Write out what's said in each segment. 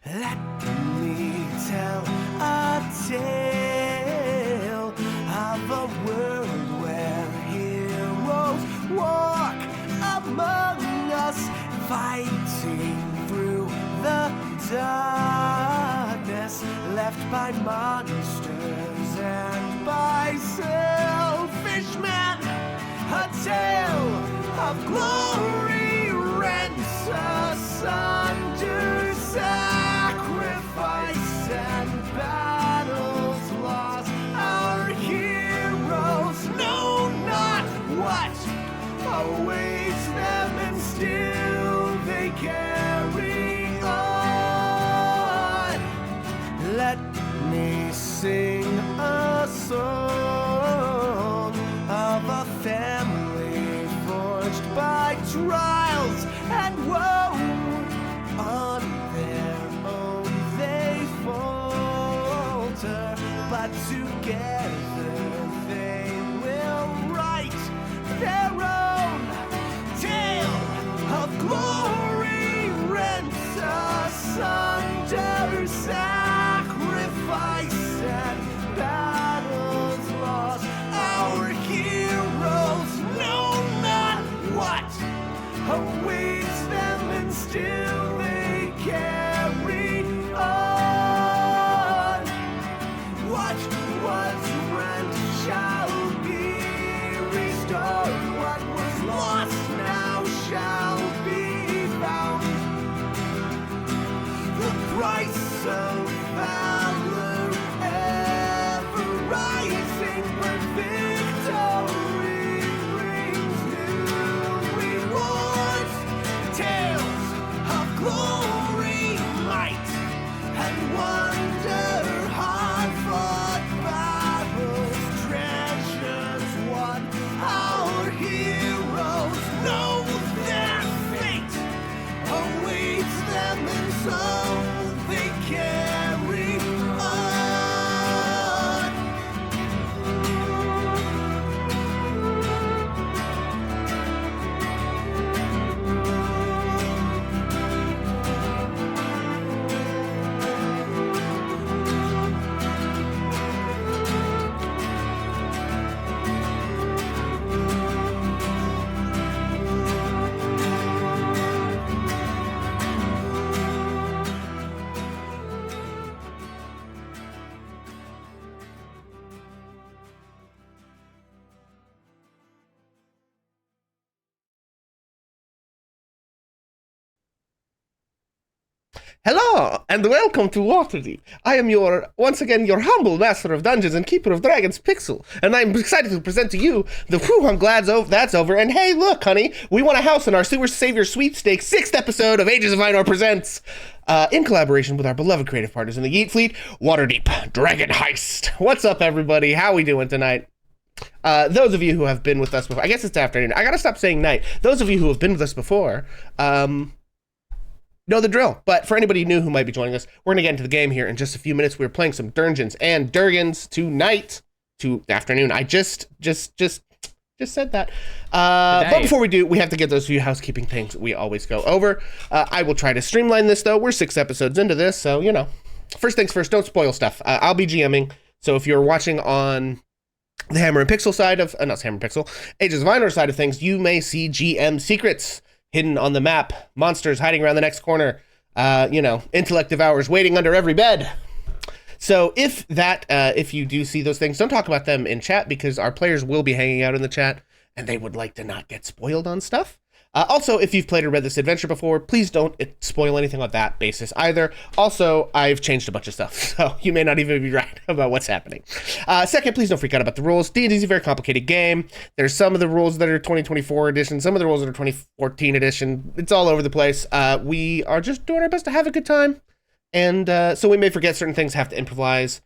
Let me tell a tale of a world where heroes walk among us, fighting through the darkness left by monsters and by selfish men. A tale of glory rents asunder, sacrifice and battles lost. Our heroes know not what awaits them, and still they carry on. Let me sing a song of a family forged by trials and woe. On their own they falter, but together they will write their own tale of glory rent asunder, sacrifice and battles lost. Our heroes know not what awaits them, and still they carry on. What was rent shall be restored. What was lost now shall be found. The price of valor ever rising, but victory brings new rewards. Tales of glory, might, and wonder, hard-fought battles, treasures won. Our heroes know their fate awaits them, and so they carry on. Hello, and welcome to Waterdeep. I am once again, your humble master of dungeons and keeper of dragons, Pixel, and I'm excited to present to you the whew, I'm glad that's over, and hey, look, honey, we won a house in our Sewer Savior Sweepstakes 6th episode of Ages of Einor Presents, in collaboration with our beloved creative partners in the Yeet Fleet, Waterdeep Dragon Heist. What's up, everybody? How we doing tonight? Those of you who have been with us before, I guess it's afternoon, I gotta stop saying night. Those of you who have been with us before, know the drill. But for anybody new who might be joining us, we're going to get into the game here in just a few minutes. We're playing some Dungeons and Durgans tonight to afternoon. I just said that. But before we do, we have to get those few housekeeping things we always go over. I will try to streamline this, though. We're 6 episodes into this, so, you know. First things first, don't spoil stuff. I'll be GMing, so if you're watching on the Hammer and Pixel side of, not Hammer and Pixel, Ages of Einor side of things, you may see GM secrets hidden on the map, monsters hiding around the next corner, intellect devourers waiting under every bed. So if you do see those things, don't talk about them in chat, because our players will be hanging out in the chat and they would like to not get spoiled on stuff. Also, if you've played or read this adventure before, please don't spoil anything on that basis either. Also, I've changed a bunch of stuff, so you may not even be right about what's happening. Second, please don't freak out about the rules. D&D is a very complicated game. There's some of the rules that are 2024 edition, some of the rules that are 2014 edition. It's all over the place. We are just doing our best to have a good time, and so we may forget certain things, have to improvise.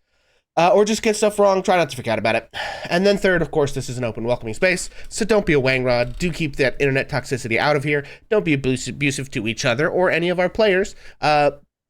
Or just get stuff wrong, try not to forget about it. And then third, of course, this is an open, welcoming space, so don't be a wangrod. Do keep that internet toxicity out of here. Don't be abusive to each other or any of our players.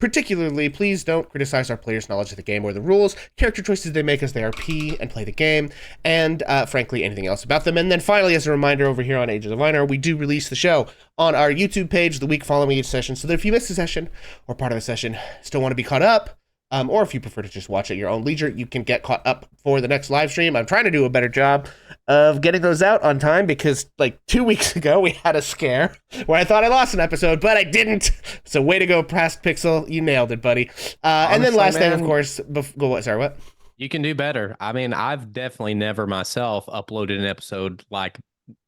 Particularly, please don't criticize our players' knowledge of the game or the rules, character choices they make as they RP and play the game, and frankly, anything else about them. And then finally, as a reminder over here on Ages of Einar, we do release the show on our YouTube page the week following each session, so that if you missed a session or part of a session, still want to be caught up, or if you prefer to just watch at your own leisure, you can get caught up for the next live stream. I'm trying to do a better job of getting those out on time because, like, 2 weeks ago, we had a scare where I thought I lost an episode, but I didn't. So way to go, Past Pixel. You nailed it, buddy. And then last thing, of course, sorry, what? You can do better. I mean, I've definitely never myself uploaded an episode like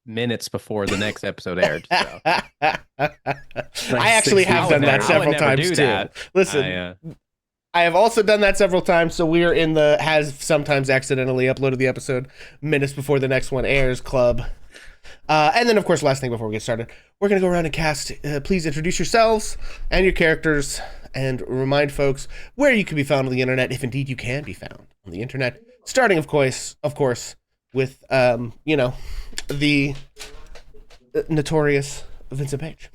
minutes before the next episode aired. So. I actually have done that several times, too. Listen. I have also done that several times, so we are in the has sometimes accidentally uploaded the episode minutes before the next one airs club. And then, of course, last thing before we get started, we're going to go around and cast. Please introduce yourselves and your characters and remind folks where you can be found on the internet, if indeed you can be found on the internet. Starting, of course, with, the notorious Vincent Page.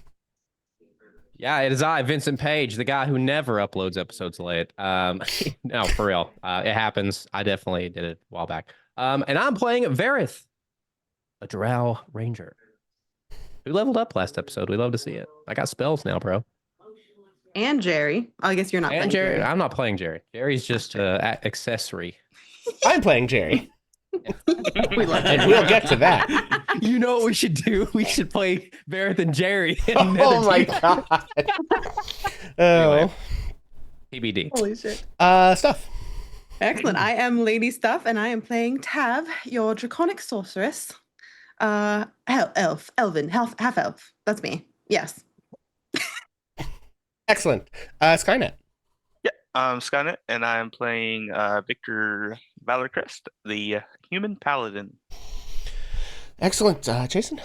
Yeah, it is I, Vincent Page, the guy who never uploads episodes late. No, for real. It happens. I definitely did it a while back. And I'm playing Vareth, a Drow Ranger, who leveled up last episode. We love to see it. I got spells now, bro. And Jerry. Oh, I guess you're not and playing Jerry. I'm not playing Jerry. Jerry's just an accessory. I'm playing Jerry. And we'll get to that. You know what we should do? We should play Vareth and Jerry. Oh my god. Anyway, TBD. Holy shit. Stuff. Excellent. I am Lady Stuff, and I am playing Tav, your draconic sorceress. Half elf. That's me. Yes. Excellent. Skynet. Yeah, I'm Skynet, and I'm playing Victor Valorcrest, the human paladin. Excellent. Jason?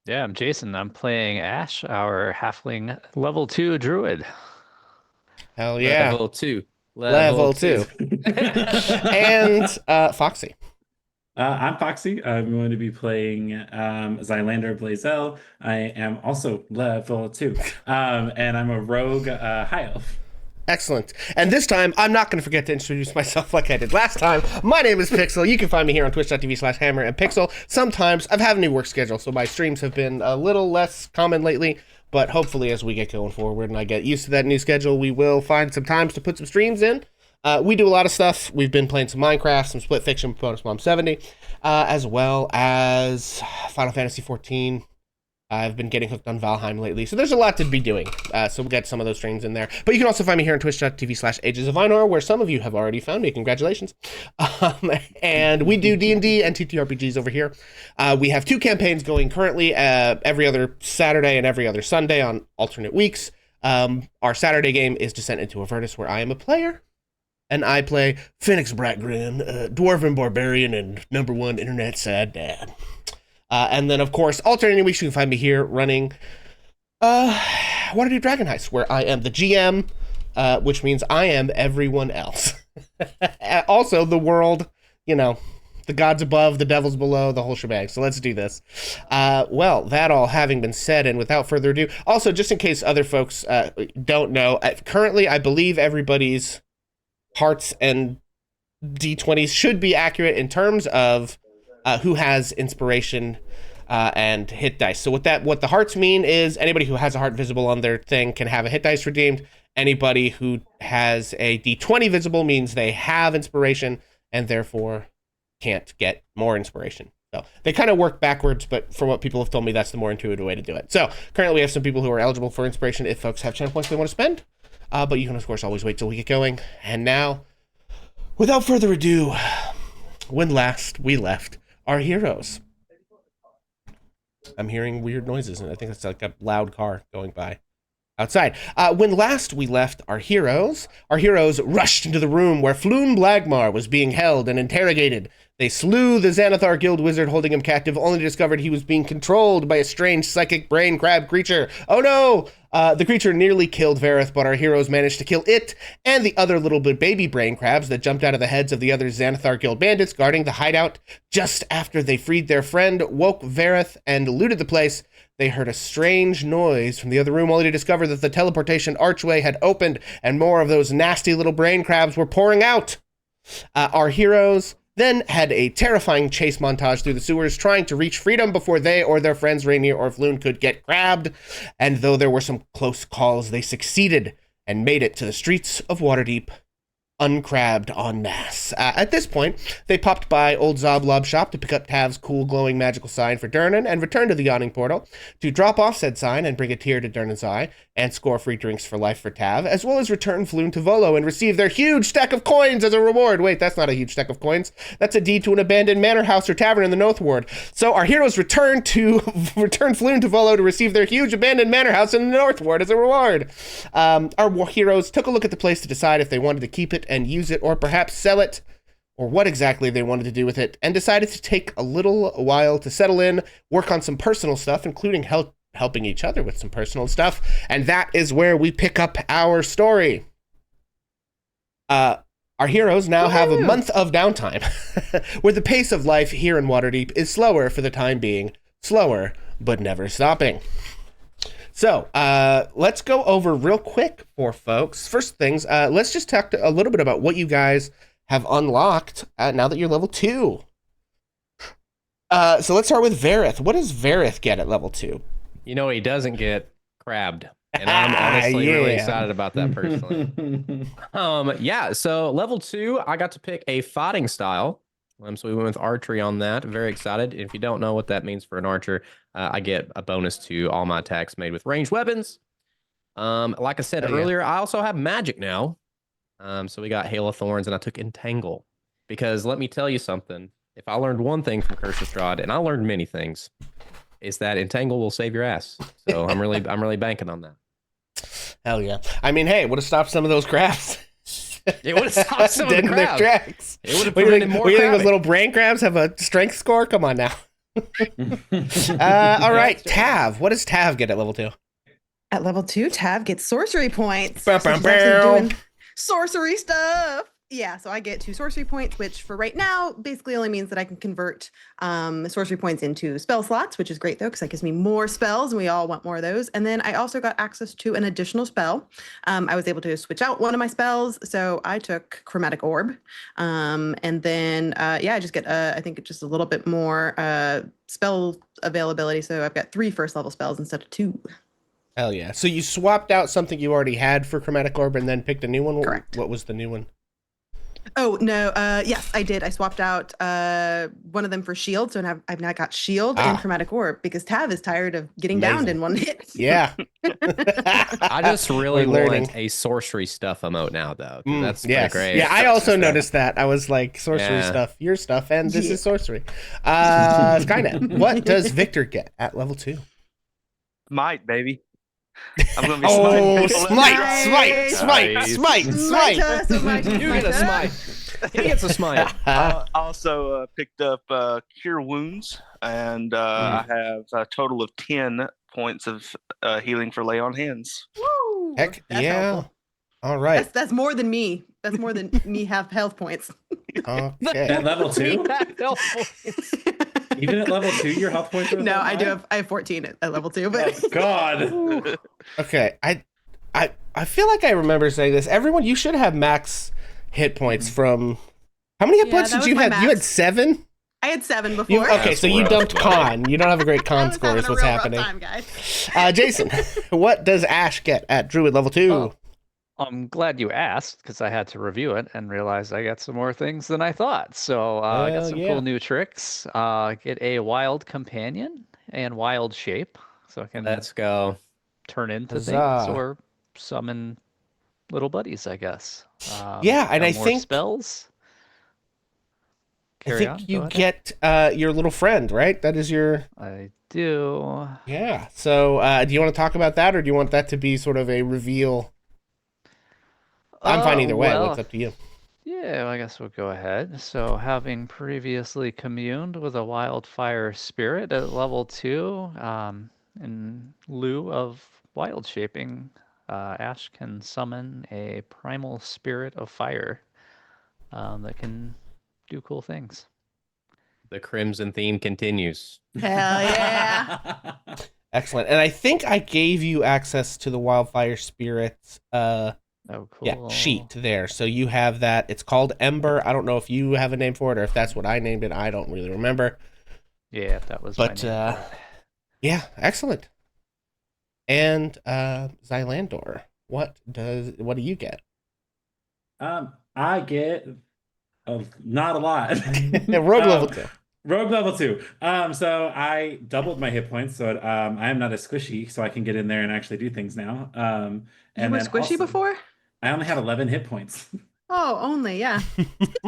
Yeah, I'm Jason. I'm playing Ash, our halfling level 2 druid. Hell yeah. Level 2. And Foxy. I'm Foxy. I'm going to be playing Zylander Blazel. I am also level 2. And I'm a rogue high elf. Excellent. And this time, I'm not going to forget to introduce myself like I did last time. My name is Pixel. You can find me here on twitch.tv/hammer and Pixel. Sometimes I've had a new work schedule, so my streams have been a little less common lately. But hopefully, as we get going forward and I get used to that new schedule, we will find some times to put some streams in. We do a lot of stuff. We've been playing some Minecraft, some Split Fiction, Bonus Mom 70, as well as Final Fantasy 14. I've been getting hooked on Valheim lately, so there's a lot to be doing. So we'll get some of those streams in there. But you can also find me here on twitch.tv/Ages of Einar, where some of you have already found me. Congratulations. And we do D&D and TTRPGs over here. We have 2 campaigns going currently, every other Saturday and every other Sunday on alternate weeks. Our Saturday game is Descent into Avernus, where I am a player. And I play Phoenix Bratgrin, Dwarven Barbarian, and #1 Internet Sad Dad. And then, of course, alternating weeks, you can find me here running Waterdeep Dragon Heist, where I am the GM, which means I am everyone else. Also, the world, the gods above, the devils below, the whole shebang. So let's do this. Well, that all having been said, and without further ado, also, just in case other folks don't know, currently, I believe everybody's hearts and D20s should be accurate in terms of who has inspiration and hit dice. So what the hearts mean is anybody who has a heart visible on their thing can have a hit dice redeemed. Anybody who has a D20 visible means they have inspiration and therefore can't get more inspiration. So they kind of work backwards, but from what people have told me, that's the more intuitive way to do it. So currently we have some people who are eligible for inspiration if folks have channel points they want to spend. But you can, of course, always wait till we get going. And now, without further ado, when last we left our heroes. I'm hearing weird noises, and I think it's like a loud car going by outside. When last we left our heroes rushed into the room where Floon Blagmar was being held and interrogated. They slew the Xanathar guild wizard holding him captive, only to discover he was being controlled by a strange psychic brain crab creature. Oh no! The creature nearly killed Vareth, but our heroes managed to kill it and the other little baby brain crabs that jumped out of the heads of the other Xanathar guild bandits guarding the hideout. Just after they freed their friend, woke Vareth, and looted the place, they heard a strange noise from the other room, only to discover that the teleportation archway had opened and more of those nasty little brain crabs were pouring out. Our heroes then had a terrifying chase montage through the sewers, trying to reach freedom before they or their friends Rainier or Floon could get grabbed. And though there were some close calls, they succeeded and made it to the streets of Waterdeep, uncrabbed en masse. At this point, they popped by Old Zoblob shop to pick up Tav's cool glowing magical sign for Durnan and return to the yawning portal to drop off said sign and bring a tear to Durnan's eye and score free drinks for life for Tav, as well as return Floon to Volo and receive their huge stack of coins as a reward. Wait, that's not a huge stack of coins. That's a deed to an abandoned manor house or tavern in the North Ward. So our heroes return Floon to Volo to receive their huge abandoned manor house in the North Ward as a reward. Our heroes took a look at the place to decide if they wanted to keep it and use it or perhaps sell it, or what exactly they wanted to do with it, and decided to take a little while to settle in, work on some personal stuff, including helping each other with some personal stuff, and that is where we pick up our story. Our heroes now have a month of downtime, where the pace of life here in Waterdeep is slower for the time being, slower but never stopping. So, let's go over real quick for folks. First things, let's just talk a little bit about what you guys have unlocked now that you're level 2. So let's start with Vareth. What does Vareth get at level 2? You know, he doesn't get crabbed. And I'm honestly really excited about that personally. Yeah, so level 2, I got to pick a fighting style. So we went with archery on that. Very excited. If you don't know what that means for an archer, I get a bonus to all my attacks made with ranged weapons. Like I said earlier, I also have magic now. So we got Hail of Thorns, and I took Entangle. Because let me tell you something. If I learned one thing from Curse of Strahd, and I learned many things, is that Entangle will save your ass. So I'm really banking on that. Hell yeah. I mean, hey, would have stopped some of those crabs. It would have stopped some of the their crabs. tracks. It would have What do you prevented think, more what do you think those crabbing. little brain crabs have a strength score? Come on now. All right, Tav. What does Tav get at level 2? At level 2, Tav gets sorcery points. Bow, So bow, she's actually bow. doing sorcery stuff. Yeah, so I get 2 sorcery points, which for right now basically only means that I can convert sorcery points into spell slots, which is great though, because that gives me more spells, and we all want more of those. And then I also got access to an additional spell. I was able to switch out one of my spells, so I took Chromatic Orb. And then, yeah, I just get, I think just a little bit more spell availability. So I've got 3 first level spells instead of 2. Hell yeah. So you swapped out something you already had for Chromatic Orb and then picked a new one? Correct. What was the new one? Oh, no. Yes, I did. I swapped out one of them for shield. So now I've now got shield and chromatic orb because Tav is tired of getting downed in one hit. Yeah. I just really We're learning. want a sorcery stuff emote now, though. 'Cause that's pretty Yes. great. Yeah, I also noticed that. I was like, sorcery Yeah. stuff, your stuff, and this is sorcery. Skynet, what does Victor get at level 2? Smite, baby. I'm gonna be Oh, smiting people smite. You get a smite. He gets a smite. I also picked up Cure Wounds, and I have a total of 10 points of healing for Lay on Hands. Woo! Heck That's yeah. helpful. All right. That's more than me. That's more than me have health points. Okay. At level 2? Helpful. Even at level 2, your health points are No, that I do high? have 14 at level 2, but Oh, God. Okay. I feel like I remember saying this. Everyone, you should have max hit points from. How many hit Yeah, points that did was you my have? You had max. 7? I had 7 before. You, okay, so you rough, dumped buddy. con. You don't have a great I con was score having is a what's real rough happening. time, guys. Jason, what does Ash get at Druid level 2? Oh. I'm glad you asked because I had to review it and realized I got some more things than I thought. So I Hell got some yeah. cool new tricks. Get a wild companion and wild shape, so I can Let's go. turn into Huzzah. things or summon little buddies, I guess. Yeah, and got I more think- spells. I Carry think on, you go ahead. get your little friend, right? That is your. I do. Yeah. So do you want to talk about that, or do you want that to be sort of a reveal? I'm fine either way. Well, It's up to you. yeah, I guess we'll go ahead. So, having previously communed with a wildfire spirit at level 2, in lieu of wild shaping, Ash can summon a primal spirit of fire that can do cool things. The Crimson theme continues. Hell yeah. Excellent. And I think I gave you access to the Wildfire Spirits Oh, cool. sheet there. So you have that. It's called Ember. I don't know if you have a name for it or if that's what I named it. I don't really remember. Yeah, that was But my name for it. yeah, excellent. And Xylandor, what do you get? I get not a lot. Rogue level 2. Rogue level 2. So I doubled my hit points, so I am not as squishy, so I can get in there and actually do things now. You And were then squishy also, before? I only have 11 hit points. Oh, only, yeah.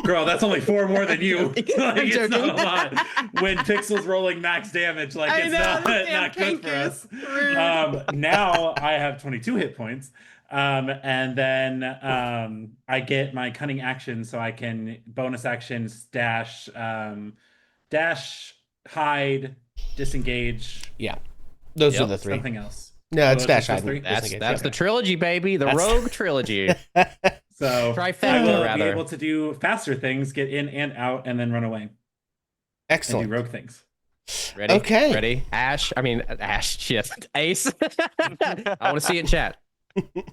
Girl, that's only 4 more than you. Like, it's not joking. a lot. When Pixel's rolling max damage, like I it's know, not good for us. Now I have 22 hit points. And then I get my cunning action, so I can bonus actions dash, hide, disengage. Yeah, those are Yep. the 3. Something else. No, Oh, it's it's dash just those hide. 3? That's the trilogy, baby. The That's- Rogue trilogy. So Trifecta, I will be rather. able to do faster things, get in and out, and then run away and Excellent. do rogue things. Ready? Okay. Ready? Ash. Shit. Ace. I want to see it in chat.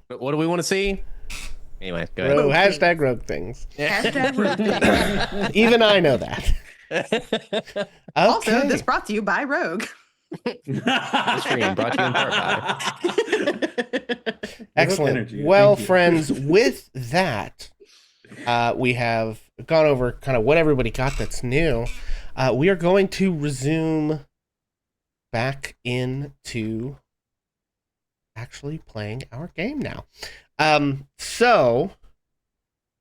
What do we want to see? Anyway, go ahead. Hashtag rogue things. Hashtag rogue. Even I know that. Okay. Also, this brought to you by Rogue. The stream brought to you in part by. Excellent. Energy, Well, thank you. friends, with that, we have gone over kind of what everybody got that's new. We are going to resume back into actually playing our game now. So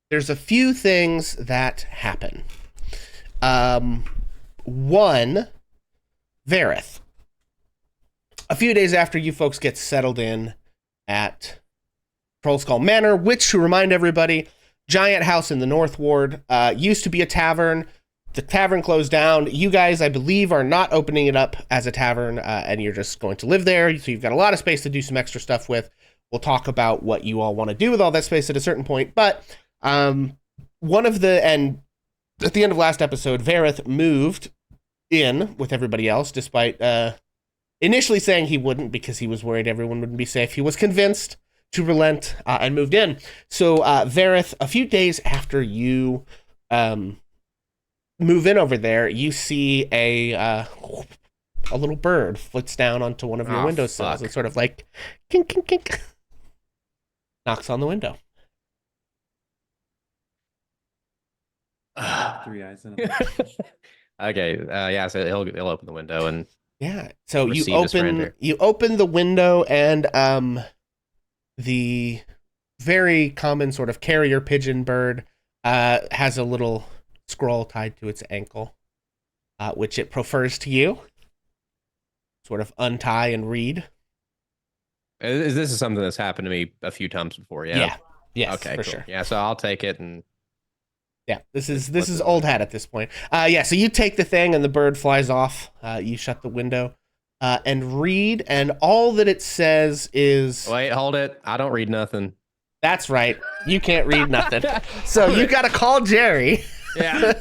there's a few things that happen. One, Vareth. A few days after you folks get settled in at Trollskull Manor, which, to remind everybody, giant house in the North Ward, used to be a tavern. The tavern closed down. You guys, I believe, are not opening it up as a tavern, and you're just going to live there. So you've got a lot of space to do some extra stuff with. We'll talk about what you all want to do with all that space at a certain point. But at the end of last episode, Vareth moved in with everybody else, despite initially saying he wouldn't because he was worried everyone wouldn't be safe. He was convinced to relent and moved in. So Vareth, a few days after you move in over there, you see a little bird flits down onto one of your windowsills and sort of like kink, kink, kink, knocks on the window. 3 eyes in a Okay. Yeah. So he'll open the window and Yeah. So receive you his surrender. open the window, and the very common sort of carrier pigeon bird has a little scroll tied to its ankle, which it prefers to you. Sort of untie and read. This is something that's happened to me a few times before. Yeah. Yes, Okay. for Cool. sure. Yeah. So I'll take it and. Yeah, this is old hat at this point. Yeah, so you take the thing and the bird flies off. You shut the window and read, and all that it says is... Wait, hold it. I don't read nothing. That's right. You can't read nothing. So you got to call Jerry. Yeah.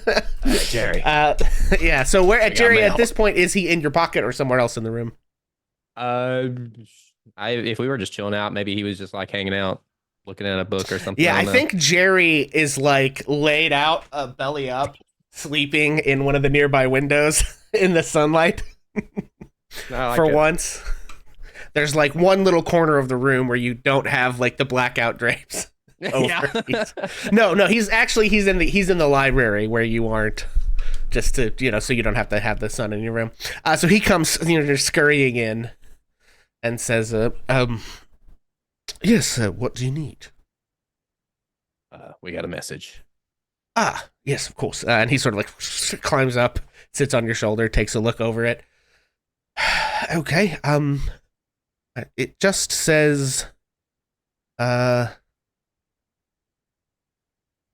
Jerry. Yeah, so where at got Jerry mail. at this point, is he in your pocket or somewhere else in the room? If we were just chilling out, maybe he was just like hanging out, looking at a book or something. Yeah, I don't know. think Jerry is like laid out, belly up, sleeping in one of the nearby windows in the sunlight. I like For it. once, there's like one little corner of the room where you don't have like the blackout drapes. Over. No, he's in the library where you aren't, just to, so you don't have to have the sun in your room. So he comes, scurrying in and says, yes, what do you need? We got a message. Ah, yes, of course. And he sort of like climbs up, sits on your shoulder, takes a look over it. Okay, it just says,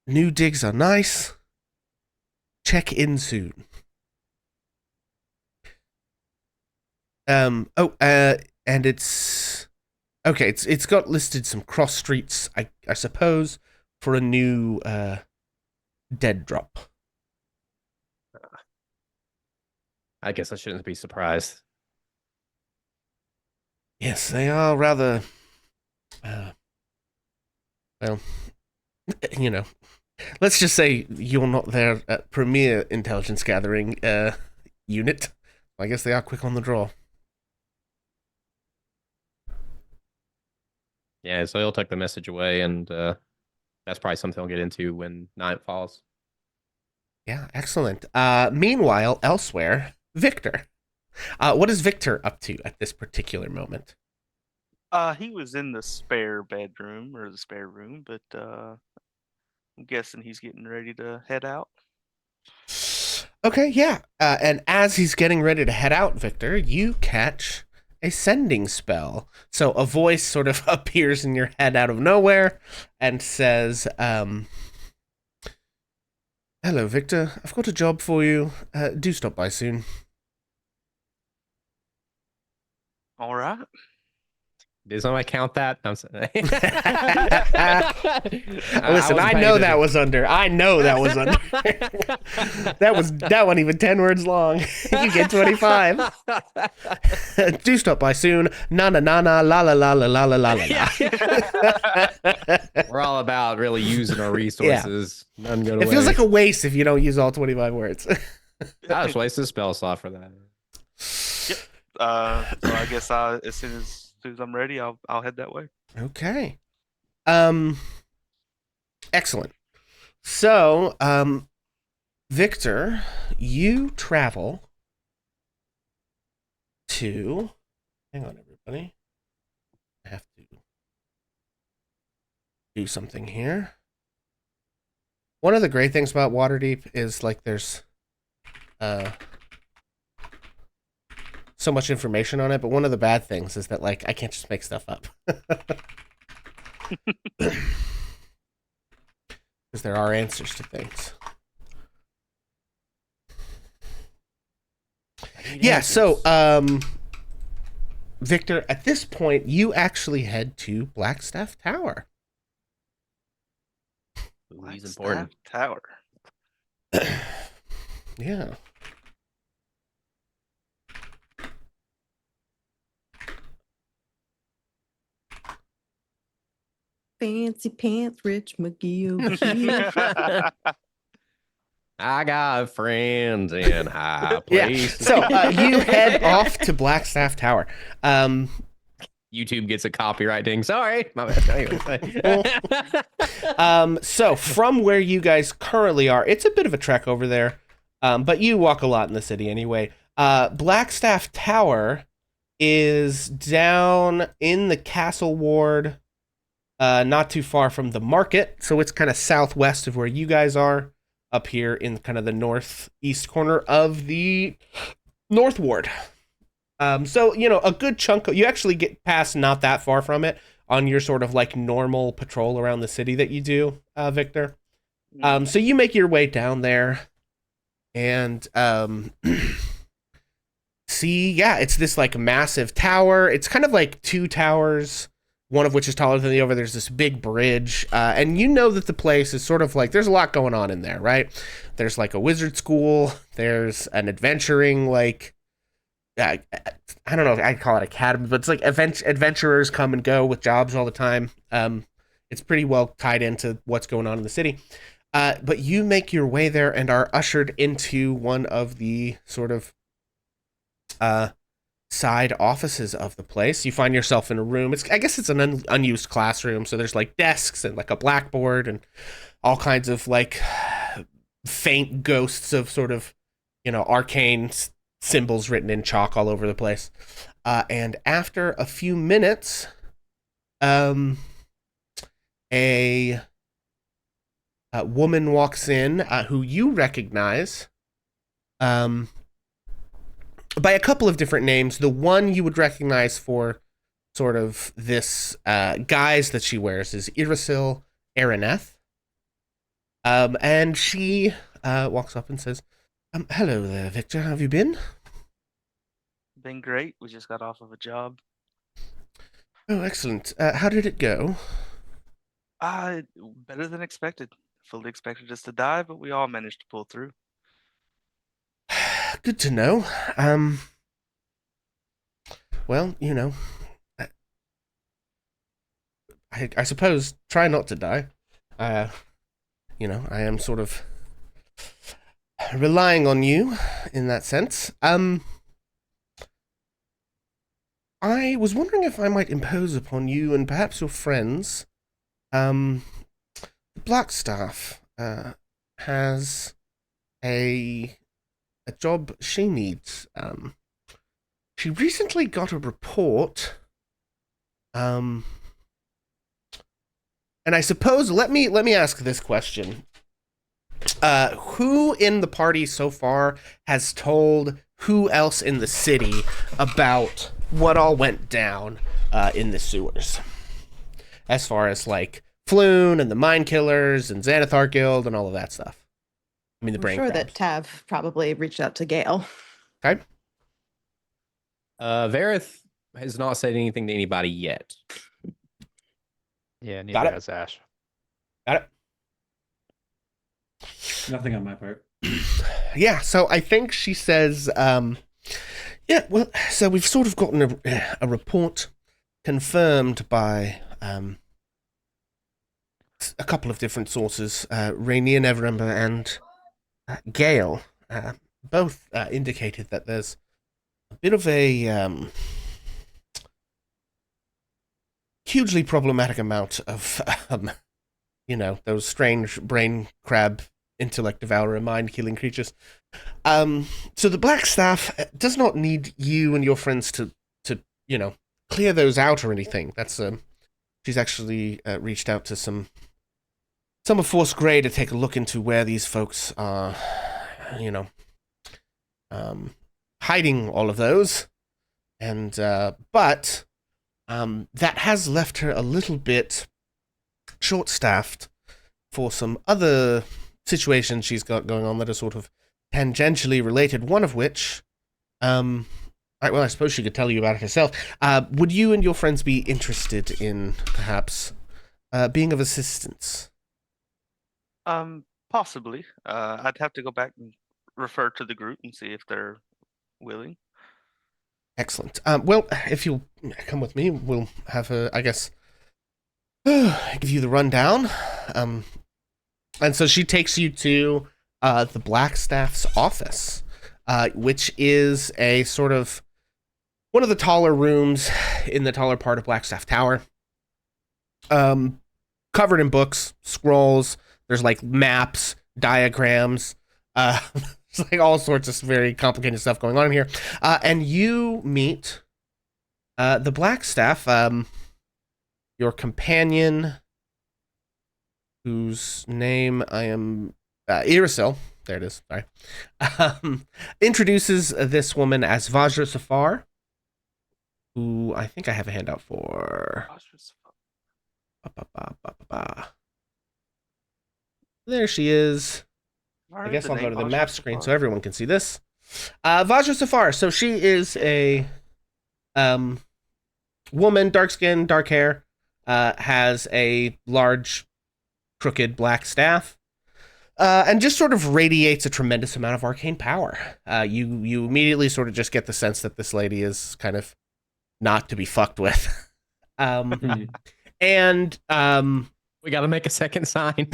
new digs are nice. Check in soon. And it's okay. It's got listed some cross streets, I suppose, for a new dead drop. I guess I shouldn't be surprised. Yes, they are rather. Well, you know, let's just say you're not their premier intelligence gathering unit. I guess they are quick on the draw. Yeah, so he'll take the message away, and that's probably something he'll get into when night falls. Yeah, excellent. Meanwhile, elsewhere, Victor. What is Victor up to at this particular moment? He was in the spare bedroom or the spare room, but I'm guessing he's getting ready to head out. Okay, yeah. And as he's getting ready to head out, Victor, you catch a sending spell. So a voice sort of appears in your head out of nowhere and says, hello, Victor. I've got a job for you. Do stop by soon. All right. Did somebody count that? I'm sorry. Listen, I know that was under. I know that was under. that one even 10 words long. You get 25. Do stop by soon. Na na na na la la la la la la la la. We're all about really using our resources. None go to It feels waste. like a waste if you don't use all 25 words. I just wasted a spell slot for that. So I guess as soon as I'm ready, I'll head that way. Okay. Excellent. So, Victor, you travel to. Hang on, everybody. I have to do something here. One of the great things about Waterdeep is like there's so much information on it, but one of the bad things is that like I can't just make stuff up. Because there are answers to things. Yeah, so Victor, at this point you actually head to Blackstaff Tower. Ooh, he's important. Tower. Yeah. Fancy pants, Rich McGee. I got friends in high Yeah. places. So you head off to Blackstaff Tower. YouTube gets a copyright ding. Sorry. My bad. So from where you guys currently are, it's a bit of a trek over there, but you walk a lot in the city anyway. Blackstaff Tower is down in the Castle Ward, not too far from the market, so it's kind of southwest of where you guys are, up here in kind of the northeast corner of the North Ward. So, you know, a good chunk you actually get past not that far from it on your sort of like normal patrol around the city that you do, Victor. So you make your way down there and see, yeah, it's this like massive tower. It's kind of like two towers, one of which is taller than the other. There's this big bridge, and you know that the place is sort of like, there's a lot going on in there, right? There's like a wizard school. There's an adventuring, like, I don't know if I'd call it academy, but it's like adventurers come and go with jobs all the time. It's pretty well tied into what's going on in the city. But you make your way there and are ushered into one of the sort of side offices of the place. You find yourself in a room. I guess it's an unused classroom, so there's like desks and like a blackboard and all kinds of like faint ghosts of sort of, you know, arcane symbols written in chalk all over the place. And after a few minutes, a woman walks in who you recognize by a couple of different names. The one you would recognize for sort of this guise that she wears is Irisil Araneth. And she walks up and says, hello there, Victor. How have you been? Been great. We just got off of a job. Oh, excellent. How did it go? Better than expected. Fully expected us to die, but we all managed to pull through. Good to know. Well, you know, I suppose, try not to die. You know, I am sort of relying on you in that sense. I was wondering if I might impose upon you and perhaps your friends. The Blackstaff has a job she needs. She recently got a report. And I suppose let me ask this question. Who in the party so far has told who else in the city about what all went down in the sewers? As far as like Floon and the Mind Killers and Xanathar Guild and all of that stuff. I mean, the I'm brain sure crowd. that Tav probably reached out to Gail. Okay. Vareth has not said anything to anybody yet. Yeah, Got neither it. has Ash. Got it. Nothing on my part. Yeah, so I think she says, yeah, well, so we've sort of gotten a report confirmed by a couple of different sources, Rainier Neverember and Gale, both indicated that there's a bit of a hugely problematic amount of, you know, those strange brain crab, intellect devourer, mind-killing creatures. So the Blackstaff does not need you and your friends to you know, clear those out or anything. That's she's actually reached out to some of Force Grey to take a look into where these folks are, you know, hiding all of those, and but that has left her a little bit short-staffed for some other situations she's got going on that are sort of tangentially related. One of which, well, I suppose she could tell you about it herself. Would you and your friends be interested in perhaps being of assistance? Possibly. I'd have to go back and refer to the group and see if they're willing. Excellent. Well, if you'll come with me, we'll have I guess, give you the rundown. And so she takes you to the Blackstaff's office, which is a sort of one of the taller rooms in the taller part of Blackstaff Tower. Covered in books, scrolls. There's like maps, diagrams. There's like all sorts of very complicated stuff going on in here. And you meet the Blackstaff, your companion, whose name I am Irisil. There it is. Sorry. Introduces this woman as Vajra Safar, who I think I have a handout for. There she is. I guess I'll go to the map screen so everyone can see this. Vajra Safar. So she is a woman, dark skin, dark hair, has a large, crooked black staff, and just sort of radiates a tremendous amount of arcane power. You immediately sort of just get the sense that this lady is kind of not to be fucked with. And we got to make a second sign.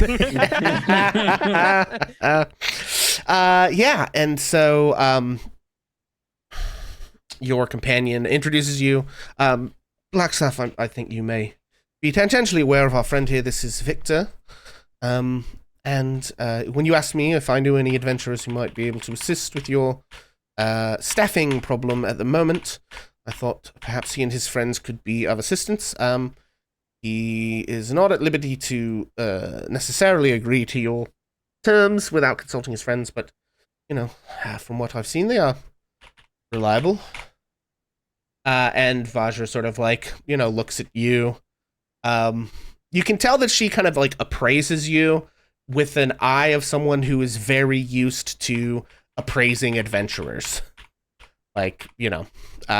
Yeah, and so your companion introduces you. Blackstaff, I think you may be tangentially aware of our friend here. This is Victor. And when you asked me if I knew any adventurers who might be able to assist with your staffing problem at the moment, I thought perhaps he and his friends could be of assistance. He is not at liberty to necessarily agree to your terms without consulting his friends, but, you know, from what I've seen, they are reliable. And Vajra sort of like, you know, looks at you. You can tell that she kind of like appraises you with an eye of someone who is very used to appraising adventurers. Like, you know,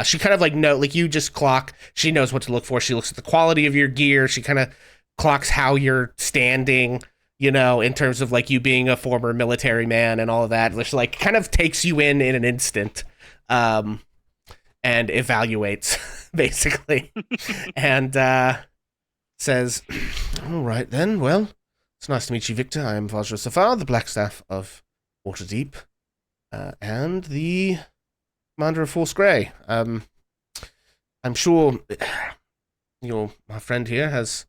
she kind of like you just clock. She knows what to look for. She looks at the quality of your gear. She kind of clocks how you're standing, you know, in terms of like you being a former military man and all of that. She like kind of takes you in an instant, and evaluates basically. And says, "All right then. Well, it's nice to meet you, Victor. I am Vajra Safar, the Blackstaff of Waterdeep, and the commander of Force Grey. I'm sure my friend here has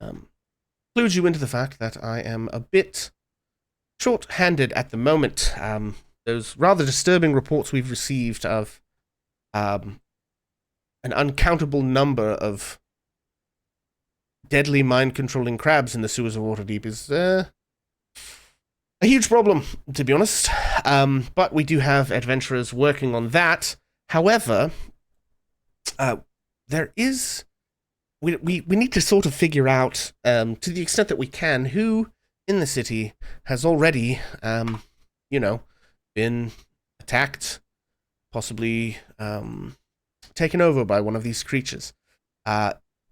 clued you into the fact that I am a bit short-handed at the moment. Those rather disturbing reports we've received of an uncountable number of deadly mind-controlling crabs in the sewers of Waterdeep is a huge problem, to be honest. But we do have adventurers working on that. However, there is... We need to sort of figure out, to the extent that we can, who in the city has already, been attacked, possibly taken over by one of these creatures.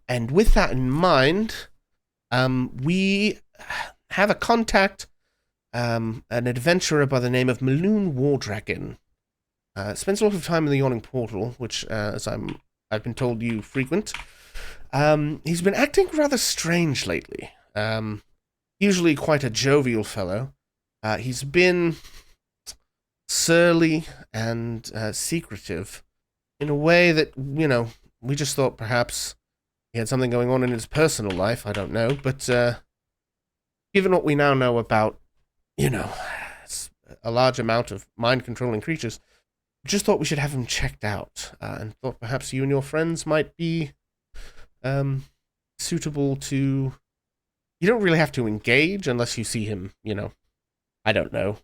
And with that in mind, we have a contact, an adventurer by the name of Maloon Wardragon. Spends a lot of time in the Yawning Portal, which, as I've been told, you frequent. He's been acting rather strange lately. Usually quite a jovial fellow. He's been surly and secretive in a way that, we just thought perhaps he had something going on in his personal life. I don't know. But given what we now know about, a large amount of mind-controlling creatures, just thought we should have him checked out. And thought perhaps you and your friends might be suitable to... You don't really have to engage unless you see him, I don't know,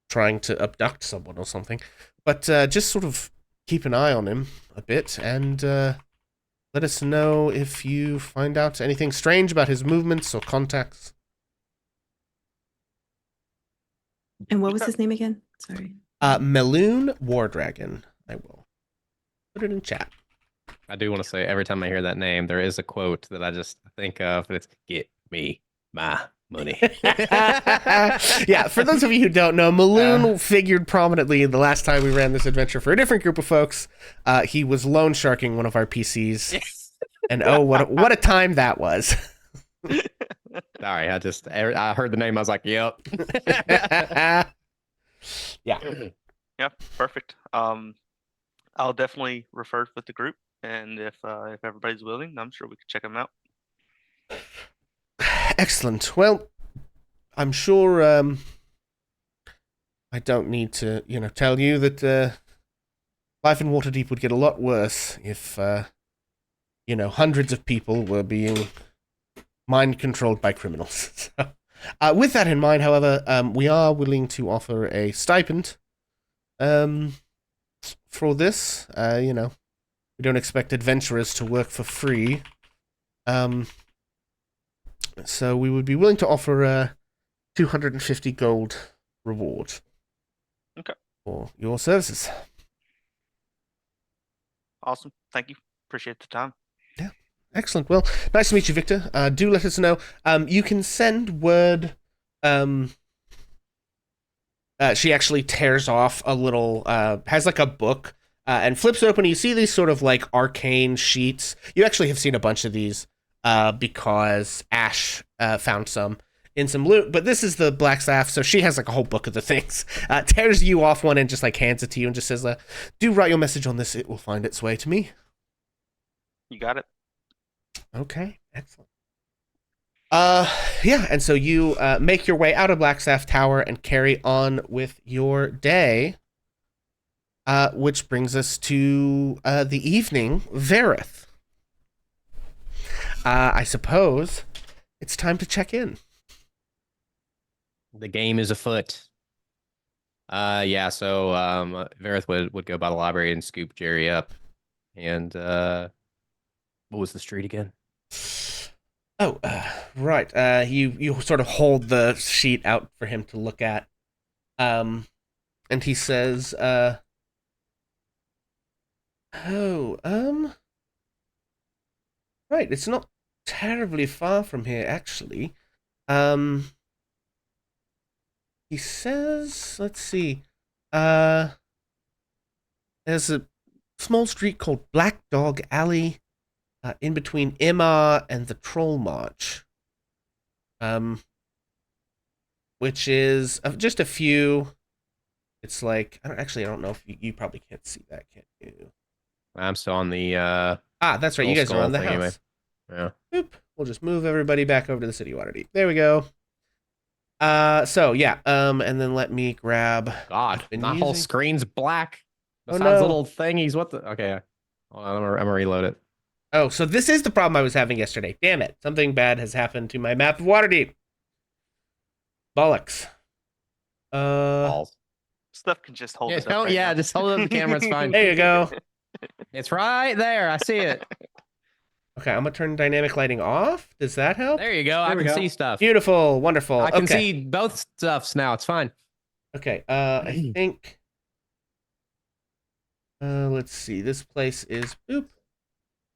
trying to abduct someone or something. But just sort of keep an eye on him a bit and let us know if you find out anything strange about his movements or contacts. And what was his name again? Sorry. Maloon Wardragon. I will put it in chat. I do want to say, every time I hear that name, there is a quote that I just think of, and it's, "Get me my money." Yeah, for those of you who don't know, Maloon figured prominently in the last time we ran this adventure for a different group of folks. He was loan sharking one of our PCs. And what a time that was. Sorry, I heard the name, I was like, yep. Yeah. Yeah, perfect. I'll definitely refer with the group, and if everybody's willing, I'm sure we can check them out. Excellent. Well, I'm sure I don't need to, tell you that life in Waterdeep would get a lot worse if, hundreds of people were being mind-controlled by criminals. So, with that in mind, however, we are willing to offer a stipend for this. We don't expect adventurers to work for free. So we would be willing to offer a 250 gold reward. Okay. For your services. Awesome. Thank you. Appreciate the time. Yeah. Excellent. Well, nice to meet you, Victor. Do let us know. You can send word. She actually tears off a little, has like a book, and flips open. You see these sort of like arcane sheets. You actually have seen a bunch of these. Because Ash found some in some loot, but this is the Blackstaff, so she has like a whole book of the things. Tears you off one and just like hands it to you and just says, "Do write your message on this; it will find its way to me." You got it. Okay, excellent. Yeah, and so you make your way out of Blackstaff Tower and carry on with your day, which brings us to the evening, Vareth. I suppose it's time to check in. The game is afoot. Yeah, so Vareth would go by the library and scoop Jerry up. And what was the street again? Oh, right. You sort of hold the sheet out for him to look at. And he says, right, it's not terribly far from here, actually. He says, let's see, there's a small street called Black Dog Alley. in between Imma and the Troll March, which is just a few. It's like I don't know if you probably can't see that, can you? I'm still on the That's right. You guys are on the house. Anyway. Yeah. Boop. We'll just move everybody back over to the city of Waterdeep. There we go. So yeah, and then let me grab. God, my whole screen's black. Oh, Besides no. little thingies. What the? Okay. Hold on, I'm gonna reload it. Oh, so this is the problem I was having yesterday. Damn it. Something bad has happened to my map of Waterdeep. Bollocks. Balls. Stuff can just hold Yeah, it up. Right now. just hold it up the camera. It's fine. There you go. It's right there. I see it. Okay, I'm gonna turn dynamic lighting off. Does that help? There you go. There I we can go. see stuff. Beautiful, wonderful. I can Okay. see both stuffs now. It's fine. Okay, I think. Let's see. This place is boop.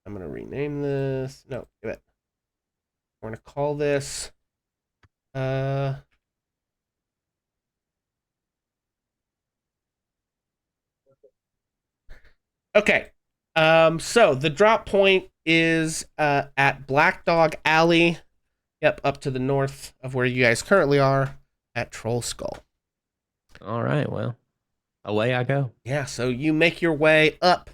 I'm gonna rename this. No, give it. We're gonna call this. Okay. So the drop point is at Black Dog Alley. Yep, up to the north of where you guys currently are at Troll Skull. All right. Well, away I go. Yeah, so you make your way up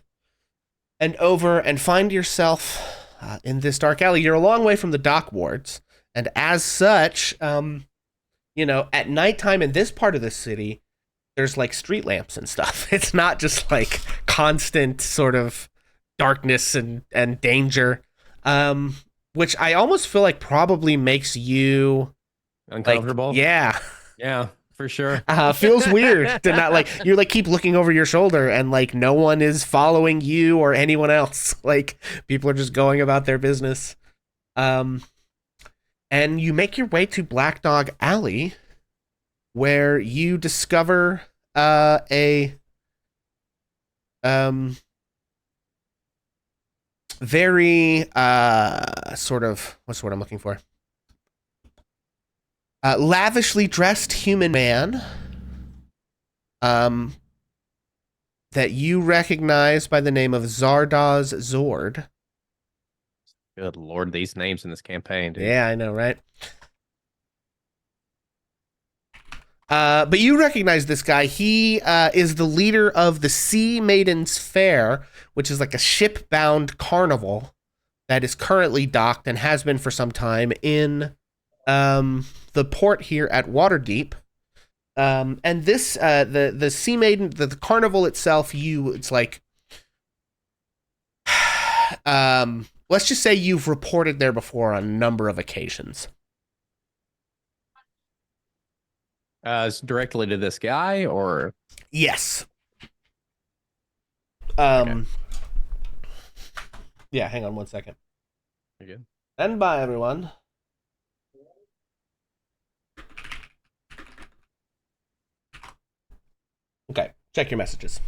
and over and find yourself in this dark alley. You're a long way from the dock wards, and as such, at nighttime in this part of the city, there's like street lamps and stuff. It's not just like constant sort of darkness and danger, which I almost feel like probably makes you Uncomfortable. Yeah. Yeah, for sure. Feels weird to not you keep looking over your shoulder and no one is following you or anyone else. Like people are just going about their business. And you make your way to Black Dog Alley, where you discover a very sort of what's the word I'm looking for? Lavishly dressed human man that you recognize by the name of Zardoz Zord. Good Lord, these names in this campaign, dude. Yeah, I know, right? But you recognize this guy. He is the leader of the Sea Maidens Fair, which is like a ship-bound carnival that is currently docked and has been for some time in the port here at Waterdeep. And this, the Sea Maiden, the carnival itself, it's like, let's just say you've reported there before on a number of occasions. It's directly to this guy, or Yes. Okay. Yeah, hang on one second. You're good. Stand by, everyone. Okay, check your messages.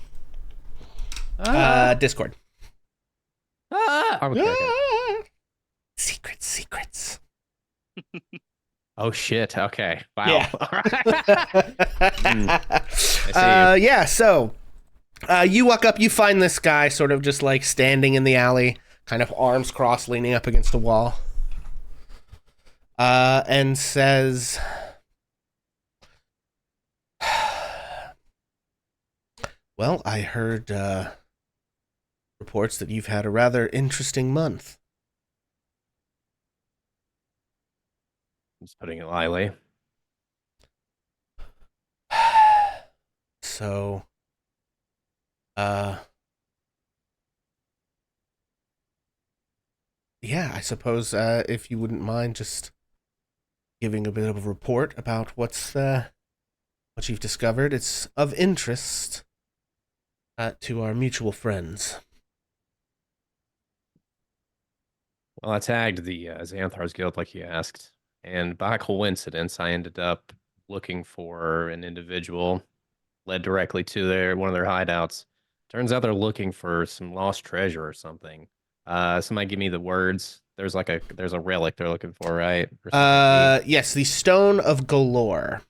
Discord. Okay. Secrets. Oh shit. Okay. Wow. Yeah. All right. I see Yeah, so you walk up, you find this guy sort of just standing in the alley, kind of arms crossed, leaning up against the wall, and says, well, I heard reports that you've had a rather interesting month. Just putting it lightly. So, yeah, I suppose if you wouldn't mind just giving a bit of a report about what you've discovered. It's of interest to our mutual friends. Well, I tagged the Xanthar's Guild like you asked, and by coincidence, I ended up looking for an individual led directly to one of their hideouts. Turns out they're looking for some lost treasure or something. Somebody give me the words. There's a relic they're looking for, right? Yes, the Stone of Galore.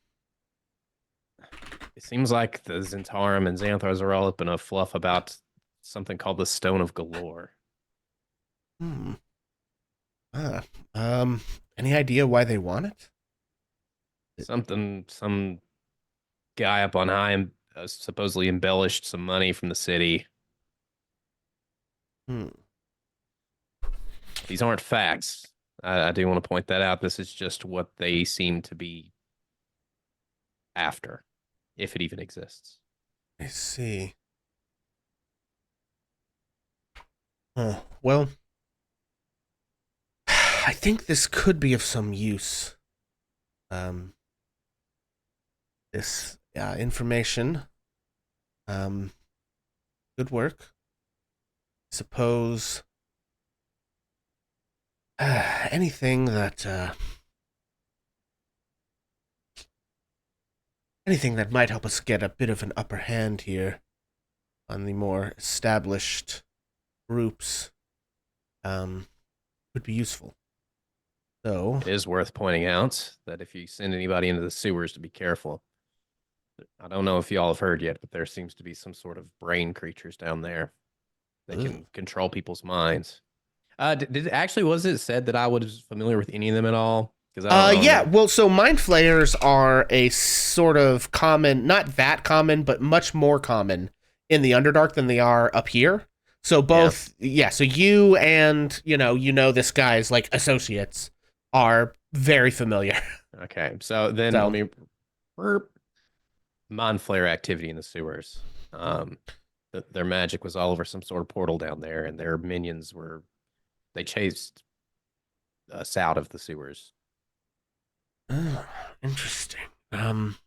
It seems like the Zentarum and Xanthars are all up in a fluff about something called the Stone of Galore. Hmm. Ah, any idea why they want it? Some guy up on high supposedly embellished some money from the city. Hmm. These aren't facts. I do want to point that out. This is just what they seem to be after, if it even exists. I see. Well, I think this could be of some use. This information. Good work. Suppose anything that might help us get a bit of an upper hand here on the more established groups would be useful. So It is worth pointing out that if you send anybody into the sewers, to be careful. I don't know if y'all have heard yet, but there seems to be some sort of brain creatures down there that can control people's minds. Was it said that I was familiar with any of them at all? Because yeah, well, so mind flayers are a sort of common, not that common, but much more common in the Underdark than they are up here. So both, so you and this guy's like associates are very familiar. Okay, so then let me mind flayer activity in the sewers. Their magic was all over some sort of portal down there, and their minions they chased us out of the sewers. Oh, interesting. I'm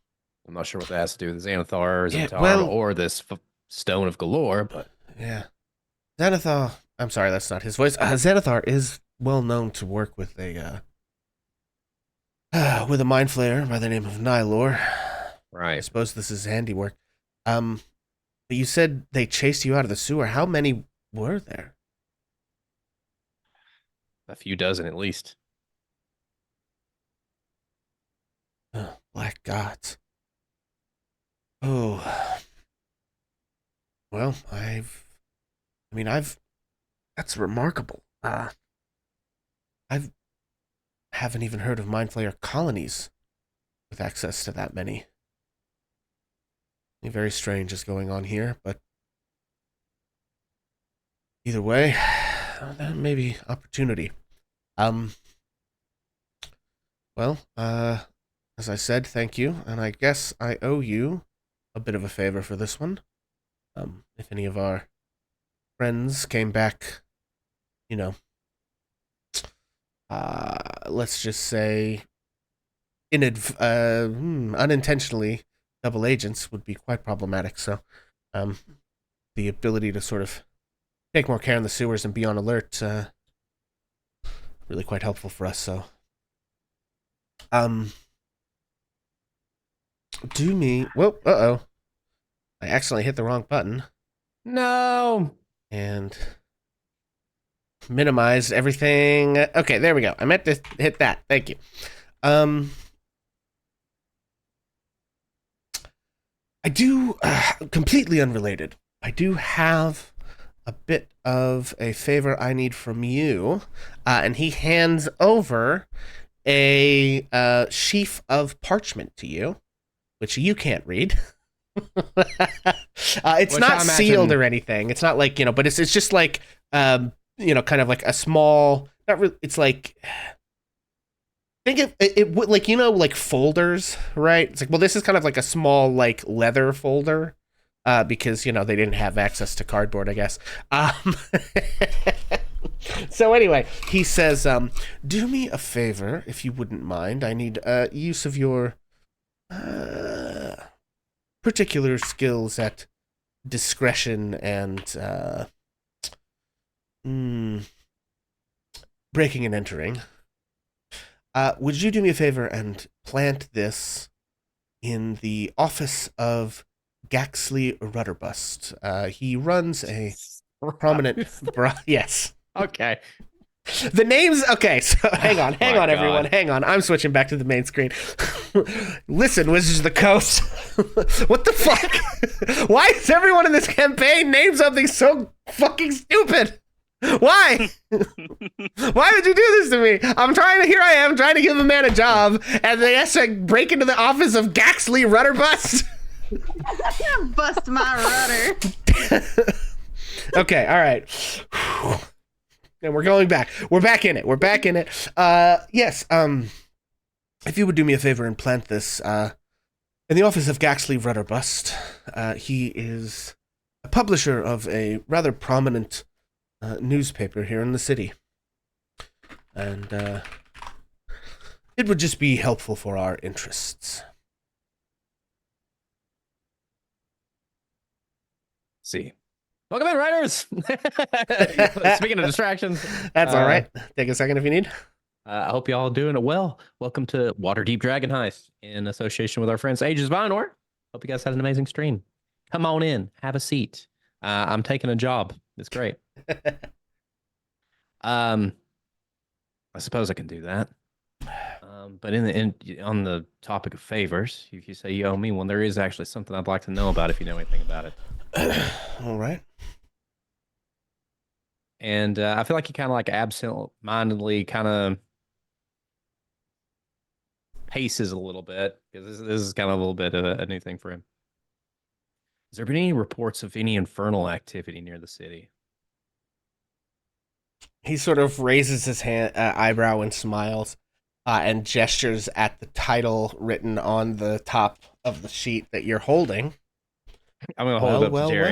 not sure what that has to do with Xanathar, well, or this Stone of Galore, but yeah, Xanathar. I'm sorry, that's not his voice. Xanathar is well known to work with a mind flayer by the name of Nylor. Right. I suppose this is handiwork. But you said they chased you out of the sewer. How many were there? A few dozen at least. Oh, black gods. Oh. Well, that's remarkable. I haven't even heard of mind flayer colonies with access to that many. Something very strange is going on here, but either way, that may be opportunity. Well, as I said, thank you, and I guess I owe you a bit of a favor for this one. If any of our friends came back, let's just say unintentionally, double agents would be quite problematic. So, the ability to sort of take more care in the sewers and be on alert, really quite helpful for us. So, do me. Whoa! I accidentally hit the wrong button. No. And minimized everything. Okay, there we go. I meant to hit that. Thank you. I do, completely unrelated, I do have a bit of a favor I need from you. And he hands over a sheaf of parchment to you, which you can't read. It's Which not sealed or anything. It's not like, but it's just like, kind of like a small, it's like, think of it would like, like folders, right? It's like, well, this is kind of like a small, like leather folder, because, they didn't have access to cardboard, I guess. So anyway, he says, do me a favor, if you wouldn't mind. I need use of your particular skills at discretion and breaking and entering. Would you do me a favor and plant this in the office of Gaxley Rudderbust? He runs a prominent... yes. Okay. The names... Okay, so hang on, God. everyone. Hang on. I'm switching back to the main screen. Listen, Wizards of the Coast. What the fuck? Why is everyone in this campaign named something so fucking stupid? Why? Why would you do this to me? Here I am trying to give a man a job, and they have to break into the office of Gaxley Rudderbust. Bust my rudder. Okay, all right. And we're going back. We're back in it. Yes, if you would do me a favor and plant this, in the office of Gaxley Rudderbust. He is a publisher of a rather prominent newspaper here in the city. And it would just be helpful for our interests. See. Welcome in, writers! Speaking of distractions. That's all right. Take a second if you need. I hope you all doing it well. Welcome to Waterdeep Dragon Heist in association with our friends Ages of Einor. Hope you guys had an amazing stream. Come on in, have a seat. I'm taking a job. It's great. I suppose I can do that. But on the topic of favors, if you say you owe me one, there is actually something I'd like to know about if you know anything about it. All right. And I feel like he kind of like absent-mindedly kind of paces a little bit because this is kind of a little bit of a new thing for him. Has there been any reports of any infernal activity near the city? He sort of raises his eyebrow and smiles and gestures at the title written on the top of the sheet that you're holding. I'm going to hold it up to Jerry.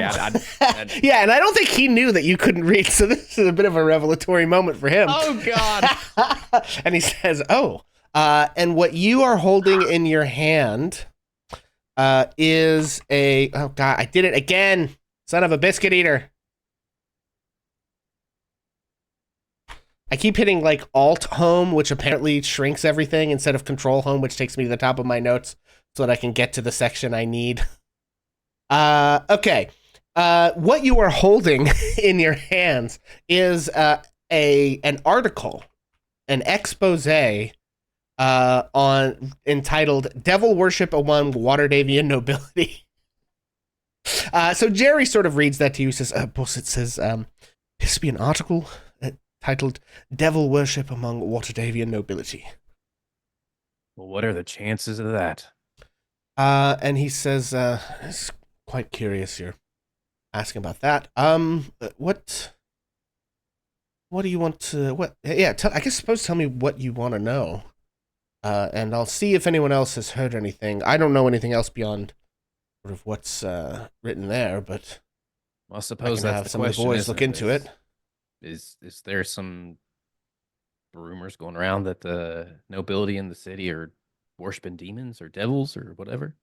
Yeah, and I don't think he knew that you couldn't read, so this is a bit of a revelatory moment for him. Oh, God. And he says, and what you are holding in your hand is a... Oh, God, I did it again. Son of a biscuit eater. I keep hitting, like, Alt-Home, which apparently shrinks everything, instead of Control-Home, which takes me to the top of my notes so that I can get to the section I need. Okay. What you are holding in your hands is an article, an expose entitled "Devil Worship Among Waterdavian Nobility." So Jerry sort of reads that to you. Says, "Boss, it says this be an article titled "Devil Worship Among Waterdavian Nobility." Well, what are the chances of that? And he says, "It's quite curious you're asking about that. What do you want to, tell me what you want to know. And I'll see if anyone else has heard anything. I don't know anything else beyond sort of what's written there, but well, I suppose that's have some of the boys look into it. Is there some rumors going around that the nobility in the city are worshiping demons or devils or whatever?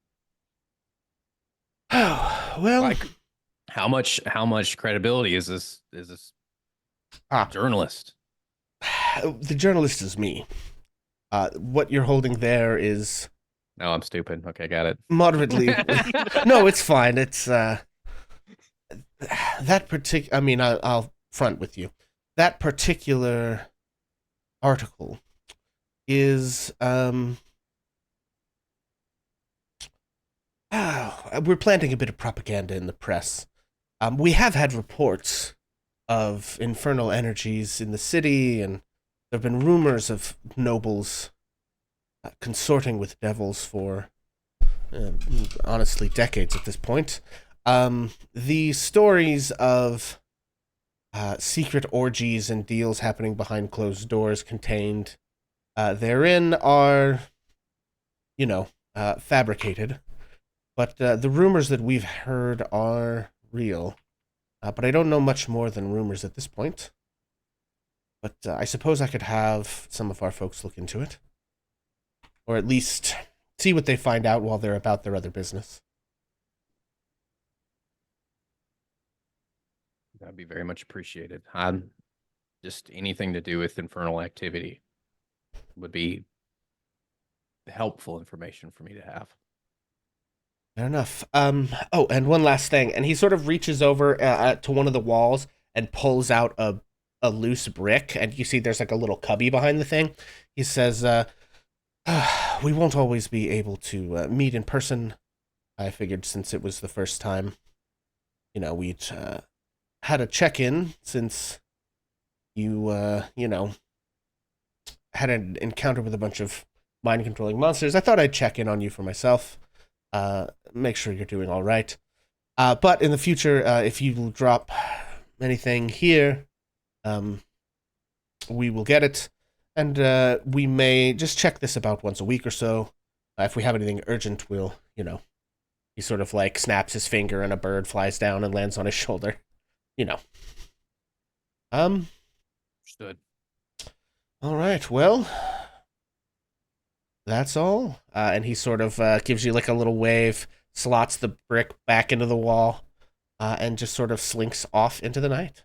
Oh, well, like how much credibility is this journalist? The journalist is me. What you're holding there is... No, I'm stupid. Okay, got it. Moderately. No, it's fine. It's that particular... I mean, I'll front with you. That particular article is... we're planting a bit of propaganda in the press. We have had reports of infernal energies in the city, and there have been rumors of nobles consorting with devils for, honestly, decades at this point. The stories of secret orgies and deals happening behind closed doors contained therein are, fabricated. But the rumors that we've heard are real. But I don't know much more than rumors at this point. But I suppose I could have some of our folks look into it. Or at least see what they find out while they're about their other business. That'd be very much appreciated. Just anything to do with infernal activity would be helpful information for me to have. Fair enough. And one last thing. And he sort of reaches over to one of the walls and pulls out a loose brick. And you see there's like a little cubby behind the thing. He says, we won't always be able to meet in person. I figured since it was the first time, we'd had a check-in since you know, had an encounter with a bunch of mind controlling monsters. I thought I'd check in on you for myself, make sure you're doing all right. But in the future, if you drop anything here, we will get it, and we may just check this about once a week or so. If we have anything urgent, we'll, he sort of like snaps his finger and a bird flies down and lands on his shoulder. You know. Understood. All right. Well, that's all. And he sort of gives you like a little wave, slots the brick back into the wall, and just sort of slinks off into the night.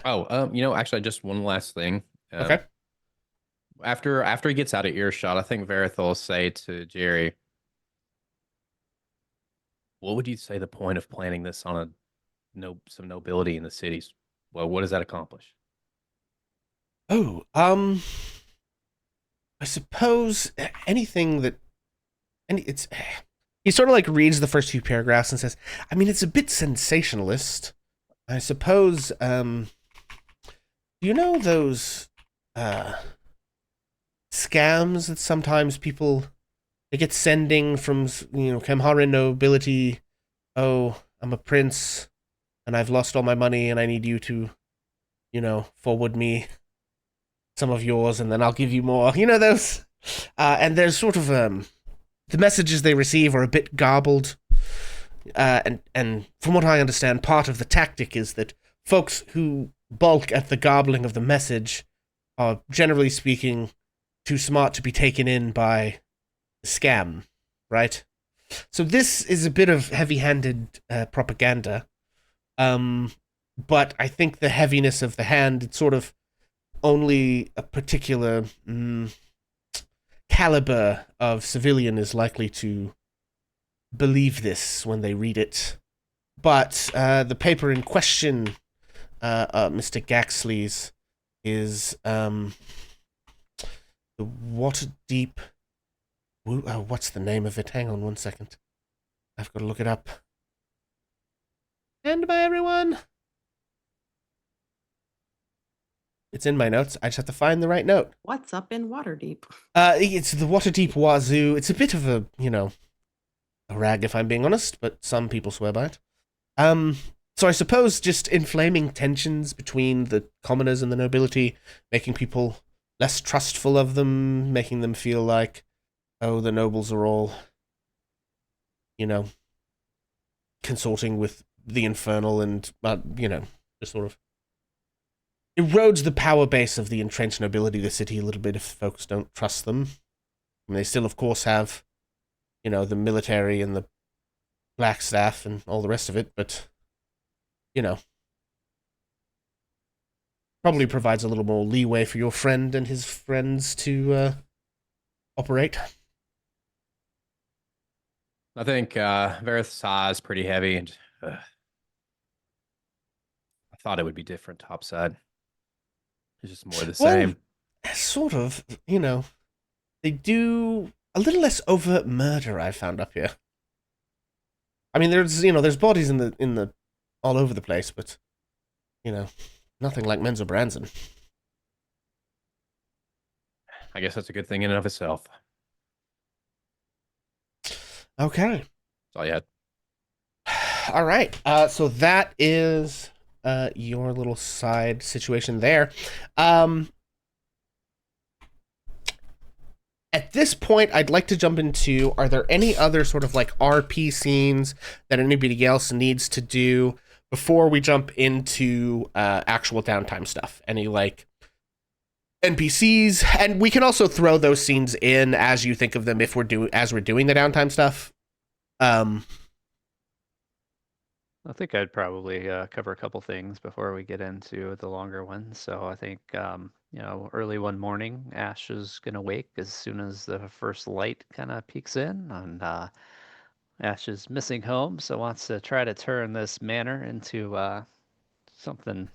Oh, actually, just one last thing. Okay. After he gets out of earshot, I think Varith will say to Jerry, "What would you say the point of planning this on some nobility in the cities? Well, what does that accomplish?" Oh, I suppose anything that, it's. He sort of like reads the first few paragraphs and says, "I mean, it's a bit sensationalist. I suppose. You know those scams that sometimes people they get sending from Kamharin nobility. Oh, I'm a prince, and I've lost all my money, and I need you to, forward me some of yours, and then I'll give you more. You know those, and there's sort of the messages they receive are a bit garbled, and from what I understand, part of the tactic is that folks who balk at the garbling of the message are, generally speaking, too smart to be taken in by the scam, right? So this is a bit of heavy-handed propaganda, but I think the heaviness of the hand, it's sort of only a particular caliber of civilian is likely to believe this when they read it. But the paper in question, Mr. Gaxley's, is the Waterdeep. What's the name of it? Hang on one second. I've got to look it up. Stand by, everyone. It's in my notes. I just have to find the right note. What's up in Waterdeep? It's the Waterdeep Wazoo. It's a bit of a rag, if I'm being honest, but some people swear by it. So I suppose just inflaming tensions between the commoners and the nobility, making people less trustful of them, making them feel like, oh, the nobles are all, consorting with the infernal and, just sort of erodes the power base of the entrenched nobility of the city a little bit if folks don't trust them. I mean, they still, of course, have, the military and the black staff and all the rest of it, but, probably provides a little more leeway for your friend and his friends to operate. I think Varith's eye is pretty heavy, and I thought it would be different topside. It's just more the same. Sort of, they do a little less overt murder, I found up here. I mean, there's bodies in the all over the place, but nothing like Menzo Branson. I guess that's a good thing in and of itself. Okay. That's all you had. All right. So that is your little side situation there. At this point, I'd like to jump into, are there any other sort of like RP scenes that anybody else needs to do before we jump into actual downtime stuff? Any like NPCs? And we can also throw those scenes in as you think of them if we're doing the downtime stuff. I think I'd probably cover a couple things before we get into the longer ones. So I think, early one morning, Ash is going to wake as soon as the first light kind of peeks in. And Ash is missing home, so wants to try to turn this manor into something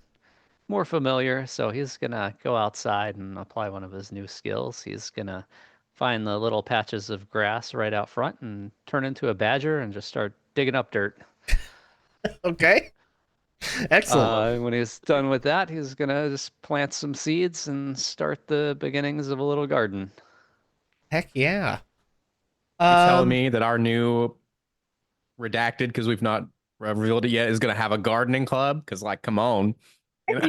more familiar. So he's going to go outside and apply one of his new skills. He's going to find the little patches of grass right out front and turn into a badger and just start digging up dirt. Okay. Excellent. When he's done with that, he's gonna just plant some seeds and start the beginnings of a little garden. Heck yeah. You telling me that our new redacted, because we've not revealed it yet, is going to have a gardening club? Because, like, come on. You know?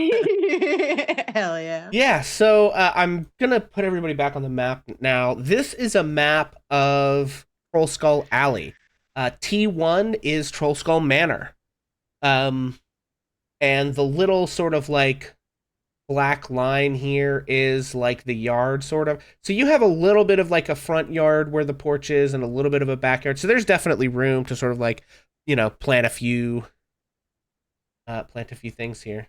Hell yeah. Yeah, so I'm gonna put everybody back on the map now. This is a map of Troll Skull Alley. T1 is Troll Skull Manor. And the little sort of like black line here is like the yard, sort of. So you have a little bit of like a front yard where the porch is and a little bit of a backyard. So there's definitely room to sort of like, plant a few things here.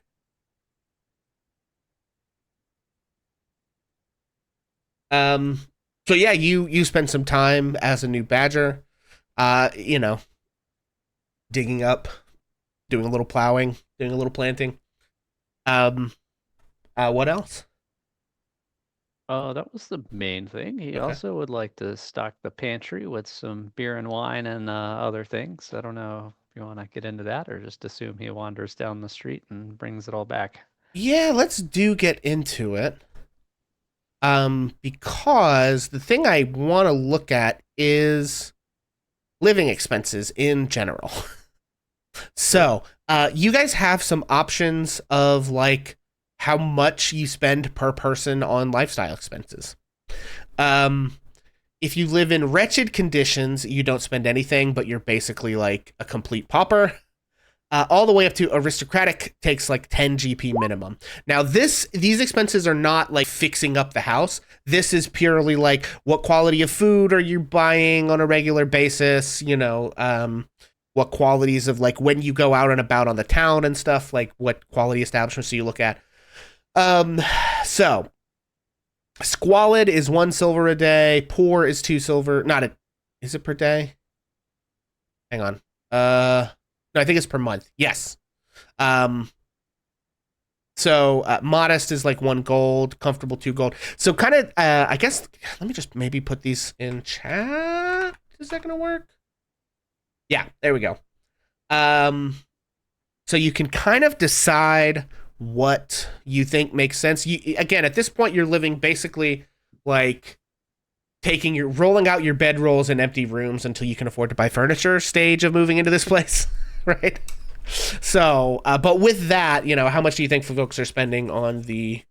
So yeah, you spend some time as a new badger, digging up, doing a little plowing, doing a little planting. What else? Oh, that was the main thing. He Okay. also would like to stock the pantry with some beer and wine and other things. I don't know if you want to get into that or just assume he wanders down the street and brings it all back. Yeah, let's get into it. Because the thing I want to look at is living expenses in general. So, you guys have some options of like how much you spend per person on lifestyle expenses. If you live in wretched conditions, you don't spend anything, but you're basically like a complete pauper. All the way up to aristocratic takes like 10 GP minimum. Now these expenses are not like fixing up the house. This is purely like what quality of food are you buying on a regular basis, what qualities of like when you go out and about on the town and stuff, like what quality establishments do you look at. So squalid is 1 silver a day, poor is 2 silver. Is it per day? Hang on. No, I think it's per month. Yes. So modest is like 1 gold, comfortable 2 gold. So kind of, I guess, let me just maybe put these in chat. Is that going to work? Yeah, there we go. So you can kind of decide what you think makes sense. Again, at this point, you're living basically like rolling out your bedrolls in empty rooms until you can afford to buy furniture stage of moving into this place. Right. So, but with that, how much do you think folks are spending on the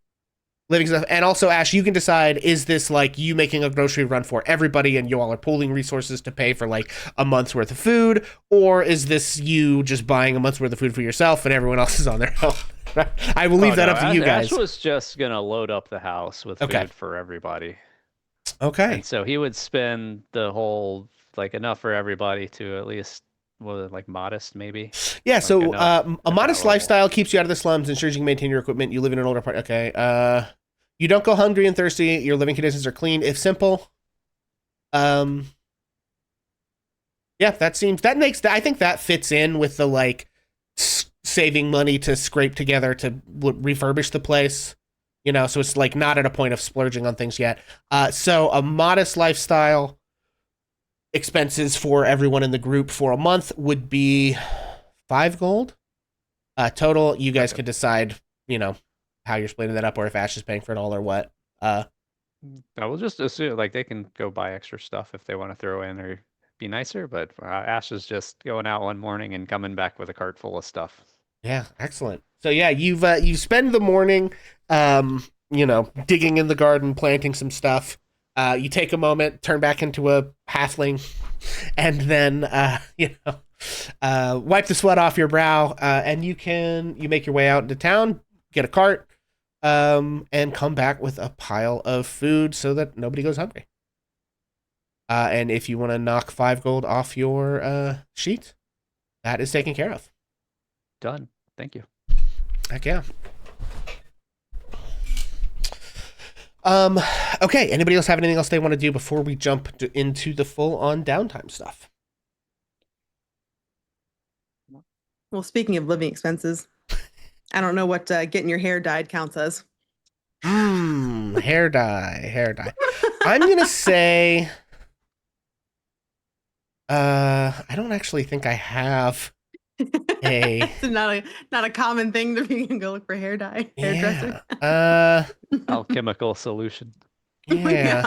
living stuff? And also, Ash, you can decide, is this like you making a grocery run for everybody and you all are pooling resources to pay for like a month's worth of food? Or is this you just buying a month's worth of food for yourself and everyone else is on their own? Right? I will leave that up to you guys. Ash was just going to load up the house with food for everybody. Okay. And so he would spend the whole, like enough for everybody to at least like modest maybe. Yeah, like so a modest level. lifestyle keeps you out of the slums, ensures you can maintain your equipment. You live in an older part. Okay. You don't go hungry and thirsty. Your living conditions are clean, if simple. Yeah, I think that fits in with the like saving money to scrape together to refurbish the place. So it's like not at a point of splurging on things yet. So a modest lifestyle expenses for everyone in the group for a month would be 5 gold. Total, you guys can decide, how you're splitting that up or if Ash is paying for it all or what. I will just assume like they can go buy extra stuff if they want to throw in or be nicer, but Ash is just going out one morning and coming back with a cart full of stuff. Yeah, excellent. So yeah, you spend the morning, digging in the garden, planting some stuff. You take a moment, turn back into a halfling, and then wipe the sweat off your brow, and you make your way out into town, get a cart, and come back with a pile of food so that nobody goes hungry. And if you want to knock 5 gold off your sheet, that is taken care of. Done. Thank you. Heck yeah. Okay, anybody else have anything else they want to do before we jump into the full-on downtime stuff? Well, speaking of living expenses, I don't know what getting your hair dyed counts as. Hair dye. I'm gonna say, I don't actually think I have It's not a common thing to be go look for hairdresser. Yeah. Alchemical solution. Yeah.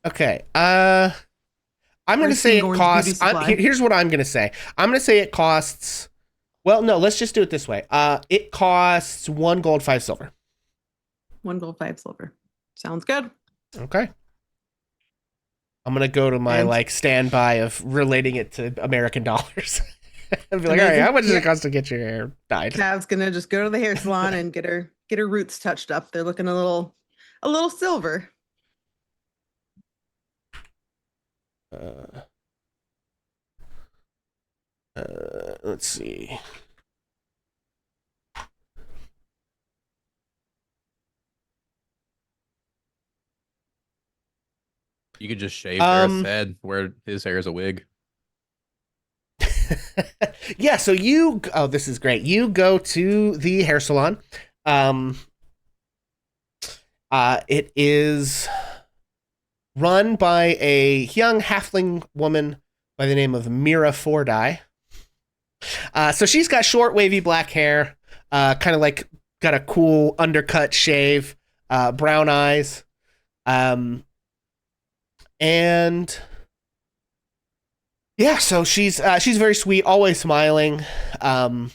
Okay. I'm going to say it costs. Here's what I'm going to say. I'm going to say it costs. Well, no, let's just do it this way. It costs 1 gold, 5 silver. 1 gold, 5 silver. Sounds good. Okay. I'm going to go to my standby of relating it to American dollars. I'd be like, all right, how much does it cost to get your hair dyed? Cav's going to just go to the hair salon and get her roots touched up. They're looking a little silver. Let's see. You could just shave Gareth's head, wear his hair as a wig. Yeah, so this is great. You go to the hair salon. It is run by a young halfling woman by the name of Mira Fordeye. So she's got short, wavy black hair, kind of like got a cool undercut shave, brown eyes, and yeah, so she's very sweet, always smiling, and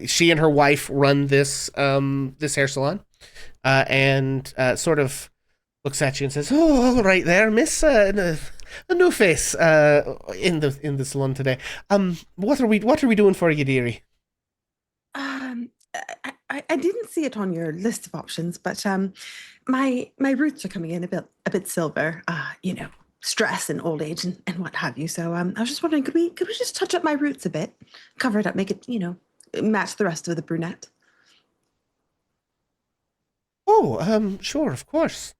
she and her wife run this hair salon, and sort of looks at you and says, "Oh, all right there, miss. A new face in the salon today. What are we doing for you, dearie?" I didn't see it on your list of options, but my roots are coming in a bit silver. Stress and old age and what have you. So I was just wondering, could we just touch up my roots a bit, cover it up, make it match the rest of the brunette? Oh, sure, of course.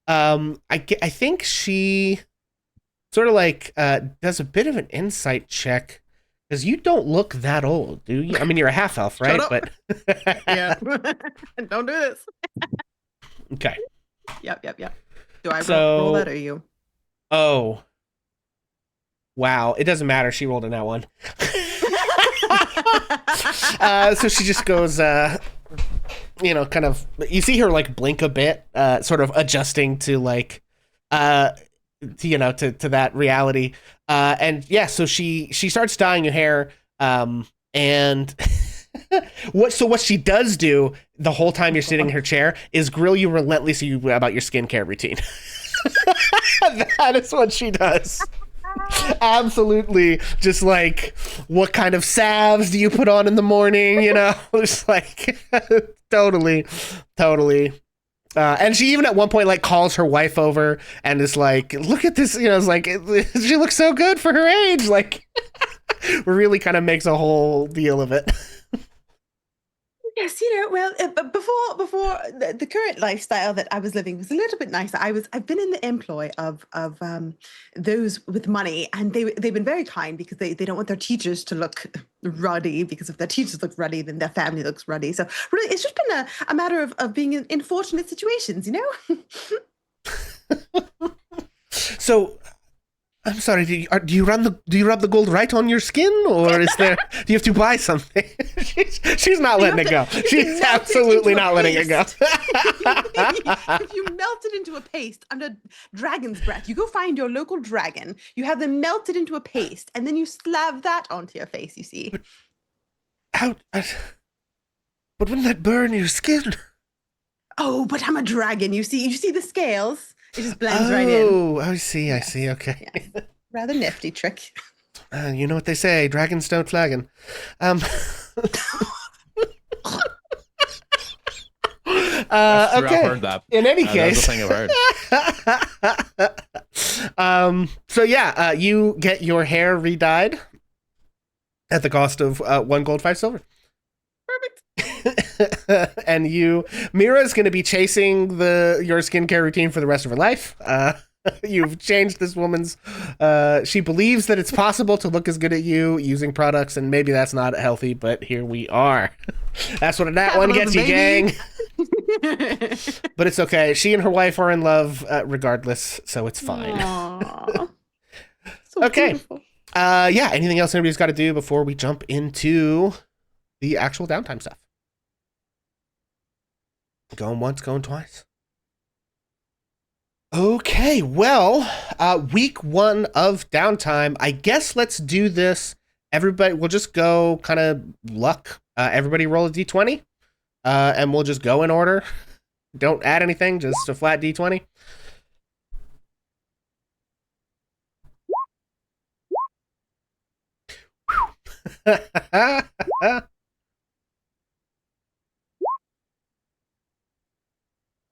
I think she sort of does a bit of an insight check, because you don't look that old, do you? I mean, you're a half elf, right? But yeah, don't do this. Okay. Yep. Do I roll that or you? Oh, wow! It doesn't matter. She rolled in that one. So she just goes, kind of. You see her blink a bit, sort of adjusting to to that reality, and yeah, so she starts dyeing your hair, and what she does do the whole time you're sitting in her chair is grill you relentlessly about your skincare routine. That is what she does. Absolutely, just what kind of salves do you put on in the morning? Just totally. And she even at one point calls her wife over and is like, "Look at this," she looks so good for her age. Really kind of makes a whole deal of it. Yes, well, before the current lifestyle that I was living was a little bit nicer. I've been in the employ of those with money, and they've been very kind, because they don't want their teachers to look ruddy, because if their teachers look ruddy, then their family looks ruddy. So really, it's just been a matter of being in fortunate situations, So, I'm sorry. Do you rub the gold right on your skin, or do you have to buy something? she's not letting it go. She's absolutely not letting it go. If you melt it into a paste under dragon's breath, you go find your local dragon. You have them melted into a paste, and then you slap that onto your face. You see. But wouldn't that burn your skin? Oh, but I'm a dragon. You see the scales. It just blends right in. Oh, I see. Okay. Yes. Rather nifty trick. You know what they say, dragons don't flagon. Okay. I've heard that. In any case, that's the thing I've heard. So yeah, you get your hair re-dyed at the cost of 1 gold, 5 silver. Perfect. And Mira is going to be chasing your skincare routine for the rest of her life. You've changed this woman's. She believes that it's possible to look as good at you using products, and maybe that's not healthy, but here we are. That's what that one gets you, gang. But it's okay. She and her wife are in love regardless, so it's fine. Okay. Beautiful. Yeah, anything else anybody's got to do before we jump into the actual downtime stuff? Going once, going twice. Okay, well, week 1 of downtime. I guess let's do this. Everybody, we'll just go kind of luck. Everybody roll a d20, and we'll just go in order. Don't add anything, just a flat d20.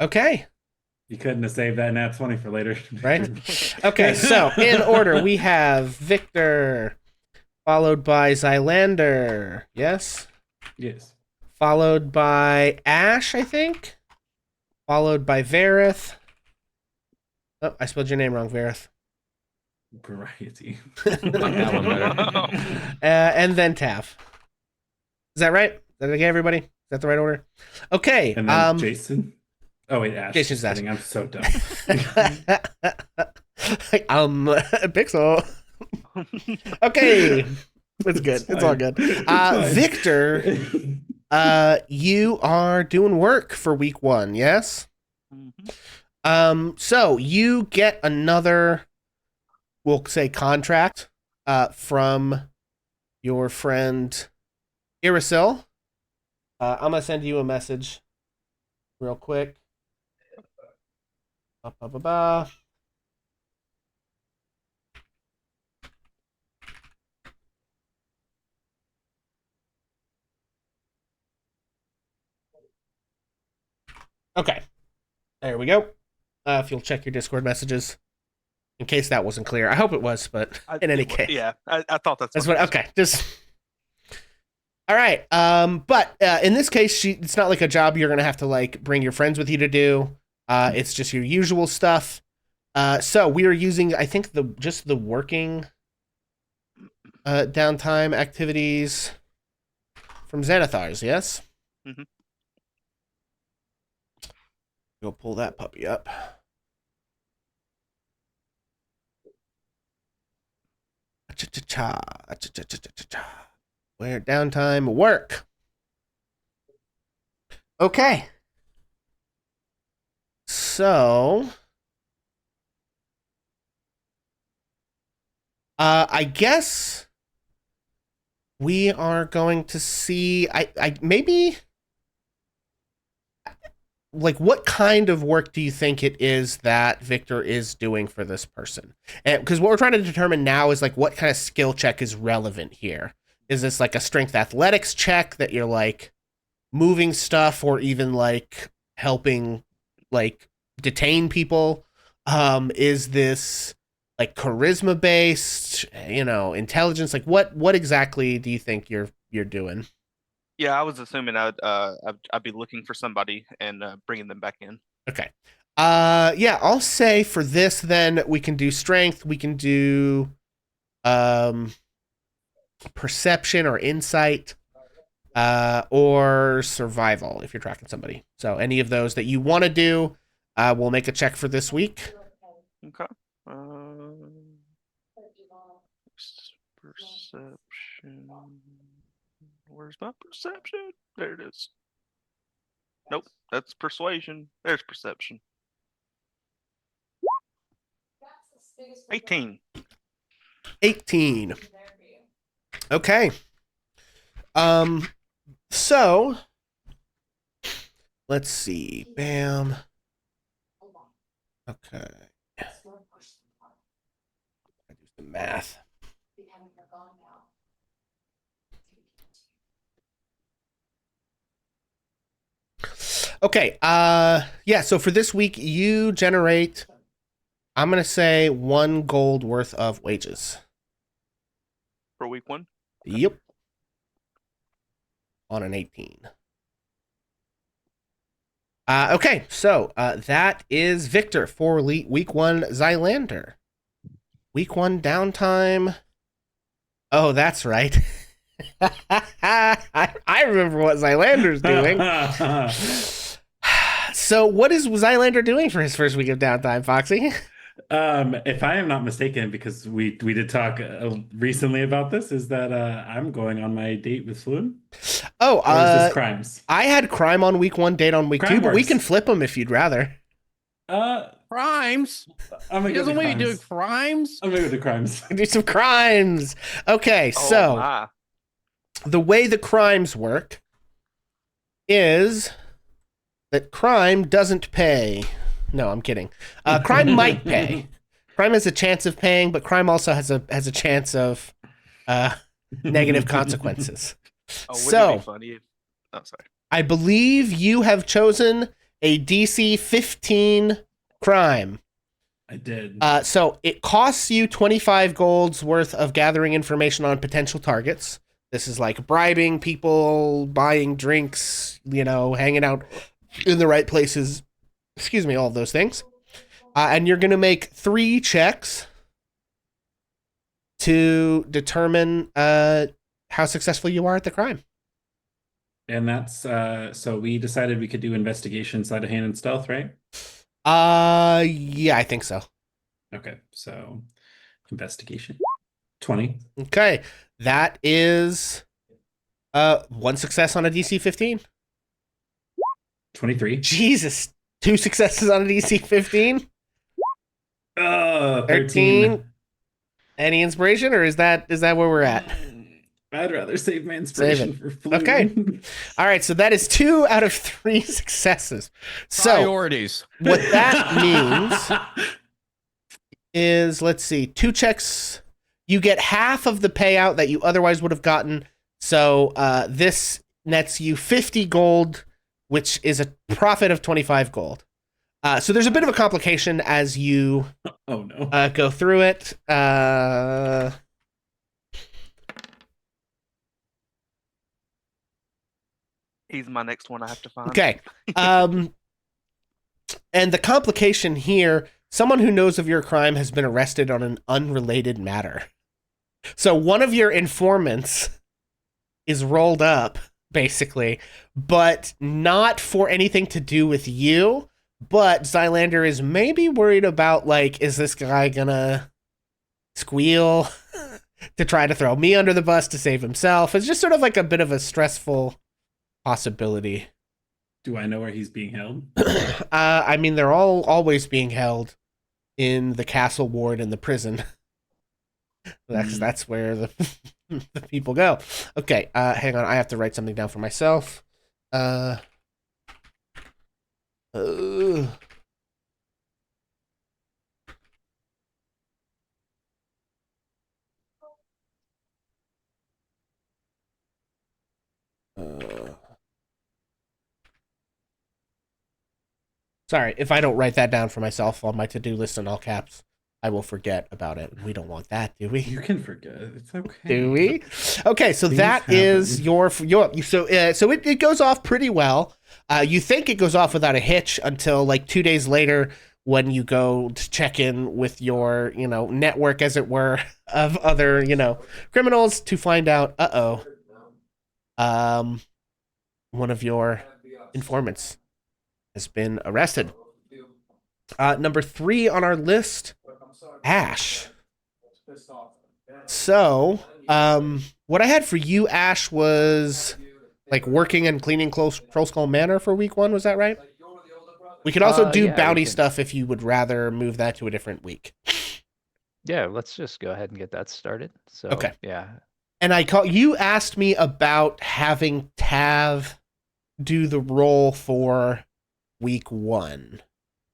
Okay. You couldn't have saved that nat 20 for later. Right? Okay, so in order, we have Victor, followed by Zylander. Yes? Yes. Followed by Ash, I think. Followed by Vareth. Oh, I spelled your name wrong, Vareth. Variety. Like that one better. And then Tav. Is that right? Is that okay, everybody? Is that the right order? Okay. And then Jason. Oh wait, Ash. Jason's Just Ash. kidding, I'm so dumb. Pixel. Okay. It's good. It's all good. Victor, you are doing work for week 1, yes? So you get another, we'll say, contract from your friend Irisil. I'm gonna send you a message real quick. Okay, there we go. If you'll check your Discord messages, in case that wasn't clear. I hope it was, but in any case, Yeah, I thought that's what. Okay, just all right. But in this case, it's not like a job you're gonna have to like bring your friends with you to do. It's just your usual stuff. So we are using, I think, just the working downtime activities from Xanathar's. Yes. Mm-hmm. Go pull that puppy up. Where downtime work. Okay. So I guess we are going to see I maybe like what kind of work do you think it is that Victor is doing for this person? And because what we're trying to determine now is like what kind of skill check is relevant here. Is this like a strength athletics check that you're like moving stuff or even like helping like detain people? Is this like charisma based, intelligence? Like what exactly do you think you're doing? Yeah, I was assuming I'd be looking for somebody and bringing them back in. Okay. Yeah, I'll say for this then we can do strength, we can do perception or insight, or survival if you're tracking somebody. So any of those that you want to do, we'll make a check for this week. Okay. Perception. Where's my perception? There it is. Nope, that's persuasion. There's perception. 18. 18. Okay. So let's see. Bam. Okay. I do some math. Okay. Yeah, so for this week you generate, I'm going to say 1 gold worth of wages. For week 1? Yep. On an 18. Okay, so that is Victor for week 1 Zylander. Week 1 downtime. Oh, that's right. I remember what Zylander's doing. So what is Zylander doing for his first week of downtime, Foxy? If I am not mistaken, because we did talk recently about this, is that I'm going on my date with Floon? Oh, Or is this crimes? I had crime on week 1, date on week 2, Crime but we works. can flip them if you'd rather. Crimes. I'm gonna He go doesn't to want you to do crimes. crimes. I'm gonna go to crimes. Do some crimes. Okay, Oh so my. the way the crimes work is that crime doesn't pay. No, I'm kidding. Crime might pay. Crime has a chance of paying, but crime also has a chance of negative consequences. Oh, wouldn't So- it be funny if... Oh, sorry. I believe you have chosen a DC 15 crime. I did. So it costs you 25 gold's worth of gathering information on potential targets. This is like bribing people, buying drinks, hanging out in the right places. Excuse me, all of those things. And you're going to make 3 checks to determine how successful you are at the crime. And that's so we decided we could do investigation, sleight of hand, and stealth, right? Yeah, I think so. Okay, so investigation. 20. Okay, that is 1 success on a DC 15. 23. Jesus, 2 successes on a DC 15. 13. Any inspiration, or is that where we're at? I'd rather save my inspiration Save for Floon. Okay. All right, so that is 2 out of 3 successes. So Priorities. what that means is, let's see, 2 checks. You get half of the payout that you otherwise would have gotten. So this nets you 50 gold, which is a profit of 25 gold. So there's a bit of a complication as you Oh no. go through it. He's my next one I have to find. Okay. And the complication here, someone who knows of your crime has been arrested on an unrelated matter. So one of your informants is rolled up, basically, but not for anything to do with you. But Zylander is maybe worried about, like, is this guy gonna squeal to try to throw me under the bus to save himself? It's just sort of like a bit of a stressful possibility. Do I know where he's being held? I mean, they're all always being held in the castle ward and the prison. That's where the the people go. Okay, hang on. I have to write something down for myself. Sorry, if I don't write that down for myself on my to-do list in all caps, I will forget about it. We don't want that, do we? You can forget. It's okay. Do we? Okay, so Things that is happen. your so it goes off pretty well. You think it goes off without a hitch until like 2 days later when you go to check in with your, network, as it were, of other, criminals to find out, one of your informants has been arrested. Number 3 on our list, Ash. So, what I had for you, Ash, was like working and cleaning Trollskull Manor for week 1. Was that right? We could also do Yeah, we bounty can- stuff if you would rather move that to a different week. Yeah, let's just go ahead and get that started. So, Okay. yeah. And you asked me about having Tav do the role for week 1.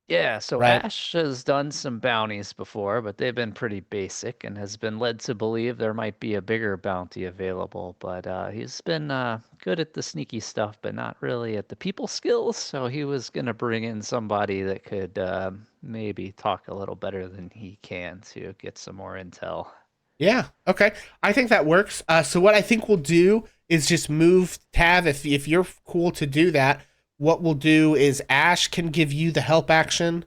Yeah, so Right. Ash has done some bounties before, but they've been pretty basic and has been led to believe there might be a bigger bounty available. But he's been good at the sneaky stuff, but not really at the people skills. So he was going to bring in somebody that could maybe talk a little better than he can to get some more intel. Yeah, okay. I think that works. So what I think we'll do is just move Tav, if you're cool to do that. What we'll do is Ash can give you the help action,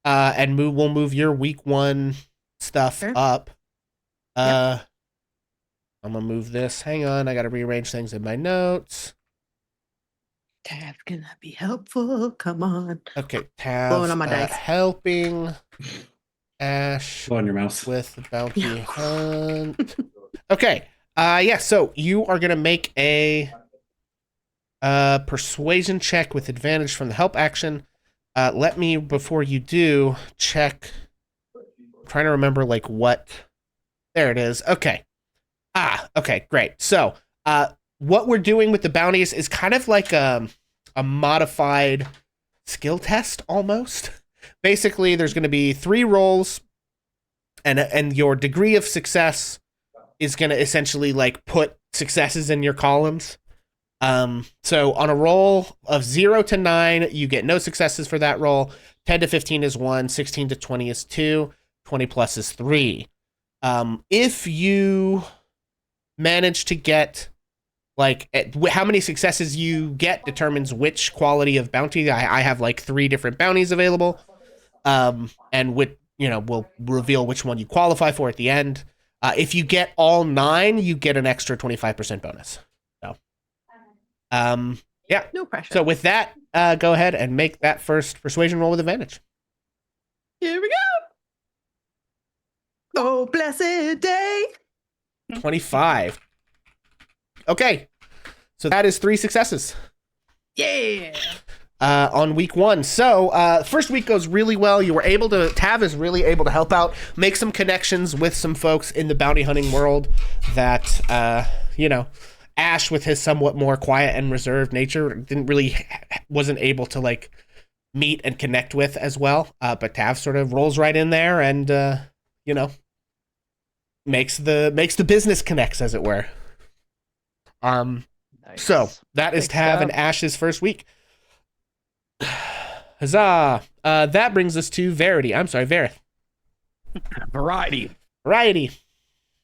and we'll move your week 1 stuff Sure. up. I'm gonna move this. Hang on, I gotta rearrange things in my notes. Tav's gonna be helpful. Come on. Okay, Tav, Blowing on my dice. helping Ash Blow on your mouse. with bounty hunt. Okay. Yeah. So you are gonna make a persuasion check with advantage from the help action. Let me, before you do, check. I'm trying to remember like what. There it is. Okay. Okay, great. So, what we're doing with the bounties is kind of like a modified skill test almost. Basically, there's going to be 3 rolls, and your degree of success is going to essentially like put successes in your columns. So on a roll of 0 to 9, you get no successes for that roll. 10 to 15 is 1, 16 to 20 is 2, 20 plus is 3. If you manage to get like how many successes you get determines which quality of bounty. I have like 3 different bounties available, and we'll reveal which one you qualify for at the end. If you get all 9, you get an extra 25% bonus. So, yeah, No pressure. So with that, go ahead and make that first persuasion roll with advantage. Here we go. Oh, blessed day. 25. Okay, so that is 3 successes. Yeah. On week 1. So, first week goes really well. Tav is really able to help out, make some connections with some folks in the bounty hunting world that, Ash, with his somewhat more quiet and reserved nature, wasn't able to like meet and connect with as well. But Tav sort of rolls right in there and, makes the business connects, as it were. Nice. So that is Thanks, Tav and Tav. Ash's first week. Huzzah! That brings us to Verity. I'm sorry, Verith. Variety. Variety.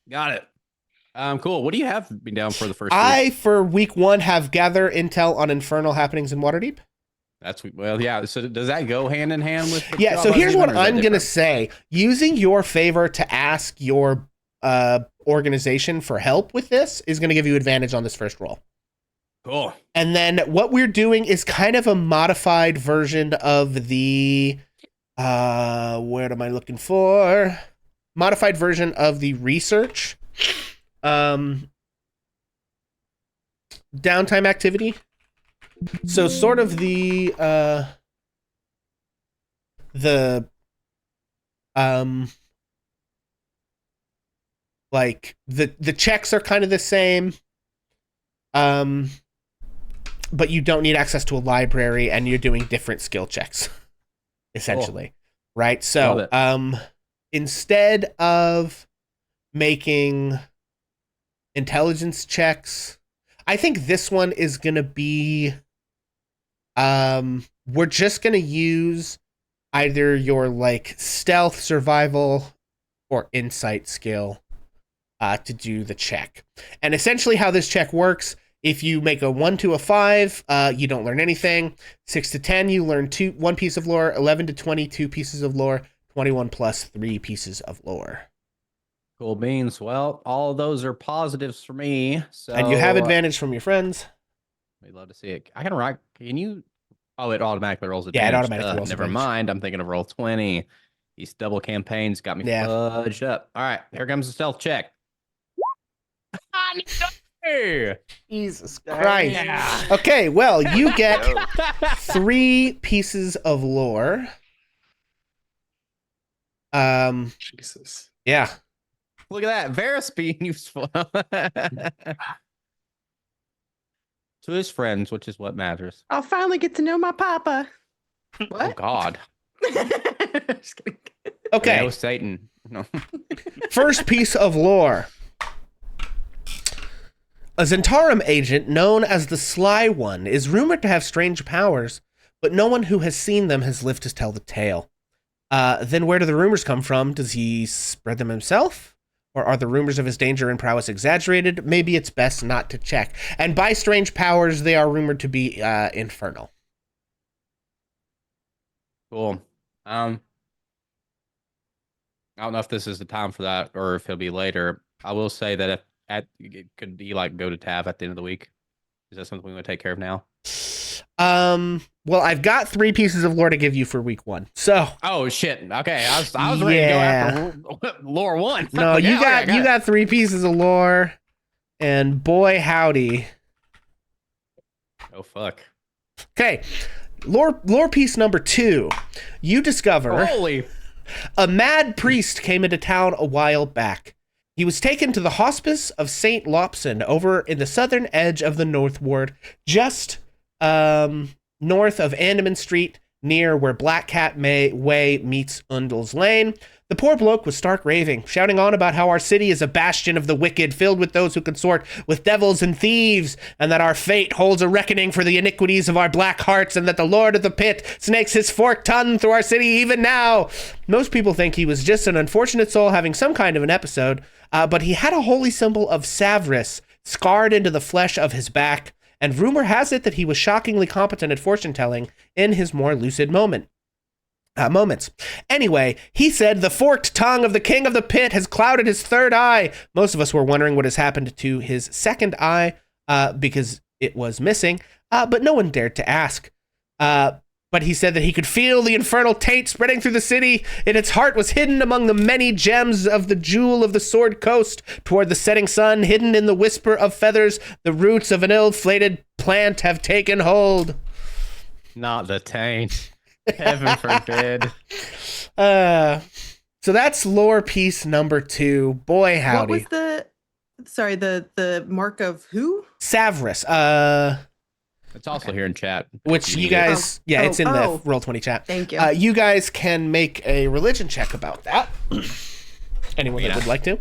Got it. Cool. What do you have been down for the first I, week? for week 1, have gather intel on infernal happenings in Waterdeep. Yeah. So does that go hand in hand with? the Yeah, job so I'm here's doing, what or is that I'm going to different? say. Using your favor to ask your organization for help with this is going to give you advantage on this first roll. Cool. And then what we're doing is kind of a modified version of the what am I looking for? Modified version of the research downtime activity. So sort of the like the checks are kind of the same. But you don't need access to a library, and you're doing different skill checks, essentially. Cool. Right? So, instead of making intelligence checks, I think this one is going to be, we're just going to use either your, like, stealth, survival, or insight skill to do the check. And essentially how this check works, if you make a 1 to a 5, you don't learn anything. 6 to 10, you learn 1 piece of lore. 11 to 20, 2 pieces of lore. 21 plus 3 pieces of lore. Cool beans. Well, all of those are positives for me. So, and you have advantage from your friends. We'd love to see it. I can rock. Can you? Oh, it automatically rolls Yeah, advantage. it automatically rolls Never advantage. mind. I'm thinking of roll 20. These double campaigns got me fudged up. All right, here comes the stealth check. Jesus Christ. Yeah. Okay, well, you get 3 pieces of lore. Jesus. Yeah. Look at that. Varys being useful. To his friends, which is what matters. I'll finally get to know my papa. What? Oh, God. Just kidding. Okay. That was Satan. No. First piece of lore. A Zentarum agent known as the Sly One is rumored to have strange powers, but no one who has seen them has lived to tell the tale. Then where do the rumors come from? Does he spread them himself? Or are the rumors of his danger and prowess exaggerated? Maybe it's best not to check. And by strange powers, they are rumored to be infernal. Cool. I don't know if this is the time for that or if it'll be later. I will say that it could be like go to Tav at the end of the week. Is that something we want to take care of now? Well, I've got 3 pieces of lore to give you for week 1. So. Oh shit. Okay, I was ready to go after lore 1. No, you got 3 pieces of lore, and boy howdy. Oh fuck. Okay, lore piece number 2. You discover a mad priest came into town a while back. He was taken to the hospice of St. Lopson over in the southern edge of the North Ward, just north of Andaman Street, near where Black Cat Way meets Undle's Lane. The poor bloke was stark raving, shouting on about how our city is a bastion of the wicked, filled with those who consort with devils and thieves, and that our fate holds a reckoning for the iniquities of our black hearts, and that the Lord of the Pit snakes his forked tongue through our city even now. Most people think he was just an unfortunate soul having some kind of an episode, but he had a holy symbol of Savris scarred into the flesh of his back, and rumor has it that he was shockingly competent at fortune-telling in his more lucid moments. Anyway, he said the forked tongue of the king of the pit has clouded his third eye. Most of us were wondering what has happened to his second eye because it was missing, but no one dared to ask. But he said that he could feel the infernal taint spreading through the city, and its heart was hidden among the many gems of the jewel of the Sword Coast. Toward the setting sun, hidden in the whisper of feathers, the roots of an ill-fated plant have taken hold. Not the taint. Heaven forbid. So that's lore piece number 2. Boy howdy. What was the mark of who? Savris. It's also here in chat. Which you guys, it's in the Roll20 chat. Thank you. You guys can make a religion check about that. Anyone that would like to.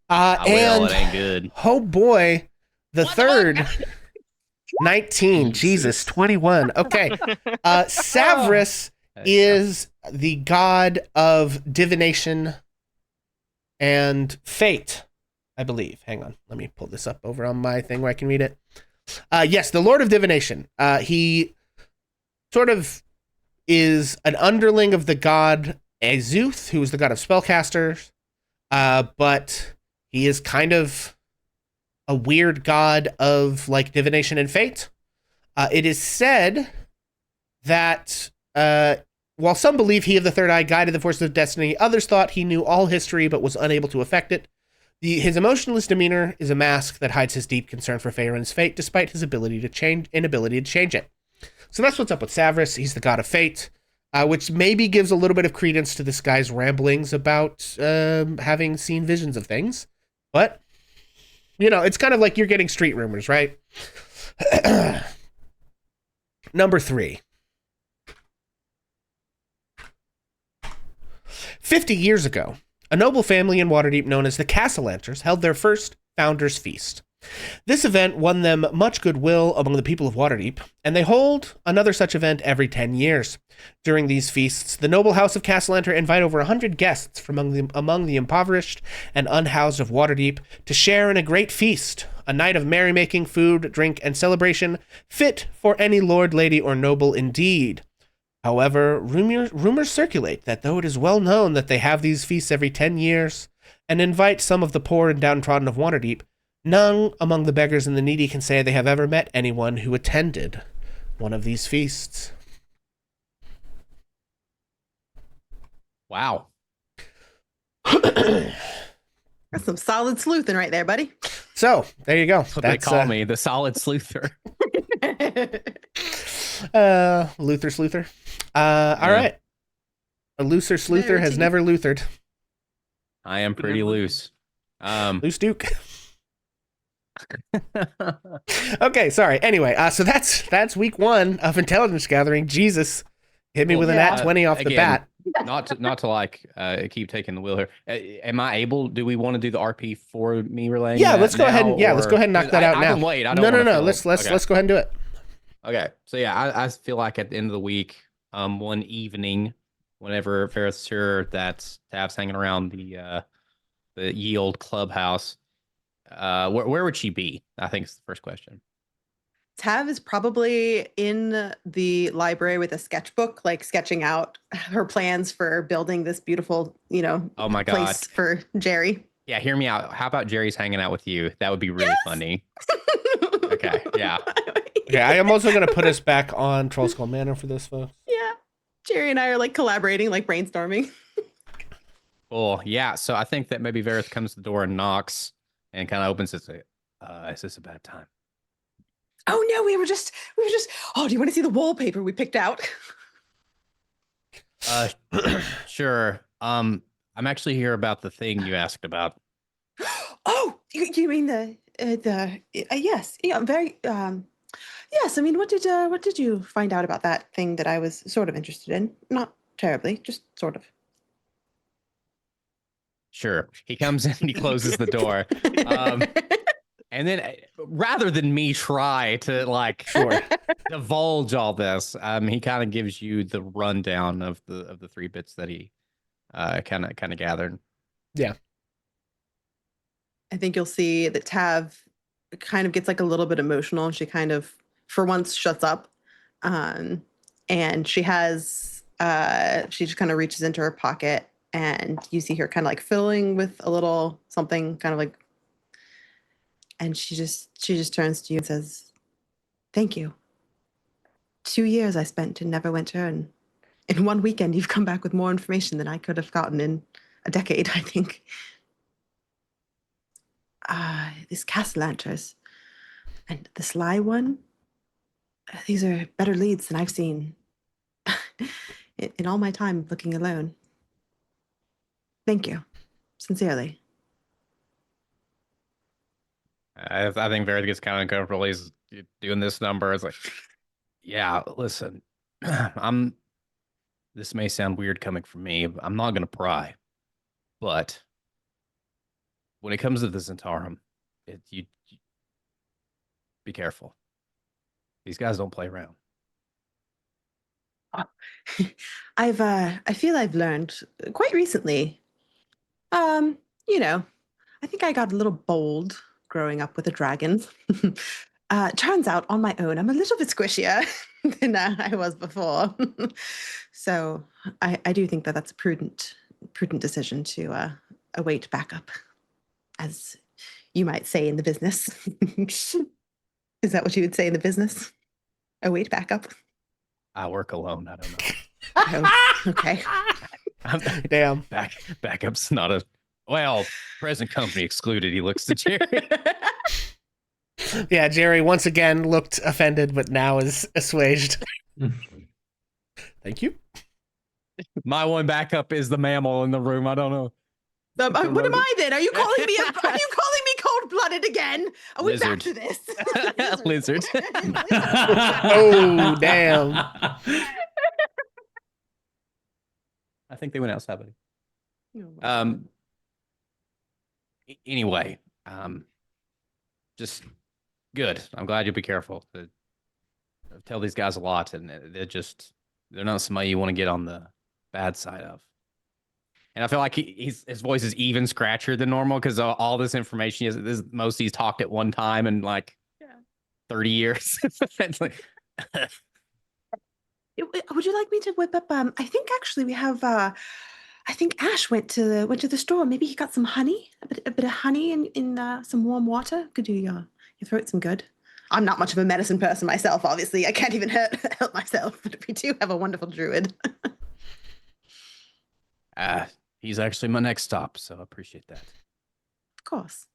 It ain't good. Oh boy, the third. 19, Jesus, 21. Okay. Savris is the god of divination and fate, I believe. Hang on. Let me pull this up over on my thing where I can read it. Yes, the Lord of Divination. He sort of is an underling of the god Azuth, who is the god of spellcasters, but he is kind of a weird god of like divination and fate. It is said that while some believe he of the third eye guided the forces of destiny, others thought he knew all history but was unable to affect it. His emotionless demeanor is a mask that hides his deep concern for Faerun's fate, despite his inability to change it. So that's what's up with Savris. He's the god of fate, which maybe gives a little bit of credence to this guy's ramblings about having seen visions of things. But, you know, it's kind of like you're getting street rumors, right? Number 3. 50 years ago, a noble family in Waterdeep known as the Castellanters held their first Founders' Feast. This event won them much goodwill among the people of Waterdeep, and they hold another such event every 10 years. During these feasts, the noble house of Castellanter invite over 100 guests from among the impoverished and unhoused of Waterdeep to share in a great feast, a night of merrymaking, food, drink, and celebration, fit for any lord, lady, or noble indeed. However, rumors circulate that though it is well known that they have these feasts every 10 years and invite some of the poor and downtrodden of Waterdeep, none among the beggars and the needy can say they have ever met anyone who attended one of these feasts. Wow. That's some solid sleuthing right there, buddy. So, there you go. That's what they call me, the solid sleuther. Luther Sleuther. All right. A looser sleuther has never luthered. I am pretty loose. Loose Duke. Okay, sorry. Anyway, so that's week 1 of intelligence gathering. Jesus hit me with an nat 20 off the bat. Not to like keep taking the wheel here. Am I able? Do we want to do the RP for me relaying? Yeah, let's go ahead. Let's go ahead and knock that out now. I can wait. No. Let's go ahead and do it. Okay. So yeah, I feel like at the end of the week, one evening, whenever Ferris sure that Tav's hanging around the Yield clubhouse, where would she be? I think is the first question. Tav is probably in the library with a sketchbook, like sketching out her plans for building this beautiful, oh my God, place for Jerry. Yeah, hear me out. How about Jerry's hanging out with you? That would be really funny. Okay, yeah. Okay, I am also going to put us back on Troll Skull Manor for this, folks. Yeah. Jerry and I are like collaborating, like brainstorming. Cool. Yeah. So I think that maybe Vareth comes to the door and knocks and kind of opens it. Is this a bad time? Oh no, we were just. Oh, do you want to see the wallpaper we picked out? Sure. I'm actually here about the thing you asked about. Oh, you mean the yes, yeah, very yes. I mean, what did you find out about that thing that I was sort of interested in? Not terribly, just sort of. Sure. He comes in and he closes the door. And then rather than me try to like divulge all this, he kind of gives you the rundown of the 3 bits that he kind of gathered. Yeah. I think you'll see that Tav kind of gets like a little bit emotional, and she kind of, for once, shuts up. And she has, she just kind of reaches into her pocket, and you see her kind of like fiddling with a little something, kind of like, and she just turns to you and says, "Thank you. 2 years I spent in Neverwinter, and in 1 weekend you've come back with more information than I could have gotten in a decade, I think." This Castellanters and the Sly one, these are better leads than I've seen in all my time looking alone. Thank you. Sincerely. I think Vareth gets kind of uncomfortable. He's doing this number. It's like, yeah, listen, this may sound weird coming from me, but I'm not going to pry. But when it comes to the Zentarum, you be careful. These guys don't play around. I feel I've learned quite recently. You know, I think I got a little bold growing up with a dragon. Turns out on my own, I'm a little bit squishier than I was before. So I do think that that's a prudent decision to await backup, as you might say in the business. Is that what you would say in the business? Await backup? I work alone. I don't know. Oh, okay. Damn. Backup's not a... Well, present company excluded. He looks to Jerry. Yeah, Jerry once again looked offended, but now is assuaged. Thank you. My one backup is the mammal in the room. I don't know. What am I then? Are you calling me cold-blooded again? Are we back Lizard. to this? Lizard. Oh, damn. I think they went outside, buddy. Oh, Anyway, just good. I'm glad you'll be careful. I tell these guys a lot, and they're not somebody you want to get on the bad side of. And I feel like his voice is even scratchier than normal because all this information he's talked at one time in like 30 years. It's like, would you like me to whip up? I think actually we have. I think Ash went to the store. Maybe he got some honey, a bit of honey in some warm water. Could do your throat some good. I'm not much of a medicine person myself, obviously. I can't even help myself, but we do have a wonderful druid. he's actually my next stop, so I appreciate that. Of course.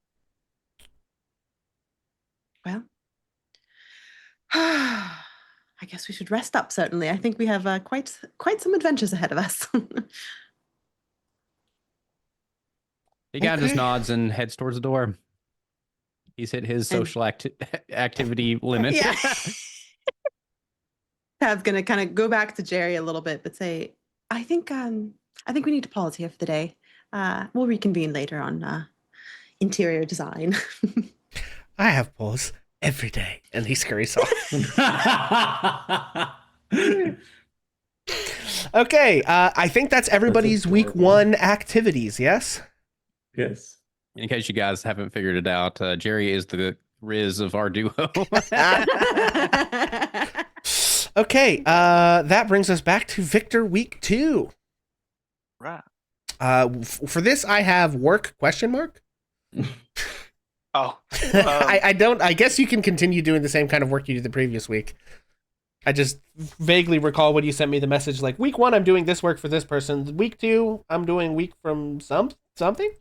Well, I guess we should rest up, certainly. I think we have quite some adventures ahead of us. He kind of just Okay. nods and heads towards the door. He's hit his social activity limit. Yeah. Tav's gonna kind of go back to Jerry a little bit, but say, I think we need to pause here for the day. We'll reconvene later on interior design. I have pause every day. And he scurries off. Okay, I think that's everybody's week 1 activities, yes? Yes. In case you guys haven't figured it out, Jerry is the Riz of our duo. Okay, that brings us back to Victor week 2. Right. For this, I have work ? Oh, I guess you can continue doing the same kind of work you did the previous week. I just vaguely recall when you sent me the message like, week 1, I'm doing this work for this person. Week 2, I'm doing week from something.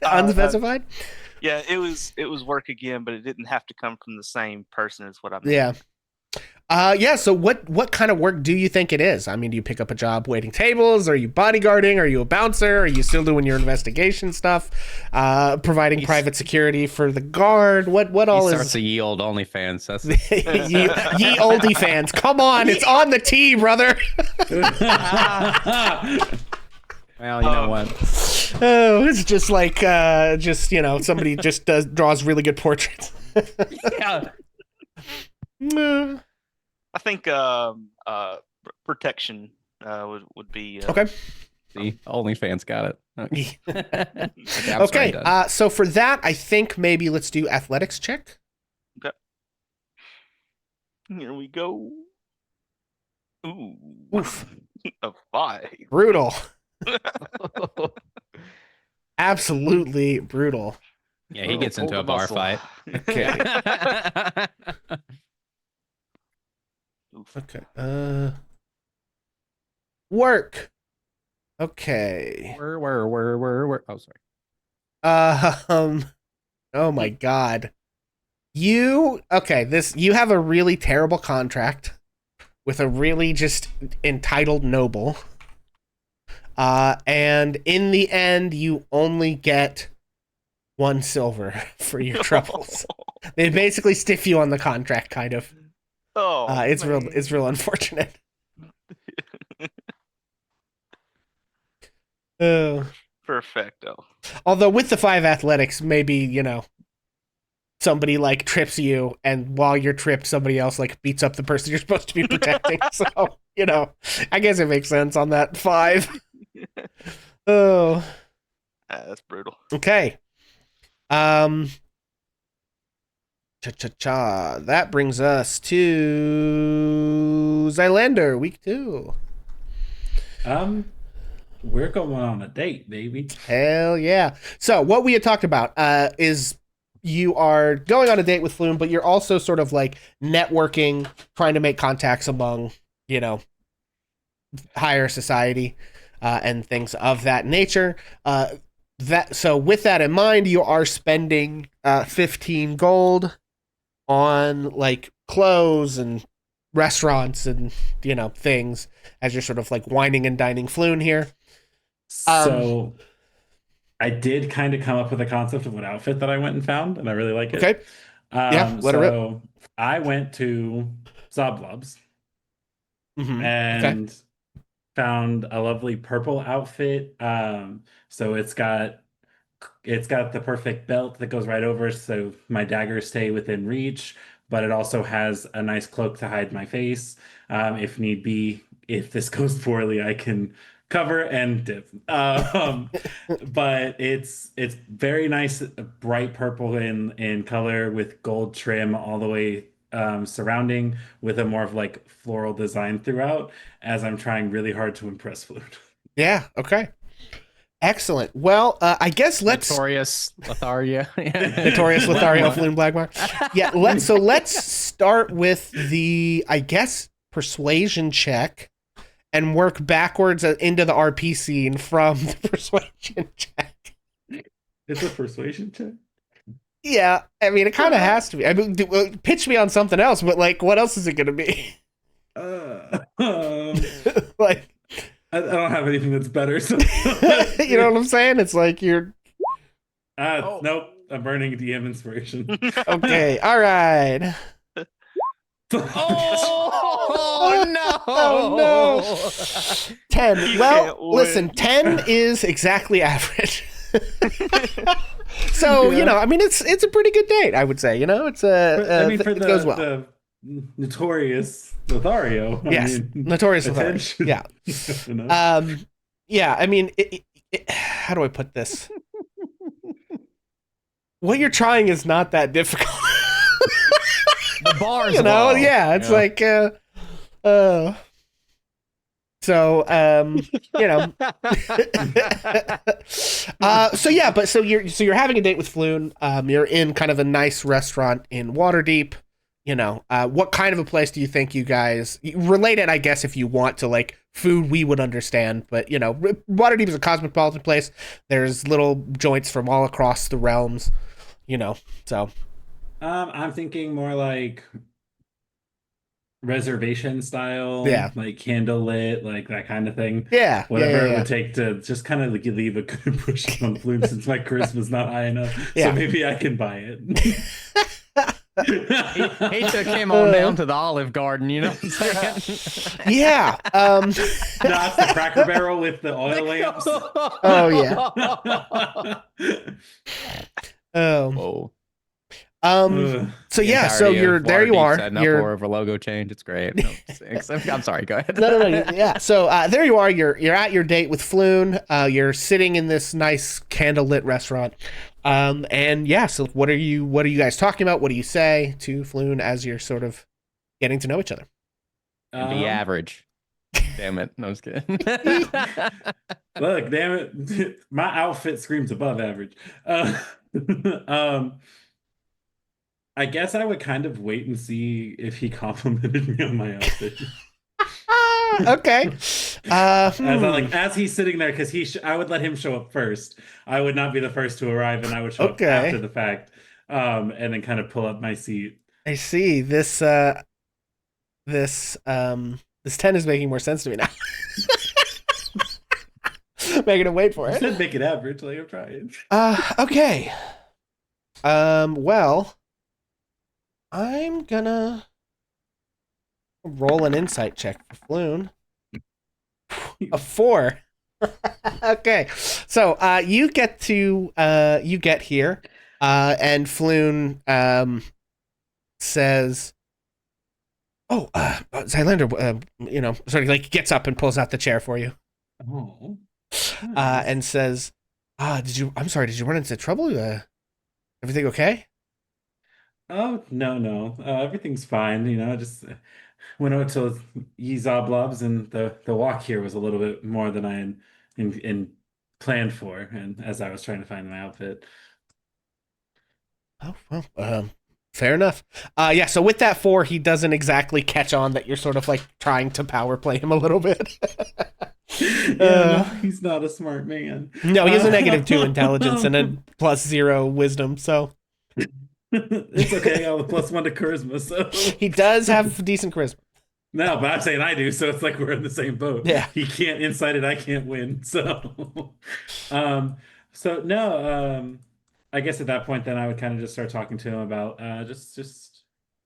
Unspecified. yeah, it was work again, but it didn't have to come from the same person. Is what I meant. Yeah. Yeah. So what kind of work do you think it is? I mean, do you pick up a job waiting tables? Are you bodyguarding? Are you a bouncer? Are you still doing your investigation stuff? Providing private security for the guard? What all He is? starts a ye old OnlyFans. That's ye oldie fans. Come on, it's on the tee, brother. well, you know what? Oh, it's just like somebody just draws really good portraits. Yeah. I think protection would be Okay. See, OnlyFans got it. Okay. So for that, I think maybe let's do athletics check. Okay. Here we go. Ooh. Oof. A 5. Brutal. Absolutely brutal. Yeah, he gets into a bar fight. Okay. Okay. Work. Okay. Where? Oh, sorry. Oh my God. You have a really terrible contract with a really just entitled noble. And in the end, you only get 1 silver for your troubles. They basically stiff you on the contract, kind of. Oh, it's real unfortunate. Perfecto. Although with the 5 athletics, maybe, somebody like trips you, and while you're tripped, somebody else like beats up the person you're supposed to be protecting. So, I guess it makes sense on that 5. Oh. That's brutal. Okay. That brings us to Zylander, week 2. We're going on a date, baby. Hell yeah. So what we had talked about is you are going on a date with Flume, but you're also sort of like networking, trying to make contacts among, higher society and things of that nature. So with that in mind, you are spending 15 gold on like clothes and restaurants and things as you're sort of like wining and dining Floon here. So I did kind of come up with a concept of what outfit that I went and found, and I really like it. Okay. Let her rip. I went to Zoblobs and found a lovely purple outfit. So it's got the perfect belt that goes right over, so my daggers stay within reach, but it also has a nice cloak to hide my face. If need be, if this goes poorly, I can cover and dip. But it's very nice, bright purple in color with gold trim all the way surrounding, with a more of like floral design throughout, as I'm trying really hard to impress Flute. Yeah. Okay. Excellent. Well, I guess let's Notorious Lothario. Notorious Lothario Floon Blackmar. Yeah. Let's start with the, I guess, persuasion check and work backwards into the RP scene from the persuasion check. It's a persuasion check? Yeah, I mean, it kind of has to be. I mean, pitch me on something else, but like, what else is it going to be? Like, I don't have anything that's better. So you know what I'm saying? It's like you're. Nope. I'm burning DM inspiration. Okay. All right. Oh no! Oh no! 10. Well, listen, 10 is exactly average. So I mean, it's a pretty good date, I would say. It's it goes well. The notorious Lothario. Yes, notorious Lothario. Yeah. Yeah. I mean, how do I put this? What you're trying is not that difficult. The bars, yeah, it's like, so So, you know. So you're having a date with Floon. You're in kind of a nice restaurant in Waterdeep. You know, what kind of a place do you think you guys relate it? I guess if you want to like food, we would understand. But you know, Waterdeep is a cosmopolitan place. There's little joints from all across the realms. You know, so. I'm thinking more like reservation style, Yeah. like candlelit, like that kind of thing. Yeah, Whatever yeah. it would take to just kind of like leave a good impression on Bloom since my charisma's not high enough. Yeah. So maybe I can buy it. he took him on down to the Olive Garden, you know what I'm saying? Yeah. No, it's the Cracker Barrel with the oil lamps. Oh yeah. Whoa. So yeah, The so entirety you're of there. You Waterdeep are. setting up You're more of a logo change. It's great. No, I'm sorry. Go ahead. no. Yeah. So there you are. You're at your date with Floon. You're sitting in this nice candlelit restaurant. And yeah. So what are you guys talking about? What do you say to Floon as you're sort of getting to know each other? Be average. Damn it. No, I'm just kidding. Look, damn it. My outfit screams above average. I guess I would kind of wait and see if he complimented me on my outfit. Okay. As he's sitting there, because I would let him show up first. I would not be the first to arrive, and I would show up after the fact, and then kind of pull up my seat. I see. This 10 is making more sense to me now. Making him wait for I it. said make it average, like I'm trying. Okay. Well, I'm gonna roll an insight check for Floon. A 4. Okay. So, you get here, and Floon, says, "Oh, Zylander, you know, sort of like gets up and pulls out the chair for you." Oh. And says, I'm sorry, did you run into trouble? Everything okay? Oh, no. Everything's fine. You know, just went out to Yeezablobs, and the walk here was a little bit more than I had in planned for, and as I was trying to find my outfit. Oh, well, fair enough. Yeah, so with that 4, he doesn't exactly catch on that you're sort of like trying to power play him a little bit. No, he's not a smart man. No, he has a -2 intelligence and a +0 wisdom, so it's okay. I have a +1 to charisma, so he does have decent charisma. No, but I'm saying I do, so it's like we're in the same boat. Yeah. He can't incite it, I can't win. So I guess at that point then I would kind of just start talking to him about just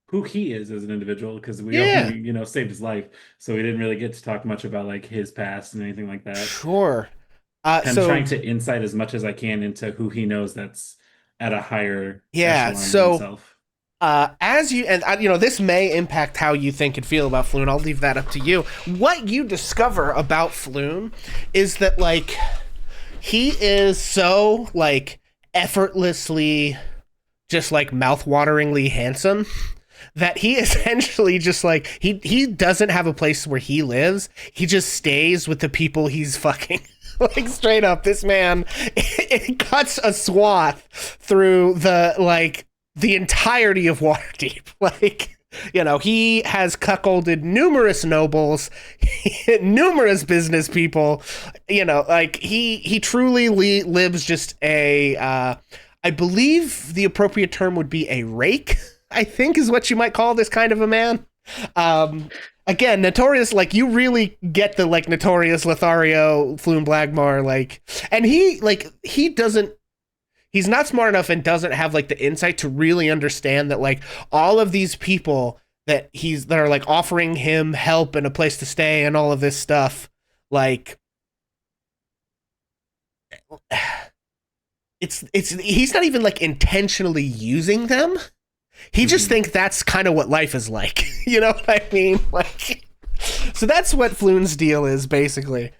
who he is as an individual, because we only, you know, saved his life. So we didn't really get to talk much about like his past and anything like that. Sure. I'm trying to insight as much as I can into who he knows that's at a higher echelon than himself. As you, and you know, this may impact how you think and feel about Floon. I'll leave that up to you. What you discover about Floon is that, like, he is so, like, effortlessly, just, like, mouthwateringly handsome that he essentially just, like, he doesn't have a place where he lives. He just stays with the people he's fucking. Like, straight up, this man, it cuts a swath through the entirety of Waterdeep. Like, you know, he has cuckolded numerous nobles, numerous business people. You know, like, he truly lives just a, I believe the appropriate term would be a rake, I think is what you might call this kind of a man. Again, notorious, like, you really get the, like, notorious Lothario, Floon Blagmar, like, and he's not smart enough and doesn't have, like, the insight to really understand that, like, all of these people that are, like, offering him help and a place to stay and all of this stuff, like, he's not even, like, intentionally using them. He just thinks that's kind of what life is like. You know what I mean? Like, so that's what Floon's deal is, basically.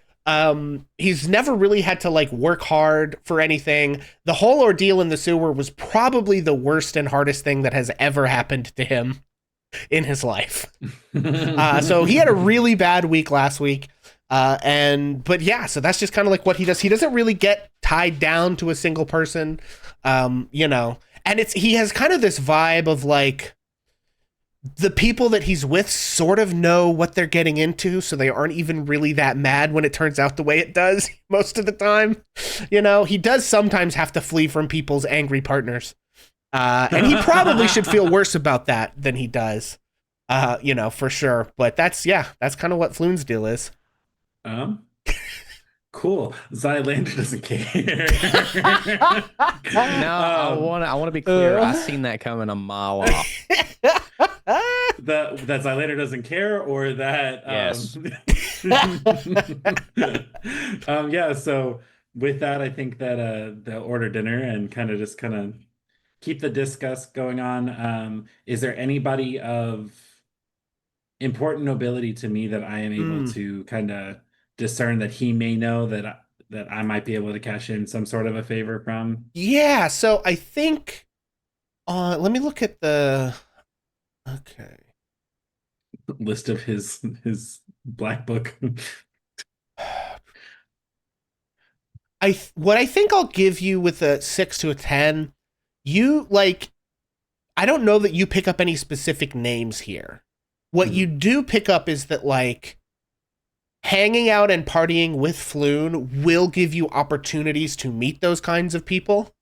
He's never really had to, like, work hard for anything. The whole ordeal in the sewer was probably the worst and hardest thing that has ever happened to him in his life. So he had a really bad week last week. But yeah, so that's just kind of like what he does. He doesn't really get tied down to a single person, you know, and he has kind of this vibe of like the people that he's with sort of know what they're getting into, so they aren't even really that mad when it turns out the way it does most of the time. You know, he does sometimes have to flee from people's angry partners. And he probably should feel worse about that than he does, you know, for sure. But that's kind of what Floon's deal is. Cool. Zylander doesn't care. No, I want to be clear. I seen that coming a mile off. That Zylander doesn't care, or that Yes. Yeah. So with that, I think that they'll order dinner and kind of keep the discuss going on. Is there anybody of important nobility to me that I am able to kind of discern that he may know that I might be able to cash in some sort of a favor from? Yeah, so I think let me look at the List of his black book. what I think I'll give you with a 6 to a 10, you like, I don't know that you pick up any specific names here. What you do pick up is that like hanging out and partying with Floon will give you opportunities to meet those kinds of people.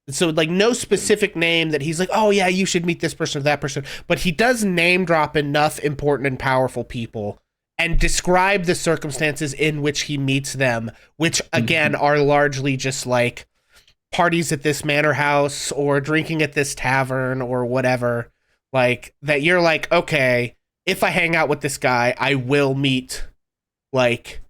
So like no specific name that he's like, oh yeah, you should meet this person or that person. But he does name drop enough important and powerful people and describe the circumstances in which he meets them, which again are largely just like parties at this manor house or drinking at this tavern or whatever. Like that you're like, okay, if I hang out with this guy, I will meet like,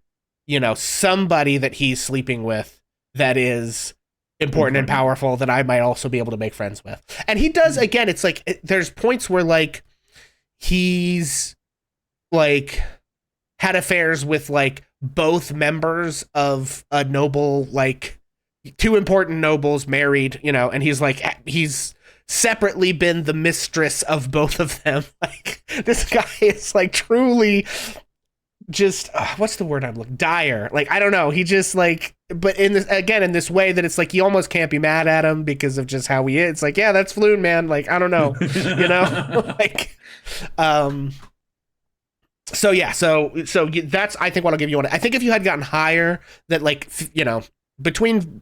you know, somebody that he's sleeping with that is important and powerful that I might also be able to make friends with. And he does, again, it's like there's points where like he's like had affairs with like both members of a noble, like two important nobles married, you know, and he's separately been the mistress of both of them. Like this guy is like truly just what's the word I'm looking, dire. Like I don't know, he just like, but in this way that it's like you almost can't be mad at him because of just how he is. It's like, yeah, that's Floon, man. Like I don't know, you know. Like so yeah, so that's I think what I'll give you on it. I think if you had gotten higher, that like you know, between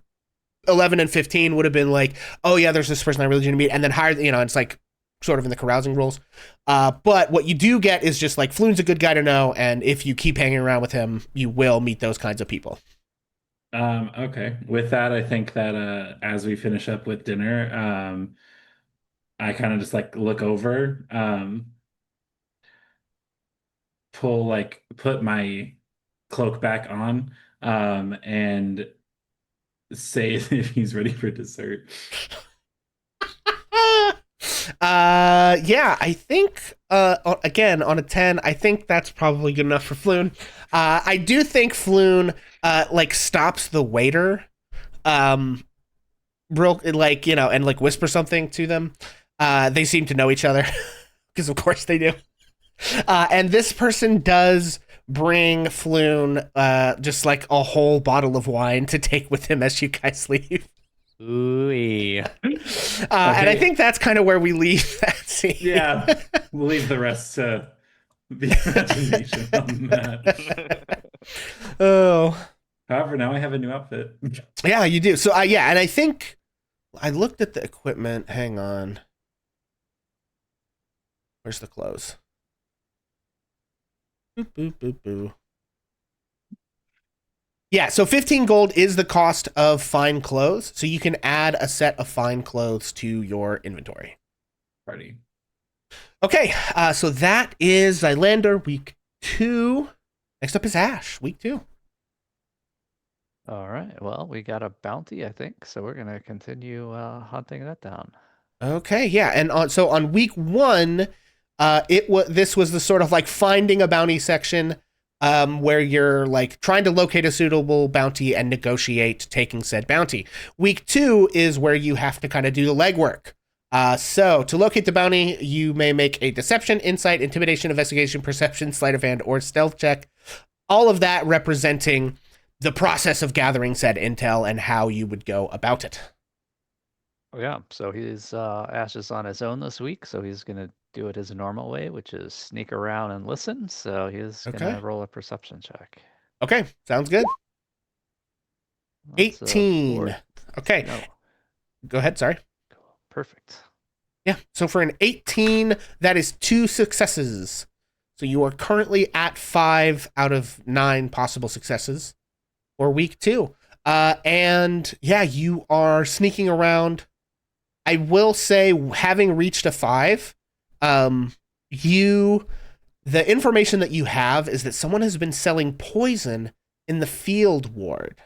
11 and 15 would have been like, oh yeah, there's this person I really need to meet, and then higher, you know, it's like sort of in the carousing rules. But what you do get is just like Floon's a good guy to know, and if you keep hanging around with him, you will meet those kinds of people. Okay. With that, I think that as we finish up with dinner, I kind of just like look over, put my cloak back on, and say if he's ready for dessert. Yeah, I think again on a 10, I think that's probably good enough for Floon. I do think Floon like stops the waiter real like, you know, and like whisper something to them. They seem to know each other because of course they do. And this person does bring Floon just like a whole bottle of wine to take with him as you guys leave. Ooh. And I think that's kind of where we leave that scene. Yeah, we'll leave the rest to the imagination on that. Oh. However, now I have a new outfit. Yeah, you do. So yeah, and I think I looked at the equipment. Hang on. Where's the clothes? Boop, boop, boop, boop. Yeah, so 15 gold is the cost of fine clothes. So you can add a set of fine clothes to your inventory. Party. Okay, so that is Zylander week 2. Next up is Ash, week 2. All right. Well, we got a bounty, I think, so we're gonna continue hunting that down. Okay, yeah, and on week 1, this was the sort of like finding a bounty section, where you're like trying to locate a suitable bounty and negotiate taking said bounty. Week 2 is where you have to kind of do the legwork. So to locate the bounty, you may make a deception, insight, intimidation, investigation, perception, sleight of hand, or stealth check. all of that representing the process of gathering said intel and how you would go about it. Oh yeah, so he's Ash is on his own this week, so he's gonna do it his normal way, which is sneak around and listen. So he's Okay. gonna roll a perception check. Okay, sounds good. That's 18. Okay, No, go ahead. Sorry. cool. Perfect. Yeah, so for an 18, that is 2 successes. So you are currently at 5 out of 9 possible successes for week 2. And yeah, you are sneaking around. I will say, having reached a 5, the information that you have is that someone has been selling poison in the field ward.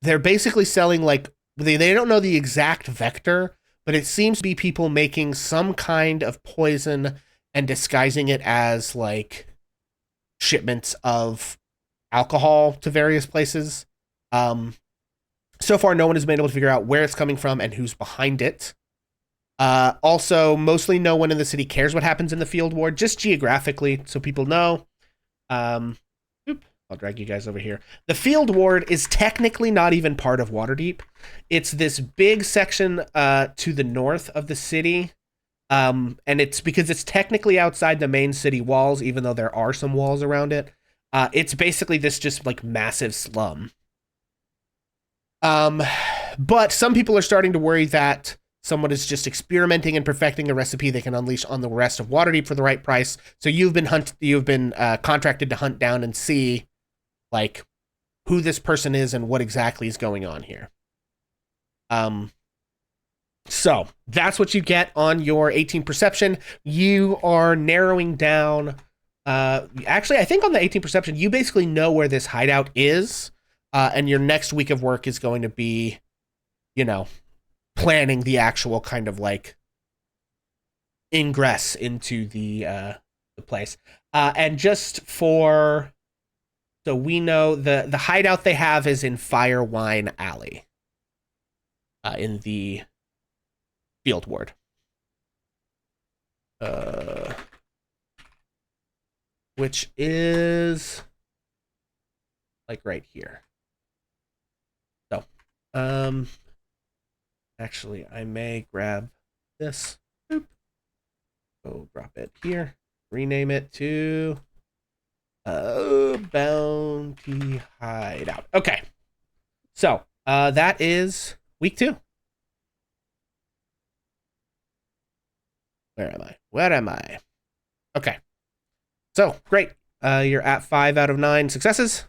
They're basically selling like they don't know the exact vector, but it seems to be people making some kind of poison and disguising it as like shipments of alcohol to various places. So far, no one has been able to figure out where it's coming from and who's behind it. Also, mostly no one in the city cares what happens in the field ward, just geographically, so people know. I'll drag you guys over here. The field ward is technically not even part of Waterdeep. It's this big section to the north of the city. And it's because it's technically outside the main city walls, even though there are some walls around it. It's basically this just like massive slum. But some people are starting to worry that someone is just experimenting and perfecting a recipe they can unleash on the rest of Waterdeep for the right price. So you've been contracted to hunt down and see like who this person is and what exactly is going on here. So that's what you get on your 18 perception. You are narrowing down. Actually, I think on the 18 perception, you basically know where this hideout is. And your next week of work is going to be, planning the actual kind of like ingress into the place. And just for, so we know the hideout they have is in Firewine Alley, in the field ward. Which is like right here. So, actually, I may grab this. Boop. Go drop it here. Rename it to Bounty Hideout. Okay. So, that is week 2. Where am I? Okay. So, great. You're at 5 out of 9 successes.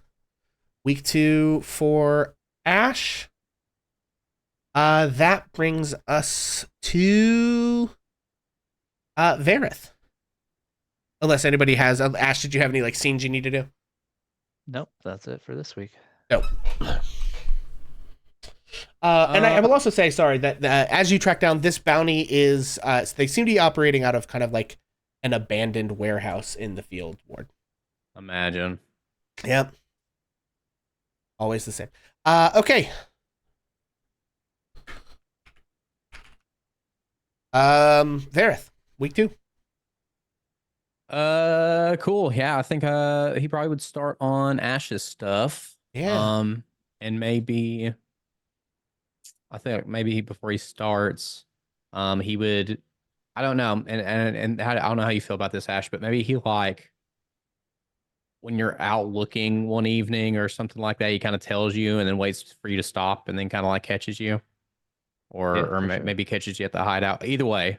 Week 2 for Ash. That brings us to Vareth. Unless anybody has... Ash, did you have any like scenes you need to do? Nope, that's it for this week. Nope. And I will also say, sorry, that as you track down, this bounty is... they seem to be operating out of kind of like an abandoned warehouse in the field ward. Imagine. Yep. Always the same. Okay. Vareth, week 2. Cool. Yeah, I think he probably would start on Ash's stuff. Yeah. And maybe I think maybe before he starts, he would, I don't know, and I don't know how you feel about this, Ash, but maybe he like when you're out looking one evening or something like that, he kind of tells you and then waits for you to stop and then kind of like catches you, or Yeah, or for sure. maybe catches you at the hideout. Either way,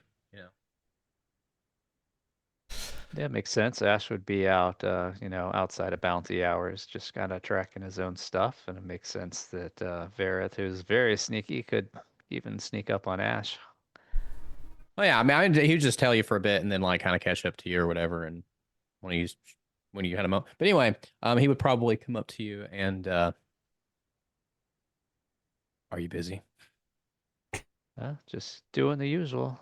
Yeah, it makes sense. Ash would be out, outside of bounty hours, just kind of tracking his own stuff, and it makes sense that Vareth, who's very sneaky, could even sneak up on Ash. Oh yeah, I mean, he would just tell you for a bit and then like kind of catch up to you or whatever, and when you kind of mo. But anyway, he would probably come up to you and, are you busy? Just doing the usual.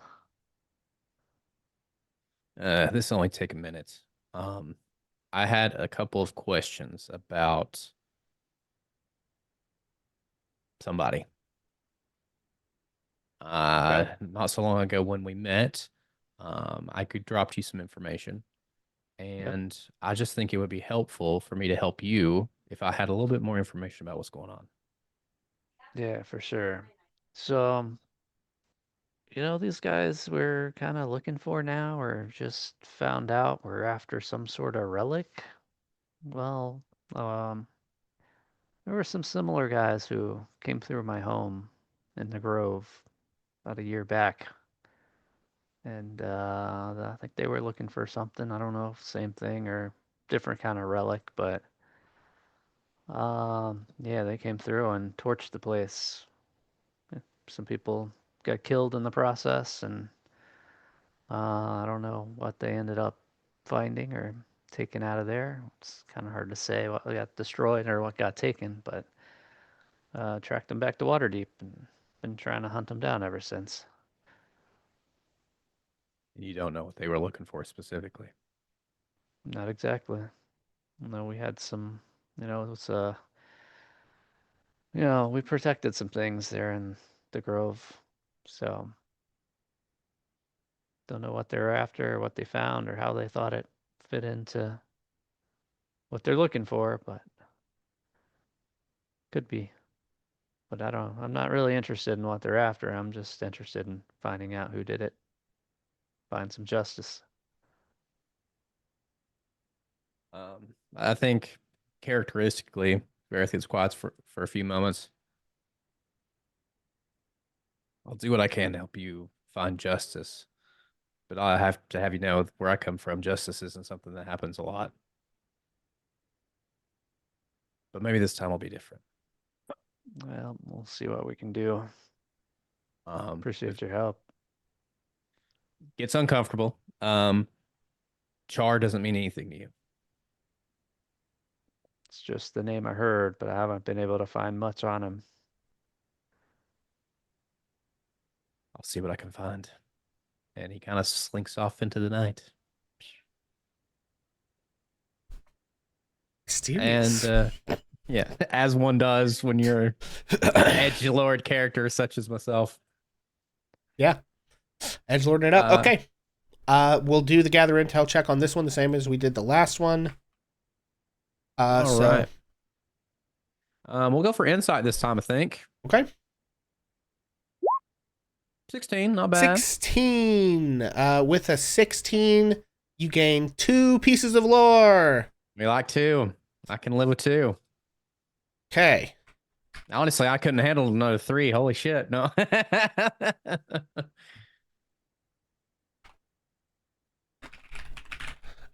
This only take a minute. I had a couple of questions about somebody. Not so long ago when we met, I could drop you some information. And I just think it would be helpful for me to help you if I had a little bit more information about what's going on. Yeah, for sure. So, these guys we're kind of looking for now, or just found out we're after some sort of relic. Well, um, there were some similar guys who came through my home in the Grove about a year back, and I think they were looking for something. I don't know if same thing or different kind of relic, but yeah, they came through and torched the place. Some people got killed in the process, and I don't know what they ended up finding or taking out of there. It's kind of hard to say what got destroyed or what got taken, but tracked them back to Waterdeep and been trying to hunt them down ever since. You don't know what they were looking for specifically. Not exactly. No, we had some, it was we protected some things there in the Grove, so don't know what they're after, or what they found, or how they thought it fit into what they're looking for, but could be. But I'm not really interested in what they're after. I'm just interested in finding out who did it. Find some justice. I think characteristically, Vareth gets quiet for a few moments. I'll do what I can to help you find justice. But I have to have you know where I come from, justice isn't something that happens a lot. But maybe this time will be different. Well, we'll see what we can do. Appreciate your help. Gets uncomfortable. Char doesn't mean anything to you. It's just the name I heard, but I haven't been able to find much on him. I'll see what I can find. And he kind of slinks off into the night. Mysterious. And yeah, as one does when you're an edgelord character such as myself. Yeah. Edgelording it up. Okay. We'll do the gather intel check on this one the same as we did the last one. All right. We'll go for insight this time, I think. Okay. 16, not bad. 16. With a 16, you gain 2 pieces of lore. We like 2. I can live with 2. Okay. Honestly, I couldn't handle another 3. Holy shit, no.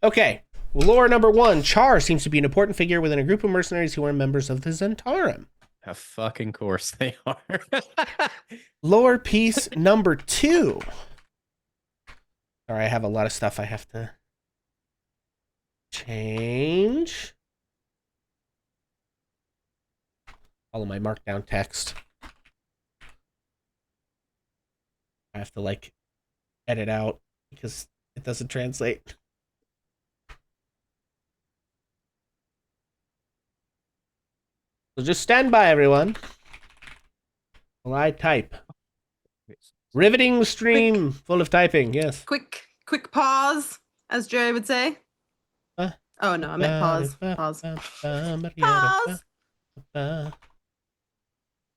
Okay. Lore number 1. Char seems to be an important figure within a group of mercenaries who are members of the Zentarum. Of fucking course they are. Lore piece number 2. Sorry, I have a lot of stuff I have to change. All of my markdown text. I have to edit out because it doesn't translate. So just stand by, everyone, while I type. Riveting stream full of typing, yes. Quick pause, as Jerry would say. Oh no, I meant pause. Pause. Pause.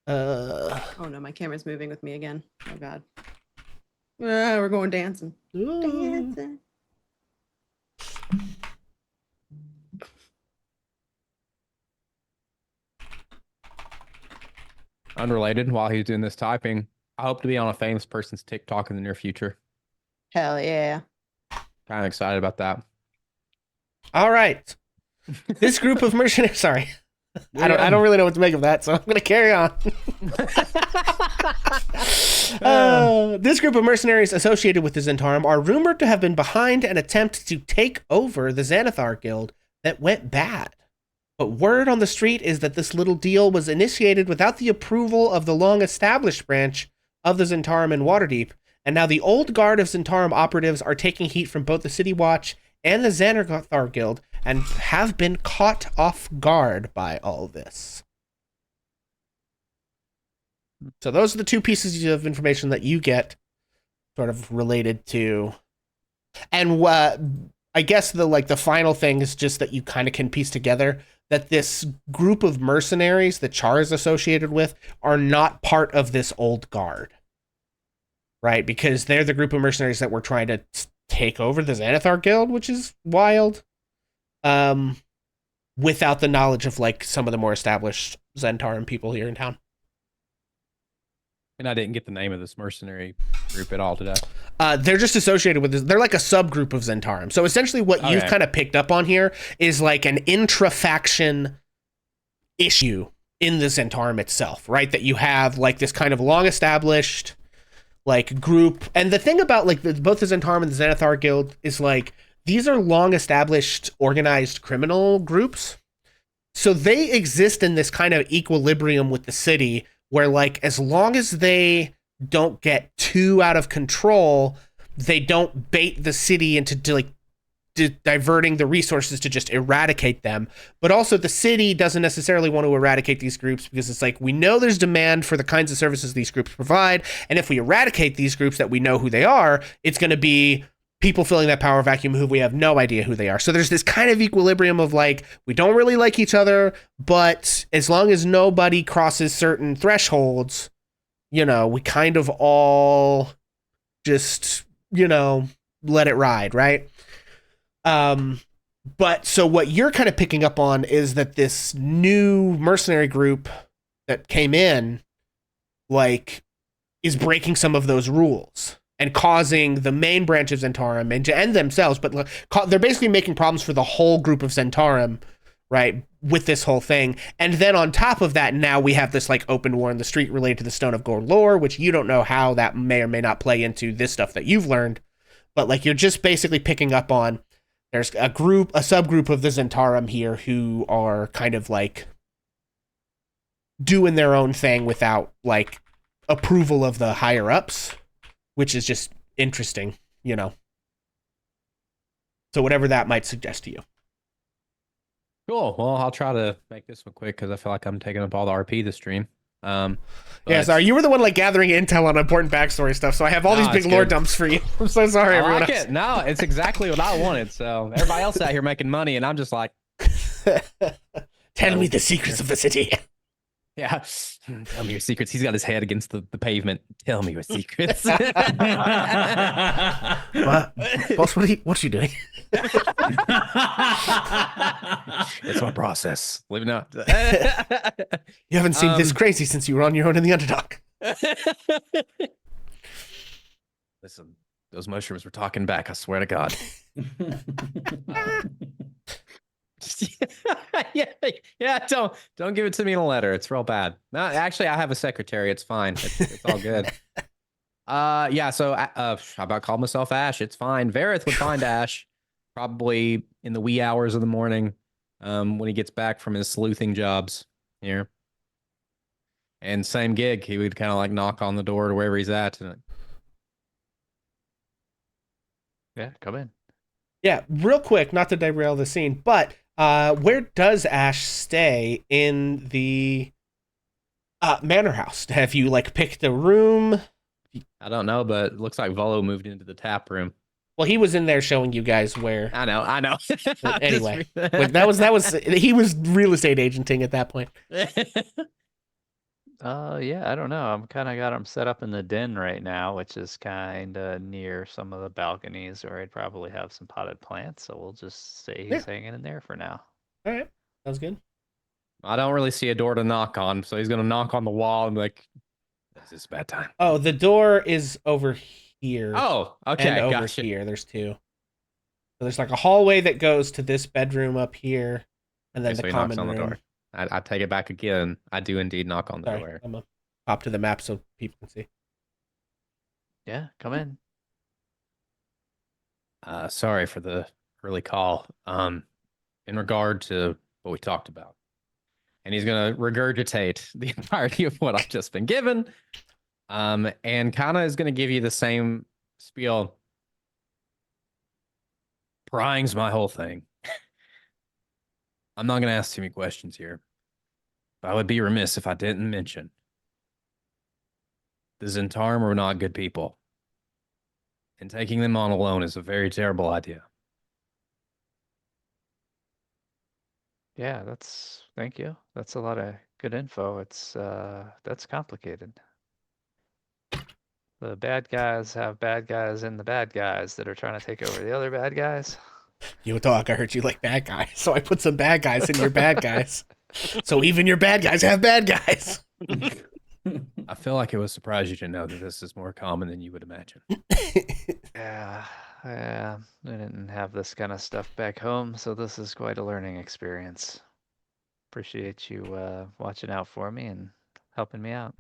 Oh no, my camera's moving with me again. Oh god. We're going dancing. Dancing. Unrelated, while he's doing this typing, I hope to be on a famous person's TikTok in the near future. Hell yeah. Kind of excited about that. All right. This group of mercenaries, sorry. I don't really know what to make of that, so I'm going to carry on. This group of mercenaries associated with the Zentarum are rumored to have been behind an attempt to take over the Xanathar Guild that went bad. But word on the street is that this little deal was initiated without the approval of the long-established branch of the Zentarum in Waterdeep, and now the old guard of Zentarum operatives are taking heat from both the City Watch and the Xanathar Guild, and have been caught off guard by all this. So those are the 2 pieces of information that you get sort of related to. And I guess the final thing is just that you kind of can piece together that this group of mercenaries that Char is associated with are not part of this old guard. Right? Because they're the group of mercenaries that were trying to take over the Xanathar Guild, which is wild. Without the knowledge of like some of the more established Zentarum people here in town. And I didn't get the name of this mercenary group at all today. They're just associated with this. They're like a subgroup of Zentarum. So essentially what you've kind of picked up on here is like an intra-faction issue in the Zentarum itself, right? That you have like this kind of long-established like group. And the thing about like both the Zentarum and the Xanathar Guild is like these are long-established organized criminal groups. So they exist in this kind of equilibrium with the city where like as long as they don't get too out of control, they don't bait the city into diverting the resources to just eradicate them. But also the city doesn't necessarily want to eradicate these groups because it's like we know there's demand for the kinds of services these groups provide, and if we eradicate these groups that we know who they are, it's going to be people filling that power vacuum who we have no idea who they are. So there's this kind of equilibrium of like, we don't really like each other, but as long as nobody crosses certain thresholds, you know, we kind of all just, you know, let it ride, right? But so what you're kind of picking up on is that this new mercenary group that came in, like, is breaking some of those rules and causing the main branch of Zentarum and themselves, but they're basically making problems for the whole group of Zentarum, right, with this whole thing. And then on top of that, now we have this like open war in the street related to the Stone of Gold lore, which you don't know how that may or may not play into this stuff that you've learned, but like you're just basically picking up on there's a subgroup of the Zentarum here who are kind of like doing their own thing without like approval of the higher ups, which is just interesting, you know. So whatever that might suggest to you. Cool. Well, I'll try to make this one quick because I feel like I'm taking up all the RP this stream. Yeah, sorry, you were the one like gathering intel on important backstory stuff, so I have all these big lore dumps for you. I'm so sorry, everyone. I like it. No, it's exactly what I wanted. So everybody else out here making money, and I'm just like, tell me the secrets of the city. Yeah, tell me your secrets. He's got his head against the pavement. Tell me your secrets. What? Boss, what you doing? It's my process. Leave it out. You haven't seemed this crazy since you were on your own in the Underdog. Listen, those mushrooms were talking back. I swear to God. yeah. Don't give it to me in a letter. It's real bad. No, actually, I have a secretary. It's fine. It's all good. Yeah. So, how about call myself Ash? It's fine. Vareth would find Ash probably in the wee hours of the morning, when he gets back from his sleuthing jobs here. And same gig, he would kind of like knock on the door to wherever he's at. And Yeah, come in. Yeah, real quick, not to derail the scene, but where does Ash stay in the manor house? Have you like picked a room? I don't know, but it looks like Volo moved into the tap room. Well, he was in there showing you guys where. I know. Anyway, like, that was he was real estate agenting at that point. Yeah, I don't know. I'm kind of got him set up in the den right now, which is kind of near some of the balconies where I'd probably have some potted plants. So we'll just say he's hanging in there for now. All right, sounds good. I don't really see a door to knock on, so he's gonna knock on the wall and be like, "This is a bad time." Oh, the door is over here. Oh, okay, and over gotcha. here. There's two. So there's like a hallway that goes to this bedroom up here, and then Okay, so the he knocks common on the room. door. I take it back again. I do indeed knock on the Sorry, door. I'm gonna pop to the map so people can see. Yeah, come in. Sorry for the early call. In regard to what we talked about, and he's gonna regurgitate the entirety of what I've just been given, and kind of is gonna give you the same spiel. Prying's my whole thing. I'm not gonna ask too many questions here, but I would be remiss if I didn't mention the Zentarum are not good people, and taking them on alone is a very terrible idea. Yeah, thank you. That's a lot of good info. That's complicated. The bad guys have bad guys in the bad guys that are trying to take over the other bad guys. You dog, I heard you like bad guys, so I put some bad guys in your bad guys. So even your bad guys have bad guys. I feel like it would surprise you to know that this is more common than you would imagine. Yeah, yeah. I didn't have this kind of stuff back home, so this is quite a learning experience. Appreciate you watching out for me and helping me out.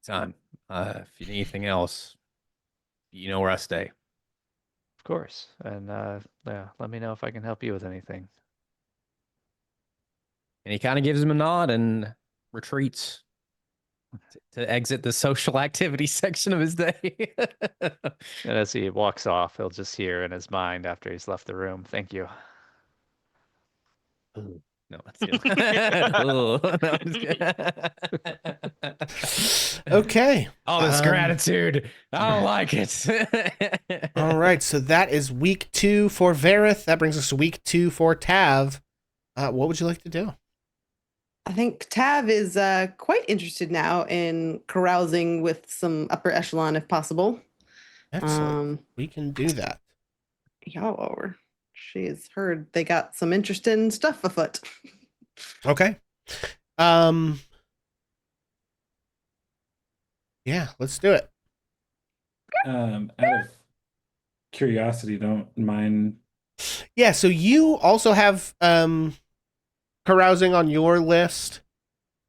Time. If you need anything else, you know where I stay. Of course. And yeah, let me know if I can help you with anything. And he kind of gives him a nod and retreats to exit the social activity section of his day. And as he walks off, he'll just hear in his mind after he's left the room, "Thank you." Ooh, no, that's good. Ooh, no, I'm just kidding. Okay. Oh, this gratitude. I don't like it. All right. So that is week 2 for Vareth. That brings us to week 2 for Tav. What would you like to do? I think Tav is quite interested now in carousing with some upper echelon if possible. Excellent. We can do that. Yeah, she's heard they got some interesting stuff afoot. Okay. Yeah, let's do it. Out of curiosity, don't mind. Yeah, so you also have carousing on your list.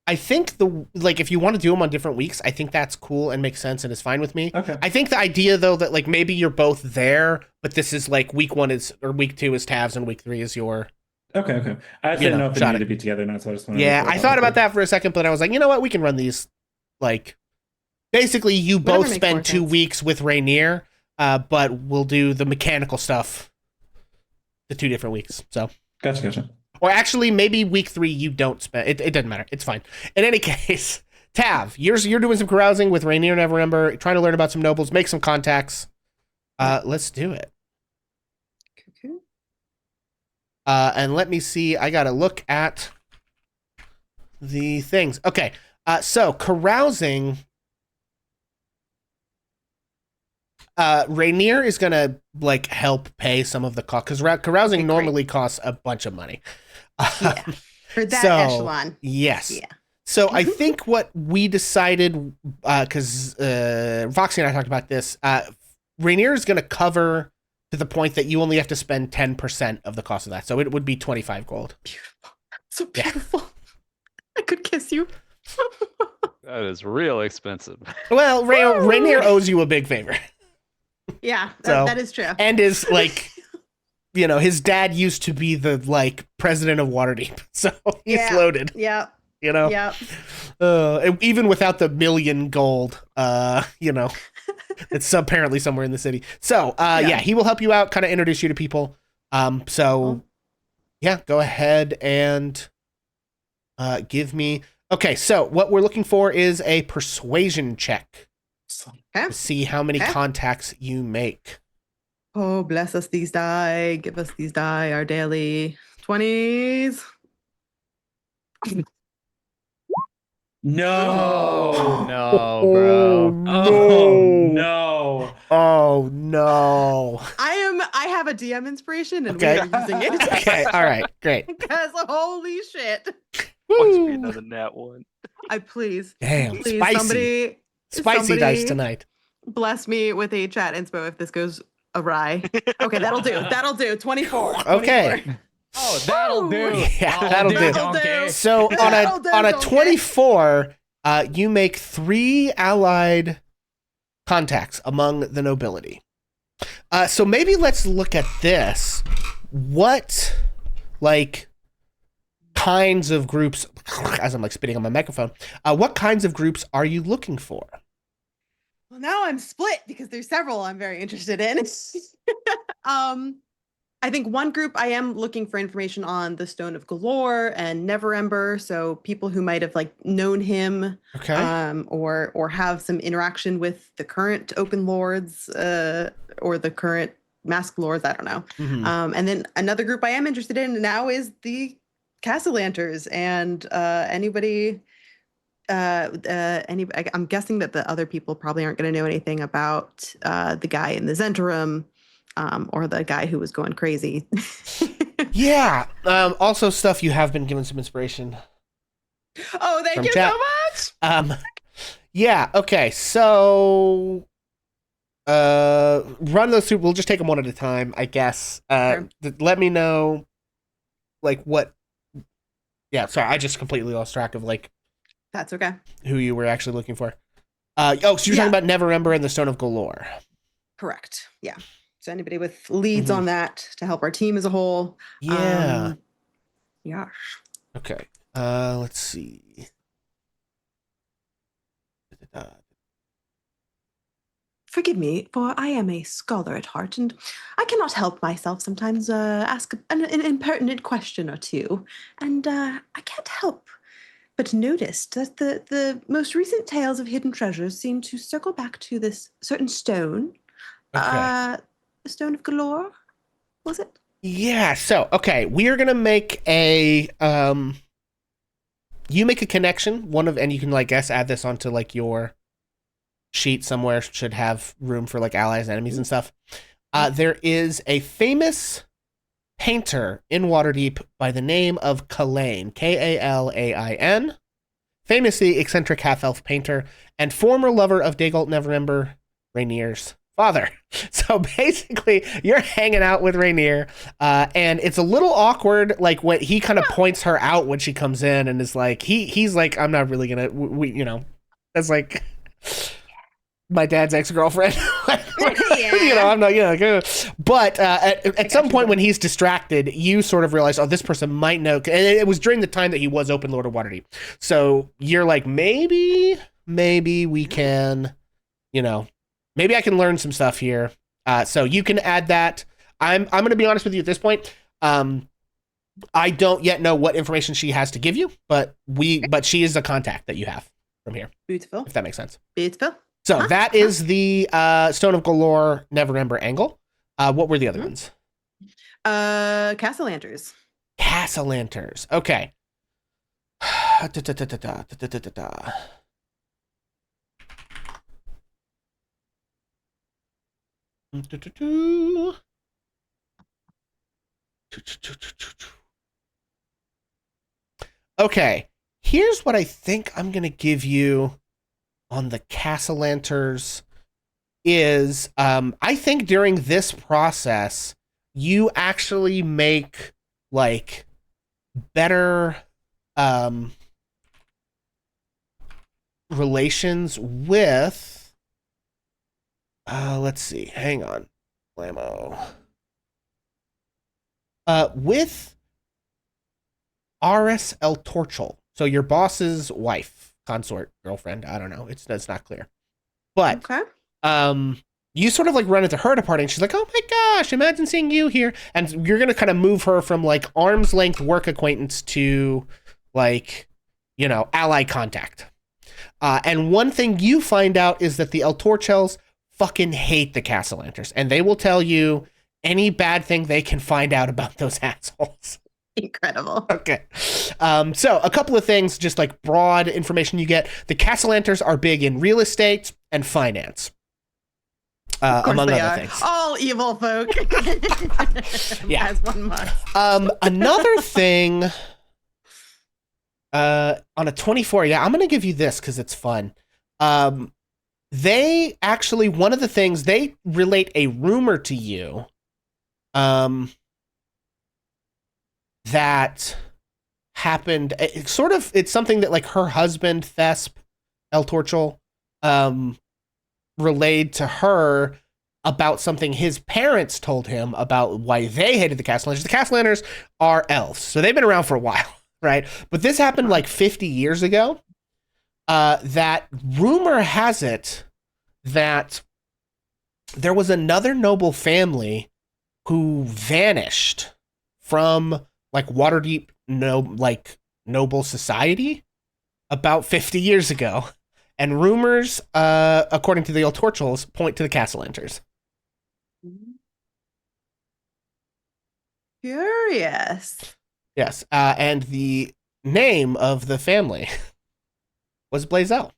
I think if you want to do them on different weeks, I think that's cool and makes sense and is fine with me. Okay. I think the idea though that like maybe you're both there, but this is like week 1 is or week 2 is Tav's and week 3 is your. Okay. I just didn't know if they shot needed it. to be together now, so I just wanted Yeah, to I thought about that for a second, but I was like, you know what, we can run these like basically you Whatever both makes spend more 2 sense. weeks with Rainier, but we'll do the mechanical stuff the 2 different weeks. So Gotcha. or actually, maybe week 3 you don't spend. It doesn't matter. It's fine. In any case, Tav, you're doing some carousing with Rainier and Neverember, trying to learn about some nobles, make some contacts. Let's do it. Cuckoo. And let me see. I gotta look at the things. Okay. So carousing. Rainier is gonna like help pay some of the cost because carousing Okay, great. normally costs a bunch of money. Yeah. For that So, echelon. Yes. Yeah. So I think what we decided, because Foxy and I talked about this, Rainier is going to cover to the point that you only have to spend 10% of the cost of that. So it would be 25 gold. Beautiful. So Yeah. beautiful. I could kiss you. That is real expensive. Well, Rainier owes you a big favor. Yeah, So- that is true. And is like, his dad used to be the like president of Waterdeep. So he's Yeah. loaded, Yeah. Yeah. Even without the 1 million gold, it's apparently somewhere in the city. So, yeah, he will help you out, kind of introduce you to people. Yeah, go ahead and give me. Okay, so what we're looking for is a persuasion check Okay. to see how many Okay. contacts you make. Oh, bless us these die. Give us these die, our daily 20s. No. No, bro. Oh no. Oh no. I have a DM inspiration and Okay. we are using it. Okay, all right, great. Because holy shit. Wants to be Woo. another nat one. Please Damn, spicy spicy dice tonight. bless me with a chat inspo if this goes awry. Okay, that'll do. 24. Okay. 24. Oh, that'll do. Yeah, that'll do. donkey. So on That'll do, a okay. 24, you make 3 allied contacts among the nobility. So maybe let's look at this. What kinds of groups, as I'm spitting on my microphone, what kinds of groups are you looking for? Well, now I'm split because there's several I'm very interested in. I think one group I am looking for information on the Stone of Galore and Neverember, so people who might have known him, Okay. or have some interaction with the current Open Lords, or the current masked lords. I don't know. Mhm. And then another group I am interested in now is the Castellanters, and anybody. I'm guessing that the other people probably aren't going to know anything about the guy in the Zentarum, or the guy who was going crazy. Yeah. Also, stuff you have been given some inspiration. Oh, thank From you chat. so much. Yeah. Okay. So, run those through. We'll just take them one at a time, I guess. Sure. Let me know, like, what. Yeah. Sorry, I just completely lost track of like That's okay. who you were actually looking for. So you're talking about Neverember and the Stone of Galore. Correct. Yeah. So anybody with leads Mhm. on that to help our team as a whole. Yeah. Yeah. Okay. Let's see. Forgive me, for I am a scholar at heart, and I cannot help myself sometimes ask an impertinent question or two. And I can't help but notice that the most recent tales of hidden treasures seem to circle back to this certain stone. Okay. The Stone of Galore, was it? Yeah. So, okay, we are gonna make a You make a connection. And you can like guess add this onto like your sheet somewhere. Should have room for like allies, enemies, and stuff. There is a famous painter in Waterdeep by the name of Kalain, Kalain, famously eccentric half-elf painter and former lover of Dagult Neverember, Rainier's father. So basically, you're hanging out with Rainier, and it's a little awkward, like when he kind of points her out when she comes in, and is like, he's like, I'm not really gonna, that's like my dad's ex-girlfriend. I'm not, but at some point when he's distracted, you sort of realize, oh, this person might know. And it was during the time that he was Open Lord of Waterdeep. So you're like, maybe we can, maybe I can learn some stuff here. So you can add that. I'm going to be honest with you at this point. I don't yet know what information she has to give you, but she is a contact that you have from here. Beautiful. If that makes sense. Beautiful. So that is the Stone of Galore Neverember angle. What were the other ones? Castellanters. Castellanters. Okay. Okay. Here's what I think I'm going to give you on the Castellanters is I think during this process you actually make like better relations with let's see, hang on, Blammo, with Aris El Torchel, so your boss's wife, consort, girlfriend, I don't know, it's not clear, but okay. You sort of like run into her at a party and she's like, oh my gosh, imagine seeing you here. And you're going to kind of move her from like arm's length work acquaintance to like, ally contact. And one thing you find out is that the El Torchels fucking hate the Castellanters, and they will tell you any bad thing they can find out about those assholes. Incredible. Okay. So a couple of things, just like broad information you get. The Castellanters are big in real estate and finance. Among other things. All evil folk. Yeah. As one must. Another thing, on a 24, I'm going to give you this because it's fun. They actually, one of the things, they relate a rumor to you that happened. It's something that like her husband, Thesp El Torchel, relayed to her about something his parents told him about why they hated the Castellanters. The Castellanters are elves, so they've been around for a while, right? But this happened like 50 years ago. That rumor has it that there was another noble family who vanished from like Waterdeep noble society about 50 years ago. And rumors, according to the El Torchels, point to the Castellanters. Curious. Yes. And the name of the family was Blazel.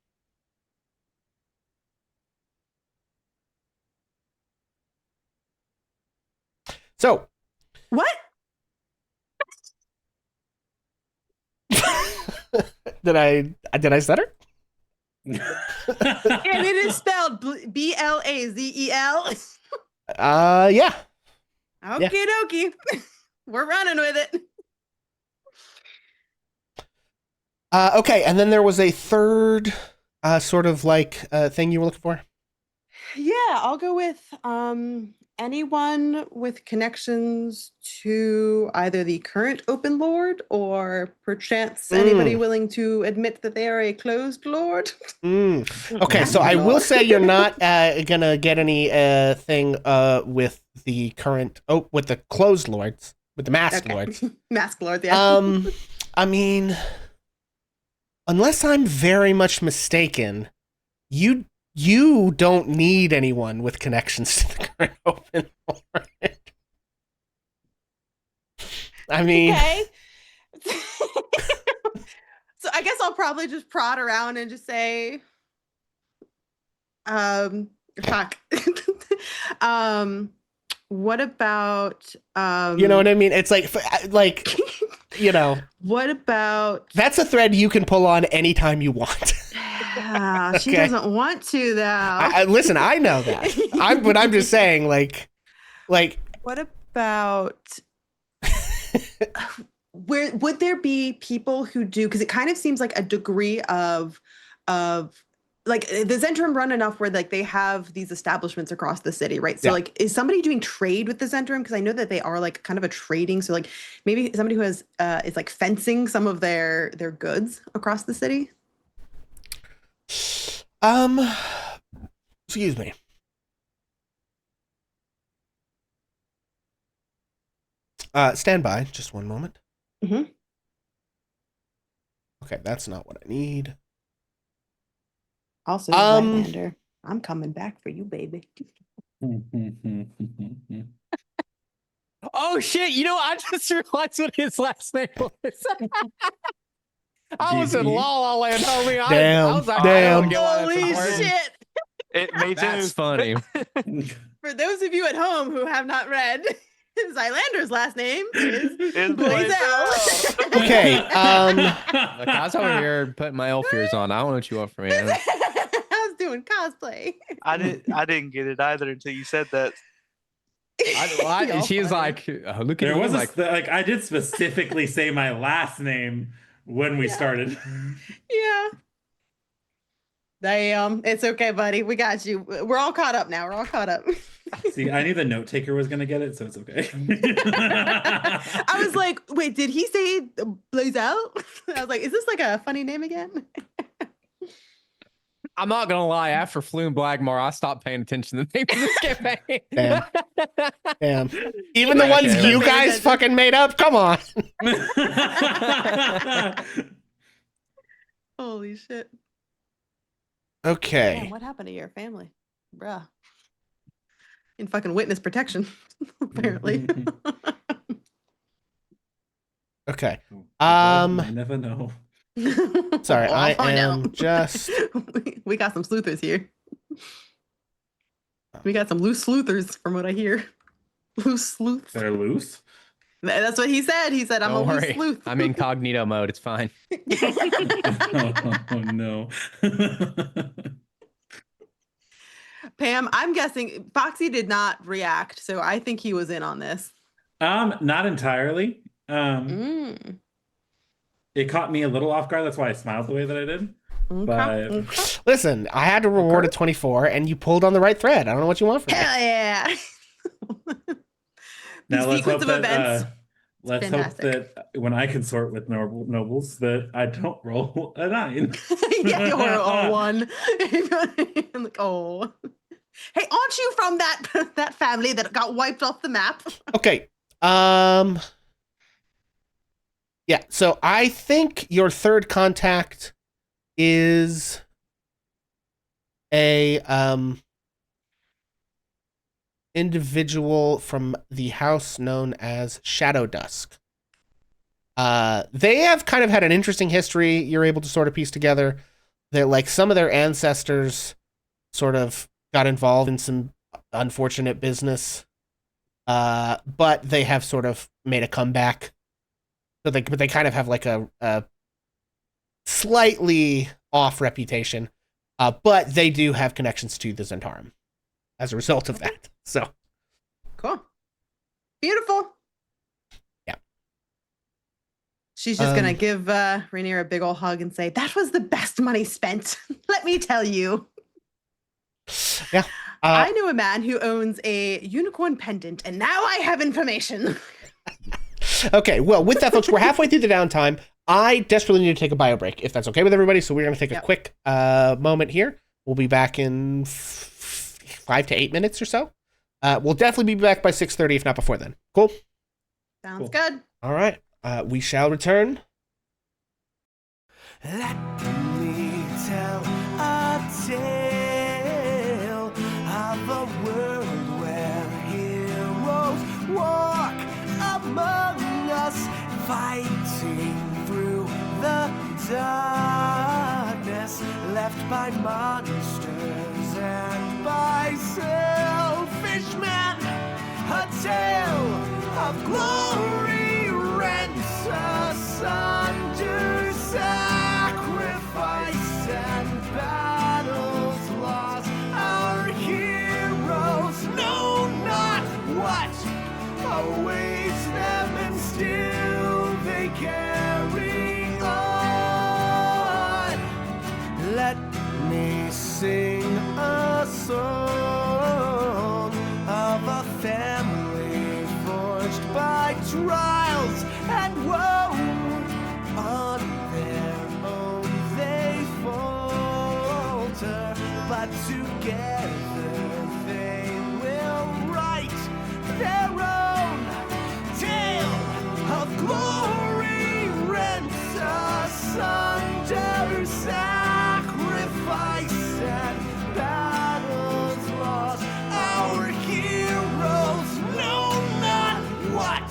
So, What? did I stutter? And it is spelled Blazel. Yeah. Okie dokie. We're running with it. Okay, and then there was a third sort of like thing you were looking for. Yeah, I'll go with anyone with connections to either the current open lord or perchance anybody willing to admit that they are a closed lord. Okay, so I will say you're not gonna get any thing with the current with the closed lords, with the masked lords. Masked lords, yeah. I mean, unless I'm very much mistaken, you don't need anyone with connections to the current open lord. I mean, Okay. So I guess I'll probably just prod around and just say, fuck. What about you know what I mean? It's like you know, what about that's a thread you can pull on anytime you want. She doesn't want to though. Listen, I know that. I'm just saying, like what about where would there be people who do, because it kind of seems like a degree of like the Zentrum run enough where like they have these establishments across the city, right? So like, is somebody doing trade with the Zentrum? Because I know that they are like kind of a trading. So like maybe somebody who has is like fencing some of their goods across the city. Excuse me. Stand by, just one moment. Mm-hmm. Okay, that's not what I need. Also, Highlander, I'm coming back for you, baby. Oh shit! You know, I just realized what his last name was. I was in La La Land, homie. I was like, damn. Holy shit! Me too. That's funny. For those of you at home who have not read, Zylander's last name is Blazel. Okay. Look, I was over here putting my elf ears on. I don't know what you want from me. I was doing cosplay. I didn't get it either until you said that. She's like, look at There was like, I did specifically say my last name when we started. Yeah. Damn, it's okay, buddy. We got you. We're all caught up now. We're all caught up. See, I knew the note taker was gonna get it, so it's okay. I was like, wait, did he say Blazel? I was like, is this like a funny name again? I'm not gonna lie. After Flume Blagmar, I stopped paying attention to the name of this campaign. Damn. Even the ones you guys fucking made up. Come on. Holy shit. Okay. Man, what happened to your family, bruh? In fucking witness protection, apparently. Okay. I never know. Sorry, Well, I I'll find am out. just. We got some sleuthers here. We got some loose sleuthers, from what I hear. Loose sleuths. They're loose. That's what he said. He said, "I'm Don't a loose worry. sleuth." I'm incognito mode. It's fine. Oh no. Pam, I'm guessing Foxy did not react, so I think he was in on this. Not entirely. Mm. It caught me a little off guard. That's why I smiled the way that I did. But Listen, I had to reward a 24, and you pulled on the right thread. I don't know what you want from me. Hell yeah! now let's hope that fantastic. when I consort with nobles, that I don't roll a 9. Yeah, or a 1. I'm like, oh. Hey, aren't you from that family that got wiped off the map? Okay. Yeah, so I think your third contact is a individual from the house known as Shadow Dusk. They have kind of had an interesting history. You're able to sort of piece together that like some of their ancestors sort of got involved in some unfortunate business, but they have sort of made a comeback. But they kind of have like a slightly off reputation, but they do have connections to the Zentarum as a result of that. So Cool. Beautiful. Yeah. She's just going to give Rainier a big old hug and say, that was the best money spent. Let me tell you. Yeah. I knew a man who owns a unicorn pendant, and now I have information. Okay, well, with that, folks, we're halfway through the downtime. I desperately need to take a bio break, if that's okay with everybody. So we're going to take a quick moment here. We'll be back in 5 to 8 minutes or so. We'll definitely be back by 6:30, if not before then. Cool? Sounds good. All right. We shall return. Let me tell a tale of a world where heroes walk among us, fighting through the darkness left by monsters and by selfish men. A tale of glory rents asunder, sacrifice and battles lost. Our heroes know not what awaits them, and still they carry on. Let me sing a song of a family forged by trials and woe. On their own they falter, but together they will write their own tale of glory rent asunder, sacrifice and battles lost. Our heroes know not what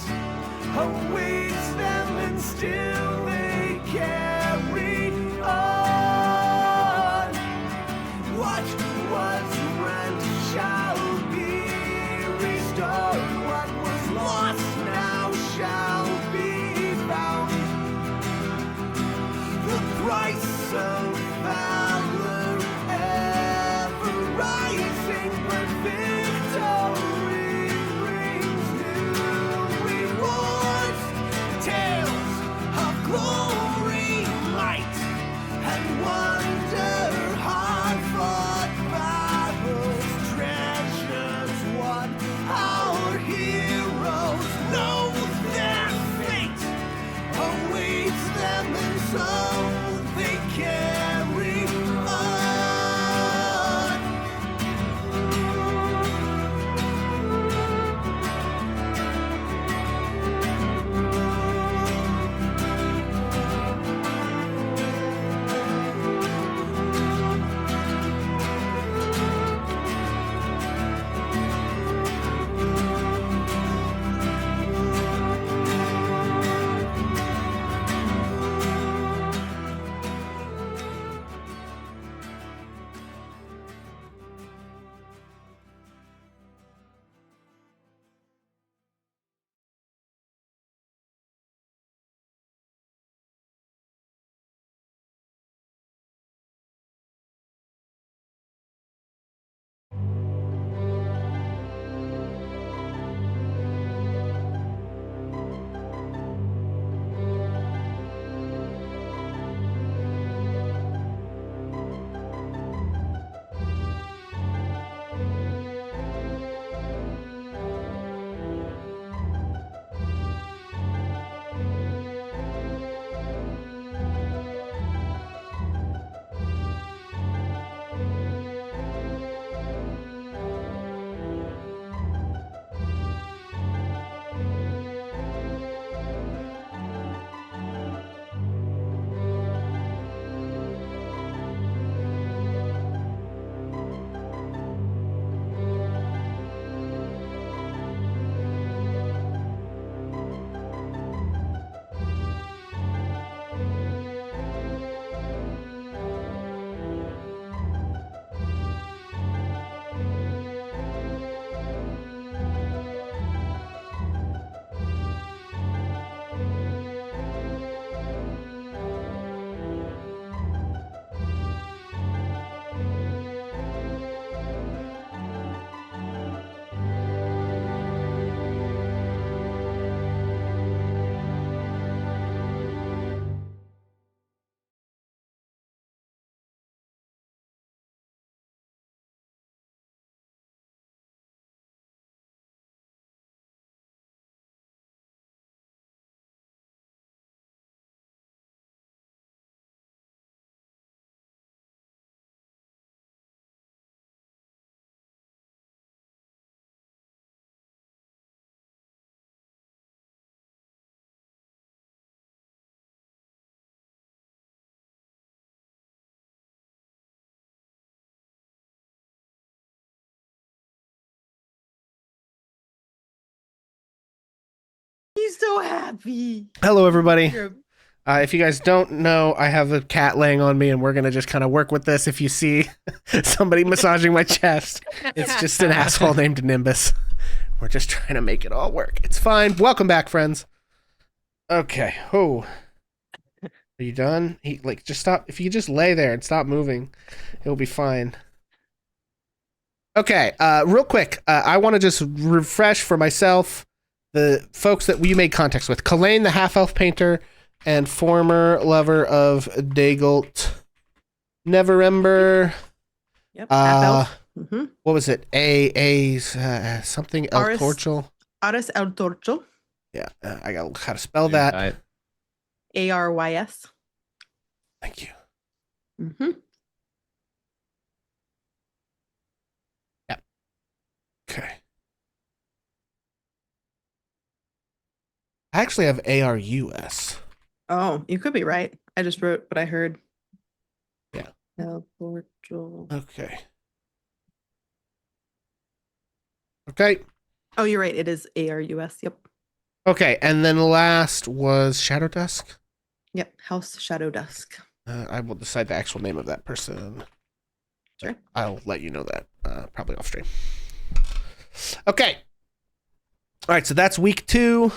awaits them, and still they carry on. What was rent so happy. Hello, everybody. You're- If you guys don't know, I have a cat laying on me, and we're gonna just kind of work with this. If you see somebody massaging my chest, it's just an asshole named Nimbus. We're just trying to make it all work. It's fine. Welcome back, friends. Okay. Oh, are you done? Just stop. If you just lay there and stop moving, it'll be fine. Okay. Real quick, I want to just refresh for myself the folks that we made contacts with. Kalain, the half-elf painter, and former lover of Dagult. Neverember. Yep. Half-elf. What was it? Something El Aris- Torchel. Aris El Torcho. Yeah, I got how to spell that. Arys. Thank you. Mm-hmm. Yeah. Okay. I actually have ARUS. Oh, you could be right. I just wrote what I heard. Yeah. El Torcho. Okay. Okay. Oh, you're right. It is ARUS. Yep. Okay, and then last was Shadow Dusk. Yep. House Shadow Dusk. I will decide the actual name of that person. Sure. I'll let you know that probably off stream. Okay. All right, so that's week 2.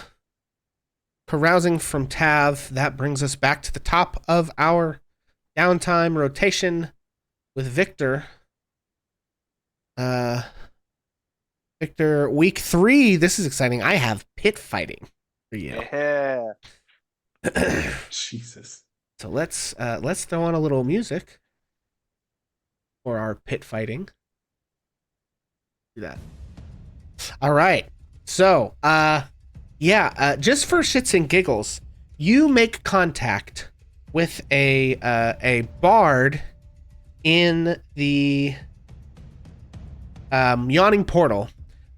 Carousing from Tav. That brings us back to the top of our downtime rotation with Victor. Victor, week 3. This is exciting. I have pit fighting for you. Yeah. Jesus. So let's throw on a little music for our pit fighting. Do that. All right. So, just for shits and giggles, you make contact with a bard in the yawning portal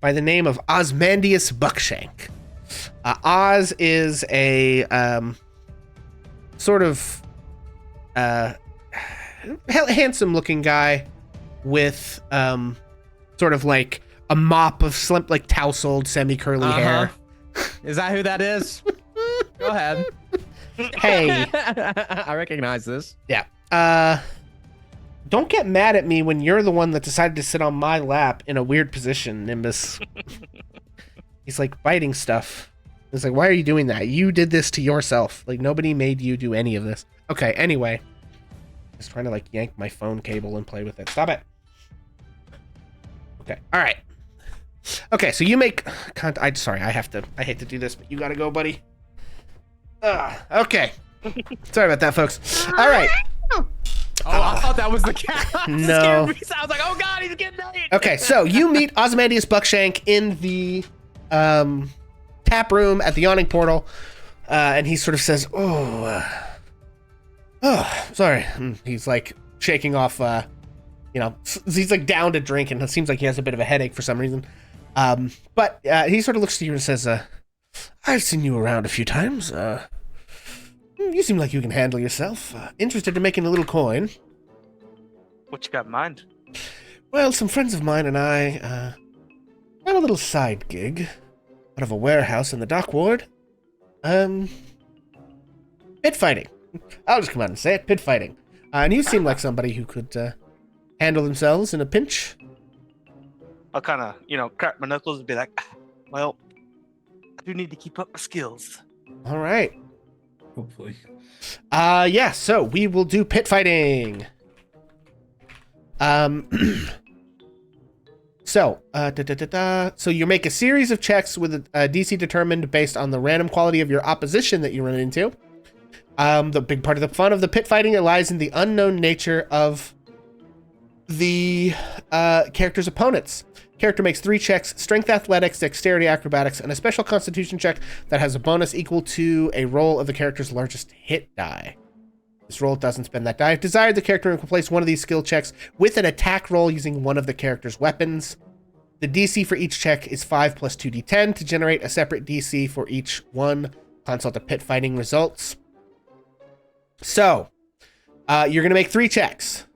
by the name of Osmandius Buckshank. Oz is a sort of handsome-looking guy with sort of like a mop of tousled, semi-curly hair. Is that who that is? Go ahead. Hey. I recognize this. Yeah. Don't get mad at me when you're the one that decided to sit on my lap in a weird position, Nimbus. He's like biting stuff. It's like, why are you doing that? You did this to yourself. Like, nobody made you do any of this. Okay, anyway. Just trying to yank my phone cable and play with it. Stop it. Okay, all right. Okay, so you make contact. Sorry, I hate to do this, but you gotta go, buddy. Okay. Sorry about that, folks. All right. Oh, I thought that was the cat. No. Scared me. I was like, oh god, he's getting eaten. Okay, so you meet Osmandius Buckshank in the tap room at the yawning portal, and he sort of says, sorry. And he's shaking off, he's down to drink, and it seems like he has a bit of a headache for some reason. But he sort of looks to you and says, I've seen you around a few times. You seem like you can handle yourself. Interested in making a little coin. What you got in mind? Well, some friends of mine and I have a little side gig out of a warehouse in the dock ward. Pit fighting. I'll just come out and say it, pit fighting. And you seem like somebody who could handle themselves in a pinch. I'll kind of, crack my knuckles and be like, well, I do need to keep up my skills. All right. Hopefully. Yeah, so we will do pit fighting. So you make a series of checks with a DC determined based on the random quality of your opposition that you run into. The big part of the fun of the pit fighting lies in the unknown nature of the character's opponents. Character makes 3 checks: strength, athletics, dexterity, acrobatics, and a special constitution check that has a bonus equal to a roll of the character's largest hit die. This roll doesn't spend that die. If desired, the character can place one of these skill checks with an attack roll using one of the character's weapons. The DC for each check is 5 plus 2d10 to generate a separate DC for each one. Consult the pit fighting results. So, you're going to make 3 checks.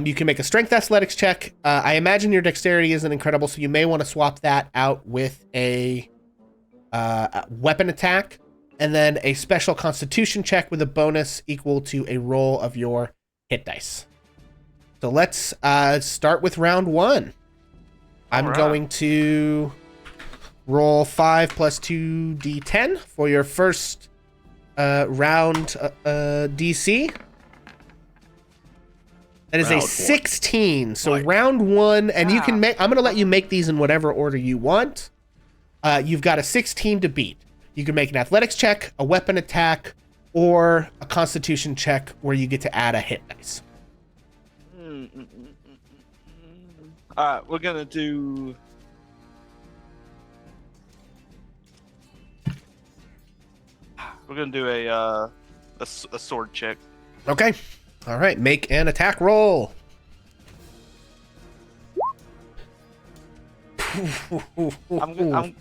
You can make a strength athletics check. I imagine your dexterity isn't incredible, so you may want to swap that out with a weapon attack, and then a special constitution check with a bonus equal to a roll of your hit dice. So let's start with round 1. I'm going to roll 5 plus 2d10 for your first round DC. That is Round a 16. So Right. round 1, and you can make. I'm going to let you make these in whatever order you want. You've got a 16 to beat. You can make an athletics check, a weapon attack, or a constitution check where you get to add a hit dice. All right, we're gonna do. We're gonna do a sword check. Okay. All right. Make an attack roll. I'm gonna.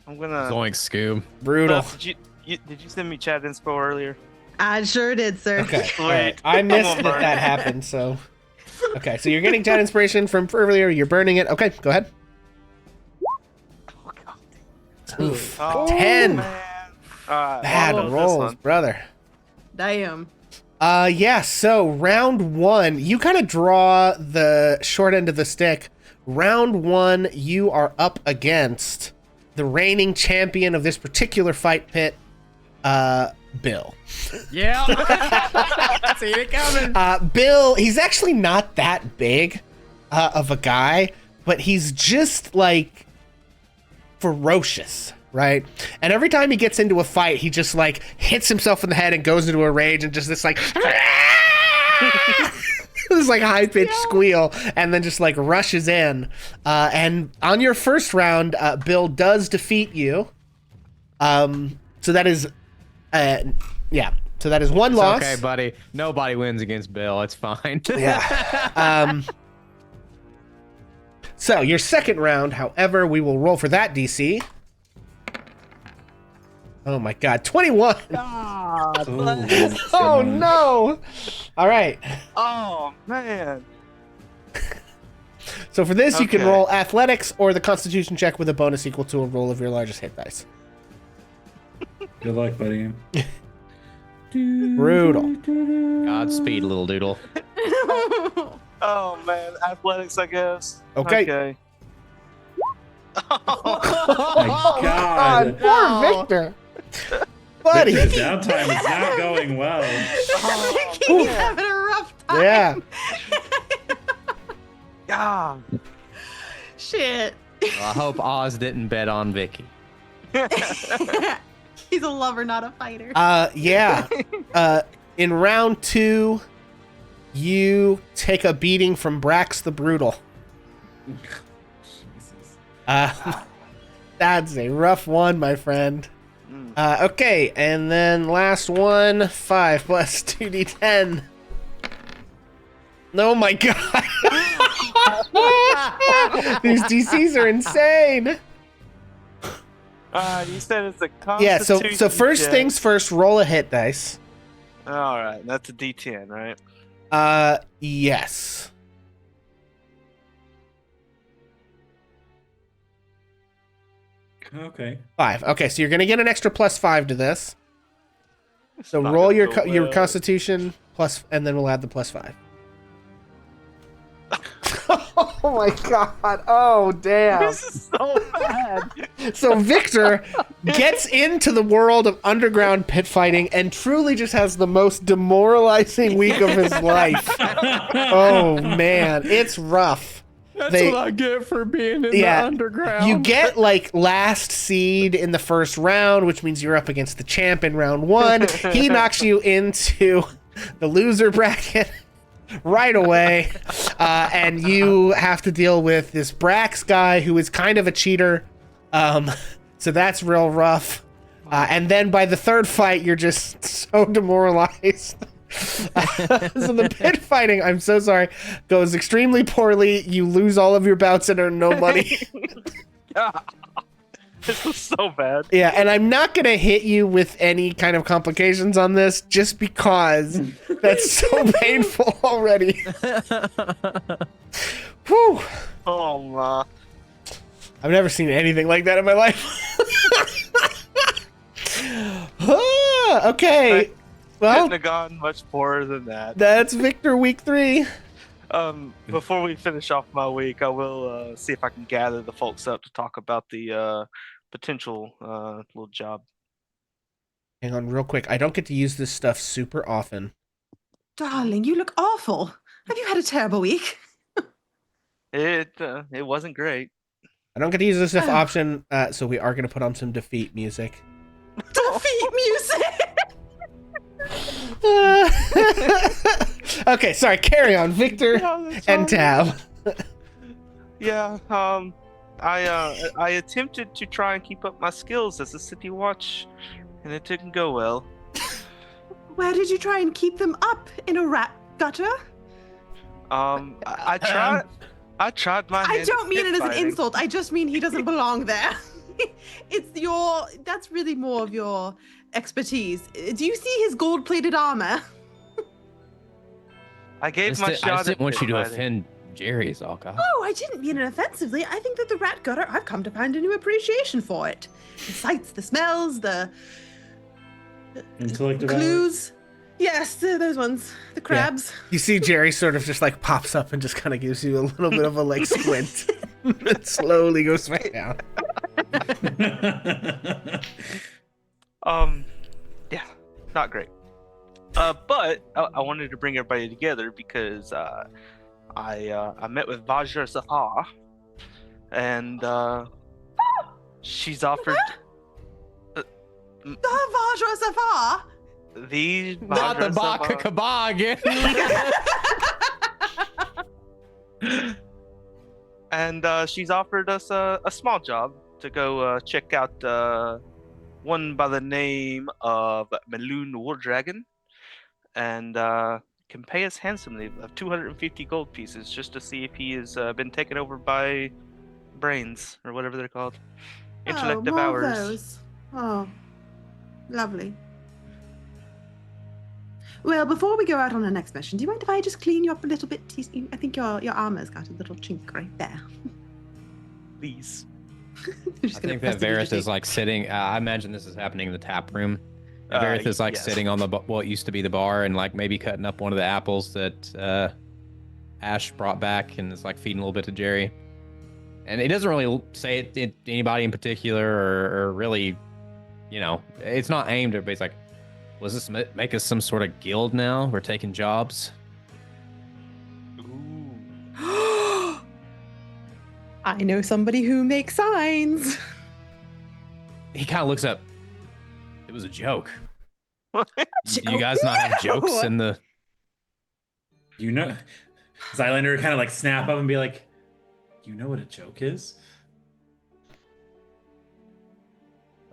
Zoink, Scoob. Brutal. Did you send me chat inspo earlier? I sure did, sir. Okay. Sweet. All right. I missed Come on, that Bert. that happened. So. Okay. So you're getting chat inspiration from earlier. You're burning it. Okay. Go ahead. Oof. Oh, 10. man. All right, Bad well, this rolls, one. brother. Damn. Yeah, so round 1, you kind of draw the short end of the stick. Round 1, you are up against the reigning champion of this particular fight pit, Bill. Yeah. Seen it coming. Bill, he's actually not that big of a guy, but he's just like ferocious, right? And every time he gets into a fight, he just like hits himself in the head and goes into a rage and just this like this like high-pitched squeal, and then just like rushes in. And on your first round, Bill does defeat you. So that is so that is one loss. Okay, buddy. Nobody wins against Bill. It's fine. Yeah. So your second round, however, we will roll for that DC. Oh my god, 21. Oh no. All right. Oh man. So for this, you can Okay. roll athletics or the constitution check with a bonus equal to a roll of your largest hit dice. Good luck, buddy. Brutal. Godspeed, little doodle. Oh man, athletics, I guess. Okay. Oh my god. Poor Victor. Buddy. The downtime is not going well. He's having a rough time. Yeah. God. Shit. Well, I hope Oz didn't bet on Vicky. He's a lover, not a fighter. Yeah. In round 2, you take a beating from Brax the Brutal. That's a rough one, my friend. Okay, and then last one, 5 plus 2d10. Oh my god. These DCs are insane. You said it's a Yeah, constitution so first check. things first, roll a hit dice. All right, that's a D10, right? Yes. Okay. 5. Okay, so you're gonna get an extra +5 to this. So not roll gonna your go your well. Constitution plus, and then we'll add the +5. Oh my god! Oh damn! This is so bad. So Victor gets into the world of underground pit fighting and truly just has the most demoralizing week of his life. Oh man, it's rough. That's They- what I get for being in Yeah, the underground. You get like last seed in the first round, which means you're up against the champ in round 1. He knocks you into the loser bracket right away, and you have to deal with this Brax guy who is kind of a cheater. So that's real rough. And then by the third fight, you're just so demoralized. So the pit fighting, I'm so sorry, goes extremely poorly. You lose all of your bouts and earn no money. This was so bad. Yeah, and I'm not gonna hit you with any kind of complications on this just because that's so painful already. Whew. Oh my. I've never seen anything like that in my life. Okay. Well, Couldn't have gone much poorer than that. that's Victor week 3. Before we finish off my week, I will see if I can gather the folks up to talk about the potential little job. Hang on real quick. I don't get to use this stuff super often. Darling, you look awful. Have you had a terrible week? It wasn't great. I don't get to use this stuff option, so we are going to put on some defeat music. Defeat music! Okay, sorry. Carry on, Victor and Tab. Yeah. I attempted to try and keep up my skills as a city watch, and it didn't go well. Where did you try and keep them up? In a rat gutter? I tried. I tried my. I hand don't at mean it as an fighting. insult. I just mean he doesn't belong there. That's really more of your expertise. Do you see his gold-plated armor? I gave my I shot. just didn't at want you to fighting. offend Jerry, is all, God. Oh, I didn't mean it offensively. I think that the rat gutter, I've come to find a new appreciation for it. The sights, the smells, the Intellect devour. clues. Yes, those ones. The crabs. You see Jerry sort of just like pops up and just kind of gives you a little bit of a like squint. It slowly goes back down. Yeah, not great. But I wanted to bring everybody together because I met with Vajra Safar, and she's offered Vajra Safar. the Not the Vajra Baka Safar- Kabag. and she's offered us a small job to go check out one by the name of Maloon War Dragon, and can pay us handsomely of 250 gold pieces just to see if he has been taken over by brains or whatever they're called. Intellect More of devours. those. Oh, lovely. Well, before we go out on our next mission, do you mind if I just clean you up a little bit? I think your armor's got a little chink right there. Please. I think that Varys is like sitting. I imagine this is happening in the tap room. Varys is like yes. sitting on the what used to be the bar and like maybe cutting up one of the apples that Ash brought back and is like feeding a little bit to Jerry. And he doesn't really say it to anybody in particular or really, you know, it's not aimed at. But he's like, "Was this make us some sort of guild now? We're taking jobs." Ooh. I know somebody who makes signs. He kind of looks up. It was a joke. Do you Joke? guys not have jokes No. in the? You know, Zylander would kind of like snap up and be like, "You know what a joke is?"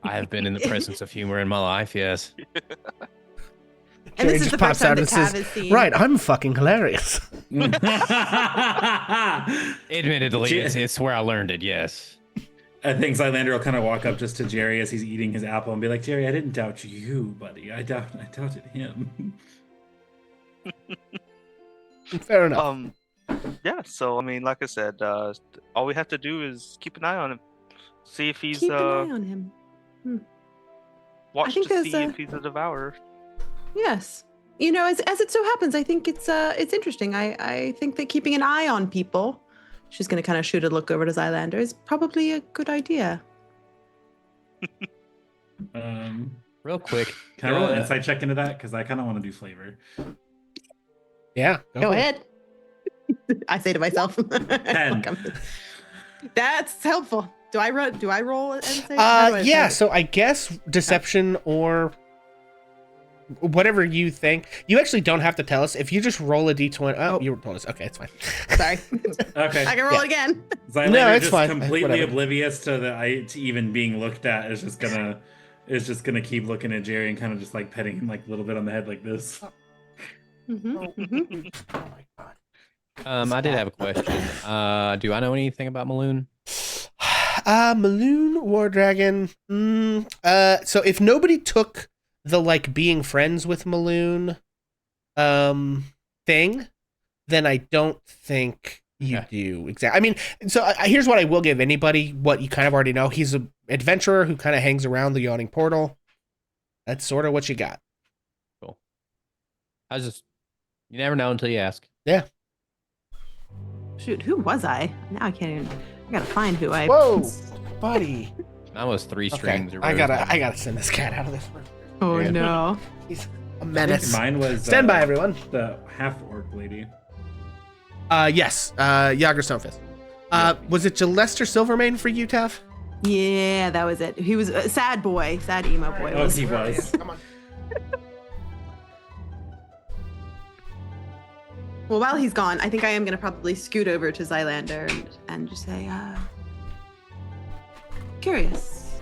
I have been in the presence of humor in my life. Yes. And Jerry this is just the pops first time out that and Tav says, has seen. "Right, I'm fucking hilarious." Admittedly, it's where I learned it. Yes. I think Zylander will kind of walk up just to Jerry as he's eating his apple and be like, "Jerry, I didn't doubt you, buddy. I doubted him." Fair enough. Yeah. So I mean, like I said, all we have to do is keep an eye on him, see if he's Keep an eye on him. watch think to there's see a- if he's a devourer. Yes. You know, as it so happens, I think it's interesting. I think that keeping an eye on people, she's going to kind of shoot a look over to Zylander, is probably a good idea. Real quick. Can I roll an insight check into that? Because I kind of want to do flavor. Yeah. Go for it. ahead. I say to myself. 10. That's helpful. Do I roll and say? How do I Yeah. say it? So I guess deception or whatever you think. You actually don't have to tell us. If you just roll a d20. Oh, you told us. Okay, it's fine. Sorry. Okay. I can roll it again. Zylander, No, it's just fine. completely Whatever. oblivious to even being looked at, is just gonna keep looking at Jerry and kind of just like petting him like a little bit on the head like this. Mhm. Oh my god. I did have a question. Do I know anything about Maloon? Maloon War Dragon. So if nobody took the like being friends with Maloon thing, then I don't think you do exactly. I mean, so here's what I will give anybody, what you kind of already know. He's an adventurer who kind of hangs around the Yawning Portal. That's sort of what you got. Cool. You never know until you ask. Yeah. Shoot, who was I? Now I can't even. I gotta find who I. Whoa, buddy. That was 3 Okay, streams. or I whatever. gotta send this cat out of this room. Oh Yeah. no. He's a I think menace. mine was Stand by, everyone. the half orc lady. Yes, Yager Stonefist. Was it Gillester Silvermane for you, Tav? Yeah, that was it. He was a sad boy, sad emo boy. Oh, he was. Come on. Well, while he's gone, I think I am gonna probably scoot over to Zylander and just say, curious,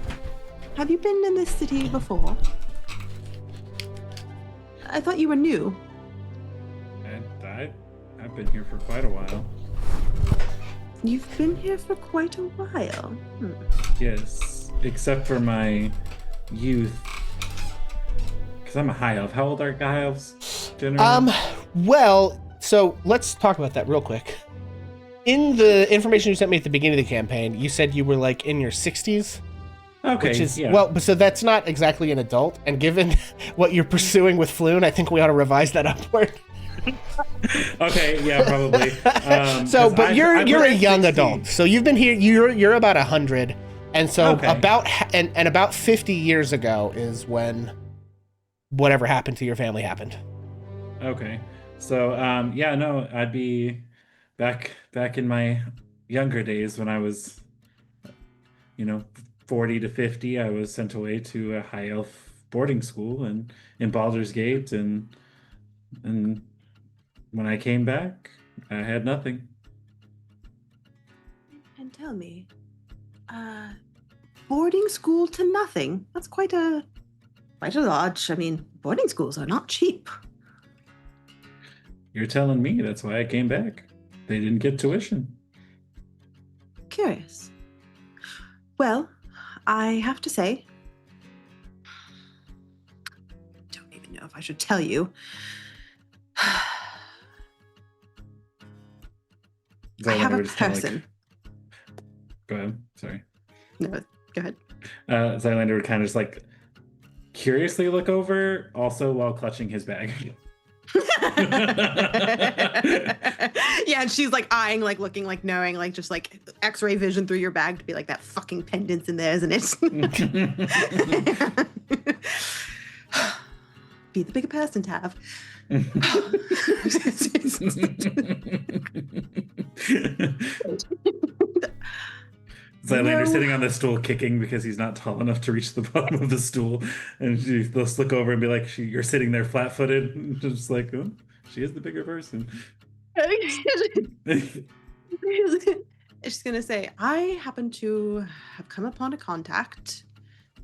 have you been in this city before? I thought you were new. And I've been here for quite a while. You've been here for quite a while. Yes, except for my youth. Because I'm a high elf. How old are high elves generally? Well, so let's talk about that real quick. In the information you sent me at the beginning of the campaign, you said you were like in your 60s. Okay, Which is, yeah. well, so that's not exactly an adult. And given what you're pursuing with Floon, I think we ought to revise that upward. Okay, yeah, probably. So, 'cause but I've you're a hit young 60. adult. So you've been here, you're about 100. And so Okay. about 50 years ago is when whatever happened to your family happened. Okay. So, yeah, no, I'd be back in my younger days when I was, 40 to 50. I was sent away to a high elf boarding school in Baldur's Gate, and when I came back, I had nothing. And tell me, boarding school to nothing? That's quite a large. I mean, boarding schools are not cheap. You're telling me that's why I came back. They didn't get tuition. Curious. Well, I have to say, don't even know if I should tell you. I have a person. Go ahead. Sorry. No, go ahead. Zylander would kind of just like curiously look over, also while clutching his bag. Yeah, and she's like eyeing, like looking, like knowing, like just like X-ray vision through your bag to be like that fucking pendant's in there, isn't it? Be the bigger person, Tav. Zylander's No. sitting on the stool kicking because he's not tall enough to reach the bottom of the stool. And they'll just look over and be like, you're sitting there flat-footed. And just like, oh, she is the bigger person. She's gonna say, I happen to have come upon a contact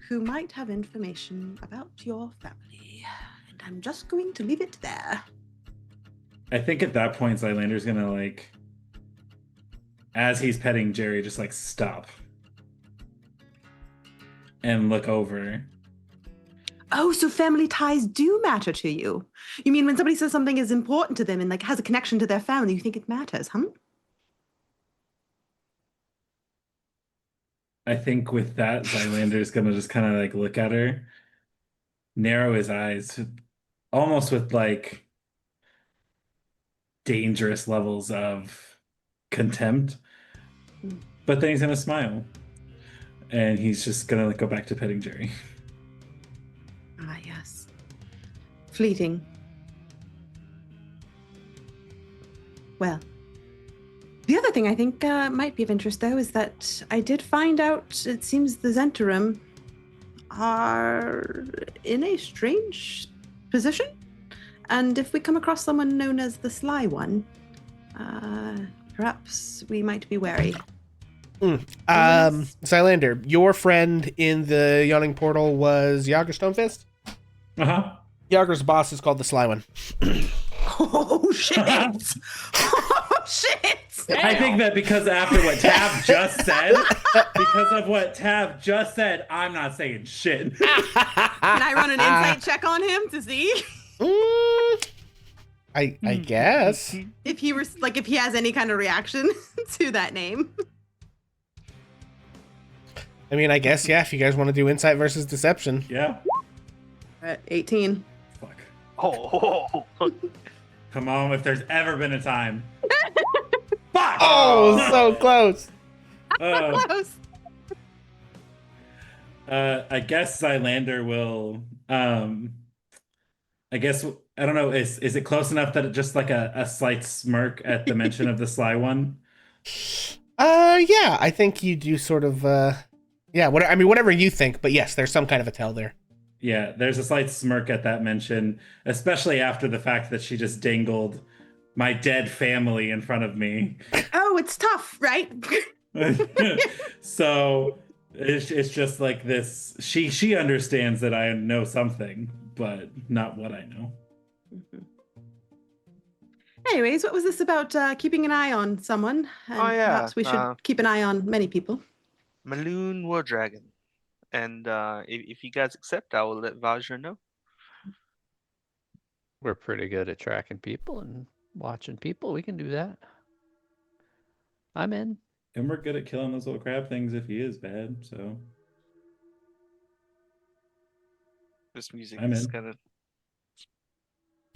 who might have information about your family. And I'm just going to leave it there. I think at that point, Zylander's gonna like, as he's petting Jerry, just like stop and look over. Oh, so family ties do matter to you. You mean when somebody says something is important to them and like has a connection to their family, you think it matters, huh? I think with that, Zylander's gonna just kind of like look at her, narrow his eyes, almost with like dangerous levels of contempt. But then he's gonna smile, and he's just gonna like, go back to petting Jerry. Ah, yes. Fleeting. Well, the other thing I think might be of interest, though, is that I did find out it seems the Zentarum are in a strange position. And if we come across someone known as the Sly One, perhaps we might be wary. Zylander, your friend in the Yawning Portal was Yager Stonefist? Uh-huh. Yager's boss is called the Sly One. Oh, shit! Oh, shit! I think that because after what Tav just said, I'm not saying shit. Can I run an insight check on him to see I guess. if he was like if he has any kind of reaction to that name? I mean, I guess, yeah, if you guys want to do insight versus deception. Yeah. At 18. Fuck. Oh, Come on, if there's ever been a time. Fuck! Oh, so close. Uh, Close. I guess Zylander will. I guess I don't know. Is it close enough that it just like a slight smirk at the mention of the sly one? Yeah, I think you do sort of, yeah, whatever you think, but yes, there's some kind of a tell there. Yeah, there's a slight smirk at that mention, especially after the fact that she just dangled my dead family in front of me. Oh, it's tough, right? So it's just like this. She understands that I know something, but not what I know. Anyways, what was this about keeping an eye on someone? And Oh, yeah, perhaps we should keep an eye on many people. Maloon War Dragon. And if you guys accept, I will let Vajra know. We're pretty good at tracking people and watching people. We can do that. I'm in. And we're good at killing those little crab things if he is bad. So This music I'm is in. kind of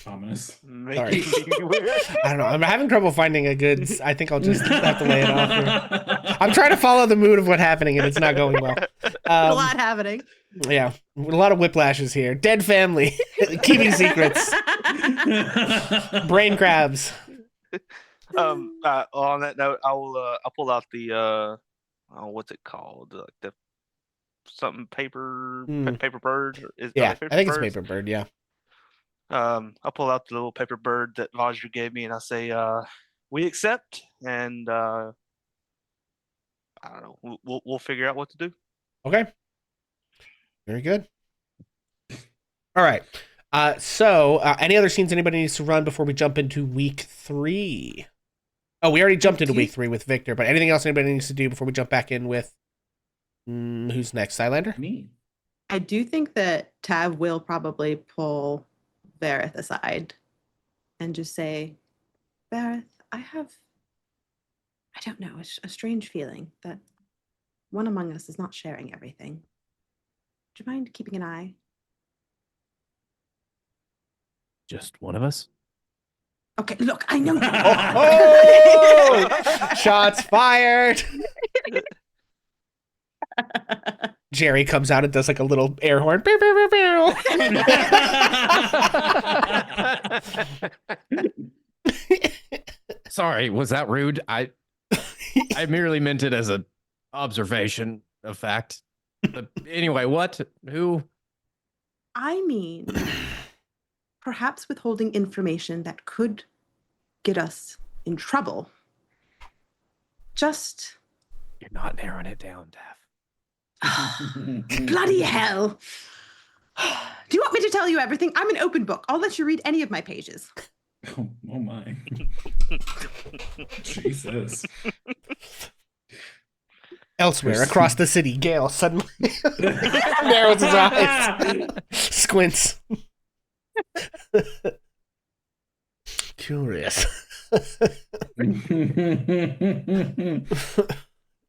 ominous. making me weird. I don't know. I'm having trouble finding a good. I think I'll just have to lay it off here. I'm trying to follow the mood of what's happening, and it's not going well. A lot happening. Yeah, a lot of whiplashes here. Dead family, keeping secrets, brain crabs. On that note, I'll pull out the what's it called? Like the something paper paper bird. Yeah, paper I think it's birds? paper bird. Yeah. I'll pull out the little paper bird that Vajra gave me, and I say, "We accept," and I don't know. We'll figure out what to do. Okay. Very good. All right. So, any other scenes anybody needs to run before we jump into week 3? Oh, we already jumped into week 3 with Victor, but anything else anybody needs to do before we jump back in with who's next? Cylander? Me. I do think that Tav will probably pull Vareth aside and just say, Vareth, I don't know, a strange feeling that one among us is not sharing everything. Do you mind keeping an eye? Just one of us? Okay, look, I know. Oh! Shots fired! Jerry comes out and does like a little air horn. Pew, pew, pew, pew. Sorry, was that rude? I merely meant it as an observation of fact. But anyway, what? Who? I mean, perhaps withholding information that could get us in trouble. Just You're not narrowing it down, Dav. bloody hell. Do you want me to tell you everything? I'm an open book. I'll let you read any of my pages. Oh my. Jesus. Elsewhere, across the city, Gale suddenly narrows his eyes, squints. Curious.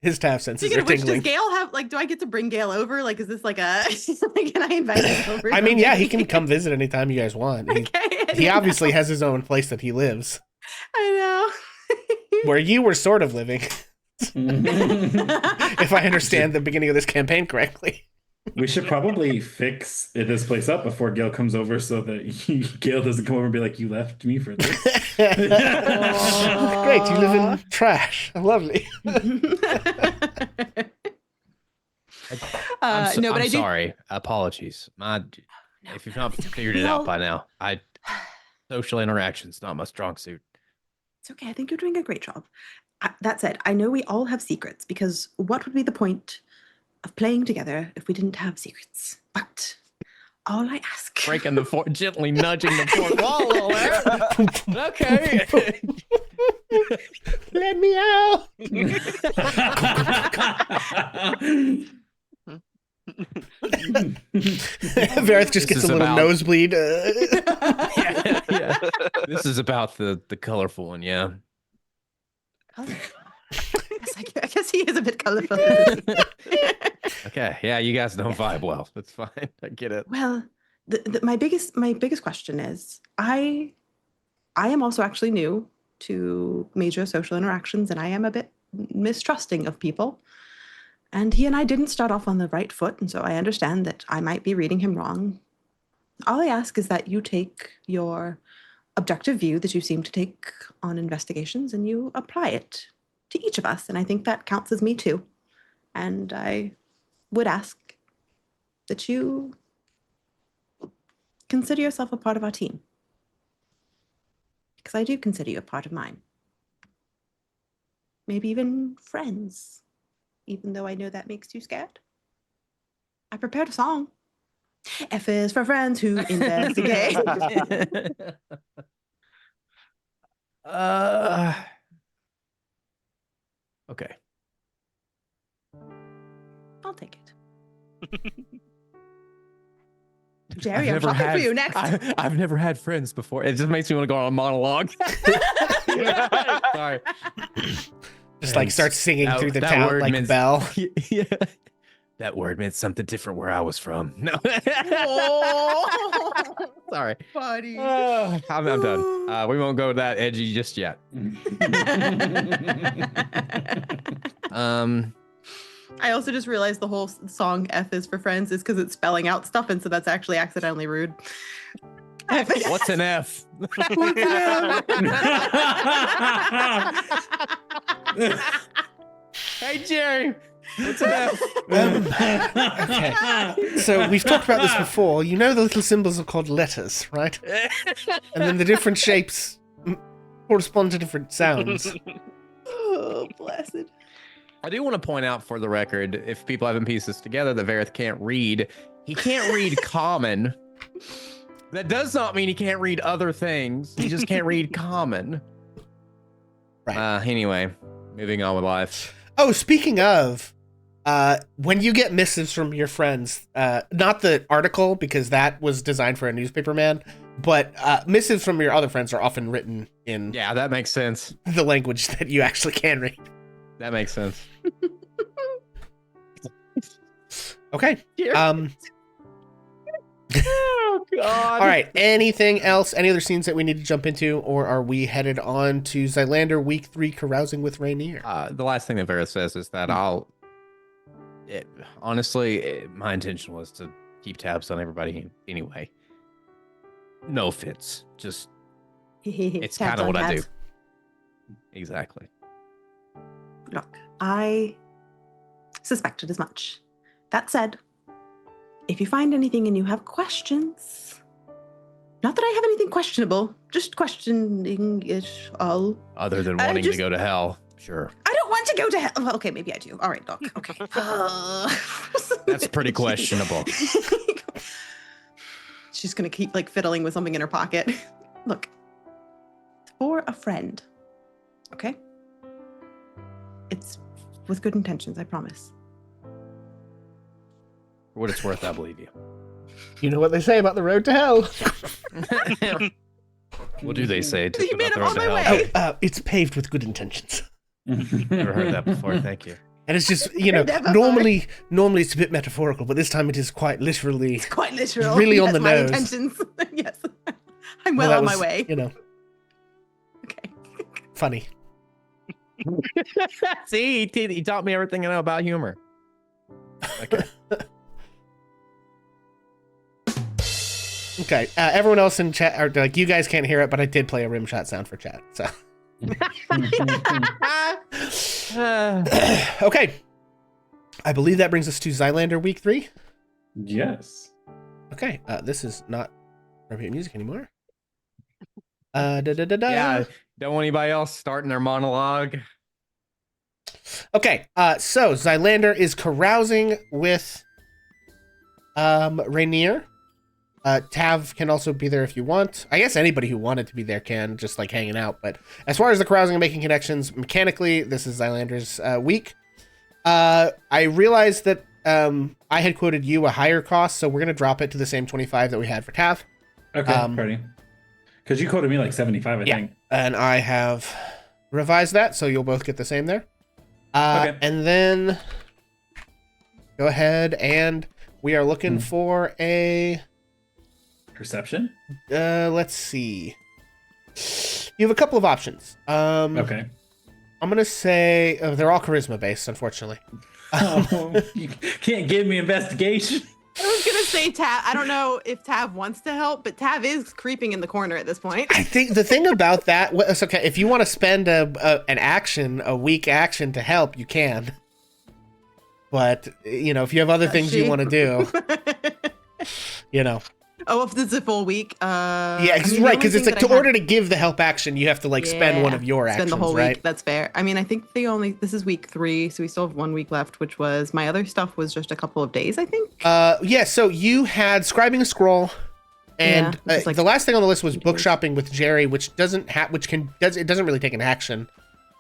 His Tav senses Speaking are of which, tingling. does Gale have, like, do I get to bring Gale over? Like, is this like a, like, can I invite him over? I mean, yeah, he can come visit anytime you guys want. He obviously has his own place that he lives, I know. where you were sort of living, if I understand the beginning of this campaign correctly. We should probably fix this place up before Gail comes over so that Gail doesn't come over and be like, you left me for this. Great, you live in trash. Lovely. I'm no, but I do. sorry. Apologies. If you've not figured it out by now, social interaction's not my strong suit. It's okay. I think you're doing a great job. That said, I know we all have secrets, because what would be the point of playing together if we didn't have secrets? But all I ask. Breaking the fourth, gently nudging the fourth wall a little there. Okay. Let me out. Vareth just gets a little nosebleed. Yeah. This is about the colorful one, yeah. I guess he is a bit colorful. Okay, yeah, you guys don't vibe well. That's fine. I get it. Well, my biggest question is I am also actually new to major social interactions, and I am a bit mistrusting of people. And he and I didn't start off on the right foot, and so I understand that I might be reading him wrong. All I ask is that you take your objective view that you seem to take on investigations and you apply it to each of us. And I think that counts as me too. And I would ask that you consider yourself a part of our team. Because I do consider you a part of mine. Maybe even friends, even though I know that makes you scared. I prepared a song. F is for friends who investigate. Okay. I'll take it. Jerry, I'm talking for you next. I've never had friends before. It just makes me want to go on a monologue. Sorry. Just like start singing That- through the that town word like meant- Belle. Yeah. That word meant something different where I was from. No. Sorry. Buddy. I'm done. We won't go that edgy just yet. I also just realized the whole song F is for friends is because it's spelling out stuff, and so that's actually accidentally rude. What's an F? Hey, Jerry. What's an F? Okay. So we've talked about this before. You know the little symbols are called letters, right? And then the different shapes correspond to different sounds. Oh, blessed. I do want to point out for the record, if people haven't pieced this together, that Vareth can't read. He can't read common. That does not mean he can't read other things. He just can't read common. Right. Anyway, moving on with life. Oh, speaking of, when you get missives from your friends, not the article, because that was designed for a newspaper man, but missives from your other friends are often written in Yeah, that makes sense. the language that you actually can read. That makes sense. Okay. Oh, God. All right. Anything else? Any other scenes that we need to jump into, or are we headed on to Zylander Week 3 carousing with Rainier? The last thing that Vareth says is that honestly, my intention was to keep tabs on everybody anyway. No offense. Just, it's kind of what I do. Exactly. Look, I suspected as much. That said, if you find anything and you have questions, not that I have anything questionable, just questioning it all. Other than wanting to go to hell. Sure. I don't want to go to hell. Well, okay, maybe I do. All right, Doc. Okay. That's pretty questionable. She's going to keep like fiddling with something in her pocket. Look, for a friend, okay? It's with good intentions, I promise. For what it's worth, I believe you. You know what they say about the road to hell. What do they say? You made about the it road on to my hell? way. It's paved with good intentions. Never heard that before. Thank you. And it's just, you know, Never normally it's a bit metaphorical, but this time it is quite literally. It's quite literal. Really on That's the my nose. intentions. Yes. I'm well that on was, my way. You know, Okay. funny. See, he taught me everything I know about humor. Okay. Okay. Everyone else in chat, or like, you guys can't hear it, but I did play a rim shot sound for chat. So. Okay. I believe that brings us to Zylander Week 3. Yes. Okay. This is not appropriate music anymore. Yeah, don't want anybody else starting their monologue. Okay. So Zylander is carousing with Rainier. Tav can also be there if you want. I guess anybody who wanted to be there can, just like hanging out. But as far as the carousing and making connections, mechanically, this is Zylander's week. I realized that I had quoted you a higher cost, so we're going to drop it to the same 25 that we had for Tav. Okay, pretty. Because you quoted me like 75, I think. And I have revised that, so you'll both get the same there. Okay. And then go ahead and we are looking for a Perception? Let's see. You have a couple of options. Okay. I'm gonna say they're all charisma based, unfortunately. Oh, you can't give me investigation. I was gonna say Tav. I don't know if Tav wants to help, but Tav is creeping in the corner at this point. I think the thing about that, it's okay. If you want to spend a weak action to help, you can. But if you have other things you want to do, Oh, if this is a full week. Yeah, because it's like to order to give the help action, you have to spend one of your actions, spend the whole right? week. That's fair. I mean, I think this is week 3, so we still have 1 week left, which was my other stuff was just a couple of days, I think. Yeah. So you had scribing a scroll, and the last thing on the list was book shopping with Jerry, which it doesn't really take an action.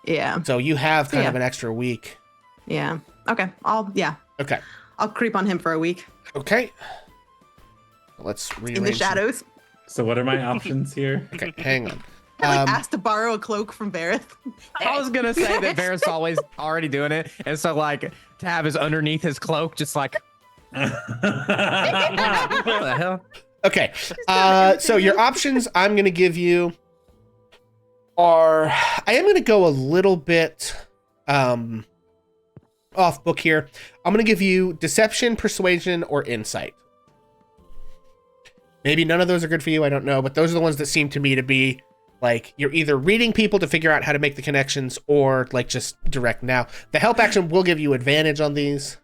Yeah. So you have kind of an extra week. Yeah. Okay. Okay. I'll creep on him for a week. Okay. Let's rearrange in the shadows. So what are my options here? Okay, hang on. I asked to borrow a cloak from Vareth. I was gonna say that Vareth's always already doing it, and so Tav is underneath his cloak, just like. What the hell? Okay. So your options I'm gonna give you are I am gonna go a little bit off book here. I'm gonna give you deception, persuasion, or insight. Maybe none of those are good for you, I don't know, but those are the ones that seem to me to be you're either reading people to figure out how to make the connections or just direct. Now, the help action will give you advantage on these.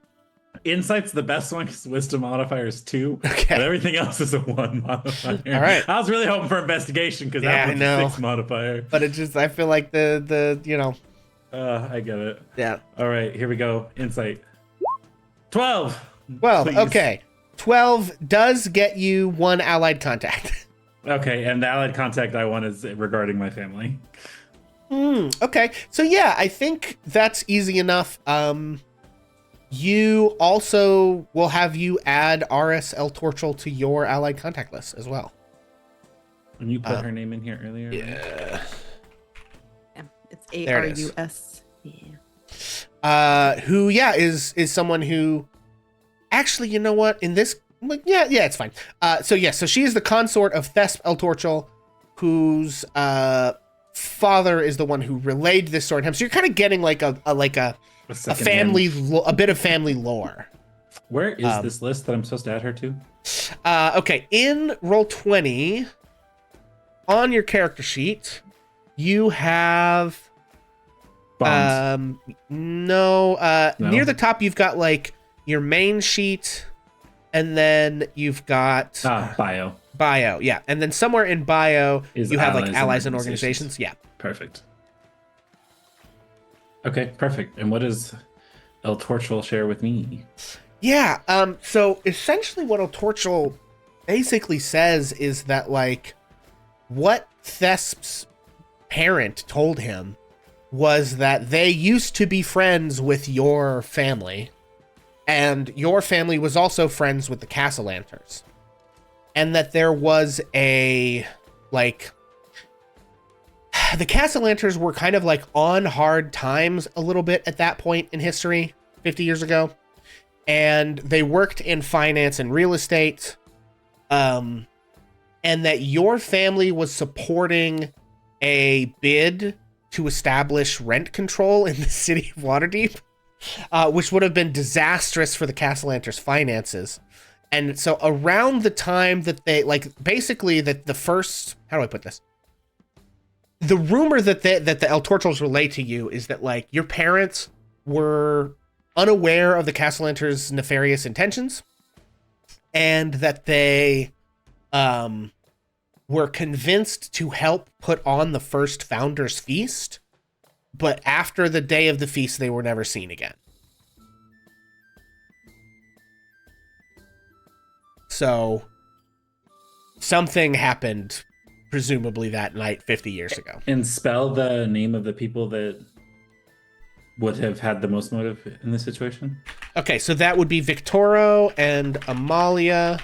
Insight's the best one because wisdom modifier is 2. Okay. But everything else is a 1 modifier. All right. I was really hoping for investigation because that one's a 6 modifier. But I feel like the I get it. Yeah. All right, here we go. Insight. 12. 12. Please. Okay. 12 does get you 1 allied contact. Okay, and the allied contact I want is regarding my family. Okay. So yeah, I think that's easy enough. You also will have you add RS El Torchel to your allied contact list as well. And you put her name in here earlier. Yeah. Yeah, it's ARUS. Yeah. Who is someone who actually, you know what? In this, it's fine. So she is the consort of Thesp El Torchel, whose father is the one who relayed this sword to him. So you're kind of getting a family, a bit of family lore. Where is this list that I'm supposed to add her to? Okay, in Roll20, on your character sheet, you have Bonds. No. Near the top, you've got your main sheet, and then you've got bio. Bio, yeah, and then somewhere in bio you have allies and organizations. organizations. Yeah, perfect. Okay, perfect. And what does El Torchel share with me? Yeah. So essentially, what El Torchel basically says is that what Thesp's parent told him was that they used to be friends with your family. And your family was also friends with the Castellanters. And that there was the Castellanters were kind of on hard times a little bit at that point in history, 50 years ago. And they worked in finance and real estate. And that your family was supporting a bid to establish rent control in the city of Waterdeep. Which would have been disastrous for the Castellanters' finances. And so around the time that they, basically that the first, how do I put this? The rumor that the El Torchels relay to you is that, your parents were unaware of the Castellanters' nefarious intentions, and that they were convinced to help put on the first Founders' Feast, but after the day of the feast, they were never seen again. So, something happened, presumably that night 50 years ago. And spell the name of the people that would have had the most motive in this situation. Okay, so that would be Victoro and Amalia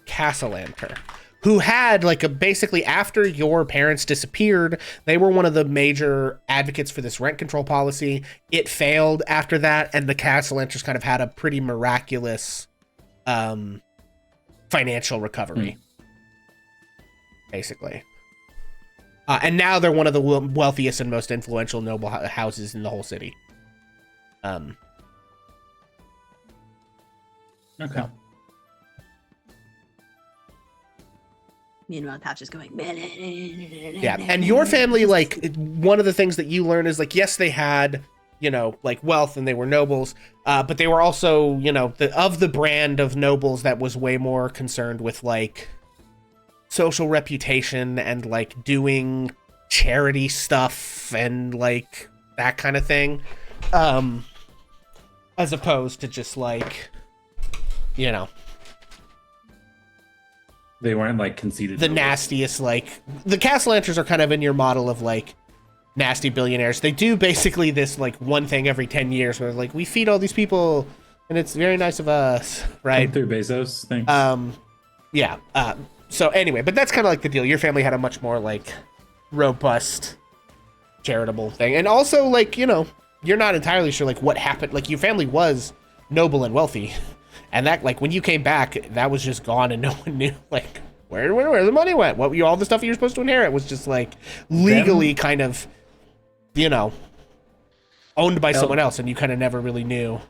Castellanter, who had basically after your parents disappeared, they were one of the major advocates for this rent control policy. It failed after that, and the Castellanters kind of had a pretty miraculous financial recovery. basically. And now they're one of the wealthiest and most influential noble houses in the whole city. Okay. Meanwhile, Pouch is going. Yeah, and your family, like, one of the things that you learn is, like, yes, they had, you know, like, wealth and they were nobles, but they were also, you know, of the brand of nobles that was way more concerned with, like, social reputation and, like, doing charity stuff and, like, that kind of thing, as opposed to just, like, you know, They weren't like conceited. the nastiest, like, the Castellaners are kind of in your model of, like, nasty billionaires. They do basically this, like, one thing every 10 years where, like, we feed all these people and it's very nice of us, right? Through Bezos, thanks. Yeah. So anyway, but that's kind of like the deal. Your family had a much more, like, robust charitable thing. And also, like, you know, you're not entirely sure, like, what happened. Like, your family was noble and wealthy. And that, like, when you came back, that was just gone and no one knew, like, where the money went. All the stuff you were supposed to inherit was just, like, legally kind of, you know, owned by someone else, and you kind of never really knew.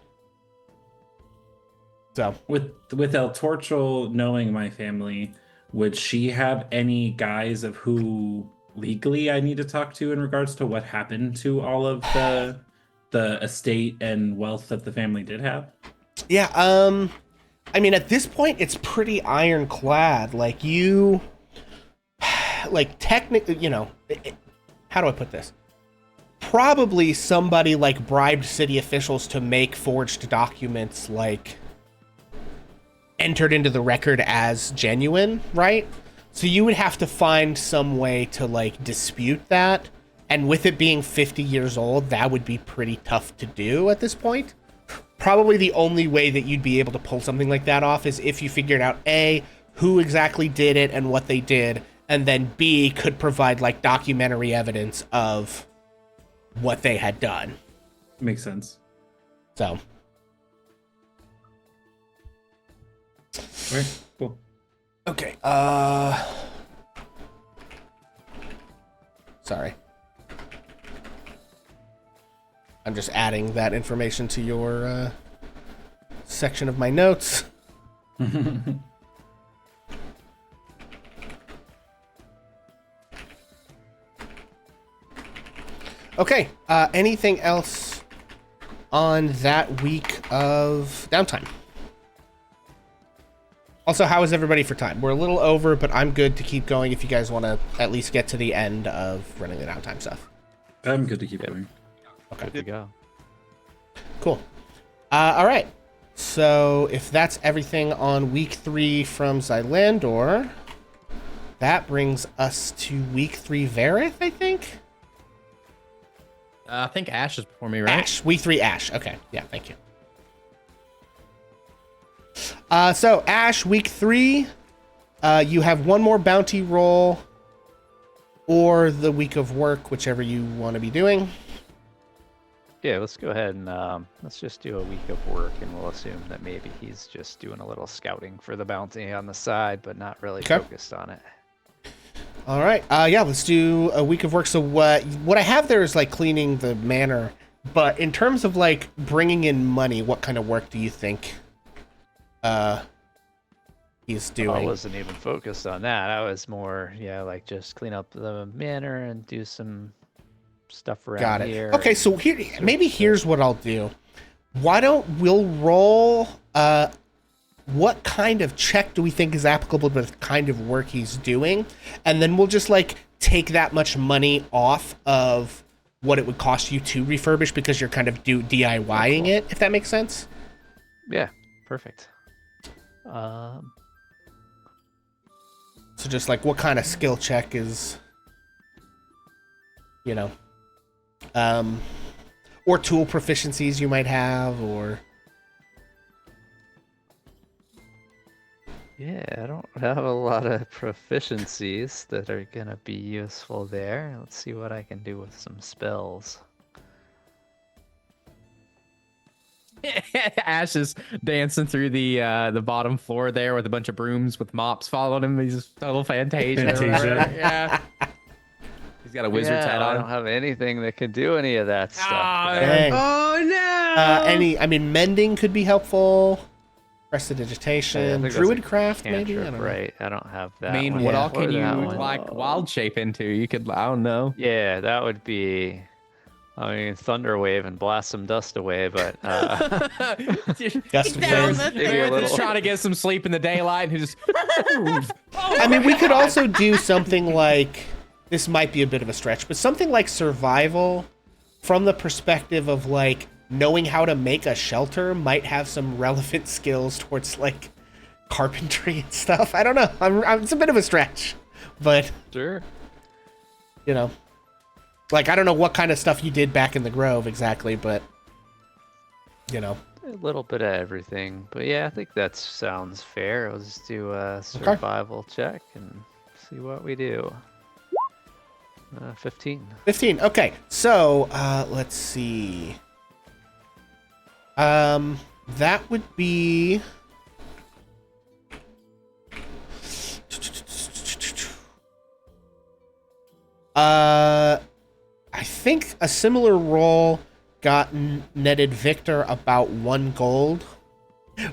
So With El Torcho knowing my family, would she have any guise of who legally I need to talk to in regards to what happened to all of the estate and wealth that the family did have? Yeah, I mean, at this point, it's pretty ironclad. Like, you, like, technically, you know, how do I put this? Probably somebody, like, bribed city officials to make forged documents, like, entered into the record as genuine, right? So you would have to find some way to, like, dispute that. And with it being 50 years old, that would be pretty tough to do at this point. Probably the only way that you'd be able to pull something like that off is if you figured out A, who exactly did it and what they did, and then B, could provide, like, documentary evidence of what they had done. Makes sense. So. All right, cool. Okay, sorry. I'm just adding that information to your section of my notes. Okay, anything else on that week of downtime? Also, how is everybody for time? We're a little over, but I'm good to keep going if you guys want to at least get to the end of running the downtime stuff. I'm good to keep going. Okay. Good to go. Cool. All right. So if that's everything on week 3 from Xylandor, that brings us to week 3 Vareth, I think? I think Ash is before me, right? Ash. Week 3 Ash. Okay. Yeah, thank you. So Ash, week 3, you have one more bounty roll or the week of work, whichever you want to be doing. Yeah, let's go ahead and let's just do a week of work, and we'll assume that maybe he's just doing a little scouting for the bounty on the side, but not really focused on it. All right. Yeah, let's do a week of work. So what I have there is, like, cleaning the manor, but in terms of, like, bringing in money, what kind of work do you think he's doing? I wasn't even focused on that. I was more, like, just clean up the manor and do some stuff around Got it. here. Okay, so here's what I'll do. Why don't we'll roll what kind of check do we think is applicable to the kind of work he's doing, and then we'll just, like, take that much money off of what it would cost you to refurbish because you're kind of DIYing it, if that makes sense. Yeah, perfect. So just, like, what kind of skill check is, you know, or tool proficiencies you might have, or... Yeah, I don't have a lot of proficiencies that are gonna be useful there. Let's see what I can do with some spells. Ash is dancing through the bottom floor there with a bunch of brooms with mops following him. He's just total Fantasia. Fantasia. Yeah. He's got a wizard's hat I on. don't have anything that can do any of that stuff. Oh, Dang. Oh no! Mending could be helpful. I Prestidigitation, think that's a Druidcraft, maybe. I Cantrip, don't know. right? I don't have that. I mean, one. what Yeah. all can Or you that one. like wild shape into? You could, I don't know. Yeah, that would be. I mean, Thunderwave and blast some dust away, but Gust of Down wind. the maybe a third. little. Just trying to get some sleep in the daylight and just. I mean, we could also do something like, this might be a bit of a stretch, but something like survival from the perspective of like knowing how to make a shelter might have some relevant skills towards like carpentry and stuff. I don't know. It's a bit of a stretch, but Sure. you know, like I don't know what kind of stuff you did back in the Grove exactly, but you know. A little bit of everything, but yeah, I think that sounds fair. I'll just do a survival check and see what we do. 15. 15. Okay, so let's see. That would be. I think a similar roll got netted Victor about 1 gold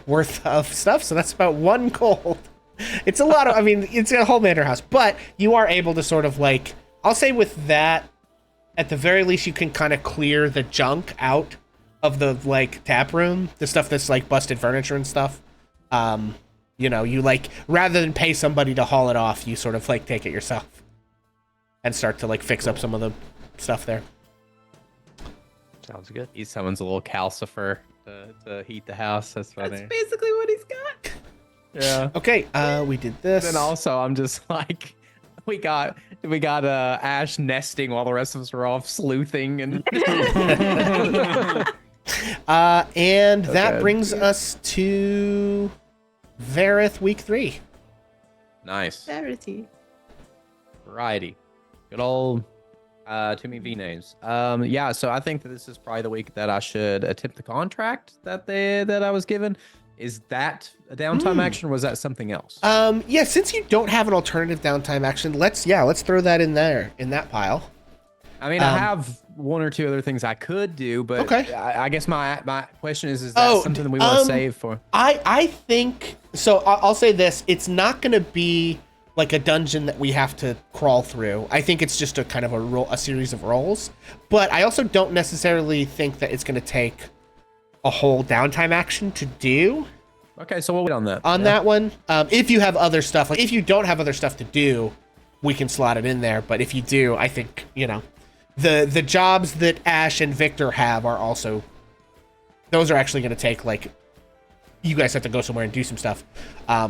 worth of stuff, so that's about 1 gold. It's a lot of, I mean, it's a whole manor house, but you are able to sort of like, I'll say with that, at the very least, you can kind of clear the junk out of the like tap room, the stuff that's like busted furniture and stuff. You know, you like, rather than pay somebody to haul it off, you sort of like take it yourself and start to like fix up some of the stuff there. Sounds good. He summons a little calcifer to heat the house. That's funny. That's basically what he's got. Yeah. Okay, we did this. Then also, I'm just like, we got Ash nesting while the rest of us were off sleuthing and. And that Okay. brings us to Varith week 3. Nice Verity. variety. Good old too many V names. Yeah. So I think that this is probably the week that I should attempt the contract that I was given. Is that a downtime action, or was that something else? Yeah, since you don't have an alternative downtime action, let's throw that in there, in that pile. I mean, I have 1 or 2 other things I could do, but Okay. I guess my question is that something that we want to save for? I think, so I'll say this, it's not going to be like a dungeon that we have to crawl through. I think it's just a kind of a series of rolls, but I also don't necessarily think that it's going to take a whole downtime action to do. Okay, so we'll wait on that. That one. If you have other stuff, like if you don't have other stuff to do, we can slot it in there. But if you do, I think, you know, the jobs that Ash and Victor have are also, those are actually going to take, like, you guys have to go somewhere and do some stuff.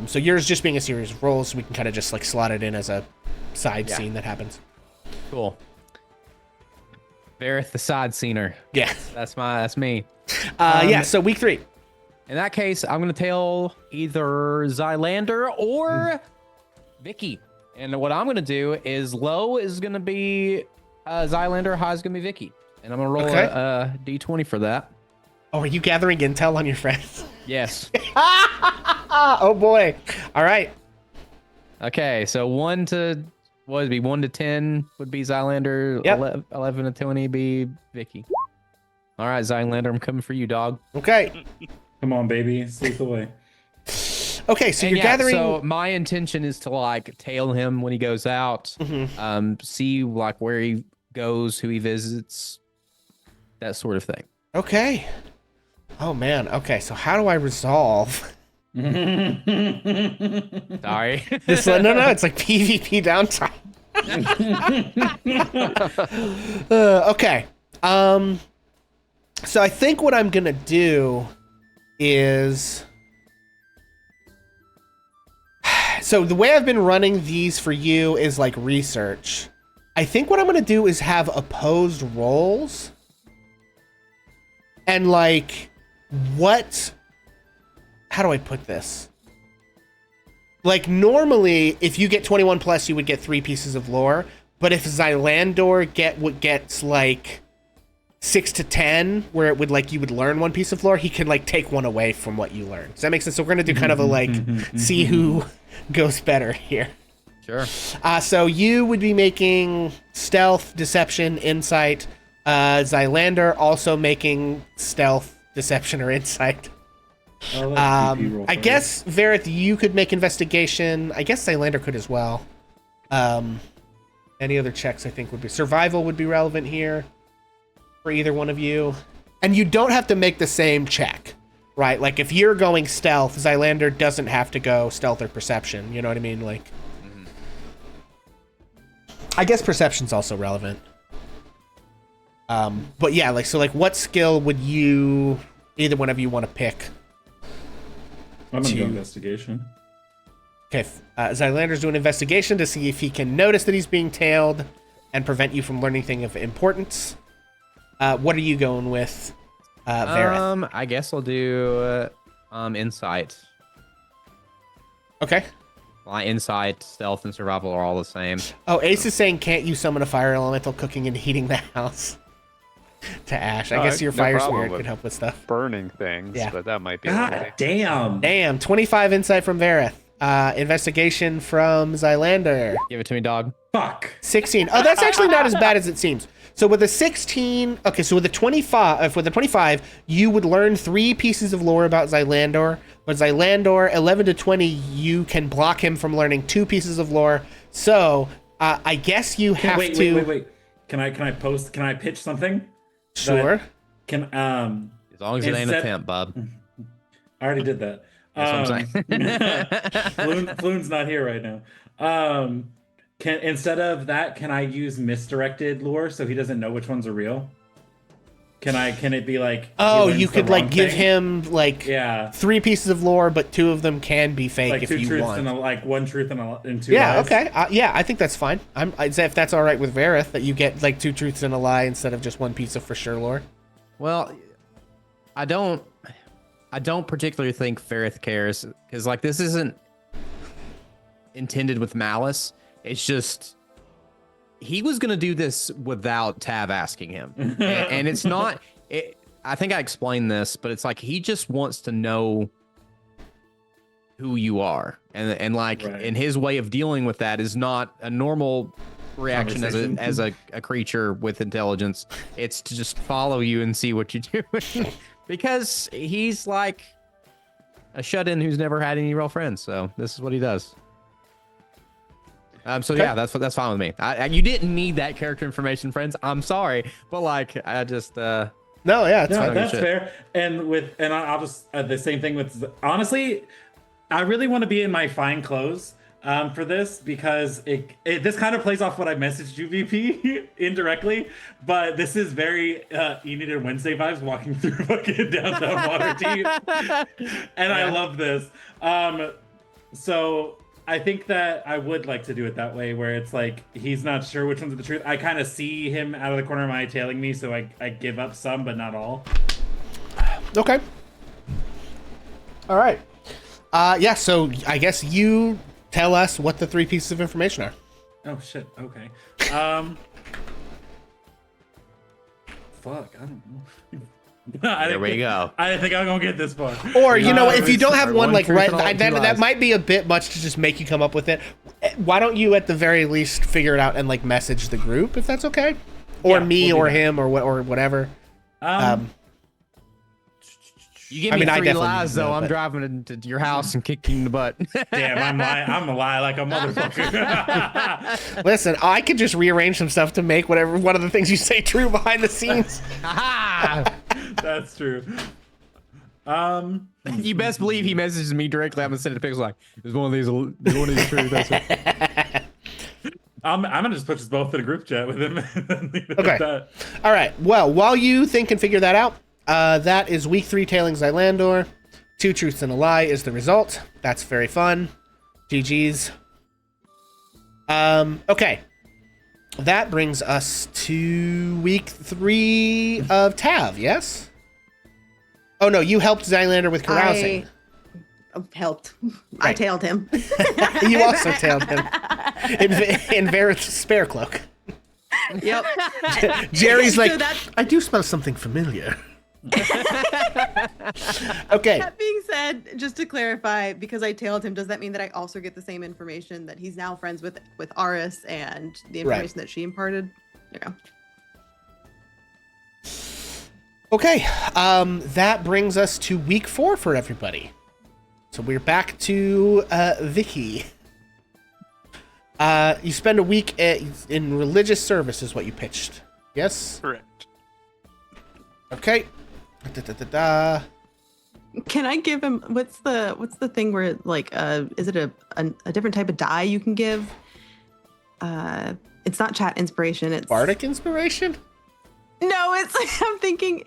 So yours just being a series of rolls, we can kind of just like slot it in as a side scene that happens. Cool. Varith the side scener. Yeah. That's me. Yeah, so week 3. In that case, I'm gonna tell either Zylander or Vicky. And what I'm gonna do is low is gonna be Zylander, high is gonna be Vicky. And I'm gonna roll a D20 for that. Oh, are you gathering intel on your friends? Yes. Oh boy. All right. Okay, so 1 to 10 would be Zylander. Yep. 11 to 20 be Vicky. All right, Zylander, I'm coming for you, dog. Okay. Come on, baby. Sleep away. Okay, so And you're gathering. So my intention is to like tail him when he goes out, see like where he goes, who he visits, that sort of thing. Okay. Oh man. Okay, so how do I resolve Sorry. this? No, it's like PvP downtime. Okay. So I think what I'm gonna do is, so the way I've been running these for you is like research. I think what I'm gonna do is have opposed rolls. And like, how do I put this? Like normally, if you get 21 plus, you would get 3 pieces of lore. But if Zylandor gets like 6 to 10, where it would like you would learn one piece of lore, he can like take one away from what you learn. Does that make sense? So we're gonna do kind of a like see who goes better here. Sure. So you would be making stealth, deception, insight. Zylander also making stealth, deception, or insight. I guess Verith, you could make investigation. I guess Zylander could as well. Any other checks I think would be survival would be relevant here for either one of you. And you don't have to make the same check, right? Like if you're going stealth, Zylander doesn't have to go stealth or perception. You know what I mean? Like, I guess perception's also relevant. But yeah, like, so like what skill would you, either one of you want to pick? I'm gonna go investigation. Okay, Zylander's doing investigation to see if he can notice that he's being tailed and prevent you from learning anything of importance. What are you going with, Vareth? I guess I'll do insight. Okay. My insight, stealth, and survival are all the same. Oh, Ace is saying, can't you summon a fire elemental cooking and heating the house? To Ash. I guess your fire spirit could help with stuff. Burning things, but that might be God damn. Damn, 25 insight from Vareth. Investigation from Zylander. Give it to me, dog. Fuck. 16. Oh, that's actually not as bad as it seems. So with a 16, okay, so with a 25, you would learn 3 pieces of lore about Zylander. But Zylander, 11 to 20, you can block him from learning 2 pieces of lore. So I guess you have to. Wait. Can I pitch something? Sure. Can As long as it ain't a temp, bub. I already did that. That's what I'm saying. Floon's not here right now. Instead of that, can I use misdirected lore so he doesn't know which ones are real? Can it be like? Oh, you could like give him like 3 pieces of lore, but 2 of them can be fake like if 2 you truths want. and one truth and 2 Yeah. lies? Okay. Yeah, I think that's fine. I'd say if that's all right with Vareth, that you get like 2 truths and a lie instead of just 1 piece of for sure lore. Well, I don't particularly think Vareth cares, because like this isn't intended with malice. It's just he was gonna do this without Tav asking him, and it's not. I think I explained this, but it's like he just wants to know who you are, and like, and his way of dealing with that is not a normal reaction as a creature with intelligence. It's to just follow you and see what you do. Because he's like a shut-in who's never had any real friends, so this is what he does. So yeah, that's fine with me. You didn't need that character information, friends. I'm sorry, but like I just no, yeah, that's fair. And I'll just the same thing with, honestly, I really want to be in my fine clothes for this, because this kind of plays off what I messaged you, VP, indirectly, but this is very You Needed Wednesday vibes, walking through fucking downtown Waterdeep, and I love this. So I think that I would like to do it that way, where it's like he's not sure which one's the truth. I kind of see him out of the corner of my eye tailing me, so I give up some, but not all. Okay. All right. Yeah, so I guess you tell us what the 3 pieces of information are. Oh shit. Okay. Fuck. I don't know. There we go. I didn't think I'm gonna get this far. Or you know, if you don't have one like right, truth and that might be a bit much to just make you come up with it. Why don't you at the very least figure it out and like message the group if that's okay, or me or him or whatever. You give me 3 lies, though. I'm driving into your house and kicking you in the butt. Damn, I'm lying. I'm a lie like a motherfucker. Listen, I could just rearrange some stuff to make whatever one of the things you say true behind the scenes. That's true. You best believe he messages me directly. I'm gonna send it to Pixel like, "There's one of these true." That's it. I'm gonna just put us both in a group chat with him. Okay. All right. Well, while you think and figure that out. That is week 3 tailing Zylander. 2 truths and a lie is the result. That's very fun. GG's. Okay. That brings us to week 3 of Tav, yes? Oh no, you helped Zylander with carousing. I helped. Right. I tailed him. You also tailed him. In Vareth's spare cloak. Yep. Jerry's like, So that's- I do smell something familiar. Okay. That being said, just to clarify, because I tailed him, does that mean that I also get the same information that he's now friends with Aris and the Right. information that she imparted? Yeah. Okay. That brings us to week 4 for everybody. So we're back to Vicky. You spend a week in religious service is what you pitched. Yes? Correct. Okay. Da-da-da-da. Can I give him what's the thing where like is it a different type of die you can give? It's not chat inspiration. It's Bardic inspiration? No, it's I'm thinking.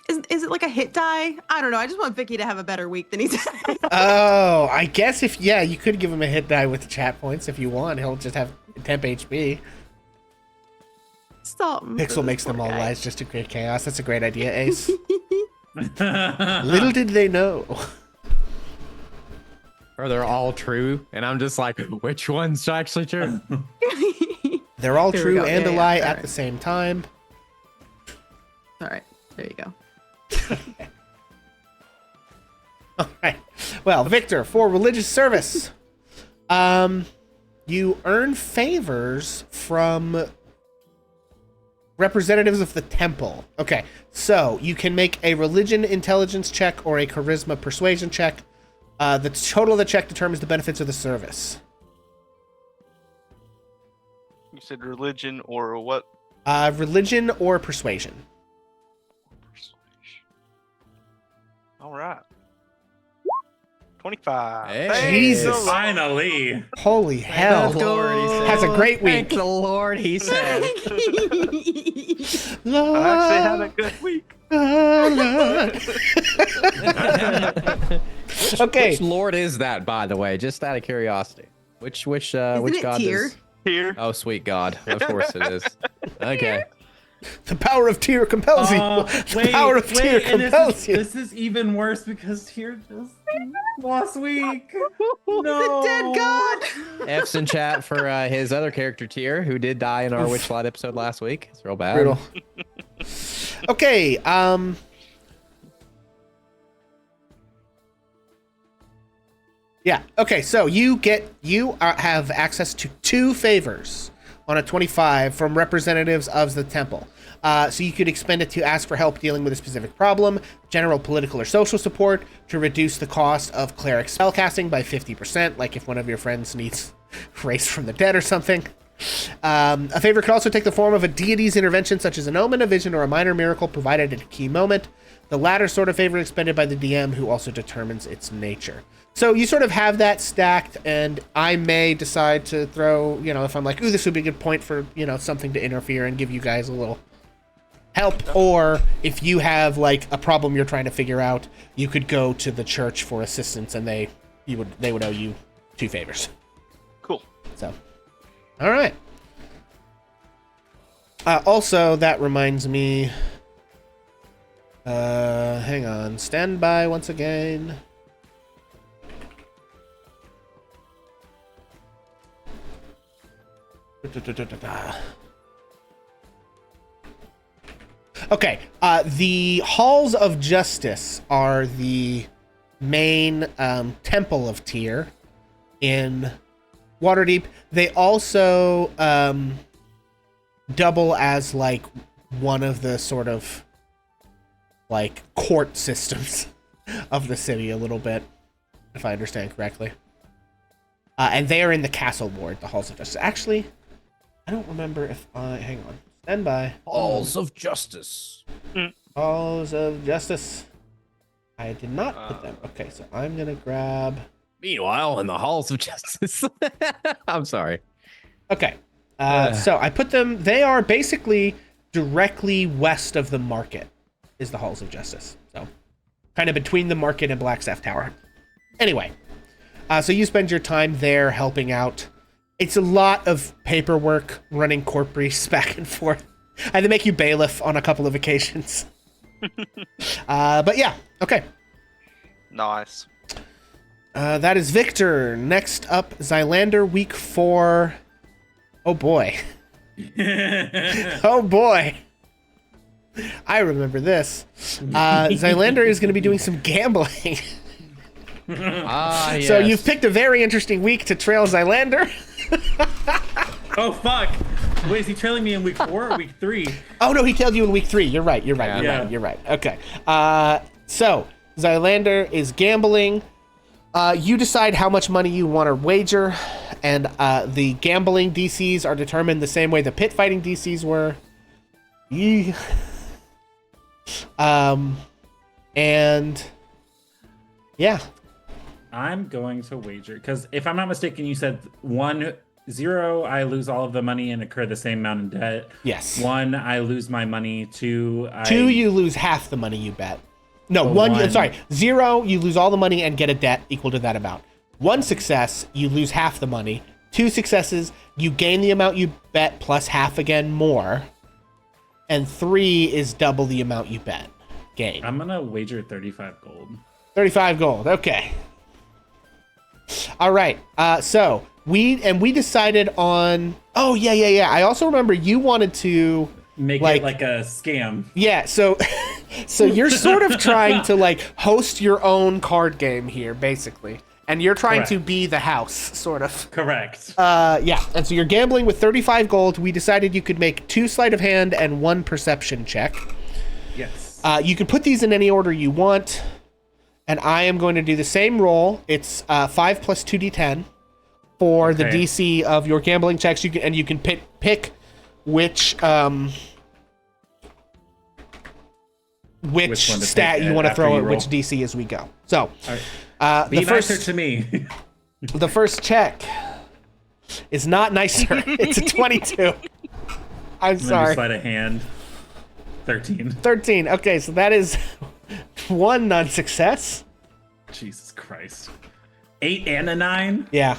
Is it like a hit die? I don't know. I just want Vicky to have a better week than he's had. Oh, I guess you could give him a hit die with chat points if you want. He'll just have temp HP. Something. Pixel makes them all lies just to create chaos. That's a great idea, Ace. Little did they know. Or they're all true, and I'm just like, which one's actually true? They're all There we true go. and a Yeah, lie all at right. the same time. All right, there you go. All right. Well, Victor, for religious service, you earn favors from representatives of the temple. Okay, so you can make a religion intelligence check or a charisma persuasion check. The total of the check determines the benefits of the service. You said religion or what? Religion or persuasion. All right. 25. Hey. Thanks Jesus. a lot. Finally. Holy hell. the Lord, he said. Has a great Thank week. the Lord, he said. Lord, I actually had a good week. Okay. Which Lord is that, by the way? Just out of curiosity. Which Isn't it god Tyr? does? Here. Oh, sweet God. Of course it is. Okay. The power of Tyr compels you. The Wait, power of Tyr and compels you. this is even worse because Tyr just last week. No. The dead god. F's in chat for his other character tier who did die in our Witchlight episode last week. It's real bad. Brutal. Okay, yeah, okay, so you have access to 2 favors on a 25 from representatives of the temple. So you could expend it to ask for help dealing with a specific problem, general political or social support, to reduce the cost of cleric spellcasting by 50%, like if one of your friends needs raised from the dead or something. A favor could also take the form of a deity's intervention, such as an omen, a vision, or a minor miracle provided at a key moment. The latter sort of favor is expended by the DM, who also determines its nature. So you sort of have that stacked, and I may decide to throw, if I'm like, ooh, this would be a good point for, something to interfere and give you guys a little help. Or if you have, like, a problem you're trying to figure out, you could go to the church for assistance, and they would owe you 2 favors. Cool. So, all right. Also, that reminds me. Hang on. Stand by once again. Okay. The Halls of Justice are the main temple of Tyr in Waterdeep. They also double as like one of the sort of like court systems of the city a little bit, if I understand correctly. And they are in the Castle Ward, the Halls of Justice. Actually, I don't remember if hang on. Stand by. Halls of Justice. Halls of Justice. I did not put them. Okay, so I'm gonna grab. Meanwhile, in the Halls of Justice. I'm sorry. Okay. So I put them. They are basically directly west of the market. Is the Halls of Justice. So kind of between the market and Blackstaff Tower. Anyway, so you spend your time there helping out. It's a lot of paperwork, running court briefs back and forth. I had to make you bailiff on a couple of occasions. But yeah, okay. Nice. That is Victor. Next up, Xylander, week 4. Oh boy. Oh boy. I remember this. Zylander is going to be doing some gambling. Yes. So you've picked a very interesting week to trail Zylander. Oh fuck! Wait, is he trailing me in week 4 or week 3? Oh no, he tailed you in week 3. You're right. You're right. Okay. So Zylander is gambling. You decide how much money you want to wager, and the gambling DCs are determined the same way the pit fighting DCs were. And yeah. I'm going to wager because if I'm not mistaken, you said 0, I lose all of the money and incur the same amount in debt. Yes. 1, I lose my money. 2, 2, you lose half the money you bet. No, Oh, 1, sorry. 0, you lose all the money and get a debt equal to that amount. 1 success, you lose half the money. 2 successes, you gain the amount you bet plus half again more. And 3 is double the amount you bet. Gain. I'm gonna wager 35 gold. 35 gold. Okay. All right. So we decided on. Oh yeah. I also remember you wanted to Make it like a scam. Yeah. So you're sort of trying to like host your own card game here, basically, and you're trying to be the house, sort of. Correct. Yeah. And so you're gambling with 35 gold. We decided you could make 2 sleight of hand and 1 perception check. Yes. You can put these in any order you want. And I am going to do the same roll. It's 5 plus 2d10 for the DC of your gambling checks. You can pick which stat you want to throw at which DC as we go. So Be nicer to me. the first check is not nicer. It's a 22. I'm sorry. Sleight of hand. 13. 13. Okay, so that is 1 non-success. Jesus Christ. 8 and a 9. Yeah.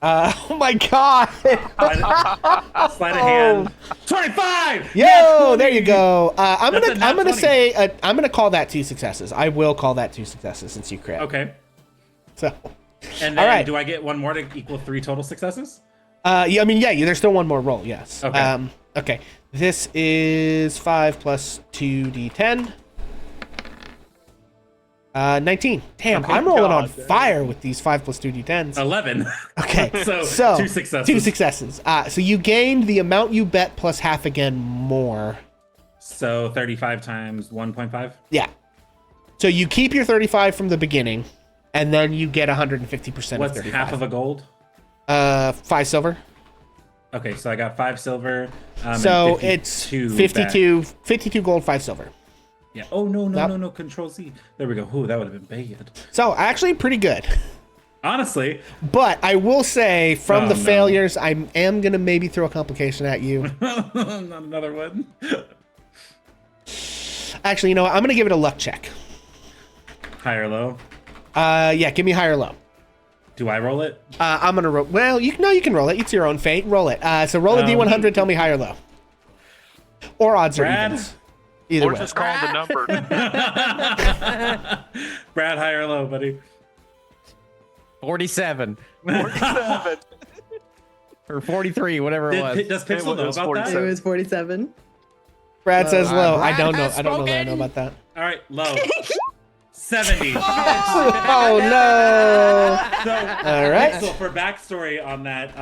Oh my god. Sleight of hand. 25. Yo, there you go. I'm That's a nat gonna 20. say I'm gonna call that 2 successes. I will call that 2 successes since you crit. Okay. So. And then All right. do I get 1 more to equal 3 total successes? Yeah. I mean, yeah. There's still 1 more roll. Yes. Okay. Okay. This is 5 plus 2d10. 19. Damn, Okay. I'm rolling on God damn. fire with these 5 plus 2d10s. 11. Okay, So, 2 successes. 2 successes. So you gained the amount you bet plus half again more. So 35 times 1.5. Yeah. So you keep your 35 from the beginning, and then you get 150% What's of 35. half of a gold? 5 silver. Okay, so I got 5 silver. So and it's 52 back. 52 gold, 5 silver. Yeah. Oh, no. Nope. Control Z. There we go. Ooh, that would have been bad. So actually pretty good. Honestly. But I will say, from Oh, the no. failures, I am going to maybe throw a complication at you. Not another one. Actually, you know what? I'm going to give it a luck check. High or low? Yeah, give me high or low. Do I roll it? I'm going to roll. Well, you can roll it. It's your own fate. Roll it. So roll a D100. Tell me high or low. Or odds or Brad? evens. Either Or way. just call the number. Brad, high or low, buddy? 47 47. or 43, whatever it was. Does Pixel know was about that? 47. It was 47. Brad says low. I Brad don't know. has I don't know that I know spoken. about that. All right, low. 70. Oh no! So, All right. So for backstory on that,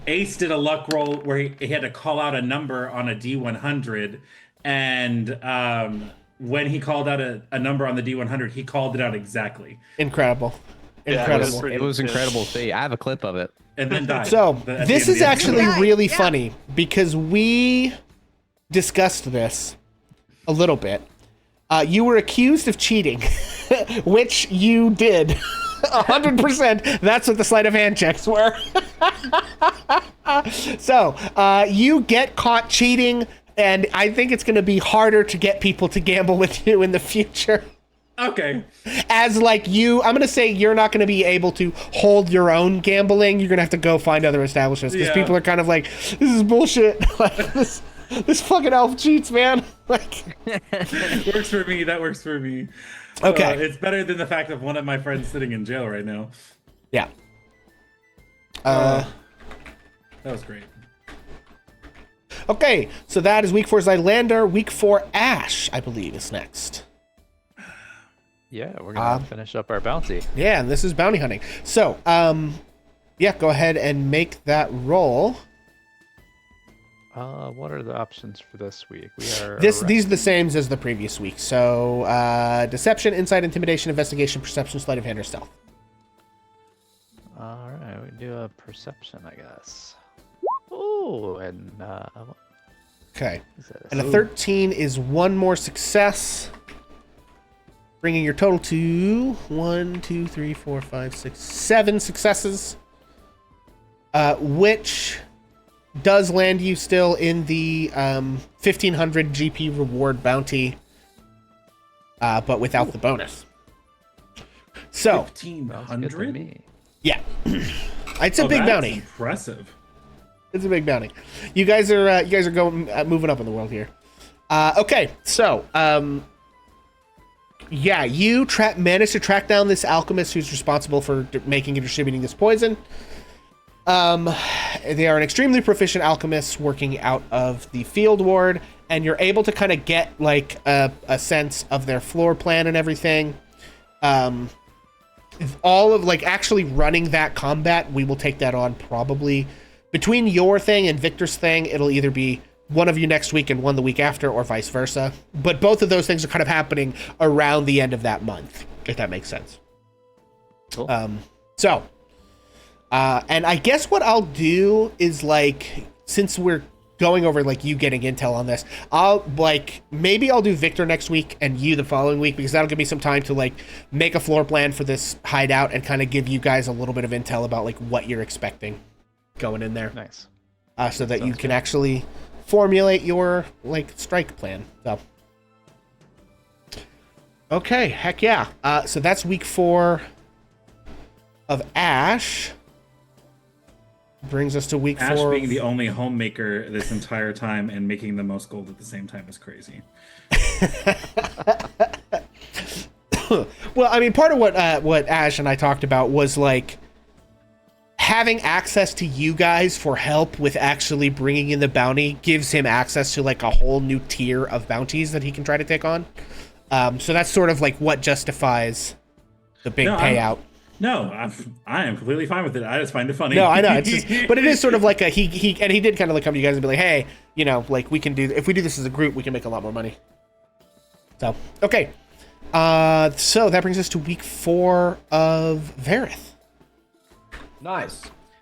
Ace did a luck roll where he had to call out a number on a D100, and when he called out a number on the D100, he called it out exactly, Incredible. Yeah, Incredible. pretty It was intense. incredible to see. I have a clip of it. and then died. So at the this end of is the actually episode. really Yeah. funny because we discussed this a little bit. You were accused of cheating, which you did. 100%. That's what the sleight of hand checks were. So you get caught cheating, and I think it's going to be harder to get people to gamble with you in the future. Okay. As like I'm going to say you're not going to be able to hold your own gambling. You're going to have to go find other establishments because Yeah. people are kind of like, this is bullshit. Like this fucking elf cheats, man. Like, Works for me. That works for me. Okay. It's better than the fact of one of my friends sitting in jail right now. yeah. That was great. Okay, so that is week 4 Zylander. Week 4 Ash, I believe, is next. Yeah, we're gonna finish up our bounty. Yeah, and this is bounty hunting. So, yeah, go ahead and make that roll. What are the options for this week? These are the same as the previous week. So, deception, insight, intimidation, investigation, perception, sleight of hand, or stealth. All right, we do a perception, I guess. Ooh, and Okay. And a 13 is one more success, bringing your total to 1, 2, 3, 4, 5, 6, 7 successes, which does land you still in the 1500 GP reward bounty, but without the bonus. So 1500. Yeah, it's a big bounty. Impressive. It's a big bounty. You guys are going moving up in the world here. Okay, so yeah, you managed to track down this alchemist who's responsible for making and distributing this poison. They are an extremely proficient alchemist working out of the field ward, and you're able to kind of get like a sense of their floor plan and everything. All of like actually running that combat, we will take that on probably between your thing and Victor's thing. It'll either be one of you next week and one the week after, or vice versa. But both of those things are kind of happening around the end of that month, if that makes sense. Cool. And I guess what I'll do is, like, since we're going over like you getting intel on this, maybe I'll do Victor next week and you the following week, because that'll give me some time to like make a floor plan for this hideout and kind of give you guys a little bit of intel about like what you're expecting going in there. Nice. So that you can actually formulate your like strike plan. So okay, heck yeah. So that's week 4 of Ash. Brings us to week 4. Ash being the only homemaker this entire time and making the most gold at the same time is crazy. Well, I mean, part of what Ash and I talked about was like having access to you guys for help with actually bringing in the bounty gives him access to like a whole new tier of bounties that he can try to take on. So that's sort of like what justifies the big payout. I am completely fine with it. I just find it funny. No, I know. It's just, but it is sort of like he did kind of like come to you guys and be like, hey, you know, like we can do, if we do this as a group, we can make a lot more money. So, okay. So that brings us to week 4 of Vareth. Nice.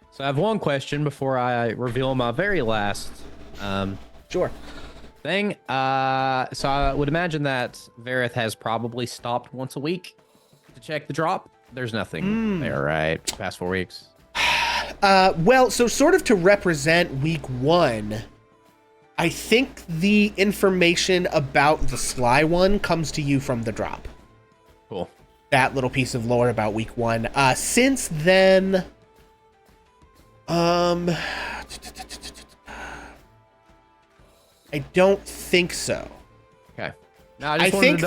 So I have one question before I reveal my very last Sure. thing. So I would imagine that Vareth has probably stopped once a week to check the drop. There's nothing there, right? Past 4 weeks. Well, so sort of to represent week 1, I think the information about the Sly one comes to you from the drop. Cool. That little piece of lore about week 1. Since then, I don't think so. Okay. No, I think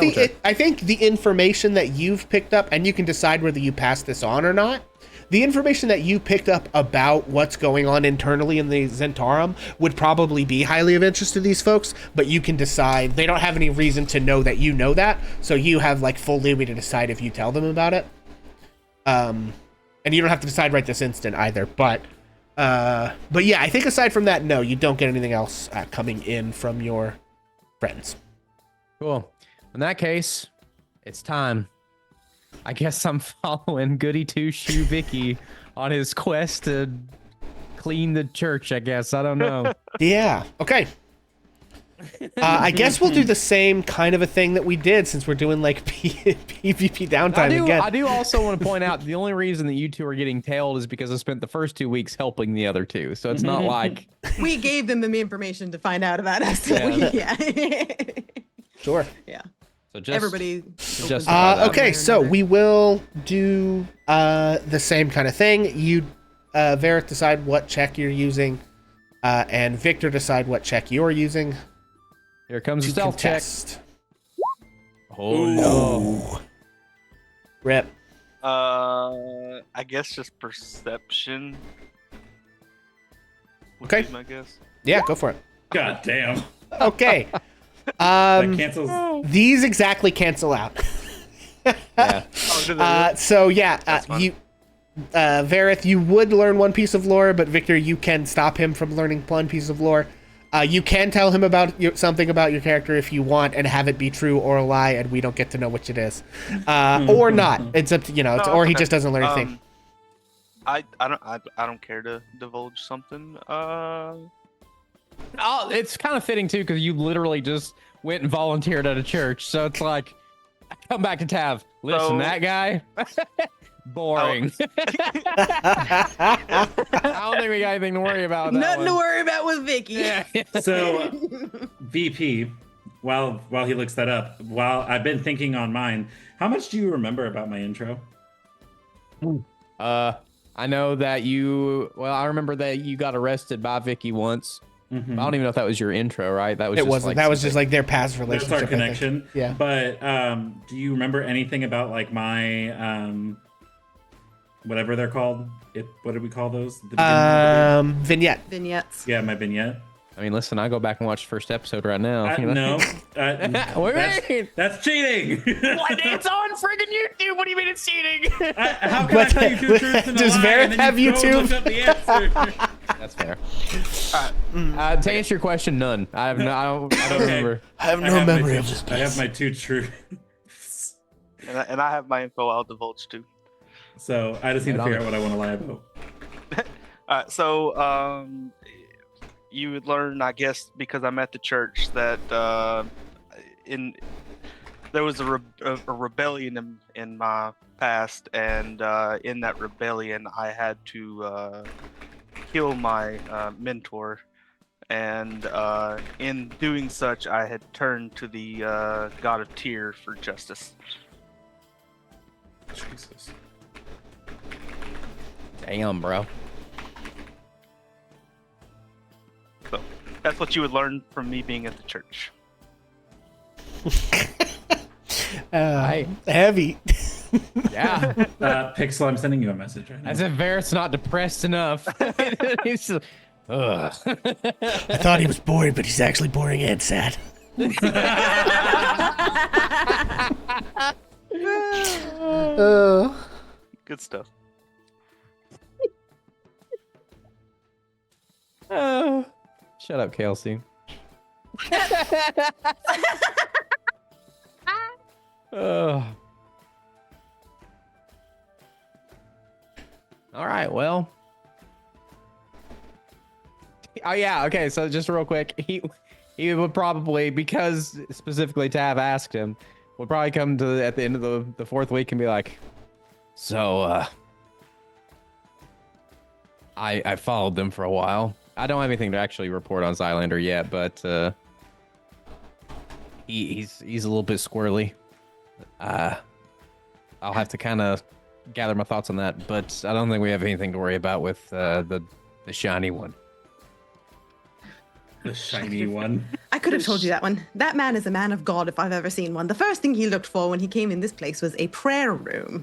the information that you've picked up, and you can decide whether you pass this on or not. The information that you picked up about what's going on internally in the Zentarum would probably be highly of interest to these folks, but you can decide. They don't have any reason to know that you know that, so you have like full leeway to decide if you tell them about it. And you don't have to decide right this instant either. But yeah, I think aside from that, no, you don't get anything else coming in from your friends. Cool. In that case, it's time. I guess I'm following Goody Two Shoe Vicky on his quest to clean the church, I guess. I don't know. Yeah. Okay. I guess we'll do the same kind of a thing that we did, since we're doing like PvP downtime again. I do also want to point out the only reason that you two are getting tailed is because I spent the first 2 weeks helping the other two. So it's not like we gave them the information to find out about us. So Yeah. Sure. Yeah. So just Everybody. just okay, so we will do the same kind of thing. You, Vareth, decide what check you're using, and Victor decide what check you're using. Here comes to the stealth check. contest. Oh no. Rip. I guess just perception. would Okay. be my guess. Yeah, go for it. God damn. Okay. That cancels. These exactly cancel out. Yeah. So yeah, That's fun. you, Vareth, you would learn one piece of lore, but Victor, you can stop him from learning one piece of lore. You can tell him about something about your character if you want, and have it be true or a lie, and we don't get to know which it is, or not. It's up to No, or it's he okay. just doesn't learn anything. I don't care to divulge something. Oh, it's kind of fitting too, because you literally just went and volunteered at a church. So it's like, come back to Tav. Listen, So- that guy, boring. I don't think we got anything to worry about. With that Nothing to one. worry about with Vicky. Yeah. So, VP, while he looks that up, while I've been thinking on mine, how much do you remember about my intro? I know that I remember that you got arrested by Vicky once. Mhm. I don't even know if that was your intro, right? That was It just wasn't. like That was just something- like their past That's relationship. our I think. connection. Yeah. But do you remember anything about like my whatever they're called? What did we call those? The beginning of the week? Vignette. Vignettes. Yeah, my vignette. I mean, listen, I go back and watch the first episode right now. you know? No, Wait. that's cheating. What? It's on friggin' YouTube. What do you mean it's cheating? How can I tell you two truths and a Does lie, Vareth and then have you go YouTube? look up the answer? That's fair. To answer your question, none. I have no. I don't Okay. remember. I have I no have my memory two- of this I place. have my two truths. And I have my info. I'll divulge too. So I just need to Right on figure it. out what I want to lie about. So you would learn, I guess, because I'm at the church, that there was a rebellion in my past, and in that rebellion, I had to kill my mentor, and in doing such, I had turned to the god of Tyr for justice. Jesus. Damn, bro. So that's what you would learn from me being at the church. Heavy. Yeah. Pixel, I'm sending you a message right now. As if Vareth's not depressed enough. He's just, ugh. I thought he was boring, but he's actually boring and sad. Good stuff. Oh. Shut up, Kelsey. Oh. All right, well. Oh yeah, okay, so just real quick, he would probably, because specifically Tav asked him, would probably come to at the end of the fourth week and be like, so I followed them for a while. I don't have anything to actually report on Xylander yet, but he's a little bit squirrely. I'll have to kind of gather my thoughts on that, but I don't think we have anything to worry about with the shiny one. The shiny one. I could have told you that one. That man is a man of God if I've ever seen one. The first thing he looked for when he came in this place was a prayer room.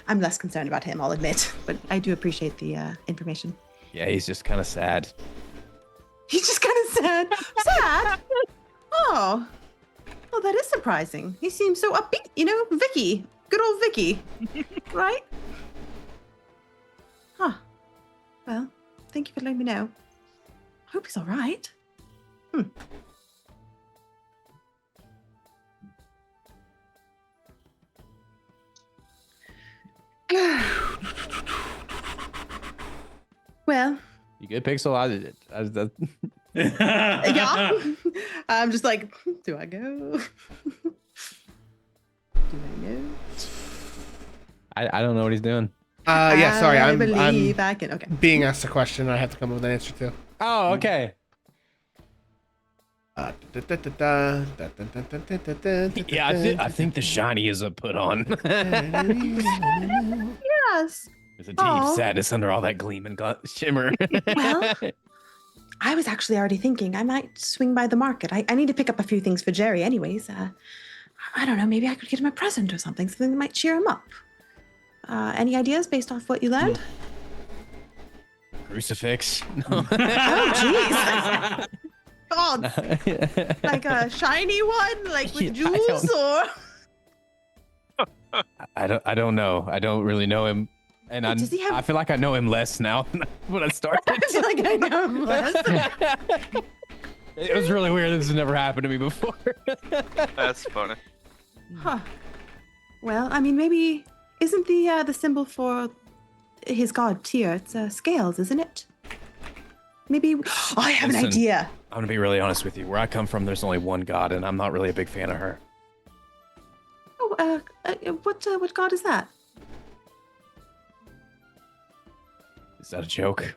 I'm less concerned about him, I'll admit, but I do appreciate the information. Yeah, he's just kind of sad. He's just kind of sad. Sad? Oh. Well, that is surprising. He seems so upbeat, you know? Vicky. Good old Vicky. Right? Huh. Well, thank you for letting me know. I hope he's all right. Well, You good, Pixel? yeah. I'm just like, do I go? Do I go? I don't know what he's doing. Yeah, sorry, I I'm believe I can. Okay. being asked a question and I have to come up with an answer to. Oh, okay. Yeah, I think the shiny is a put on. Yes. There's a deep Aw. sadness under all that gleam and shimmer. Well, I was actually already thinking I might swing by the market. I need to pick up a few things for Jerry, anyways. I don't know. Maybe I could get him a present or something that might cheer him up. Any ideas based off what you learned? Crucifix. Oh, jeez. God, like a shiny one, like with Yeah, I jewels, or I don't know. I don't really know him, and Wait, does he have- I feel like I know him less now than when I started. I feel like I know him less. It was really weird. This has never happened to me before. That's funny. Huh. Well, I mean, maybe isn't the symbol for his god Tyr? It's scales, isn't it? Maybe I have Listen. an idea. I'm gonna be really honest with you. Where I come from, there's only one god, and I'm not really a big fan of her. Oh, what god is that? Is that a joke?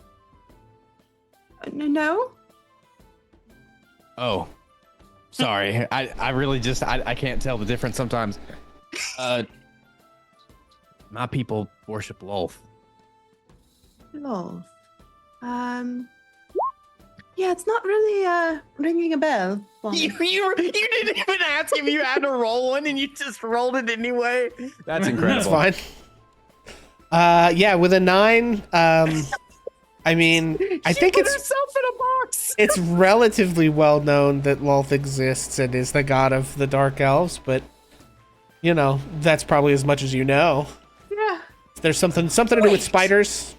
No. Oh, sorry. I really just I can't tell the difference sometimes. My people worship Lolth. Lol. Yeah, it's not really ringing a bell. You didn't even ask if you had to roll one, and you just rolled it anyway. That's incredible. That's fine. Yeah, with a 9, I mean, I think put it's herself in a box. it's relatively well known that Lolth exists and is the god of the Dark Elves, but you know, that's probably as much as you know. Yeah. There's something to do with spiders.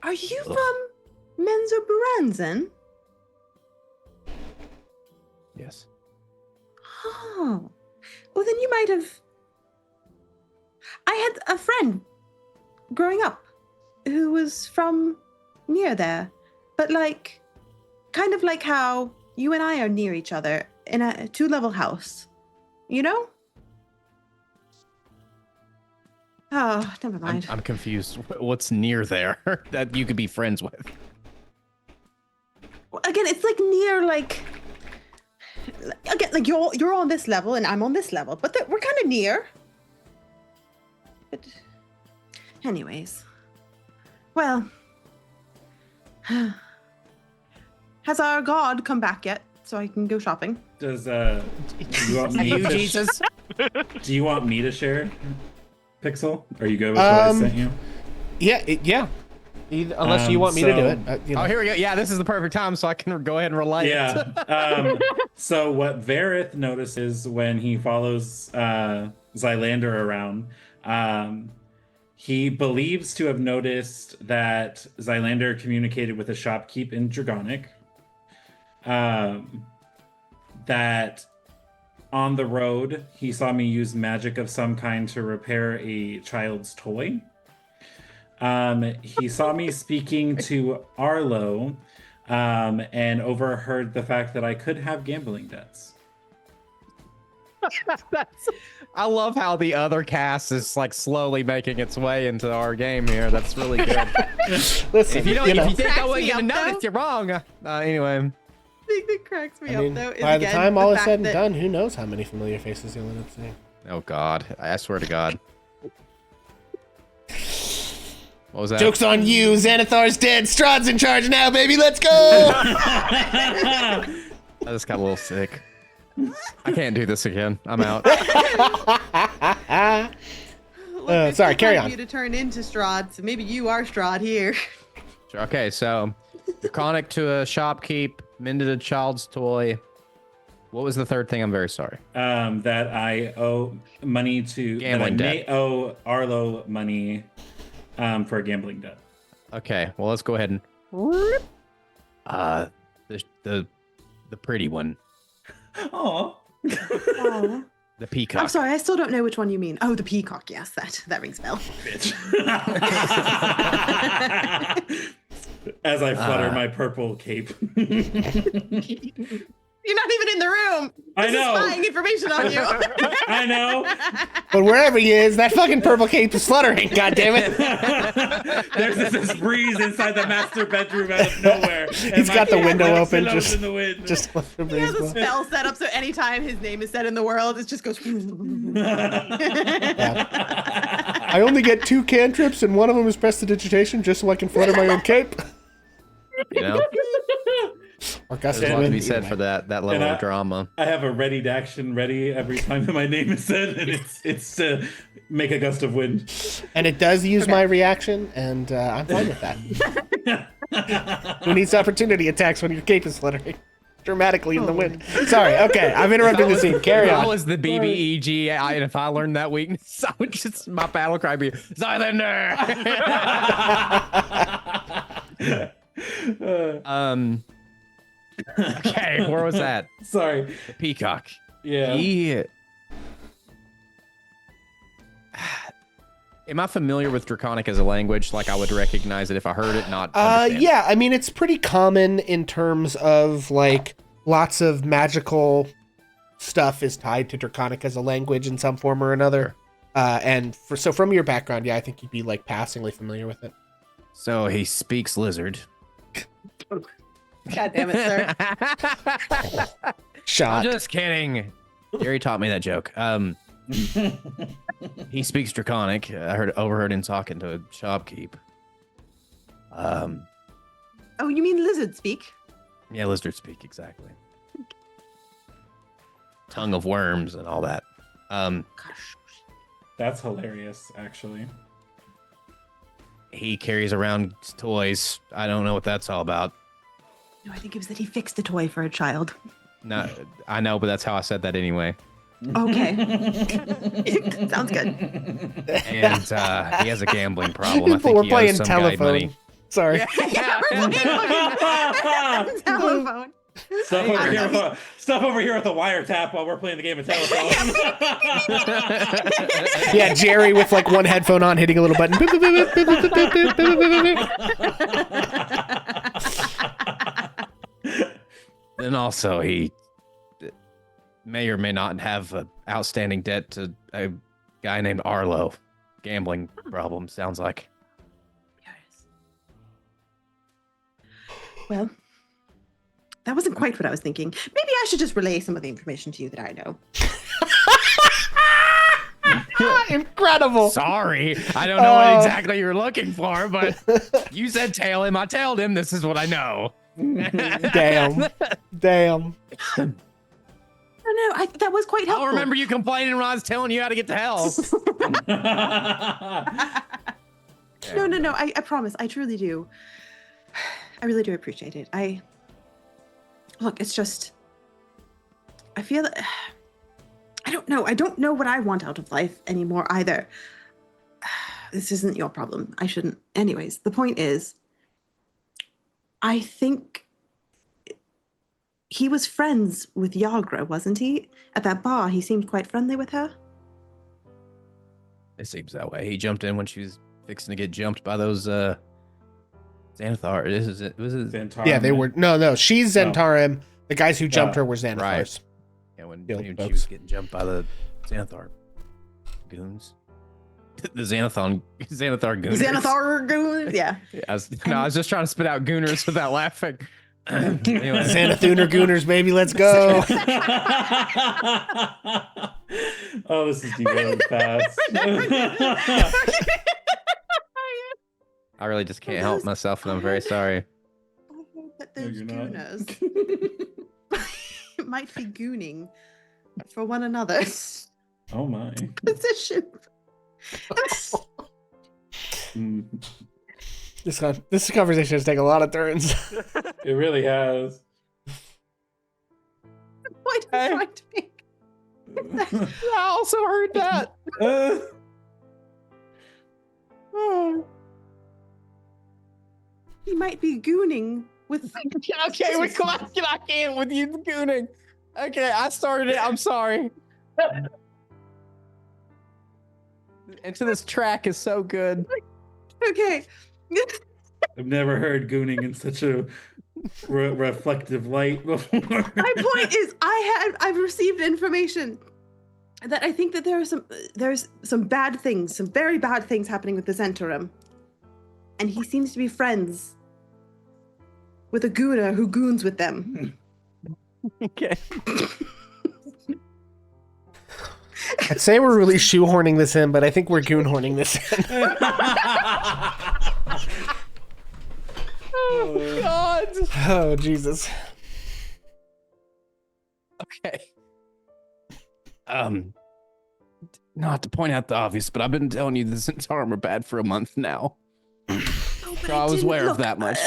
Are you from Menzoberranzan? Yes. Oh. Well, then you might have. I had a friend growing up who was from near there, but like, kind of like how you and I are near each other in a 2-level house, you know? Oh, never mind. I'm confused. What's near there that you could be friends with? Again, it's like near, like, again, like you're on this level and I'm on this level, but we're kind of near. But anyways, well, has our god come back yet so I can go shopping? Does do you want me You, to Jesus? do you want me to share Pixel? Are you good with what I sent you? Yeah, yeah. Unless you want me to do it. You know. Oh, here we go. Yeah, this is the perfect time, so I can go ahead and relay it. Yeah. So what Vareth notices when he follows Xylander around, he believes to have noticed that Xylander communicated with a shopkeep in Dragonic. That on the road, he saw me use magic of some kind to repair a child's toy. He saw me speaking to Arlo, and overheard the fact that I could have gambling debts. I love how the other cast is like slowly making its way into our game here. That's really good. Listen, If you know. think I Cracks wasn't me gonna up, notice, though. you're wrong. Anyway, The thing that cracks me I mean, up though is by the again, time all is fact said and that- done, who knows how many familiar faces you'll end up seeing. oh God, I swear to God. What was that? Joke's on you, Xanathar's dead, Strahd's in charge now, baby, let's go! I just got a little sick. I can't do this again. I'm out. Look, it's sorry, still carry time on. for you to turn into Strahd, so maybe you are Strahd here. Okay, so Draconic to a shopkeep, mended a child's toy. What was the third thing? I'm very sorry. That I owe money to Gambling that I debt. may owe Arlo money for a gambling debt. Okay, well let's go ahead and the pretty one, Oh. Oh. the peacock. I'm sorry, I still don't know which one you mean. Oh, the peacock. Yes, that rings a bell. Bitch. As I flutter my purple cape. You're not even in the room. I This know. is spying information on you. I know. But wherever he is, that fucking purple cape is fluttering, goddammit. There's this breeze inside the master bedroom out of nowhere. He's got the window open, just- in the wind. Just He has a spell set up so anytime his name is said in the world, it just goes. I only get 2 cantrips, and one of them is prestidigitation, just so I can flutter my own cape. You know, Or gust there's of a lot to wind, be said either for way. that level And of drama. I have a ready to action ready every time that my name is said, and it's to make a gust of wind. And it does use my reaction, and I'm fine with that. Who needs opportunity attacks when your cape is fluttering? dramatically in the wind. Sorry. Okay, I'm interrupting the scene. Carry If I on. was the BBEG, and if I learned that weakness, I would just my battle cry be Xylander. Okay, where was that? Sorry. The peacock. Yeah. He. Am I familiar with Draconic as a language? Like I would recognize it if I heard it, not understand. Yeah, I mean, it's pretty common in terms of like lots of magical stuff is tied to Draconic as a language in some form or another. And so from your background, yeah, I think you'd be like passingly familiar with it. So he speaks lizard. God damn it, sir. Shot. I'm just kidding. Gary taught me that joke. He speaks Draconic. I overheard him talking to a shopkeep. Oh, you mean lizard speak? Yeah, lizard speak, exactly. Tongue of worms and all that. That's hilarious, actually. He carries around toys. I don't know what that's all about. No, I think it was that he fixed a toy for a child. No, I know, but that's how I said that anyway. Okay. Sounds good. And he has a gambling problem. I People think were he playing owes some guy money. telephone. Sorry. Yeah, we're playing telephone. Stuff over here with the wiretap while we're playing the game of telephone. Yeah, Jerry with like one headphone on, hitting a little button. Then also he may or may not have an outstanding debt to a guy named Arlo. Gambling problem, sounds like. Well, that wasn't quite what I was thinking. Maybe I should just relay some of the information to you that I know. Incredible. Sorry, I don't know what exactly you're looking for, but you said tail him. I tailed him. This is what I know. Damn. No, that was quite helpful. I'll remember you complaining when I was telling you how to get to hell. No. I promise. I truly do. I really do appreciate it. Look, it's just, I feel that, I don't know. I don't know what I want out of life anymore either. This isn't your problem. I shouldn't. Anyways, the point is, I think he was friends with Yagra, wasn't he? At that bar, he seemed quite friendly with her. It seems that way. He jumped in when she was fixing to get jumped by those Xanathar. Was it? Zentarum. Yeah, they were. No. She's Zentarum. The guys who jumped her were Xanathars. Right. Yeah, when she folks. was getting jumped by the Xanathar goons. The Xanathar gooners. Xanathar goons? Yeah. I was just trying to spit out gooners without laughing. Anyway. Xanathuner Gooners, baby, let's go. Oh, this is derailing fast. I really just can't help myself, and I'm very sorry. I hope that those you're not. gooners might be gooning for one another's Oh my. position. Mm, This conversation has taken a lot of turns. it really has. What I'm trying to make. I also heard that. He might be gooning with. Okay, we I can't with you gooning. Okay, I started it. I'm sorry. Into this track is so good. Okay. I've never heard gooning in such a reflective light before. My point is, I've received information that I think that there's some bad things, some very bad things happening with the Zentarum, and he seems to be friends with a gooner who goons with them. Okay. I'd say we're really shoehorning this in, but I think we're goonhorning this in. Oh God. Oh, Jesus. Okay. Not to point out the obvious, but I've been telling you the Zentarum are bad for a month now. Oh, but So I was didn't- aware of look, that much.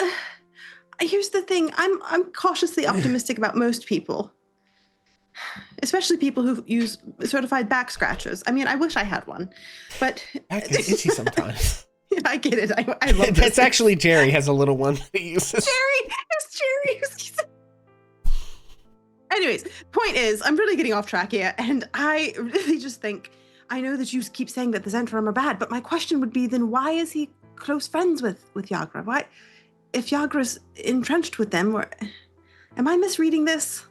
here's the thing. I'm cautiously optimistic about most people, especially people who use certified back scratchers. I mean, I wish I had one, but Back is itchy sometimes. I get it. I love this. It's actually Jerry has a little one that he uses. It's Jerry. Anyways, point is, I'm really getting off track here, and I really just think, I know that you keep saying that the Zentrum are bad, but my question would be then why is he close friends with Yagra? Why, if Yagra's entrenched with them, or am I misreading this?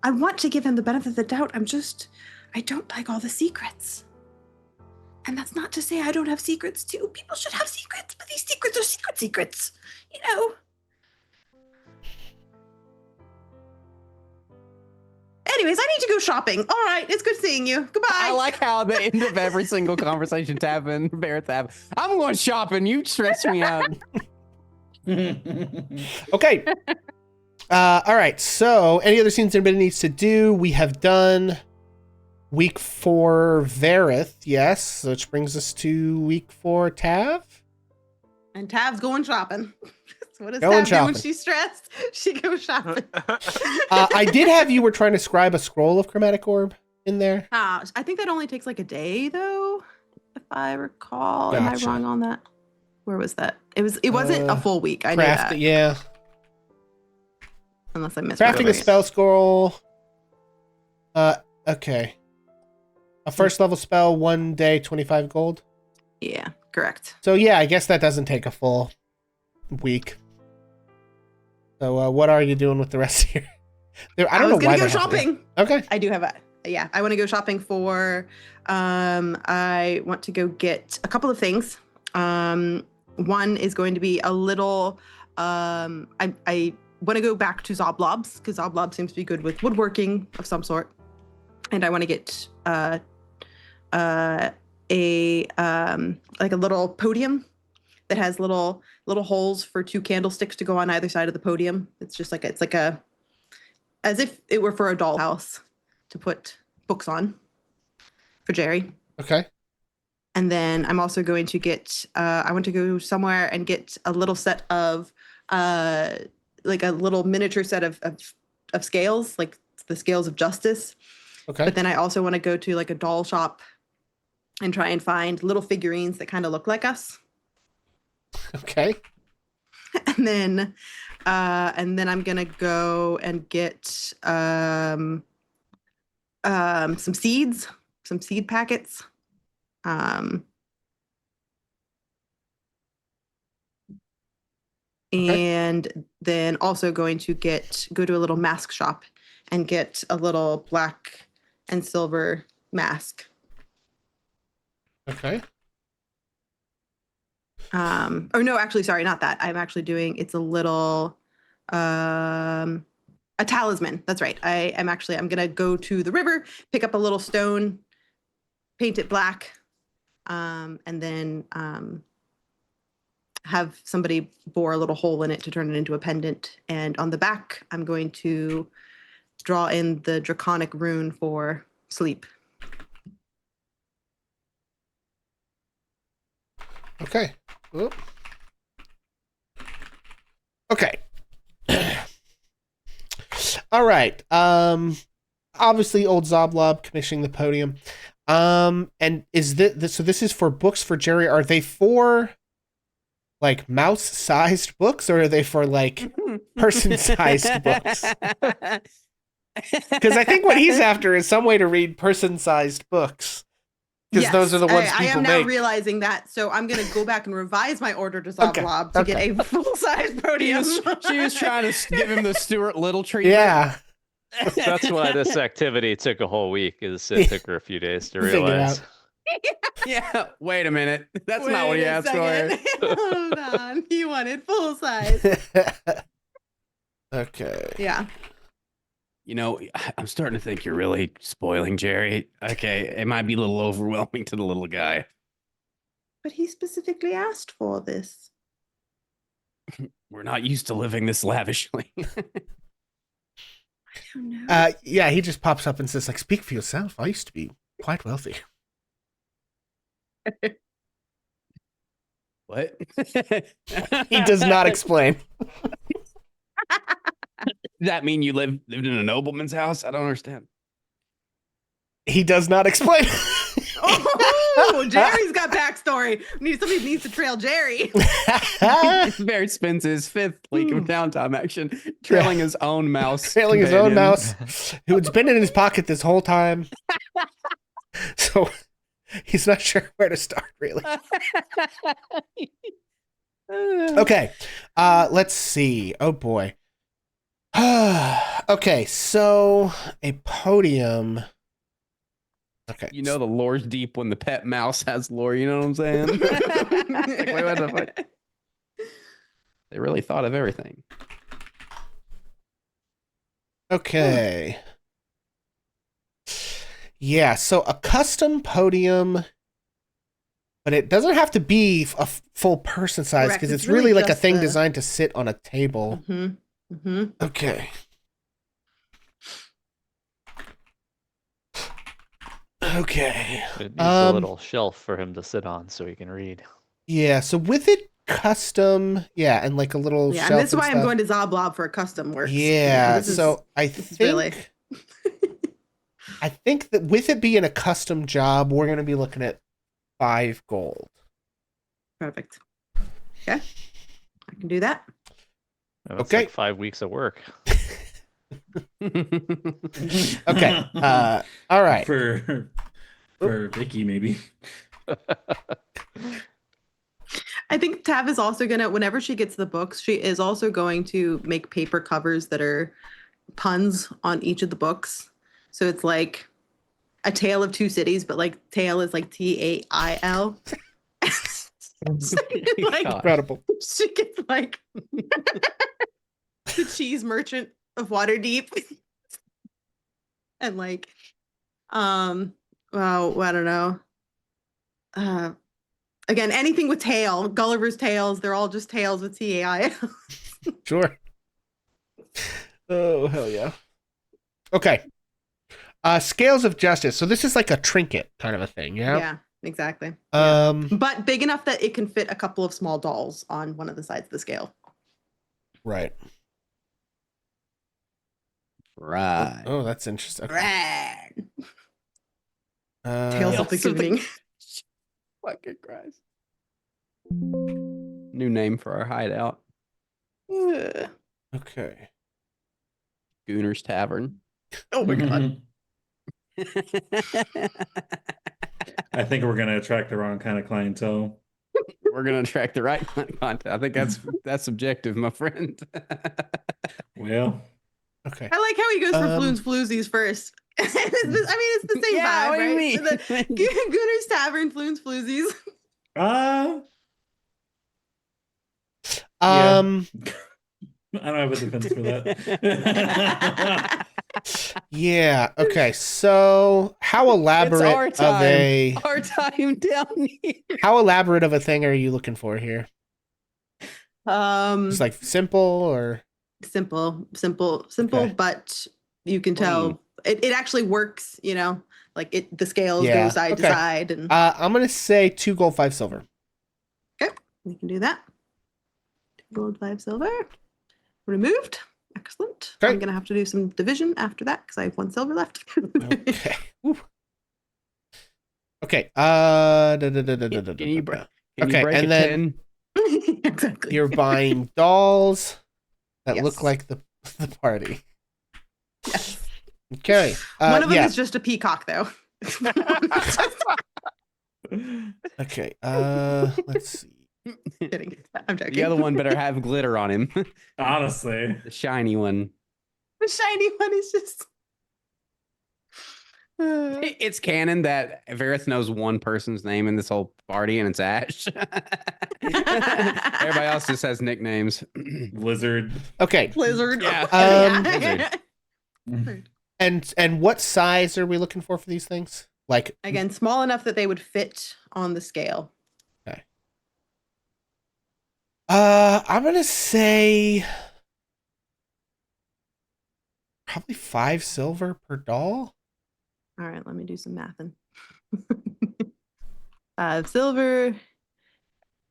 I want to give him the benefit of the doubt. I don't like all the secrets. And that's not to say I don't have secrets too. People should have secrets, but these secrets are secrets, you know? Anyways, I need to go shopping. All right, it's good seeing you. Goodbye. I like how the end of every single conversation Barrett's have. I'm going shopping. You stress me out. Okay. All right. So, any other scenes anybody needs to do? We have done week 4 Verith, yes, which brings us to week 4 Tav. And Tav's going shopping. What does Going Tav do when shopping. she's stressed? She goes shopping. I did have you were trying to scribe a scroll of chromatic orb in there. I think that only takes like a day, though, if I recall. Am I Gotcha. wrong on that? Where was that? It wasn't a full week. I know Craft, that. yeah. Unless I missed Crafting a spell scroll. Okay. A first level spell, 1 day, 25 gold. Yeah, correct. So yeah, I guess that doesn't take a full week. So what are you doing with the rest of your? I don't know why. I was gonna go shopping. Okay. I do have I want to go shopping for. I want to go get a couple of things. One is going to be a little. I want to go back to Zoblobs because Zoblob seems to be good with woodworking of some sort, and I want to get like a little podium that has little holes for 2 candlesticks to go on either side of the podium. It's just like as if it were for a dollhouse to put books on for Jerry. Okay. And then I'm also going to get I want to go somewhere and get a little set of like a little miniature set of scales, like the scales of justice. Okay. But then I also want to go to like a doll shop and try and find little figurines that kind of look like us. Okay. And then I'm gonna go and get some seeds, some seed packets. And then also going to go to a little mask shop and get a little black and silver mask. Okay. Or no, actually, sorry, not that. I'm actually doing, it's a little, a talisman. That's right. I'm going to go to the river, pick up a little stone, paint it black, and then have somebody bore a little hole in it to turn it into a pendant. And on the back, I'm going to draw in the draconic rune for sleep. Okay. Oop. Okay. All right. Obviously old Zoblob commissioning the podium. And is this so this is for books for Jerry? Are they for like mouse-sized books or are they for like person-sized books? Because I think what he's after is some way to read person-sized books. Because those are the ones people I am now make. realizing that, so I'm going to go back and revise my order to Zoblob to get a full-size podium. She was trying to give him the Stuart Little treatment. Yeah. That's why this activity took a whole week. Is it took her a few days to realize. Yeah. Wait a minute. That's not what he asked for. Hold on. He wanted full size. Okay. Yeah. You know, I'm starting to think you're really spoiling Jerry. Okay, it might be a little overwhelming to the little guy. But he specifically asked for this. We're not used to living this lavishly. I don't know. Yeah, he just pops up and says, like, speak for yourself. I used to be quite wealthy. What? He does not explain. that mean you lived in a nobleman's house? I don't understand. He does not explain. Oh, Jerry's got backstory. Somebody needs to trail Jerry. Barrett spends his 5th week of downtime action trailing his own mouse. Trailing his own companion. mouse, who's been in his pocket this whole time. So he's not sure where to start, really. Okay, let's see. Oh boy. Okay, so a podium. Okay. You know the lore's deep when the pet mouse has lore, you know what I'm saying? Like, wait, what the fuck? They really thought of everything. Okay. Yeah, so a custom podium, but it doesn't have to be a full person size Correct, because it's it's really like a just thing the- designed to sit on a table. Mm-hmm. Mm-hmm. Okay. Okay. It needs a little shelf for him to sit on so he can read. Yeah, so with it custom, yeah, and like a little Yeah, shelf and this is and why I'm stuff. going to Zoblob for a custom works. Yeah, this is- so I this is think really- I think that with it being a custom job, we're going to be looking at 5 gold. Perfect. Okay, I can do that. And that's Okay. like 5 weeks of work. Okay. All right. For Vicky, maybe. I think Tav is also gonna, whenever she gets the books, she is also going to make paper covers that are puns on each of the books. So it's like A Tale of Two Cities, but like tail is like Tail. Like, God. Incredible. she gets like the cheese merchant of Waterdeep. And like, well, I don't know. Again, anything with tail, Gulliver's Tales, they're all just tales with TAI. Sure. Oh, hell yeah. Okay. Scales of Justice. So this is like a trinket kind of a thing, yeah? Yeah, exactly. But big enough that it can fit a couple of small dolls on one of the sides of the scale. right. Right. Oh, that's interesting. Okay. Right. Tales Uh, of the Gooning. Fucking Christ. New name for our hideout. okay. Gooner's Tavern. Oh my god. I think we're gonna attract the wrong kind of clientele. We're gonna attract the right content. I think that's subjective, my friend. Well, Okay. I like how he goes for Floons Floozies first. It's the same Yeah, vibe, what do you right? mean? The Gooner's Tavern, Floons Floozies. I don't have a defense for that. Yeah. Okay. So, how elaborate our of time. a Our time down here. how elaborate of a thing are you looking for here? Just like simple or simple, Okay. but you can tell it actually works, like the scales Yeah, go side to okay. side, and I'm gonna say 2 gold, 5 silver. we can do that. 2 gold, 5 silver. Removed. Excellent. Okay. I'm gonna have to do some division after that because I have 1 silver left. Okay. Whew. Okay. Can you break Okay, break and a then 10? Exactly. you're buying dolls that Yes. look like the party. Yes. Okay. One of them yeah. is just a peacock, though. Okay. Let's see. Kidding. I'm joking. The other one better have glitter on him. Honestly, The shiny one. The shiny one is just. It's canon that Vareth knows one person's name in this whole party, and it's Ash. Everybody else just has nicknames. lizard. Okay. Blizzard. Yeah. Blizzard. And what size are we looking for these things? Like Again, small enough that they would fit on the scale. I'm gonna say probably 5 silver per doll. All right, let me do some mathing. Silver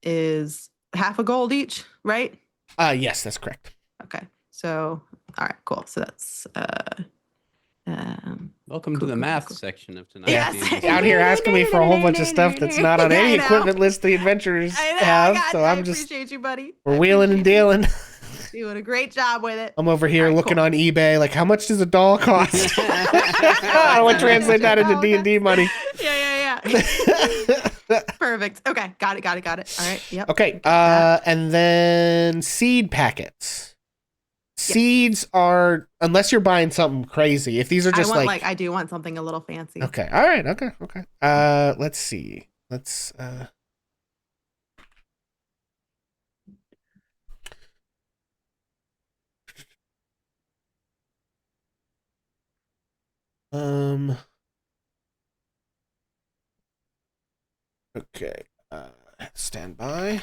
is half a gold each, right? Yes, that's correct. Okay, so All right, cool. So that's Welcome to Cool, the cool, math cool. section of tonight's Yes. D&D Out here asking me for a whole bunch of stuff that's not on any I know. equipment list the adventurers I know. have. God, So I I'm just appreciate you, buddy. we're I wheeling and appreciate you. dealing. Doing a great job with it. I'm over here All right, looking cool. on eBay, like how much does a doll cost? I would translate that into D&D money. Yeah. Perfect. Okay, got it. All right. Yep. Okay, Get that. and then seed packets. Seeds are, unless you're buying something crazy. If these are just I do want something a little fancy. okay, all right, okay. Let's see. Let's okay. Stand by.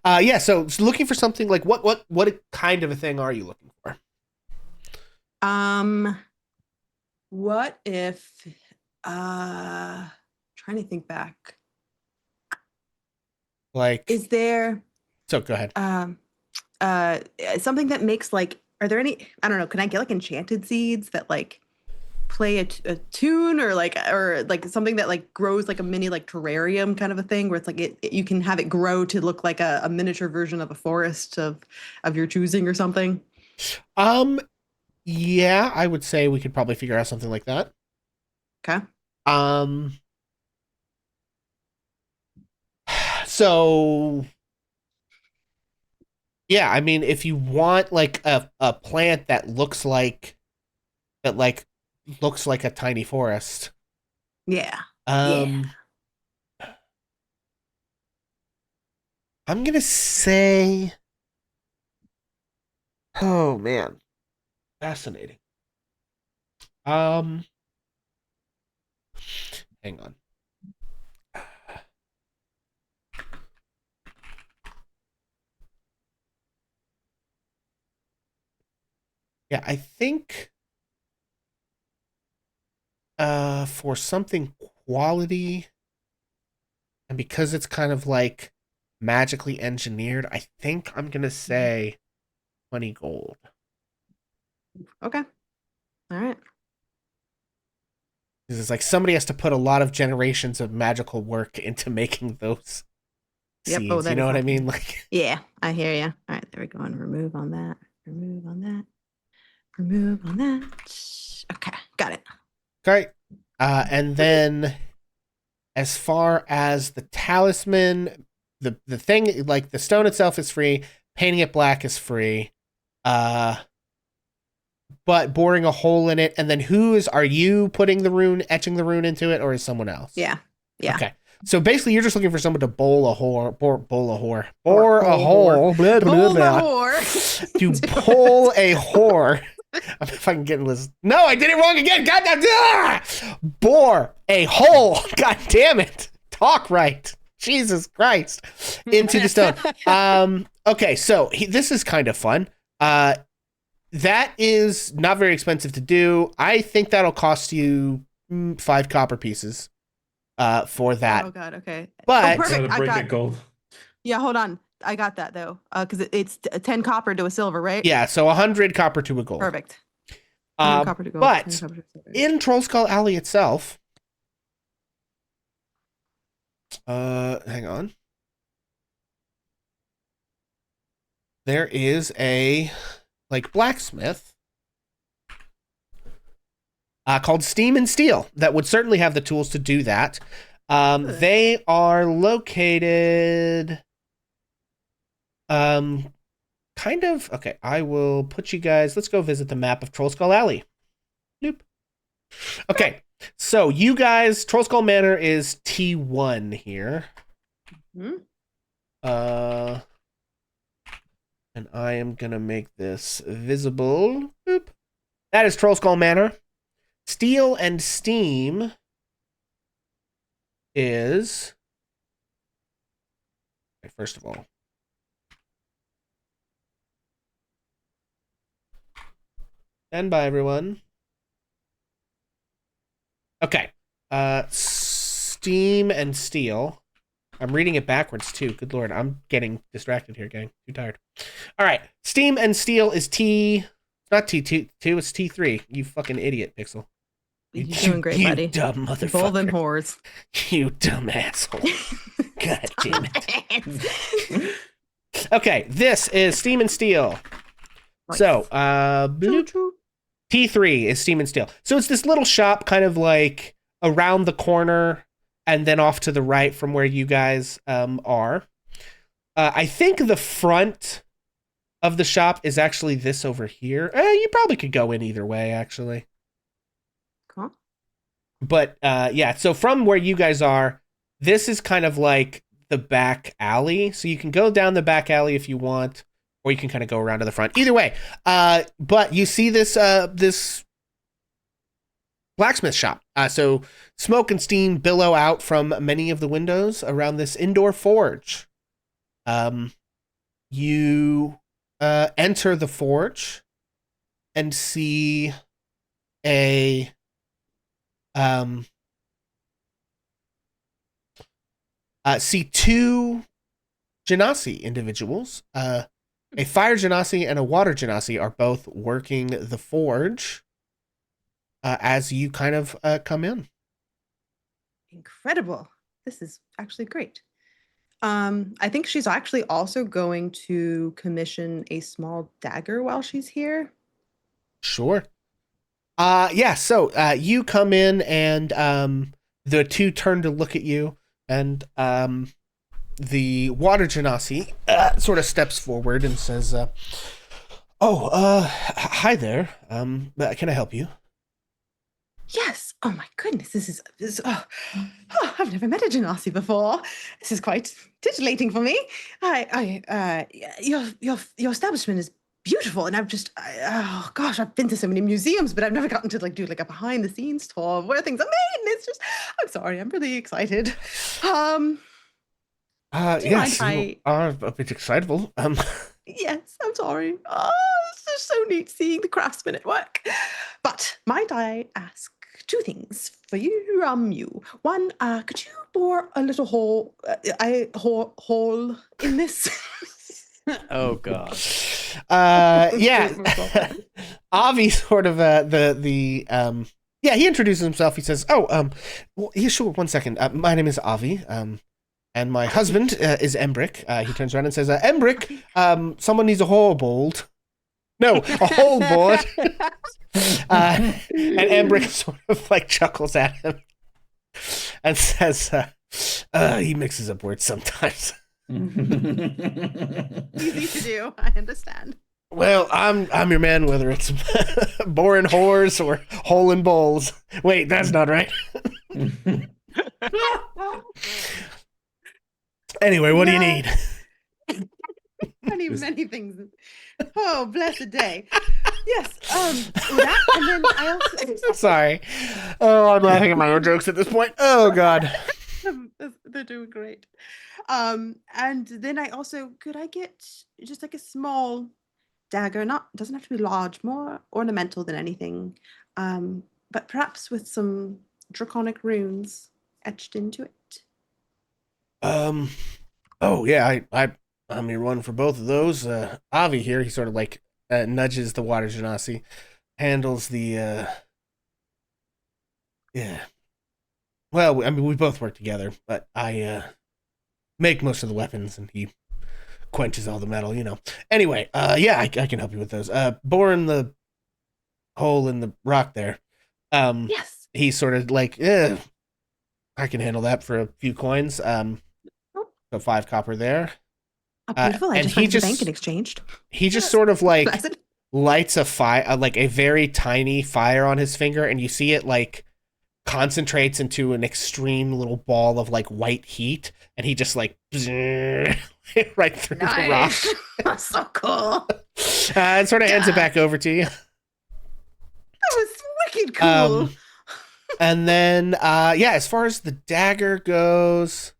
Yeah, so looking for something like what kind of a thing are you looking for? What if trying to think back. Like Is there so go ahead. something that makes like are there any I don't know, can I get like enchanted seeds that like play a tune or like something that like grows like a mini like terrarium kind of a thing where it's like you can have it grow to look like a miniature version of a forest of your choosing or something? Yeah, I would say we could probably figure out something like that. Okay. So yeah, I mean if you want like a plant that looks like a tiny forest. Yeah. I'm gonna say oh man. Fascinating. Hang on. Yeah, I think for something quality and because it's kind of like magically engineered, I think I'm gonna say 20 gold. Okay. All right. Because it's like somebody has to put a lot of generations of magical work into making those Yep. seeds. Oh, that You know is what I happening. mean? Like Yeah, I hear you. All right, there we go. And remove on that. Remove on that. Remove on that. Okay, got it. okay. And then as far as the talisman, the thing like the stone itself is free, painting it black is free. But boring a hole in it, and then are you putting the rune, etching the rune into it, or is someone else? Yeah. Okay. So basically, you're just looking for someone to bore a hole, Bowl blah, blah, the blah, whore. to pull a whore. If I can get this. No, I did it wrong again. God damn. Bore a hole. God damn it. Talk right. Jesus Christ. Into the stone. Okay, so this is kind of fun. That is not very expensive to do. I think that'll cost you 5 copper pieces for that. Oh god, okay. But perfect. Gotta break the gold. Yeah, hold on. I got that though. Because it's 10 copper to a silver, right? yeah, so 100 copper to a gold. Perfect. 100 copper to gold. 10 But copper to silver. in Trollskull Alley itself, hang on. There is a blacksmith called Steam and Steel that would certainly have the tools to do that. They are located kind of okay. I will put you guys. Let's go visit the map of Trollskull Alley. Nope. Okay, so you guys, Trollskull Manor is T1 here. Mm-hmm. And I am gonna make this visible. Boop. That is Trollskull Manor. Steel and Steam is. Okay, first of all. Stand by, everyone. Okay. Steam and Steel I'm reading it backwards too. Good lord, I'm getting distracted here, gang. Too tired. All right, Steam and Steel is T. Not T2. It's T3. You fucking idiot, Pixel. You're doing great, you buddy. dumb Both them motherfucker. whores. You dumb asshole. God damn it. Okay, this is Steam and Steel. Nice. So, Choo choo. T3 is Steam and Steel. So it's this little shop kind of like around the corner and then off to the right from where you guys are. I think the front of the shop is actually this over here. You probably could go in either way, actually. Cool. But yeah, so from where you guys are, this is kind of like the back alley. So you can go down the back alley if you want, or you can kind of go around to the front. Either way, but you see this this blacksmith shop. So smoke and steam billow out from many of the windows around this indoor forge. You enter the forge and see a see two genasi individuals. A fire genasi and a water genasi are both working the forge as you kind of come in. Incredible. This is actually great. I think she's actually also going to commission a small dagger while she's here. Sure. Yeah, so you come in and the two turn to look at you, and the water genasi sort of steps forward and says, hi there. Can I help you? Yes. Oh my goodness. This is I've never met a genasi before. This is quite titillating for me. Your establishment is beautiful, and oh gosh, I've been to so many museums, but I've never gotten to do like a behind the scenes tour of where things are made. And it's just, I'm sorry, I'm really excited. Yes, mind you are a bit excitable. Yes, I'm sorry. Oh, it's just so neat seeing the craftsmen at work. But might I ask two things for you? One, could you bore a little hole in this? Oh god. Yeah. Avi sort of yeah, he introduces himself. He says, well, yeah, sure, one second. My name is Avi. And my husband is Embrick. He turns around and says, Embrick, someone needs a hole board. No, a hole board. And Embrick sort of like chuckles at him and says, he mixes up words sometimes. Easy to do, I understand. Well, I'm your man, whether it's boring whores or hole in bowls. Wait, that's not right. Anyway, what do you need? Many things. Oh, blessed day. Yes. That, and then I also. Sorry. Oh, I'm laughing at my own jokes at this point. Oh God. They're doing great. And then could I get just like a small dagger? Doesn't have to be large, more ornamental than anything. But perhaps with some draconic runes etched into it. Oh yeah, I'm your one for both of those. Avi here, he sort of like nudges the water genasi, handles the yeah. Well, I mean, we both work together, but I make most of the weapons, and he quenches all the metal, you know. Anyway, yeah, I can help you with those. Boring the hole in the rock there. Yes. He's sort of like, I can handle that for a few coins. So 5 copper there. Oh, beautiful. I and just he went to the just- bank and exchanged. He just sort of like Blessed. lights a fire, like a very tiny fire on his finger, and you see it like concentrates into an extreme little ball of like white heat, and he just like right through the rock. That's so cool. And sort of hands it back over to you. That was wicked cool. And then yeah, as far as the dagger goes,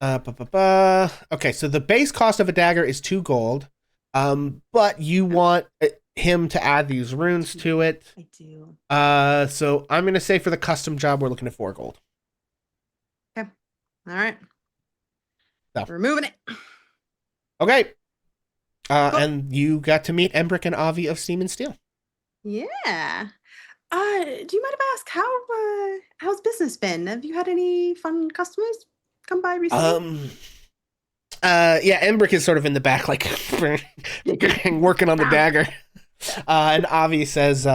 okay, so the base cost of a dagger is 2 gold, but you want him to add these runes to it. I do. So I'm gonna say for the custom job we're looking at 4 gold. Okay. All right. We're moving it. Okay. Cool. And you got to meet Embrick and Avi of Steam and Steel. Yeah. Do you mind if I ask how's business been? Have you had any fun customers come by recently? Yeah, Embrick is sort of in the back, like working on the dagger. And Avi says,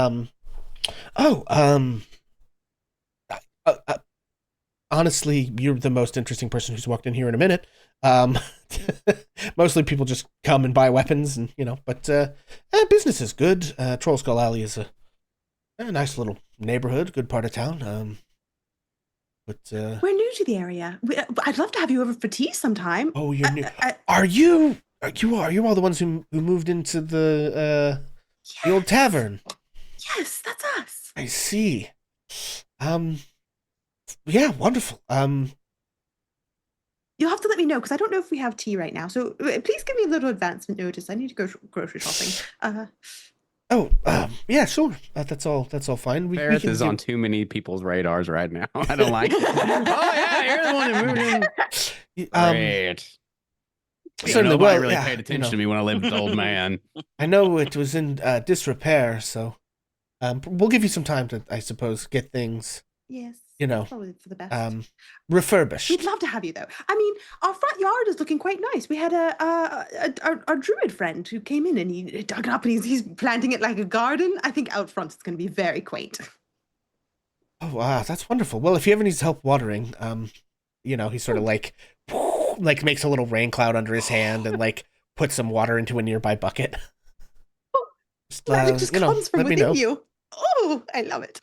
honestly, you're the most interesting person who's walked in here in a minute. Mostly people just come and buy weapons, and but business is good. Troll Skull Alley is a nice little neighborhood, good part of town. But We're new to the area. I'd love to have you over for tea sometime. oh, you're new. Are you all the ones who moved into the old tavern? Yes, that's us. I see. Yeah, wonderful. You'll have to let me know because I don't know if we have tea right now. So please give me a little advancement notice. I need to go grocery shopping. Yeah, sure. That's all fine. We Ferrith can is on too many people's radars right now. I don't like it. Oh yeah, you're the one who moved in. Great. Certainly, nobody really paid attention to me when I lived with the old man. I know it was in disrepair, so we'll give you some time to, I suppose, get things. Yes. Probably for the best. Refurbished. We'd love to have you, though. I mean, our front yard is looking quite nice. We had a druid friend who came in and he dug it up and he's planting it like a garden. I think out front it's going to be very quaint. Oh, wow, that's wonderful. Well, if he ever needs help watering, he sort of like makes a little rain cloud under his hand and like puts some water into a nearby bucket. Magic just comes from within you. Oh, I love it.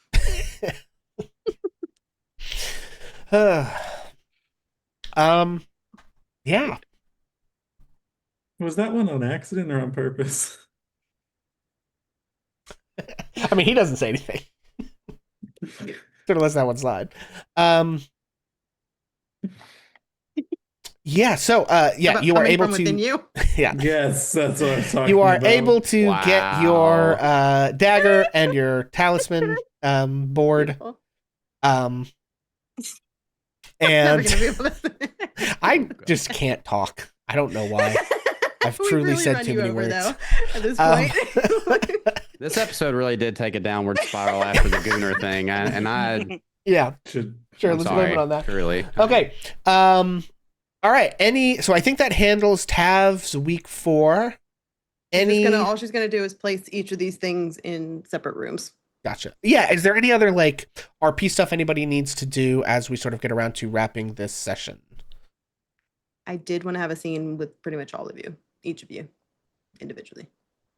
Yeah. Was that one on accident or on purpose? I mean, he doesn't say anything. Sort of lets that one slide. Yeah. So, you are able to. Within you? Yeah. Yes, that's what I'm talking You are about. able to get your dagger and your talisman board. And I just can't talk. I don't know why. I've truly really said too many words. Though, at this point. This episode really did take a downward spiral after the Gooner thing, Yeah, Sure. let's blame it on that. Truly. Okay. All right. So I think that handles Tav's week 4. All she's gonna do is place each of these things in separate rooms. Gotcha. Yeah. Is there any other like RP stuff anybody needs to do as we sort of get around to wrapping this session? I did want to have a scene with pretty much all of you, each of you, individually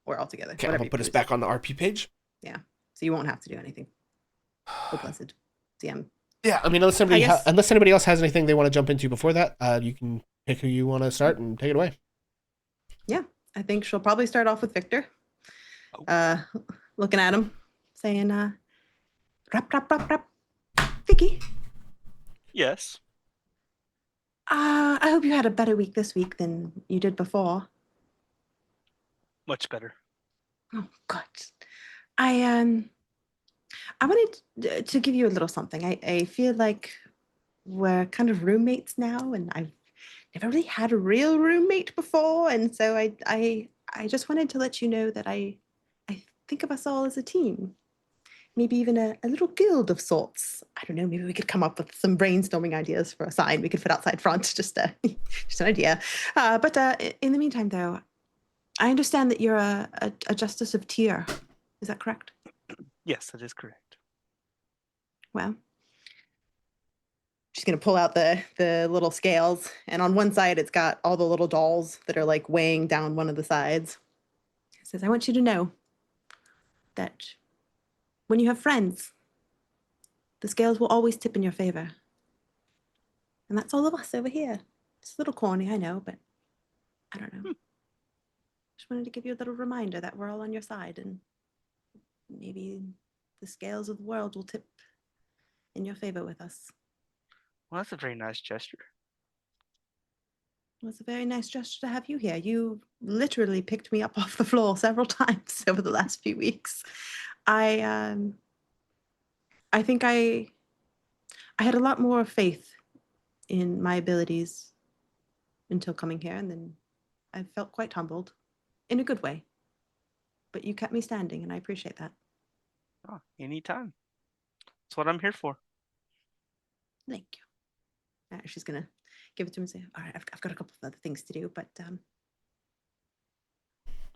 or all together. Okay, I'll put us back on the RP page. Yeah. So you won't have to do anything. Oh, blessed. CM. Yeah. I mean, unless anybody else has anything they want to jump into before that, you can pick who you want to start and take it away. Yeah. I think she'll probably start off with Victor. Looking at him. Saying, rap. Vicky. Yes. I hope you had a better week this week than you did before. Much better. Oh, God. I wanted to give you a little something. I feel like we're kind of roommates now, and I've never really had a real roommate before, and so I just wanted to let you know that I think of us all as a team. Maybe even a little guild of sorts. I don't know, maybe we could come up with some brainstorming ideas for a sign we could put outside front, just an idea. But in the meantime, though, I understand that you're a Justice of Tyr. Is that correct? Yes, that is correct. Well, she's going to pull out the little scales, and on one side it's got all the little dolls that are like weighing down one of the sides. It says, I want you to know that when you have friends, the scales will always tip in your favor. And that's all of us over here. It's a little corny, I know, but I don't know. Just wanted to give you a little reminder that we're all on your side, and maybe the scales of the world will tip in your favor with us. Well, that's a very nice gesture. Well, it's a very nice gesture to have you here. You literally picked me up off the floor several times over the last few weeks. I think I had a lot more faith in my abilities until coming here, and then I felt quite humbled in a good way. But you kept me standing, and I appreciate that. Oh, anytime. That's what I'm here for. Thank you. She's gonna give it to him and say, "All right, I've got a couple of other things to do, but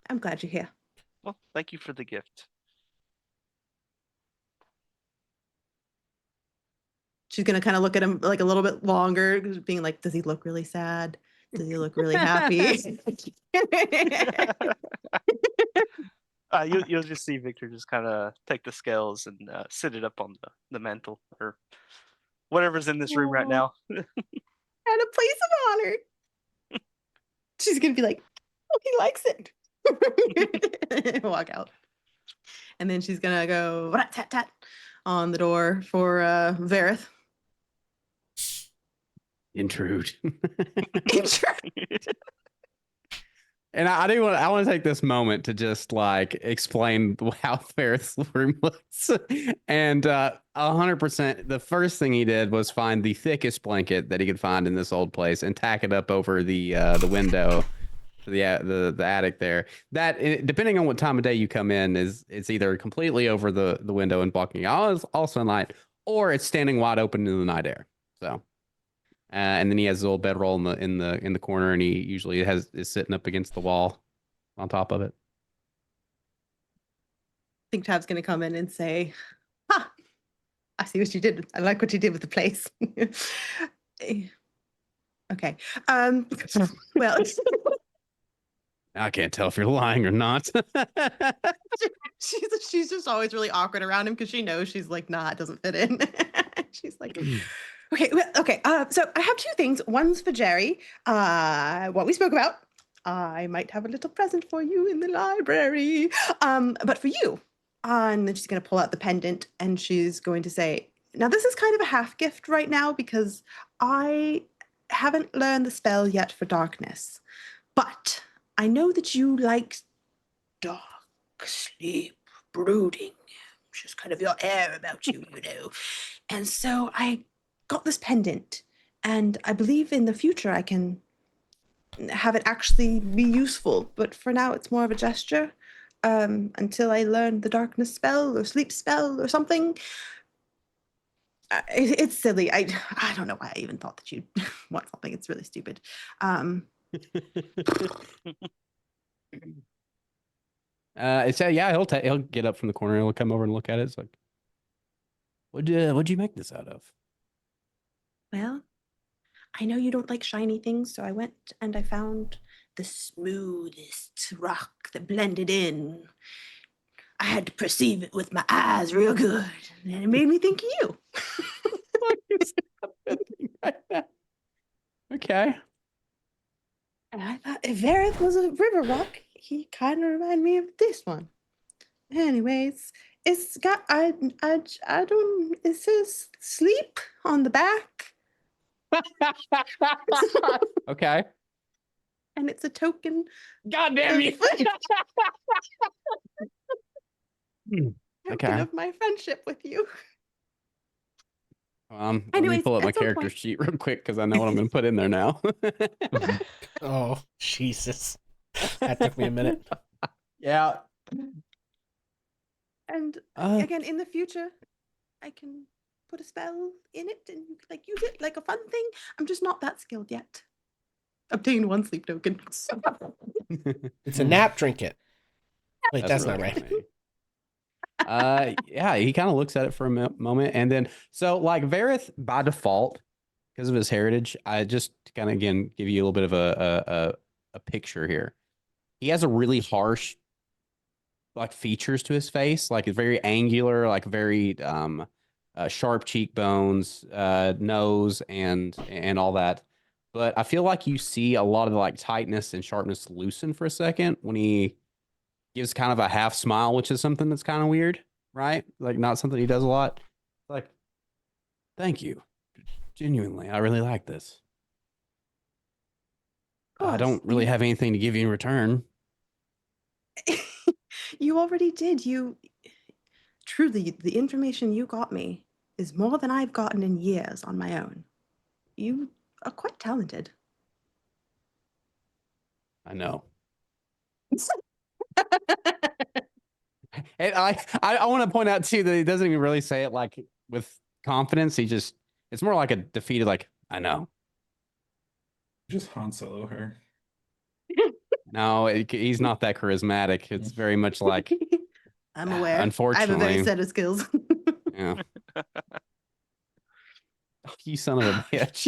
I'm glad you're here." Well, thank you for the gift. She's gonna kind of look at him like a little bit longer, being like, "Does he look really sad? Does he look really happy?" You'll just see Victor just kind of take the scales and sit it up on the mantle or whatever's in this room right now. At a place of honor. She's gonna be like, "Oh, he likes it." Walk out. And then she's gonna go rat tat tat on the door for Vareth. Intrude. And I want to take this moment to just like explain how Ferris' room looks. And 100%, the first thing he did was find the thickest blanket that he could find in this old place and tack it up over the window for the attic there. That, depending on what time of day you come in, it's either completely over the window and blocking all sunlight, or it's standing wide open in the night air. So. And then he has his little bedroll in the corner, and he usually is sitting up against the wall on top of it. I think Tab's gonna come in and say, "Ha! I see what you did. I like what you did with the place." Okay. Well, I can't tell if you're lying or not. she's just always really awkward around him because she knows she's like, nah, it doesn't fit in. She's like, okay, well, okay. So I have two things. One's for Jerry. What we spoke about. I might have a little present for you in the library. But for you. And then she's going to pull out the pendant, and she's going to say, now this is kind of a half gift right now because I haven't learned the spell yet for darkness, but I know that you like dark sleep, brooding. It's just kind of your air about you, you know. And so I got this pendant, and I believe in the future I can have it actually be useful. But for now, it's more of a gesture until I learn the darkness spell or sleep spell or something. It's silly. I don't know why I even thought that you'd want something. It's really stupid. He'll get up from the corner and he'll come over and look at it. It's like, what'd you make this out of? Well, I know you don't like shiny things, so I went and I found the smoothest rock that blended in. I had to perceive it with my eyes real good, and it made me think of you. Okay. And I thought if Vareth was a river rock, he kind of reminded me of this one. Anyways, it's got I don't. It says sleep on the back. Okay. And it's a token. God damn you. Token of my friendship with you. Let me Anyways, pull up my at some character point- sheet real quick because I know what I'm going to put in there now. Oh, Jesus. That took me a minute. Yeah. And again, in the future, I can put a spell in it and you could like use it like a fun thing. I'm just not that skilled yet. Obtain 1 sleep token. It's a nap trinket. Wait, that's really not right. funny. Yeah, he kind of looks at it for a moment, and then so like Vareth by default, because of his heritage, I just kind of again give you a little bit of a picture here. He has a really harsh like features to his face, like it's very angular, like very sharp cheekbones, nose, and all that. But I feel like you see a lot of the like tightness and sharpness loosen for a second when he gives kind of a half smile, which is something that's kind of weird, right? Like not something he does a lot. Like, thank you. Genuinely, I really like this. I don't really have anything to give you in return. You already did. You truly, the information you got me is more than I've gotten in years on my own. You are quite talented. I know. And I want to point out too that he doesn't even really say it like with confidence. It's more like a defeated, like, I know. Just Han Solo her. No, he's not that charismatic. It's very much like, I'm aware. I have a unfortunately. very set of skills. Yeah. You son of a bitch.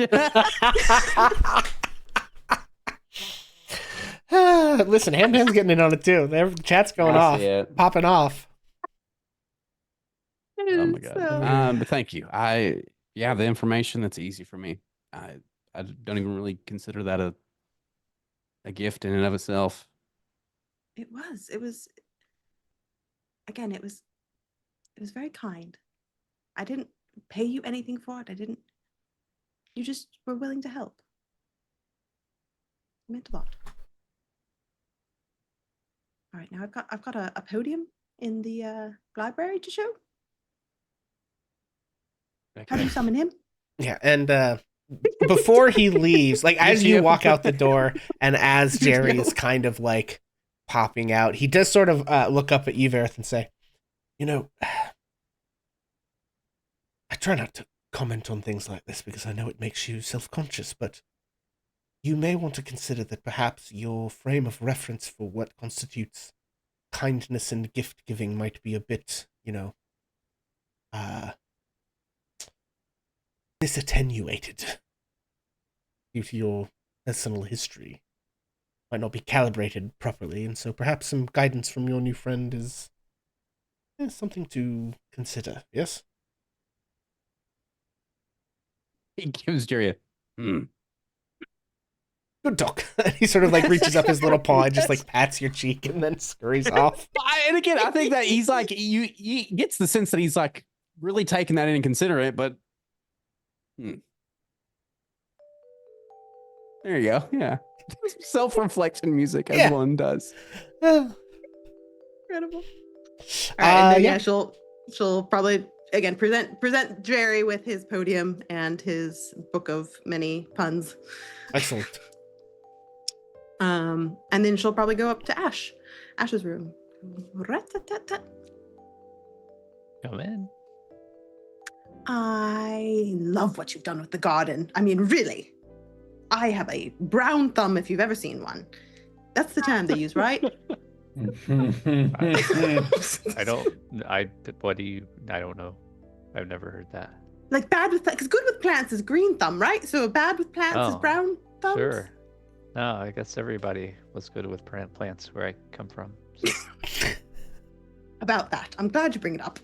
Listen, Hampan's getting in on it too. The chat's going I off, see it. popping off. Oh my god. But thank you. The information, that's easy for me. I don't even really consider that a gift in and of itself. It was again, it was very kind. I didn't pay you anything for it. You just were willing to help. It meant a lot. All right, now I've got a podium in the library to show. How do you summon him? Yeah, and before he leaves, like as you walk out the door, and as Jerry is kind of like popping out, he does sort of look up at you, Verith, and say, "You know, I try not to comment on things like this because I know it makes you self-conscious, but you may want to consider that perhaps your frame of reference for what constitutes kindness and gift-giving might be a bit, disattenuated due to your personal history. Might not be calibrated properly, and so perhaps some guidance from your new friend is something to consider, yes?" He gives Jerry a, Good doc. He sort of like reaches up his little paw and just like pats your cheek and then scurries off. And again, I think that he's like, he gets the sense that he's like really taking that in and considering it, but there you go. Yeah. Self-reflection music, as one does. Incredible. All right, and then she'll probably again present Jerry with his podium and his book of many puns. Excellent. And then she'll probably go up to Ash's room. Come in. I love what you've done with the garden. I mean, really. I have a brown thumb if you've ever seen one. That's the term they use, right? I don't know. I've never heard that. Like bad with plants, because good with plants is green thumb, right? So bad with plants is brown thumbs? Sure. No, I guess everybody was good with plants where I come from. So. About that. I'm glad you bring it up.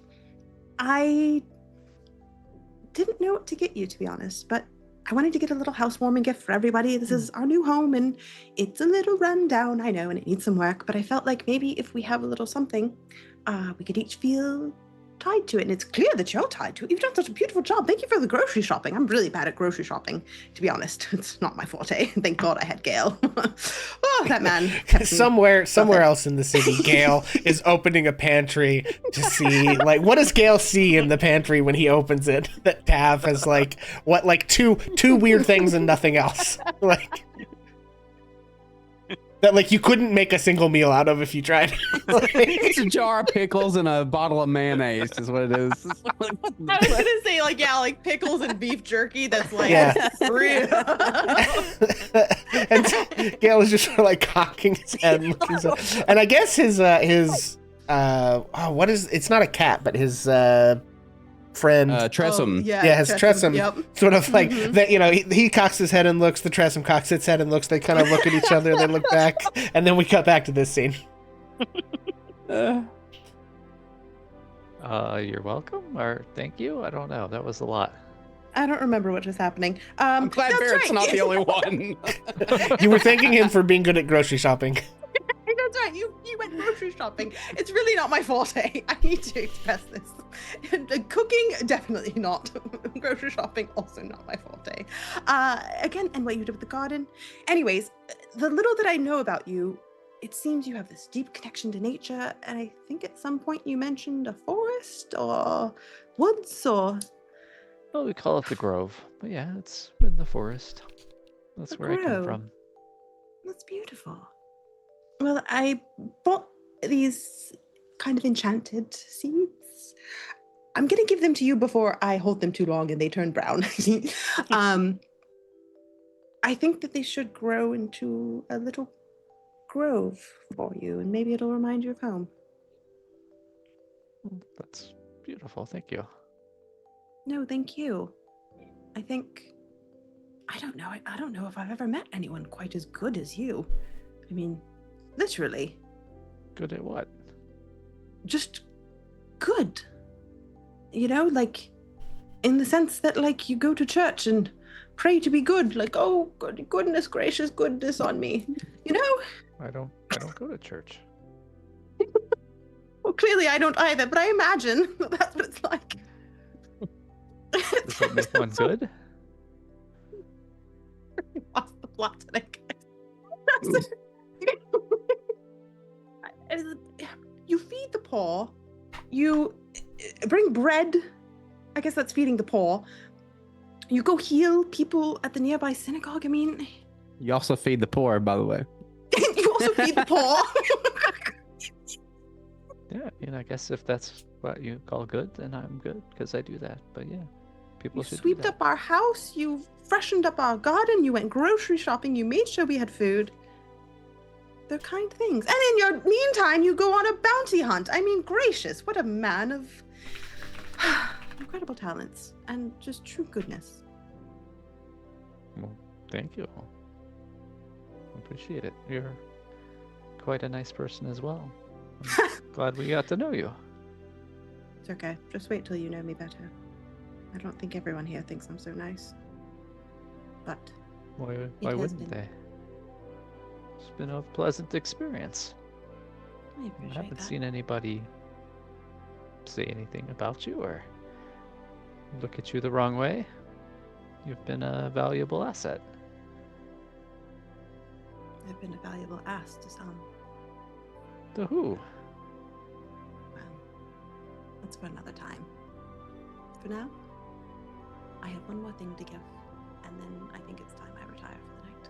I didn't know what to get you, to be honest, but I wanted to get a little housewarming gift for everybody. This is our new home, and it's a little run down, I know, and it needs some work, but I felt like maybe if we have a little something, we could each feel tied to it, and it's clear that you're tied to it. You've done such a beautiful job. Thank you for the grocery shopping. I'm really bad at grocery shopping, to be honest. It's not my forte. Thank God I had Gail. Oh, that man. Somewhere else in the city, Gail is opening a pantry to see, like, what does Gail see in the pantry when he opens it that Tav has, like, what, like two weird things and nothing else, like that, like, you couldn't make a single meal out of if you tried. It's a jar of pickles and a bottle of mayonnaise is what it is. I was gonna say, like, yeah, like pickles and beef jerky. That's like real. And Gail is just sort of like cocking his head, and looking so. And I guess his what is? It's not a cat, but his friend Tressum. His Tressum. Yep. Sort of like that. You know, he cocks his head and looks. The Tressum cocks his head and looks. They kind of look at each other. They look back, and then we cut back to this scene. You're welcome, or thank you. I don't know. That was a lot. I don't remember what was happening. I'm glad Barrett's not the only one. You were thanking him for being good at grocery shopping. That's right. You went grocery shopping. It's really not my forte. I need to express this. Cooking, definitely not. Grocery shopping, also not my forte. Again, and what you did with the garden. Anyways, the little that I know about you, it seems you have this deep connection to nature, and I think at some point you mentioned a forest or woods or... Well, we call it the Grove, but yeah, it's in the forest. That's where I come from. That's beautiful. Well, I bought these kind of enchanted seeds. I'm going to give them to you before I hold them too long and they turn brown. I think that they should grow into a little grove for you, and maybe it'll remind you of home. That's beautiful. Thank you. No, thank you. I don't know. I don't know if I've ever met anyone quite as good as you. I mean, literally. Good at what? Just good. You know, like, in the sense that, like, you go to church and pray to be good. Like, oh, goodness gracious, goodness on me. You know? I don't go to church. Well, clearly I don't either, but I imagine that that's what it's like. Does it make one good? Lost the plot today, guys. You feed the poor. You bring bread. I guess that's feeding the poor. You go heal people at the nearby synagogue. I mean, You also feed the poor, by the way. you also feed the poor. Yeah, I guess if that's what you call good, then I'm good because I do that. But yeah, people You should do swept that. up our house. You freshened up our garden. You went grocery shopping. You made sure we had food. They're kind things. And in your meantime, you go on a bounty hunt. I mean, gracious, what a man of incredible talents and just true goodness. Well, thank you. Appreciate it. You're quite a nice person as well. I'm glad we got to know you. It's okay. Just wait till you know me better. I don't think everyone here thinks I'm so nice. But Why has wouldn't been. they? It's been a pleasant experience. I I appreciate haven't that. seen anybody say anything about you or look at you the wrong way. You've been a valuable asset. I've been a valuable ass to some. To who? Well, that's for another time. For now, I have one more thing to give, and then I think it's time I retire for the night.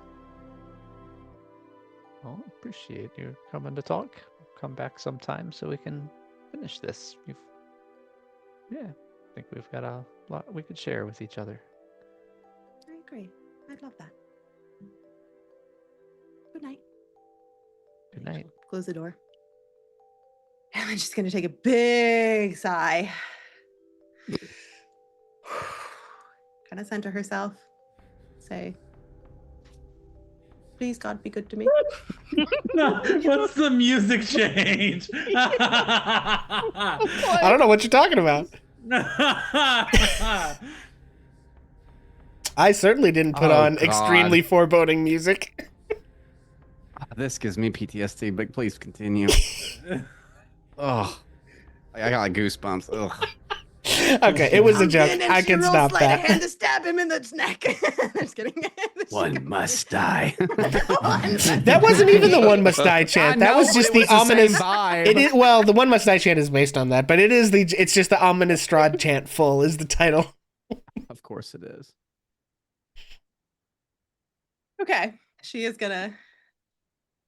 Well, appreciate you coming to talk. Come back sometime so we can finish this. Yeah, I think we've got a lot we could share with each other. I agree. I'd love that. Good night. Good night. Close the door. And I'm just gonna take a big sigh. Kind of center herself. Say, please, God, be good to me. No, what's the music change? I don't know what you're talking about. I certainly didn't put Oh, on God. extremely foreboding music. This gives me PTSD, but please continue. Oh, I got like goosebumps. Ugh. Okay, it was a I'm joke. getting I can roll stop sleight of that. hand to stab him in the neck. Just kidding. One must die. That wasn't even the one must die chant. That was just the ominous. It is, well, the one must die chant is based on that, but it's just the ominous Strahd chant full is the title. Of course it is. Okay, she is gonna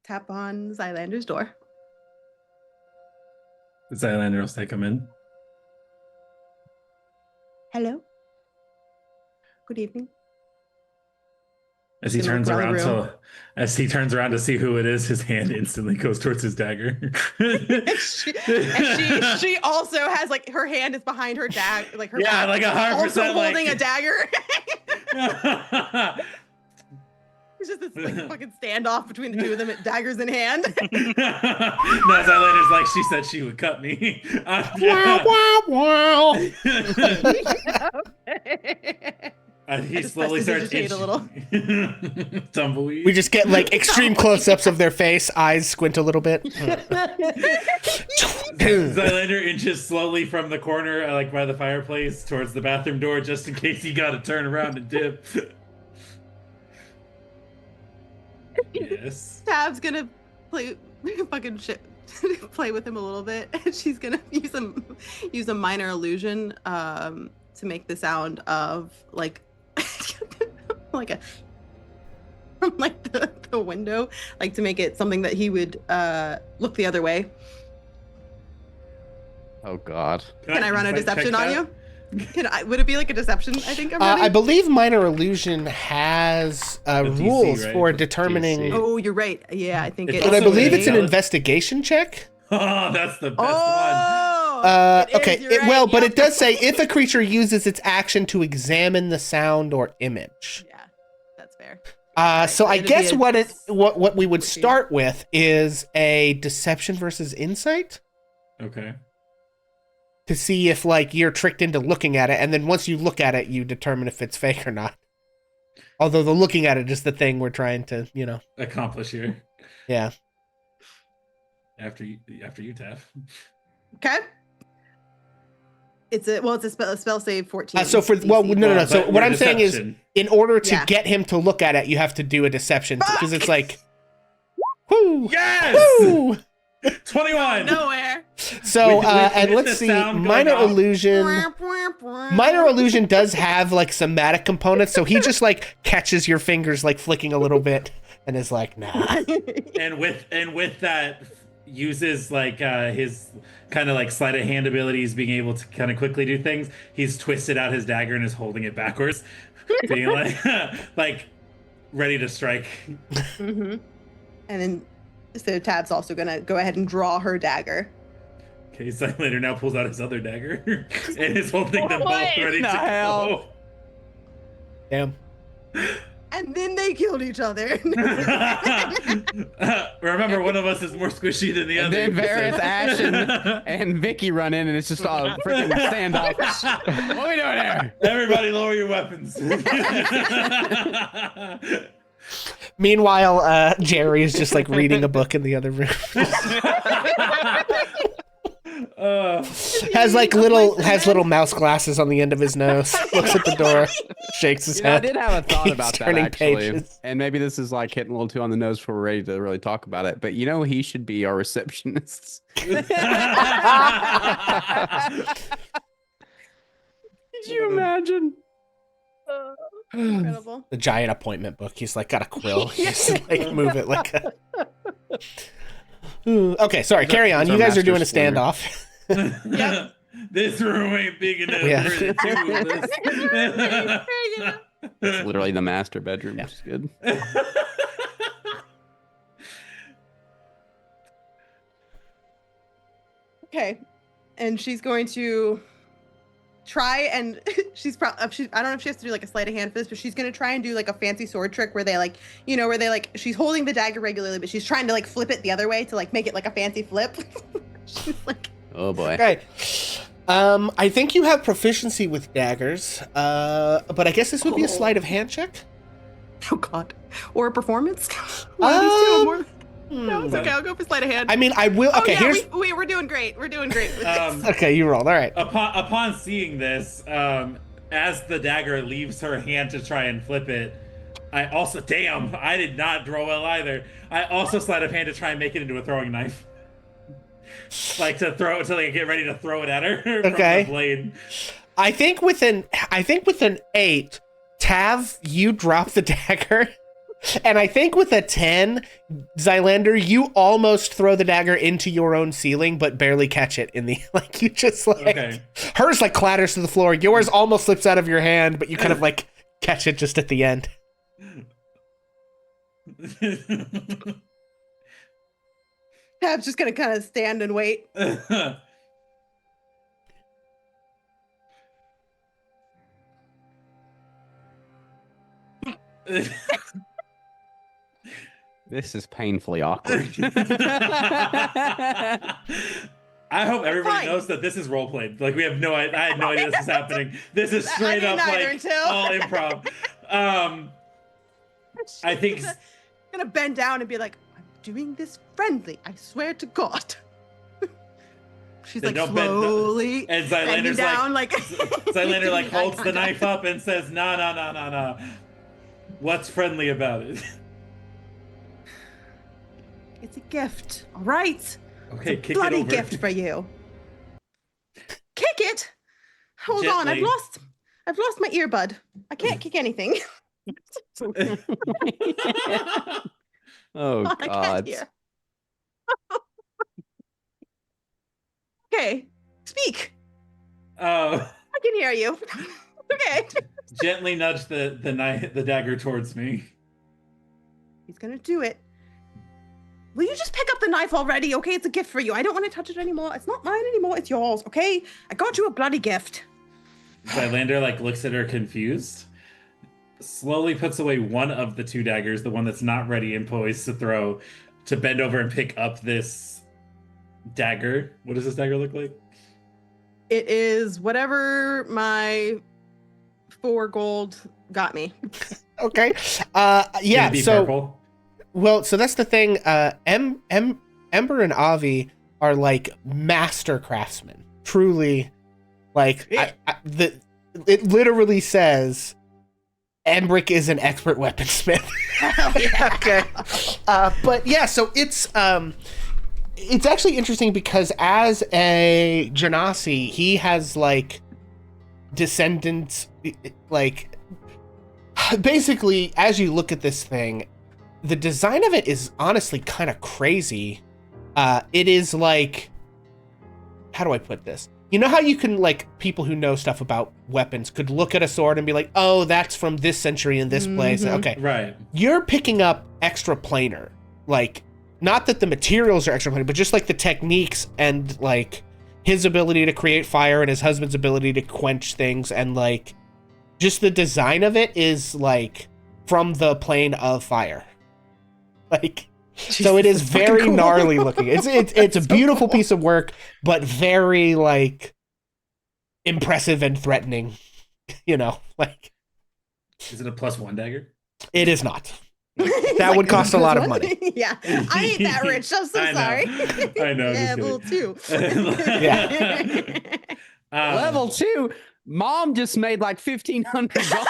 tap on Zylander's door. Zylander will say, come in. Hello. Good evening. As he Gonna turns look around around the as he turns around to see who it is, his hand instantly goes towards his dagger. she also has like her hand is behind her like her Yeah, back, like 100% also like- holding a dagger. It's just this like fucking standoff between the two of them, daggers in hand. No, Zylander's like, she said she would cut me. Wow, wow, wow. And he just slowly starts prestidigitate a little. Tumbleweed. We just get like extreme close-ups of their face, eyes squint a little bit. Zylander inches slowly from the corner, like by the fireplace, towards the bathroom door, just in case he got to turn around and dip. Yes. Tab's gonna play fucking shit. Play with him a little bit, and she's gonna use a minor illusion to make the sound of like like a from like the window, like to make it something that he would look the other way. Oh God. Can I run a insight check deception on that? you? Would it be like a deception? I think I'm I running? believe Minor Illusion has DC, rules right? for The determining. DC. Oh, you're right. Yeah, I think It's it. But I also believe it's an intelli- investigation check. Oh, that's the best one. Oh. it is, Okay. you're right, Well, but yep. it does say if a creature uses its action to examine the sound or image. Yeah, that's fair. So I it'd be guess a- what we would 14. start with is a deception versus insight Okay. to see if like you're tricked into looking at it, and then once you look at it, you determine if it's fake or not. Although the looking at it is the thing we're trying to, Accomplish here. yeah. After you, Taff. Okay. It's a spell save 14. So for DC. no. So But what your I'm saying is, deception. in order to Yeah. get him to look at it, you have to do a deception because it's like, whoo, Yes! woo. 21! Nowhere. So With and the let's see, sound going minor off. illusion. Minor illusion does have like somatic components, so he just like catches your fingers like flicking a little bit and is like, nah. And with that uses like his kind of like sleight of hand abilities, being able to kind of quickly do things. He's twisted out his dagger and is holding it backwards, being like like ready to strike. Mm-hmm. And then so Tab's also gonna go ahead and draw her dagger. Okay, Silentlander now pulls out his other dagger and is holding them both What ready in to the hell? go. Damn. And then they killed each other. Remember, one of us is more squishy than the And other. then Varys, Ash, and Vicky run in, and it's just all freaking standoff. What are we doing here? Everybody, lower your weapons. Meanwhile, Jerry is just like reading a book in the other room. has little mouse glasses on the end of his nose. Looks at the door, shakes his You know, I head. did have a thought keeps about that turning actually, pages. and maybe this is like hitting a little too on the nose before we're ready to really talk about it. But he should be our receptionist. Could you imagine? Incredible. The giant appointment book. He's like got a quill. He's like move it like a. Ooh, okay, sorry. Carry on. He's You our guys are master doing a spoiler. standoff. This room ain't big enough Yeah. for the two of us. It's literally the master bedroom, which is good. Okay. And she's going to try and I don't know if she has to do like a sleight of hand for this, but she's going to try and do like a fancy sword trick where they like, where they like, she's holding the dagger regularly, but she's trying to like flip it the other way to like make it like a fancy flip. She's like, Oh boy. Okay. I think you have proficiency with daggers, but I guess this would be a sleight of hand check. oh God. Or a performance. One of these two or more. No, it's Hmm. okay. I'll go for sleight of hand. I mean, I will. Oh, Okay, yeah, here's. we're doing great. We're doing great with this. Okay, you rolled. All right. Upon seeing this, as the dagger leaves her hand to try and flip it, I also I did not draw well either. I also sleight of hand to try and make it into a throwing knife. Like to get ready to throw it at her Okay. from the blade. I think with an 8, Tav, you drop the dagger. And I think with a 10, Zylander, you almost throw the dagger into your own ceiling, but barely catch it in the you just like Okay. hers like clatters to the floor. Yours almost slips out of your hand, but you kind of like catch it just at the end. Tab's just gonna kind of stand and wait. This is painfully awkward. I hope everybody Fine. knows that this is role played. Like I had no idea this is happening. This is straight didn't up either like until- all improv. I think She's gonna bend down and be like, "I'm doing this friendly. I swear to God." She's Then like don't bend- slowly and bending Zylander's down, like like Zylander like making eye holds the contact. knife up and says, "No. What's friendly about it?" It's a gift, all right? Okay, kick Bloody it over. gift for you. Kick it. Hold on, Gently. I've lost my earbud. I can't kick anything. Oh I can't God. hear. Okay, speak. Oh, I can hear you. Okay. gently nudge the dagger towards me. He's gonna do it. Will you just pick up the knife already? Okay, it's a gift for you. I don't want to touch it anymore. It's not mine anymore. It's yours. Okay, I got you a bloody gift. Zylander like looks at her confused, slowly puts away one of the two daggers, the one that's not ready and poised to throw, to bend over and pick up this dagger. What does this dagger look like? It is whatever my 4 gold got me. Okay. Can Yeah. it be So, purple? well, so that's the thing. Ember and Avi are like master craftsmen. Truly, like it literally says Embrick is an expert weaponsmith. Yeah. Okay. But yeah, so it's actually interesting because as a Genasi, he has like descendants, like basically as you look at this thing, the design of it is honestly kind of crazy. It is like, how do I put this? You know how you can, like, people who know stuff about weapons could look at a sword and be like, oh, that's from this century in this place. Mhm. Okay. Right. You're picking up extra planar. Like, not that the materials are extra planar, but just like the techniques and like his ability to create fire and his husband's ability to quench things, and like just the design of it is like from the plane of fire. Like, so it is Jesus, fucking very cool. gnarly looking. It's a So beautiful cool. piece of work, but very like impressive and threatening. You know, like Is it a +1 dagger? it is not. He's That would cost a "This lot of one?" money. Yeah, I ain't that rich. I'm so I know. sorry. I know, just Level kidding. 2. Yeah. Level 2. Mom just made like 1,500 gold.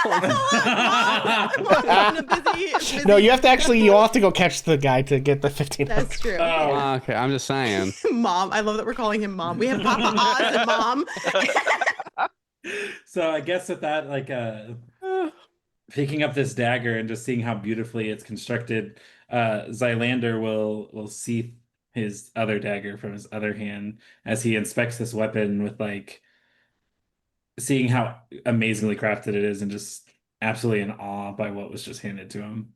No, you have to go catch the guy to get the 15. That's true. Oh. Okay, I'm just saying. Mom. I love that we're calling him Mom. We have Papa Oz and Mom. So I guess with that, like picking up this dagger and just seeing how beautifully it's constructed, Zylander will see his other dagger from his other hand as he inspects this weapon with like seeing how amazingly crafted it is and just absolutely in awe by what was just handed to him.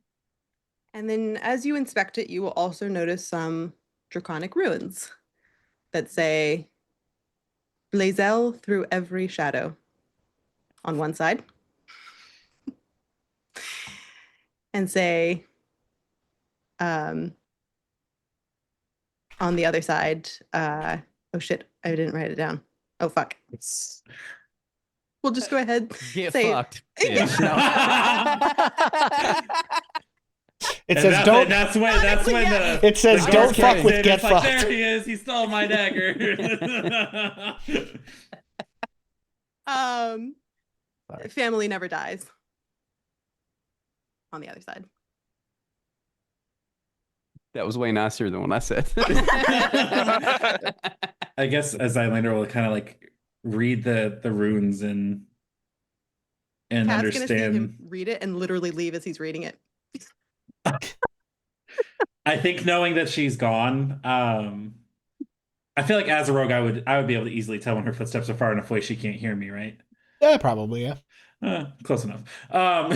And then as you inspect it, you will also notice some draconic ruins that say Blazel through every shadow on one side. And say on the other side, oh shit, I didn't write it down. Oh fuck. We'll just go ahead. Get say fucked. bitch. No. It And says don't. That's when the It says the don't guard fuck kicks with in, get it's like, fucked. there he is. He stole my dagger. Sorry. Family never dies. On the other side. That was way nicer than what I said. I guess as Zylander will kind of like read the runes and Cat's gonna see understand. him read it and literally leave as he's reading it. I think knowing that she's gone, I feel like as a rogue, I would be able to easily tell when her footsteps are far enough away she can't hear me, right? Yeah, probably. Yeah. Close enough. I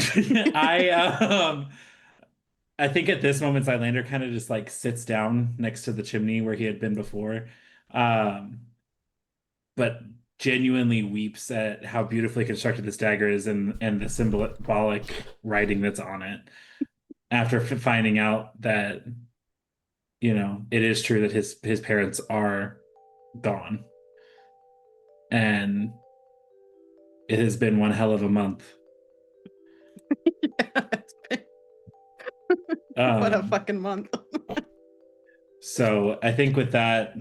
think at this moment, Zylander kind of just like sits down next to the chimney where he had been before, but genuinely weeps at how beautifully constructed this dagger is and the symbolic writing that's on it. After finding out that, you know, it is true that his parents are gone, and it has been one hell of a month. What a fucking month. So I think with that,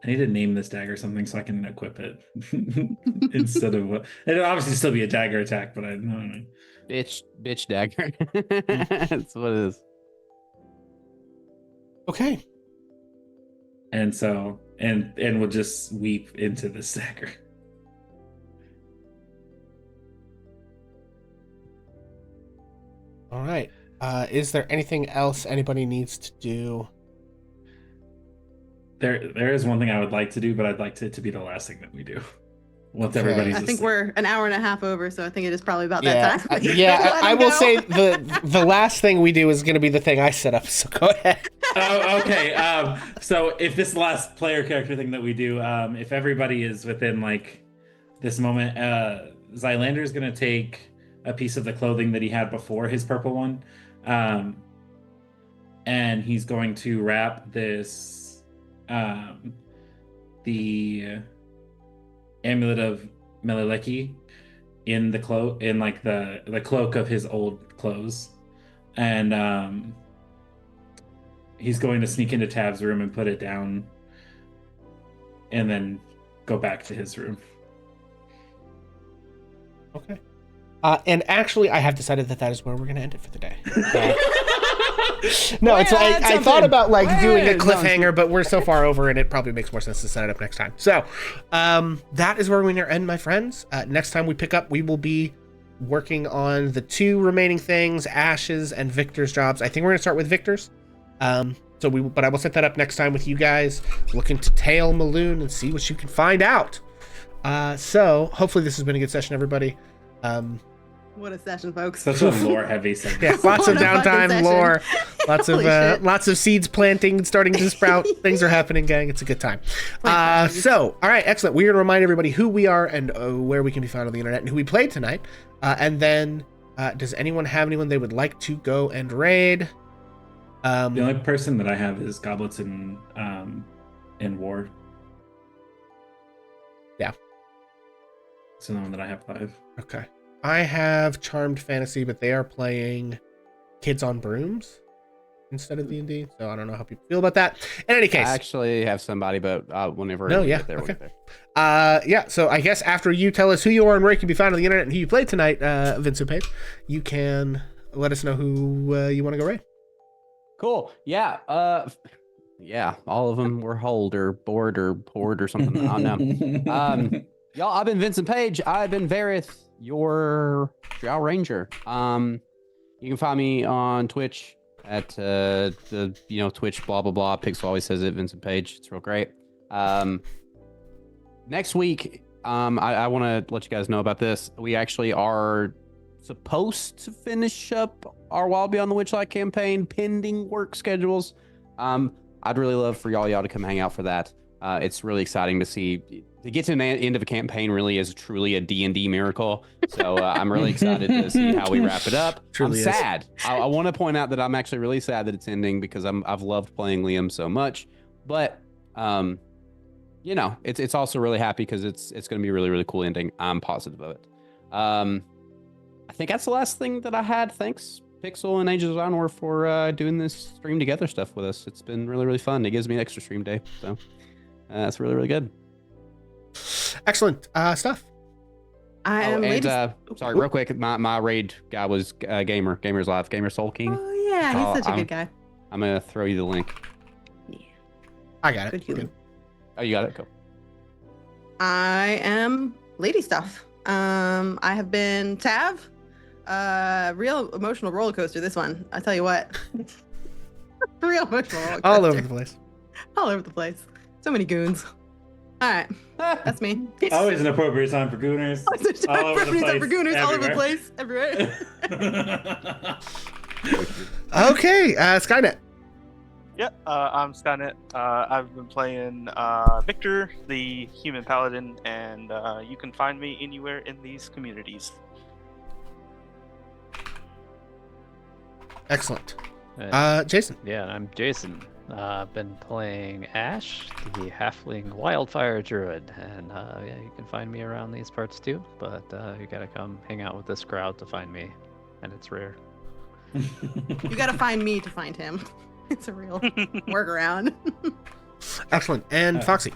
I need to name this dagger something so I can equip it instead of what it'll obviously still be a dagger attack, but I don't know. Bitch dagger. That's what it is. Okay. And so and we'll just weep into this dagger. All right. Is there anything else anybody needs to do? There is one thing I would like to do, but I'd like it to be the last thing that we do. Once Okay. everybody's I think asleep. we're an hour and a half over, so I think it is probably about Yeah, that time. I will say the last thing we do is going to be the thing I set up. So go ahead. Oh, okay. So if this last player character thing that we do, if everybody is within like this moment, Zylander is going to take a piece of the clothing that he had before his purple one, and he's going to wrap this, the amulet of Melileki in the cloak, in like the cloak of his old clothes, and he's going to sneak into Tav's room and put it down, and then go back to his room. Okay. And actually, I have decided that is where we're going to end it for the day. No, it's like I thought about like doing a cliffhanger, but we're so far over, and it probably makes more sense to set it up next time. So, that is where we're going to end, my friends. Next time we pick up, we will be working on the 2 remaining things, Ash's and Victor's jobs. I think we're going to start with Victor's. But I will set that up next time with you guys. Looking to tail Maloon and see what you can find out. So hopefully this has been a good session, everybody. What a session, folks. Such a lore heavy segment. Yeah, lots of What a fucking downtime, session. lore, lots Holy shit. of lots of seeds planting, starting to sprout. Things are happening, gang. It's a good time. So, all right, excellent. We're gonna remind everybody who we are and where we can be found on the internet and who we played tonight. And then, does anyone have anyone they would like to go and raid? The only person that I have is Goblets in War. Yeah. It's the one that I have live. Okay. I have Charmed Fantasy, but they are playing Kids on Brooms instead of D&D, so I don't know how people feel about that. In any case, I actually have somebody, but whenever No, we yeah, get there, we'll okay. get there. yeah, so I guess after you tell us who you are and where you can be found on the internet and who you played tonight, Vincent Page, you can let us know who you want to go raid. Cool. Yeah. Yeah. All of them were hold or bored or poured or something. I don't know. Y'all, I've been Vincent Page. I've been Varith, your Drow Ranger. You can find me on Twitch at Twitch, blah, blah, blah. Pixel always says it, Vincent Page. It's real great. Next week, I want to let you guys know about this. We actually are supposed to finish up our Wild Beyond the Witchlight campaign, pending work schedules. I'd really love for y'all to come hang out for that. It's really exciting to see. To get to the end of a campaign really is truly a D&D miracle. So I'm really excited to see how we wrap it up. Truly I'm is. sad. I want to point out that I'm actually really sad that it's ending because I've loved playing Liam so much. But it's also really happy because it's going to be a really, really cool ending. I'm positive of it. I think that's the last thing that I had. Thanks, Pixel and Angels of Honor, for doing this stream together stuff with us. It's been really, really fun. It gives me an extra stream day. So that's really, really good. Excellent stuff. I am Sorry, real quick. My raid guy was Gamers Live, Gamer Soul King. Oh yeah, he's such a good guy. I'm going to throw you the link. I got it. Good human. Oh, you got it? Cool. I am Lady Stuff. I have been Tav. Real emotional roller coaster, this one. I tell you what. Real emotional roller coaster. All over the place. All over the place. So many goons. All right. That's me. Always an appropriate time for gooners. All over the place. For gooners, all over the everywhere. place. Everywhere. Okay, Skynet. Yeah, I'm Skynet. I've been playing Victor, the human paladin, and you can find me anywhere in these communities. Excellent. And- Jason. Yeah, I'm Jason. I've been playing Ash, the halfling wildfire druid, and yeah, you can find me around these parts too. But you gotta come hang out with this crowd to find me, and it's rare. You gotta find me to find him. It's a real workaround. Excellent. And Foxy.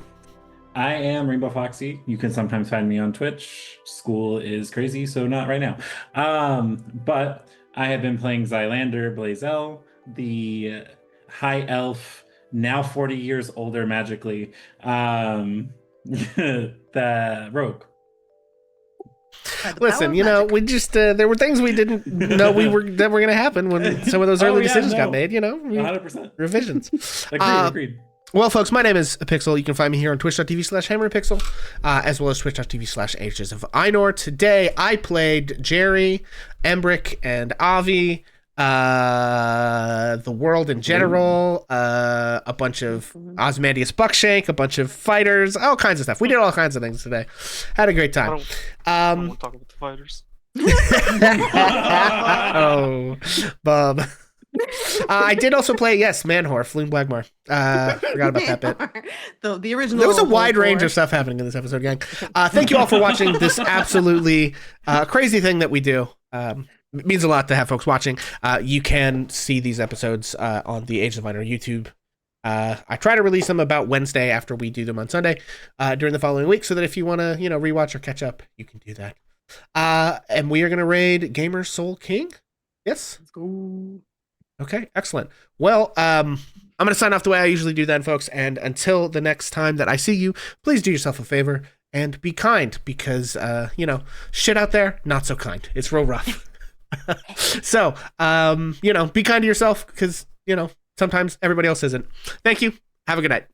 I am Rainbow Foxy. You can sometimes find me on Twitch. School is crazy, so not right now. But I have been playing Zylander Blazel, the high elf, now 40 years older magically, the rogue. By the Listen, power you of know, magic. we just there were things we didn't know that were going to happen when some of those early decisions got made. You know, 100%. revisions. Agreed. Well, folks, my name is Pixel. You can find me here on twitch.tv/HammerPixel, as well as twitch.tv/Ages of Einor. Today, I played Jerry, Embrick, and Avi, the world in general, a bunch of Osmandius Buckshank, a bunch of fighters, all kinds of stuff. We did all kinds of things today. Had a great I time. don't want to talk about the fighters. Oh, Bob. I did also play, yes, Manhor, Floon Blagmar. Forgot about that bit. The original. There was a wide World range War. of stuff happening in this episode, gang. Thank you all for watching this absolutely crazy thing that we do. It means a lot to have folks watching. You can see these episodes on the Age of Minor YouTube. I try to release them about Wednesday after we do them on Sunday during the following week, so that if you want to, rewatch or catch up, you can do that. And we are going to raid Gamer Soul King. Yes. Let's go. Okay, excellent. Well, I'm going to sign off the way I usually do then, folks. And until the next time that I see you, please do yourself a favor and be kind, because, shit out there, not so kind. It's real rough. So, be kind to yourself, because, sometimes everybody else isn't. Thank you. Have a good night.